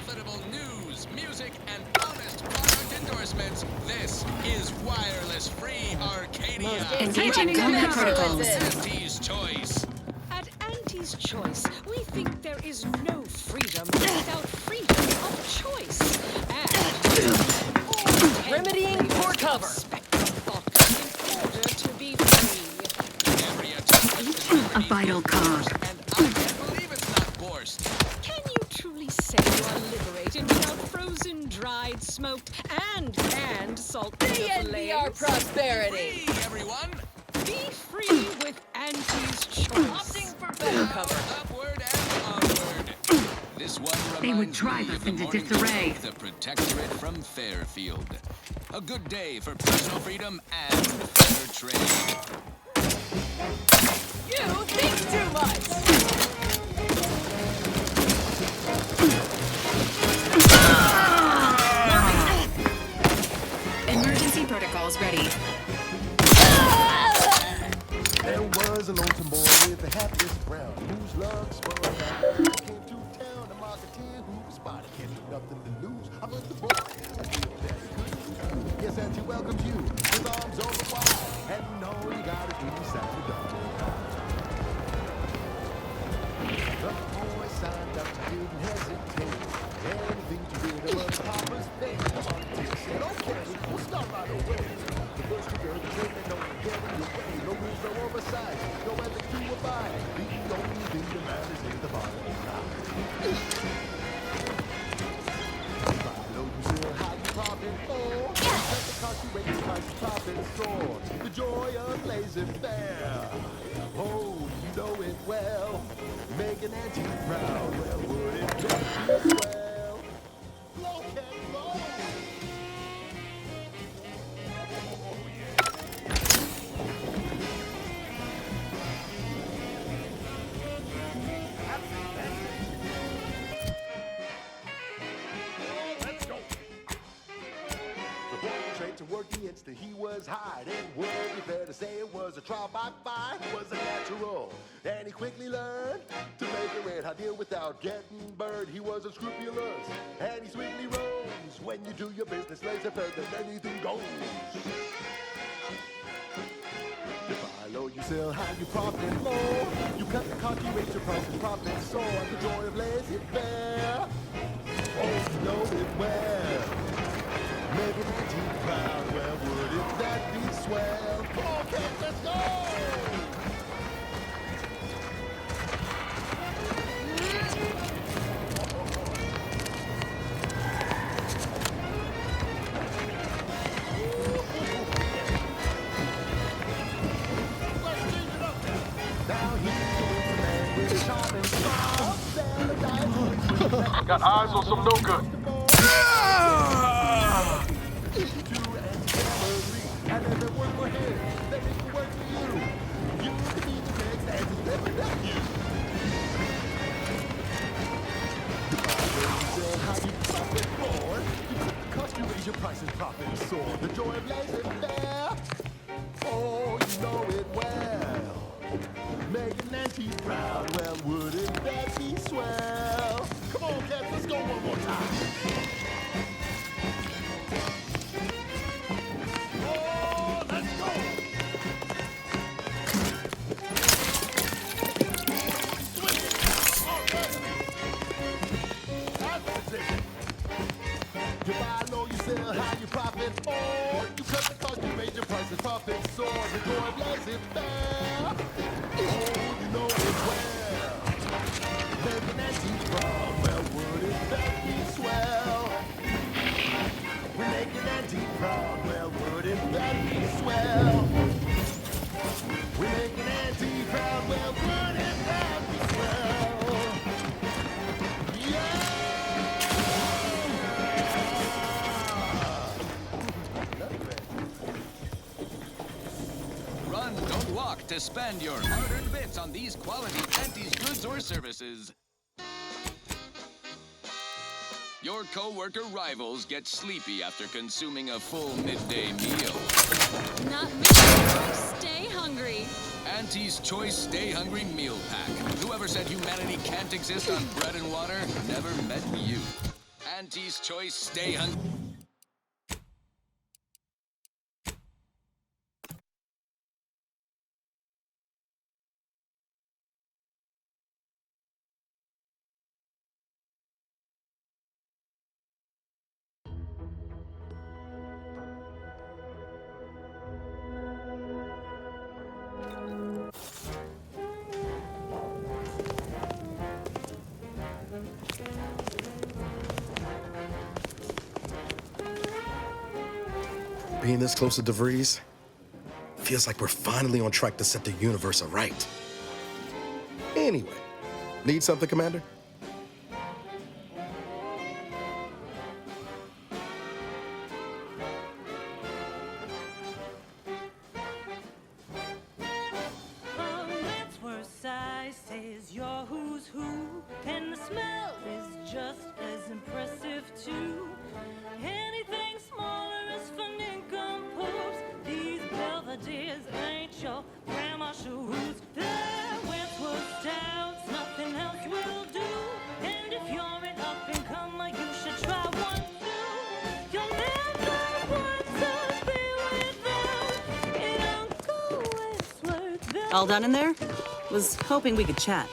profitable news, music, and honest product endorsements, this is Wireless Free Arcadia. Engaging combat protocols. Auntie's Choice. At Auntie's Choice, we think there is no freedom without freedom of choice. And Remedying poor cover. in order to be free. Every attack A vital cog. and I can't believe it's not forced. Can you truly say you are liberated without frozen, dried, smoked, and canned salt Envy our prosperity. Free, everyone. Be free with Auntie's Choice. Opting for better cover. Upward and onward. This one They would reminds drive me us of the into morning disarray. of the Protectorate from Fairfield. A good day for personal freedom and fair trade. You think too much. Emergency protocols ready. There was a lonesome boy with the happiest frown, whose love spun out. Came to town, a marketeer who was spotted, can't do nothing to lose. I was the boy, I feel that he couldn't. Yes, Auntie welcomes you with arms open wide, and you know you gotta be beside the door. The boy signed up, didn't hesitate. Anything to do to love Papa's thing. The marketeer said, okay, we'll start right away. The first girl, the thing they know you're getting your way. No rules, no oversight, no ethics to abide. The only thing that matters is the bottom line. I know you still how you profit for. Just the cost you raise, price you profit soar. The joy of blazing fair. Oh, you know it well. Make an Auntie proud. Well, would it make you swell? Blow and blow. Let's go. The boy trained to work the instant he was hired. It would be fair to say it was a trial by fire. It was a natural, and he quickly learned to make a red hot deal without getting burned. He was unscrupulous, and he sweetly rose. When you do your business, laissez-faire, then anything goes. You buy low, you sell high, you profit more. You cut the cost, you raise your price, and profit soar. The joy of laissez-faire. Oh, you know it well. Make an Auntie proud. Well, wouldn't that be swell? Come on, kids, let's go! Got eyes on some no good. And if it worked for him, then it can work for you. You can be the next Auntie never left you. You how you profit more. You cut the cost, you raise your price and profit soar. The joy of laissez-faire. Oh, you know it well. Make an Auntie proud. Well, wouldn't that be swell? Come on, cats, let's go one more time. Oh, let's go. You buy low, you sell high, you profit more. You cut the cost, you raise your prices, profit soar. The joy of laissez-faire. Oh, you know it well. Make an Auntie proud. Well, wouldn't that be swell? We make an Auntie proud. Well, wouldn't that be swell? We make an Auntie proud. Well, wouldn't that be swell? Yeah! Run, don't walk to spend your hard-earned bits on these quality Auntie's goods or services. Your co-worker rivals get sleepy after consuming a full midday meal. Not me. Stay hungry. Auntie's Choice Stay Hungry Meal Pack. Whoever said humanity can't exist on bread and water never met you. Auntie's Choice Stay Hun. Being this close to DeVries feels like we're finally on track to set the universe aright. Anyway, need something, Commander? Says you're who's who, and the smell is just as impressive too. Anything smaller is for nincompoops. These Belvederes ain't your grandma shoes. They're Wentworth Downs, nothing else will do. And if you're an up-and-comer, you should try one too. You'll never want to be without an Uncle Wentworth. All done in there? Was hoping we could chat.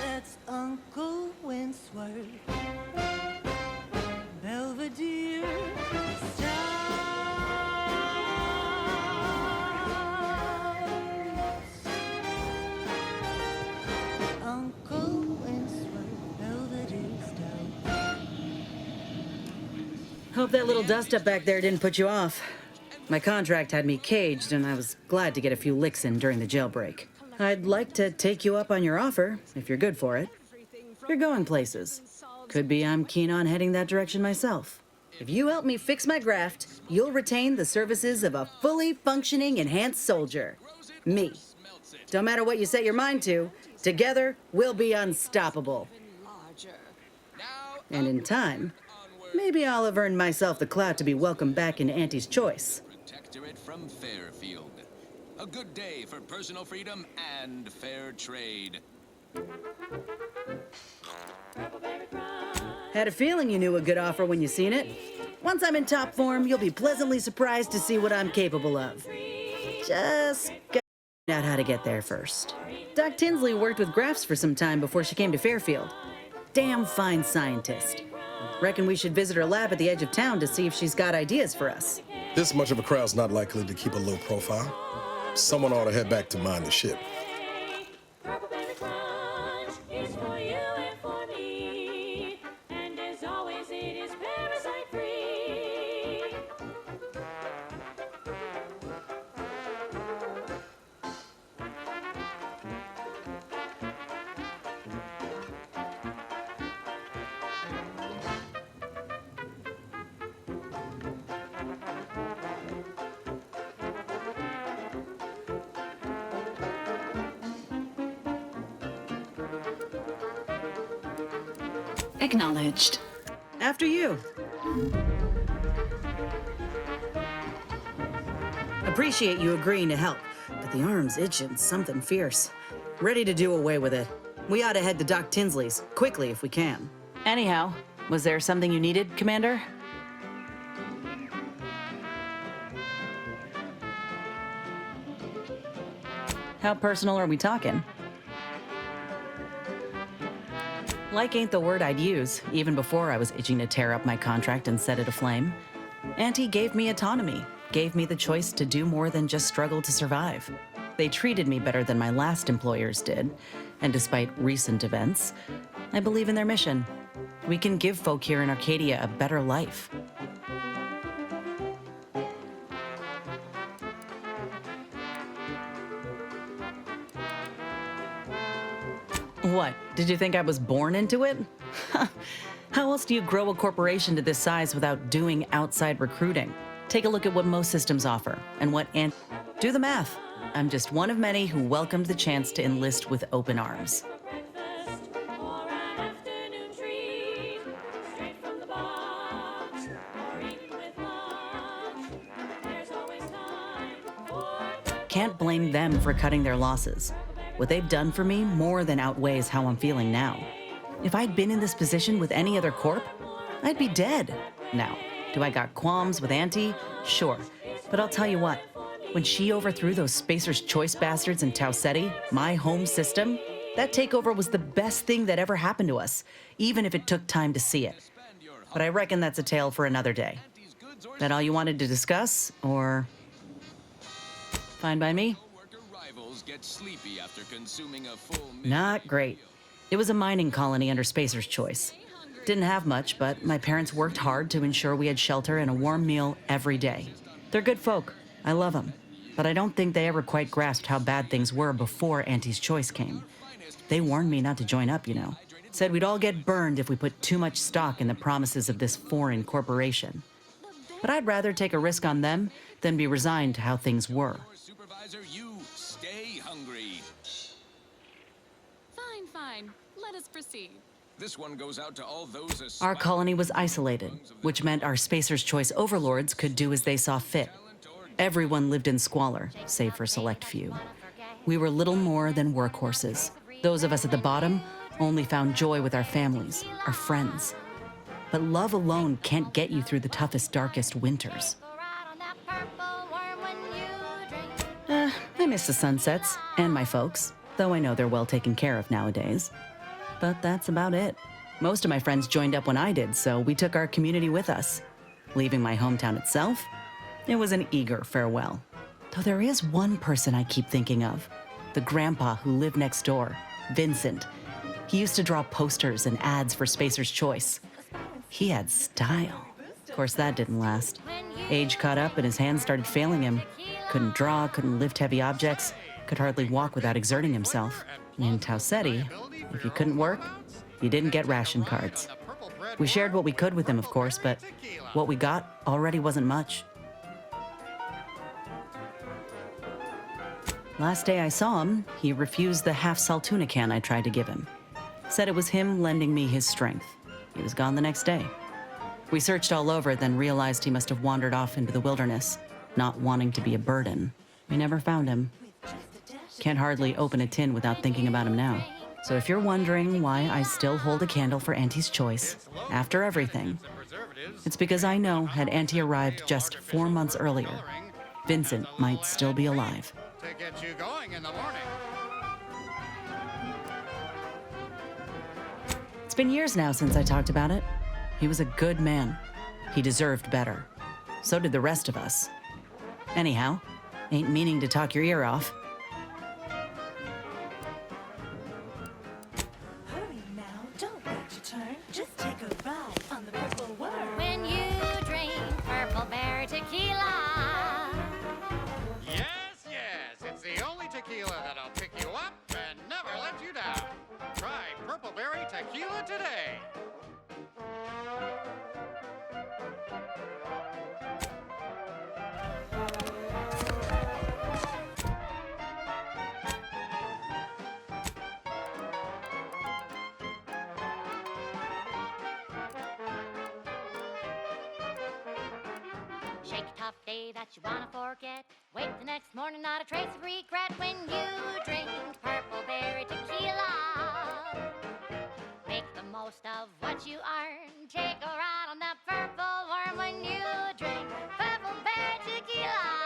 That's Uncle Wentworth. Belvedere Uncle Wentworth, Belvedere Stout. Hope that little dust up back there didn't put you off. My contract had me caged, and I was glad to get a few licks in during the jailbreak. I'd like to take you up on your offer, if you're good for it. You're going places. Could be I'm keen on heading that direction myself. If you help me fix my graft, you'll retain the services of a fully functioning enhanced soldier. Me. Don't matter what you set your mind to, together we'll be unstoppable. And in time, maybe I'll have earned myself the clout to be welcomed back into Auntie's Choice. Protectorate from Fairfield. A good day for personal freedom and fair trade. Had a feeling you knew a good offer when you seen it. Once I'm in top form, you'll be pleasantly surprised to see what I'm capable of. Just gotta find out how to get there first. Doc Tinsley worked with Grafts for some time before she came to Fairfield. Damn fine scientist. Reckon we should visit her lab at the edge of town to see if she's got ideas for us. This much of a crowd's not likely to keep a low profile. Someone ought to head back to mind the ship. It's for you and for me, and as always it is parasite free. Acknowledged. After you. Appreciate you agreeing to help, but the arm's itching something fierce. Ready to do away with it. We ought to head to Doc Tinsley's, quickly if we can. Anyhow, was there something you needed, Commander? How personal are we talking? Like ain't the word I'd use, even before I was itching to tear up my contract and set it aflame. Auntie gave me autonomy, gave me the choice to do more than just struggle to survive. They treated me better than my last employers did, and despite recent events, I believe in their mission. We can give folk here in Arcadia a better life. What, did you think I was born into it? How else do you grow a corporation to this size without doing outside recruiting? Take a look at what most systems offer and what do the math. I'm just one of many who welcomed the chance to enlist with open arms. Can't blame them for cutting their losses. What they've done for me more than outweighs how I'm feeling now. If I'd been in this position with any other corp, I'd be dead. Now, do I got qualms with Auntie? Sure. But I'll tell you what, when she overthrew those Spacer's Choice bastards in Tau Ceti, my home system, that takeover was the best thing that ever happened to us, even if it took time to see it. But I reckon that's a tale for another day. That all you wanted to discuss, or... Fine by me? Not great. It was a mining colony under Spacer's Choice. Didn't have much, but my parents worked hard to ensure we had shelter and a warm meal every day. They're good folk. I love them. But I don't think they ever quite grasped how bad things were before Auntie's Choice came. They warned me not to join up, you know. Said we'd all get burned if we put too much stock in the promises of this foreign corporation. But I'd rather take a risk on them than be resigned to how things were. You stay hungry. Fine. Let us proceed. This one goes out to all those. Our colony was isolated, which meant our Spacer's Choice overlords could do as they saw fit. Everyone lived in squalor, save for a select few. We were little more than workhorses. Those of us at the bottom only found joy with our families, our friends. But love alone can't get you through the toughest, darkest winters. I miss the sunsets and my folks, though I know they're well taken care of nowadays. But that's about it. Most of my friends joined up when I did, so we took our community with us. Leaving my hometown itself, it was an eager farewell. Though there is one person I keep thinking of, the grandpa who lived next door, Vincent. He used to draw posters and ads for Spacer's Choice. He had style. Of course, that didn't last. Age caught up and his hands started failing him. Couldn't draw, couldn't lift heavy objects, could hardly walk without exerting himself. In Tau Ceti, if you couldn't work, you didn't get ration cards. We shared what we could with him, of course, but what we got already wasn't much. Last day I saw him, he refused the half-salt tuna can I tried to give him. Said it was him lending me his strength. He was gone the next day. We searched all over, then realized he must have wandered off into the wilderness, not wanting to be a burden. We never found him. Can't hardly open a tin without thinking about him now. So if you're wondering why I still hold a candle for Auntie's Choice, after everything, it's because I know had Auntie arrived just 4 months earlier, Vincent might still be alive. To get you going in the morning. It's been years now since I talked about it. He was a good man. He deserved better. So did the rest of us. Anyhow, ain't meaning to talk your ear off. Hurry now, don't wait your turn. Just take a ride on the purple worm. When you drink Purple Berry Tequila. Yes, it's the only tequila that'll pick you up and never let you down. Try Purple Berry Tequila today. Shake a tough day that you wanna forget. Wake the next morning, not a trace of regret when you drink Purple Berry Tequila. Make the most of what you earn. Take a ride on that purple worm when you drink Purple Berry Tequila.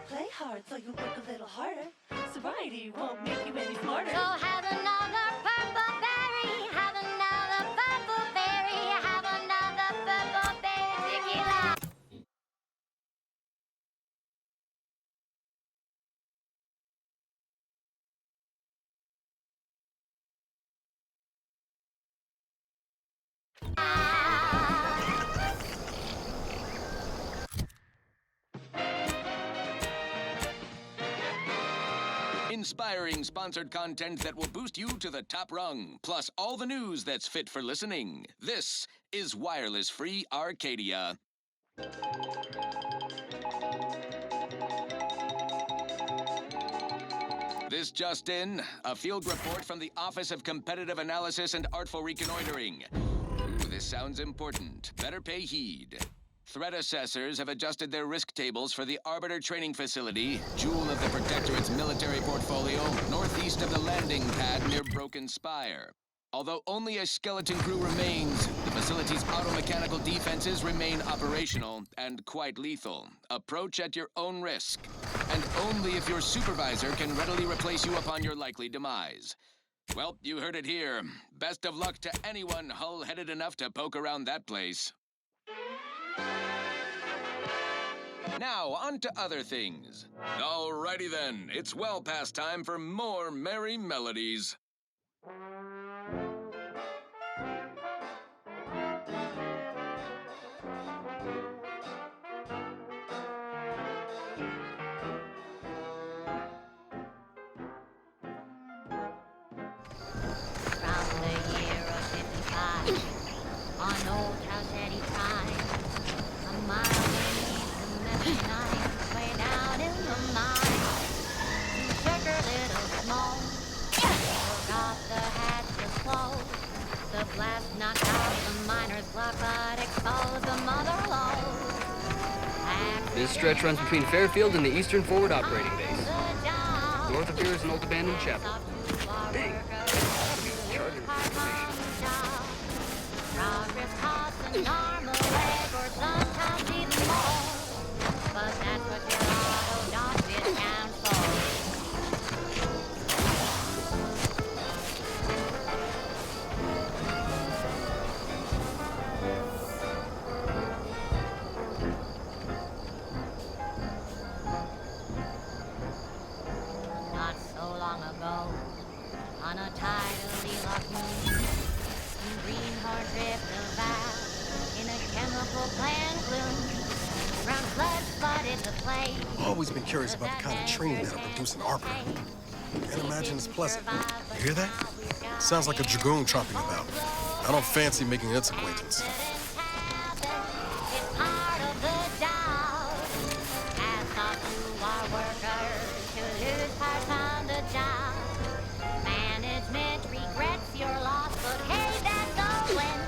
Play hard so you work a little harder. Sobriety won't make you any smarter. So have another purple berry, have another purple berry, have another purple berry tequila. mind-inspiring sponsored content that will boost you to the top rung, plus all the news that's fit for listening. This is Wireless Free Arcadia. This just in, a field report from the Office of Competitive Analysis and Artful Reconnoitering. Ooh, this sounds important. Better pay heed. Threat assessors have adjusted their risk tables for the Arbiter Training Facility, jewel of the Protectorate's military portfolio, northeast of the landing pad near Broken Spire. Although only a skeleton crew remains, the facility's automechanical defenses remain operational and quite lethal. Approach at your own risk, and only if your supervisor can readily replace you upon your likely demise. Well, you heard it here. Best of luck to anyone hull-headed enough to poke around that place. Now, on to other things. Alrighty then, it's well past time for more merry melodies. From the year of 55, on old house Eddie Prime, a mile beneath the midnight, way down in the mine. Took her little smoke, forgot the hatch was closed. The blast knocked out the miner's block, but exposed the mother lode. This stretch runs between Fairfield and the Eastern Forward Operating Base. North of here is an old abandoned chapel. Dang. Progress costs an arm, a leg, or sometimes even more. But that's what your auto dot discount for. Not so long ago, on a tidally locked moon, greenhorn drift about in a chemical plant gloom. Brown blood spotted the place. Always been curious about the kind of training that'll produce an arbiter. Can't imagine it's pleasant. You hear that? Sounds like a dragoon tromping about. I don't fancy making its acquaintance. It's part of the job. Hats off to our workers who lose parts on the job. Management regrets your loss, but hey, that's a win.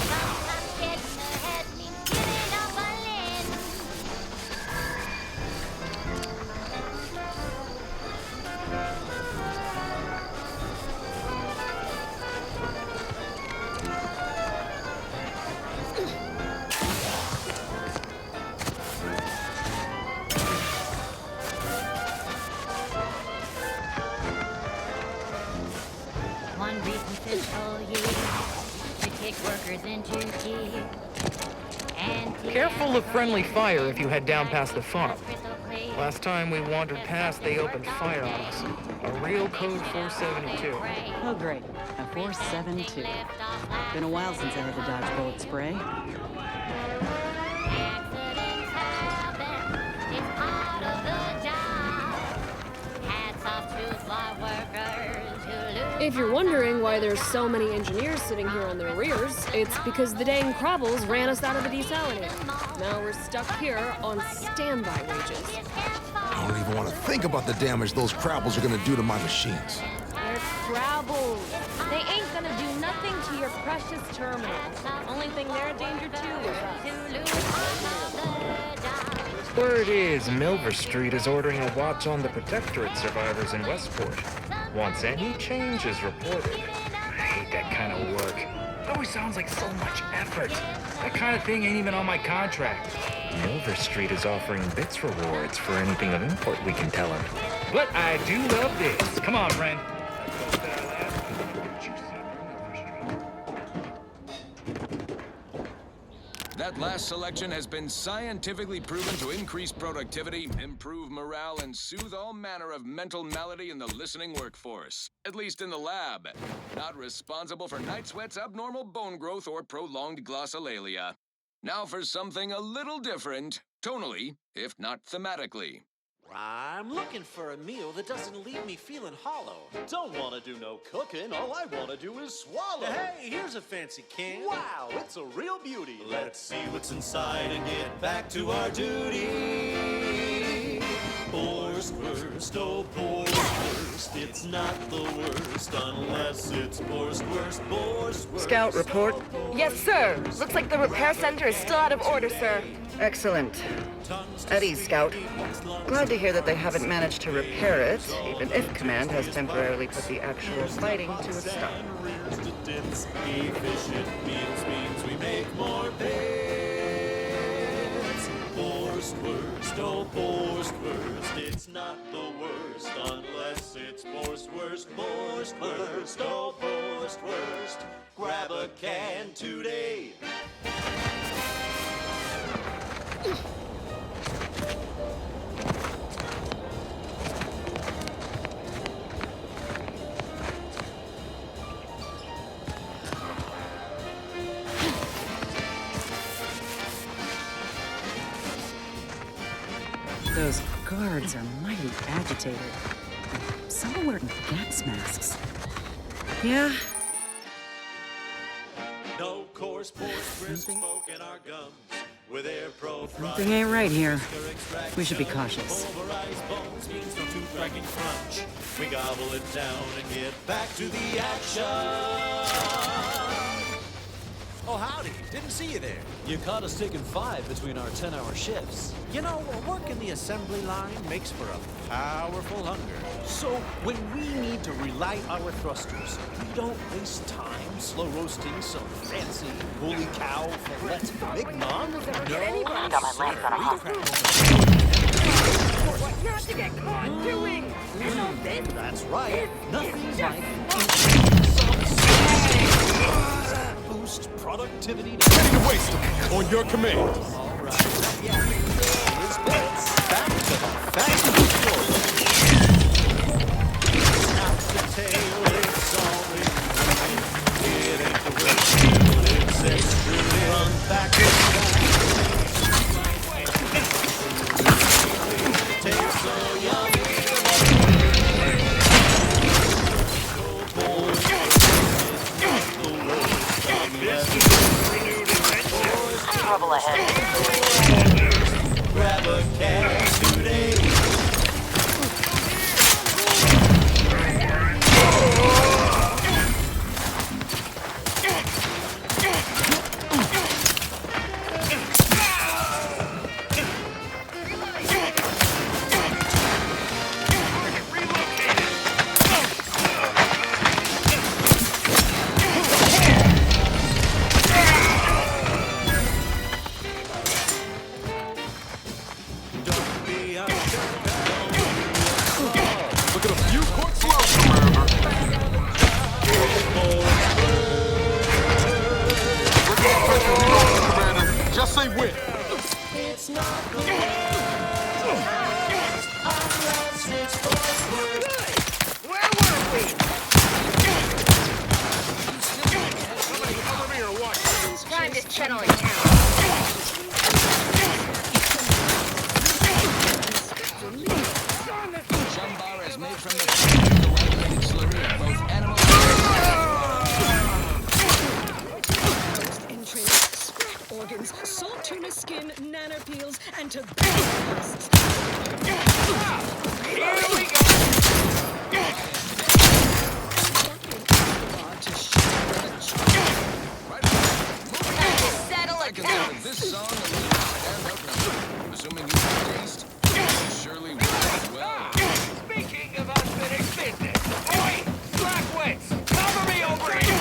Sometimes getting ahead means giving up a limb. One recent fiscal year to kick workers into gear. And Careful of friendly fire if you head down past the farm. Last time we wandered past, they opened fire on us. A real code 472. Oh, great. A 472. Been a while since I had to dodge bullet spray. accidents happen. It's part of the job. Hats off to fly workers who lose. If you're wondering why there's so many engineers sitting here on their rears, it's because the dang Crobbles ran us out of the desalinator. Now we're stuck here on standby wages. I don't even want to think about the damage those Crabbles are gonna do to my machines. They're Crabbles. They ain't gonna do nothing to your precious terminal. Only thing they're a danger to is us. Word is Milver Street is ordering a watch on the Protectorate survivors in Westport. Once any change is reported. I hate that kind of work. It always sounds like so much effort. That kind of thing ain't even on my contract. Milver Street is offering bits rewards for anything of import we can tell him. But I do love this. Come on, friend. That last selection has been scientifically proven to increase productivity, improve morale, and soothe all manner of mental malady in the listening workforce. At least in the lab. Not responsible for night sweats, abnormal bone growth, or prolonged glossolalia. Now for something a little different, tonally, if not thematically. I'm looking for a meal that doesn't leave me feeling hollow. Don't want to do no cooking. All I want to do is swallow. Hey, here's a fancy can. Wow, it's a real beauty. Let's see what's inside and get back to our duty. Borscht, oh Borscht, it's not the worst unless it's Borscht. Scout report. Yes, sir. Looks like the repair center is still out of order, sir. Excellent. At ease, Scout. Glad to hear that they haven't managed to repair it, even if Command has temporarily put the actual fighting to a stop. Efficient meals means we make more beds. Borscht, oh Borscht, it's not the worst unless it's Borscht, oh Borscht. Grab a can today. Those guards are mighty agitated. Some are wearing gas masks. Yeah. No coarse crisp smoke in our gums. With air pro Something ain't right here. We should be cautious. Pulverized bones means no tooth cracking crunch. We gobble it down and get back to the action. Oh, howdy. Didn't see you there. You caught us taking 5 between our 10-hour shifts. You know, working the assembly line makes for a powerful hunger. So, when we need to relight our thrusters, we don't waste time slow roasting some fancy holy cow fillet mignon. Got my legs on a hostage. What not to get caught doing? You know this? That's right. Nothing like boost productivity. Getting away, on your command. All right. Back to the factory floor. Snap the tail, it's all in line. It ain't the worst food, it's extra. Run back and back. Tastes so yummy. Trouble ahead. Grab a can today. Look at a few court slows, Commander. We're gonna press the reload, Commander. Just say when. It's not the worst unless it's Borscht. Where were we? Somebody cover me or what? Time to settle it down. Shumbar is made from the coagulated slurry of both animal Entrails, sprat organs, salt tuna skin, nanner peels, and tobacco husks. Here we go. Settle it down. this song a standout number. Assuming you have taste, you surely will as well. Speaking of unfinished business, oi! Blackwits! Cover me over here!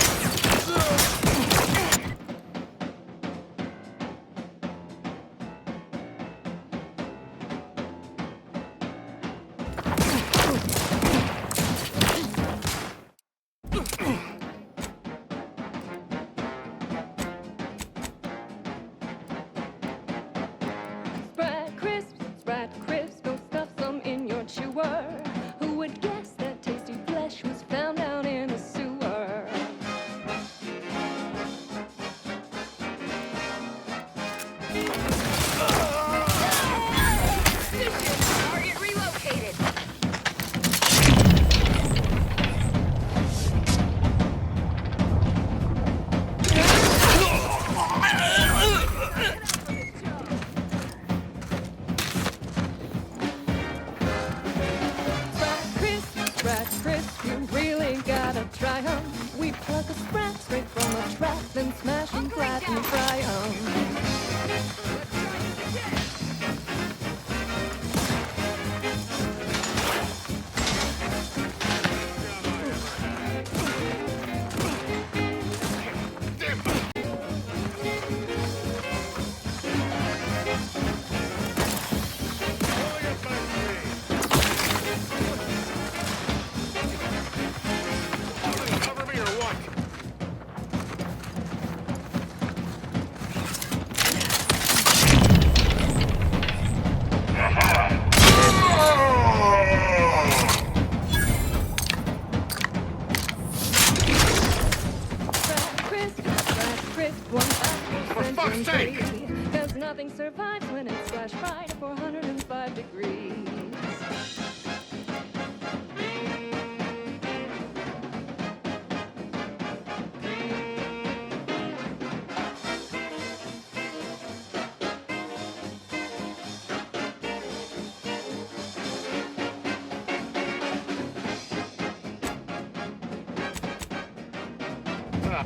Nothing survives when it's flash bright at 405 degrees.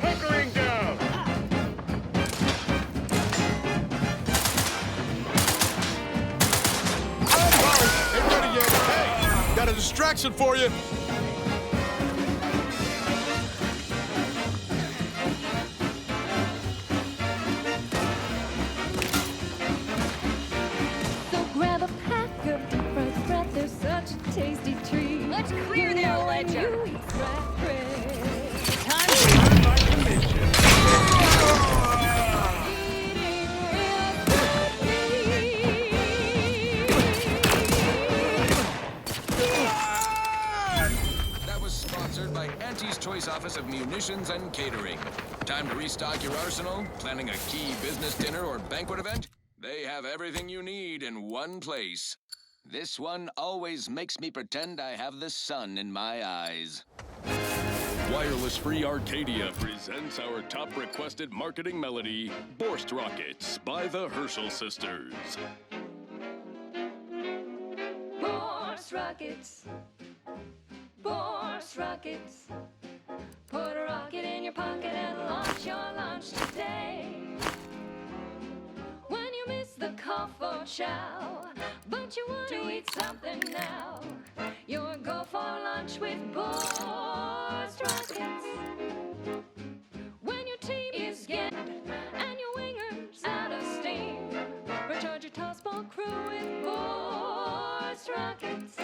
Hunkering down! Ain't ready yet. Hey, got a distraction for you. So grab a pack of deep fried spread. They're such a tasty treat. Let's clear the air when ledger. you eat scrap bread. Time to earn my commission. That was sponsored by Auntie's Choice Office of Munitions and Catering. Time to restock your arsenal? Planning a key business dinner or banquet event? They have everything you need in one place. This one always makes me pretend I have the sun in my eyes. Wireless Free Arcadia presents our top requested marketing melody, Borst Rockets by the Herschel Sisters. Borst rockets. Borst rockets. Put a rocket in your pocket and launch your lunch today. When you miss the call for chow, but you want to eat something now, you'll go for lunch with Borst rockets. When your team is getting and your wingers out of steam, recharge your tossball crew with Borst rockets.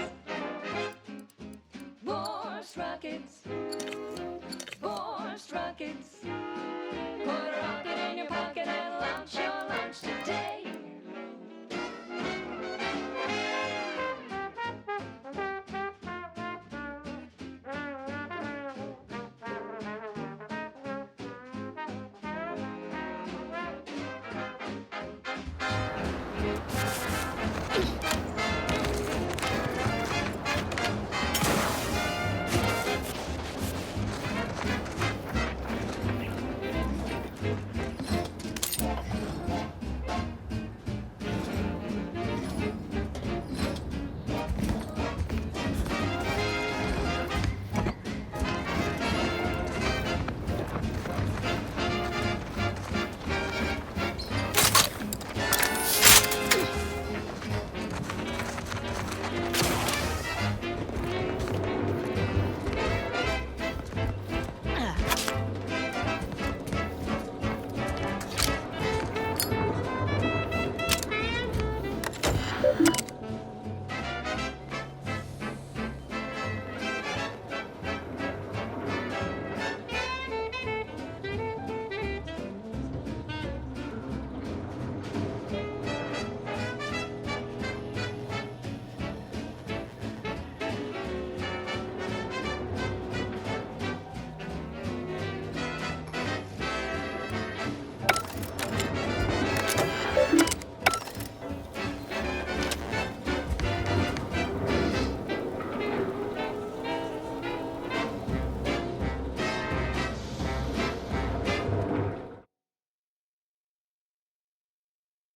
Borst rockets. Borst rockets.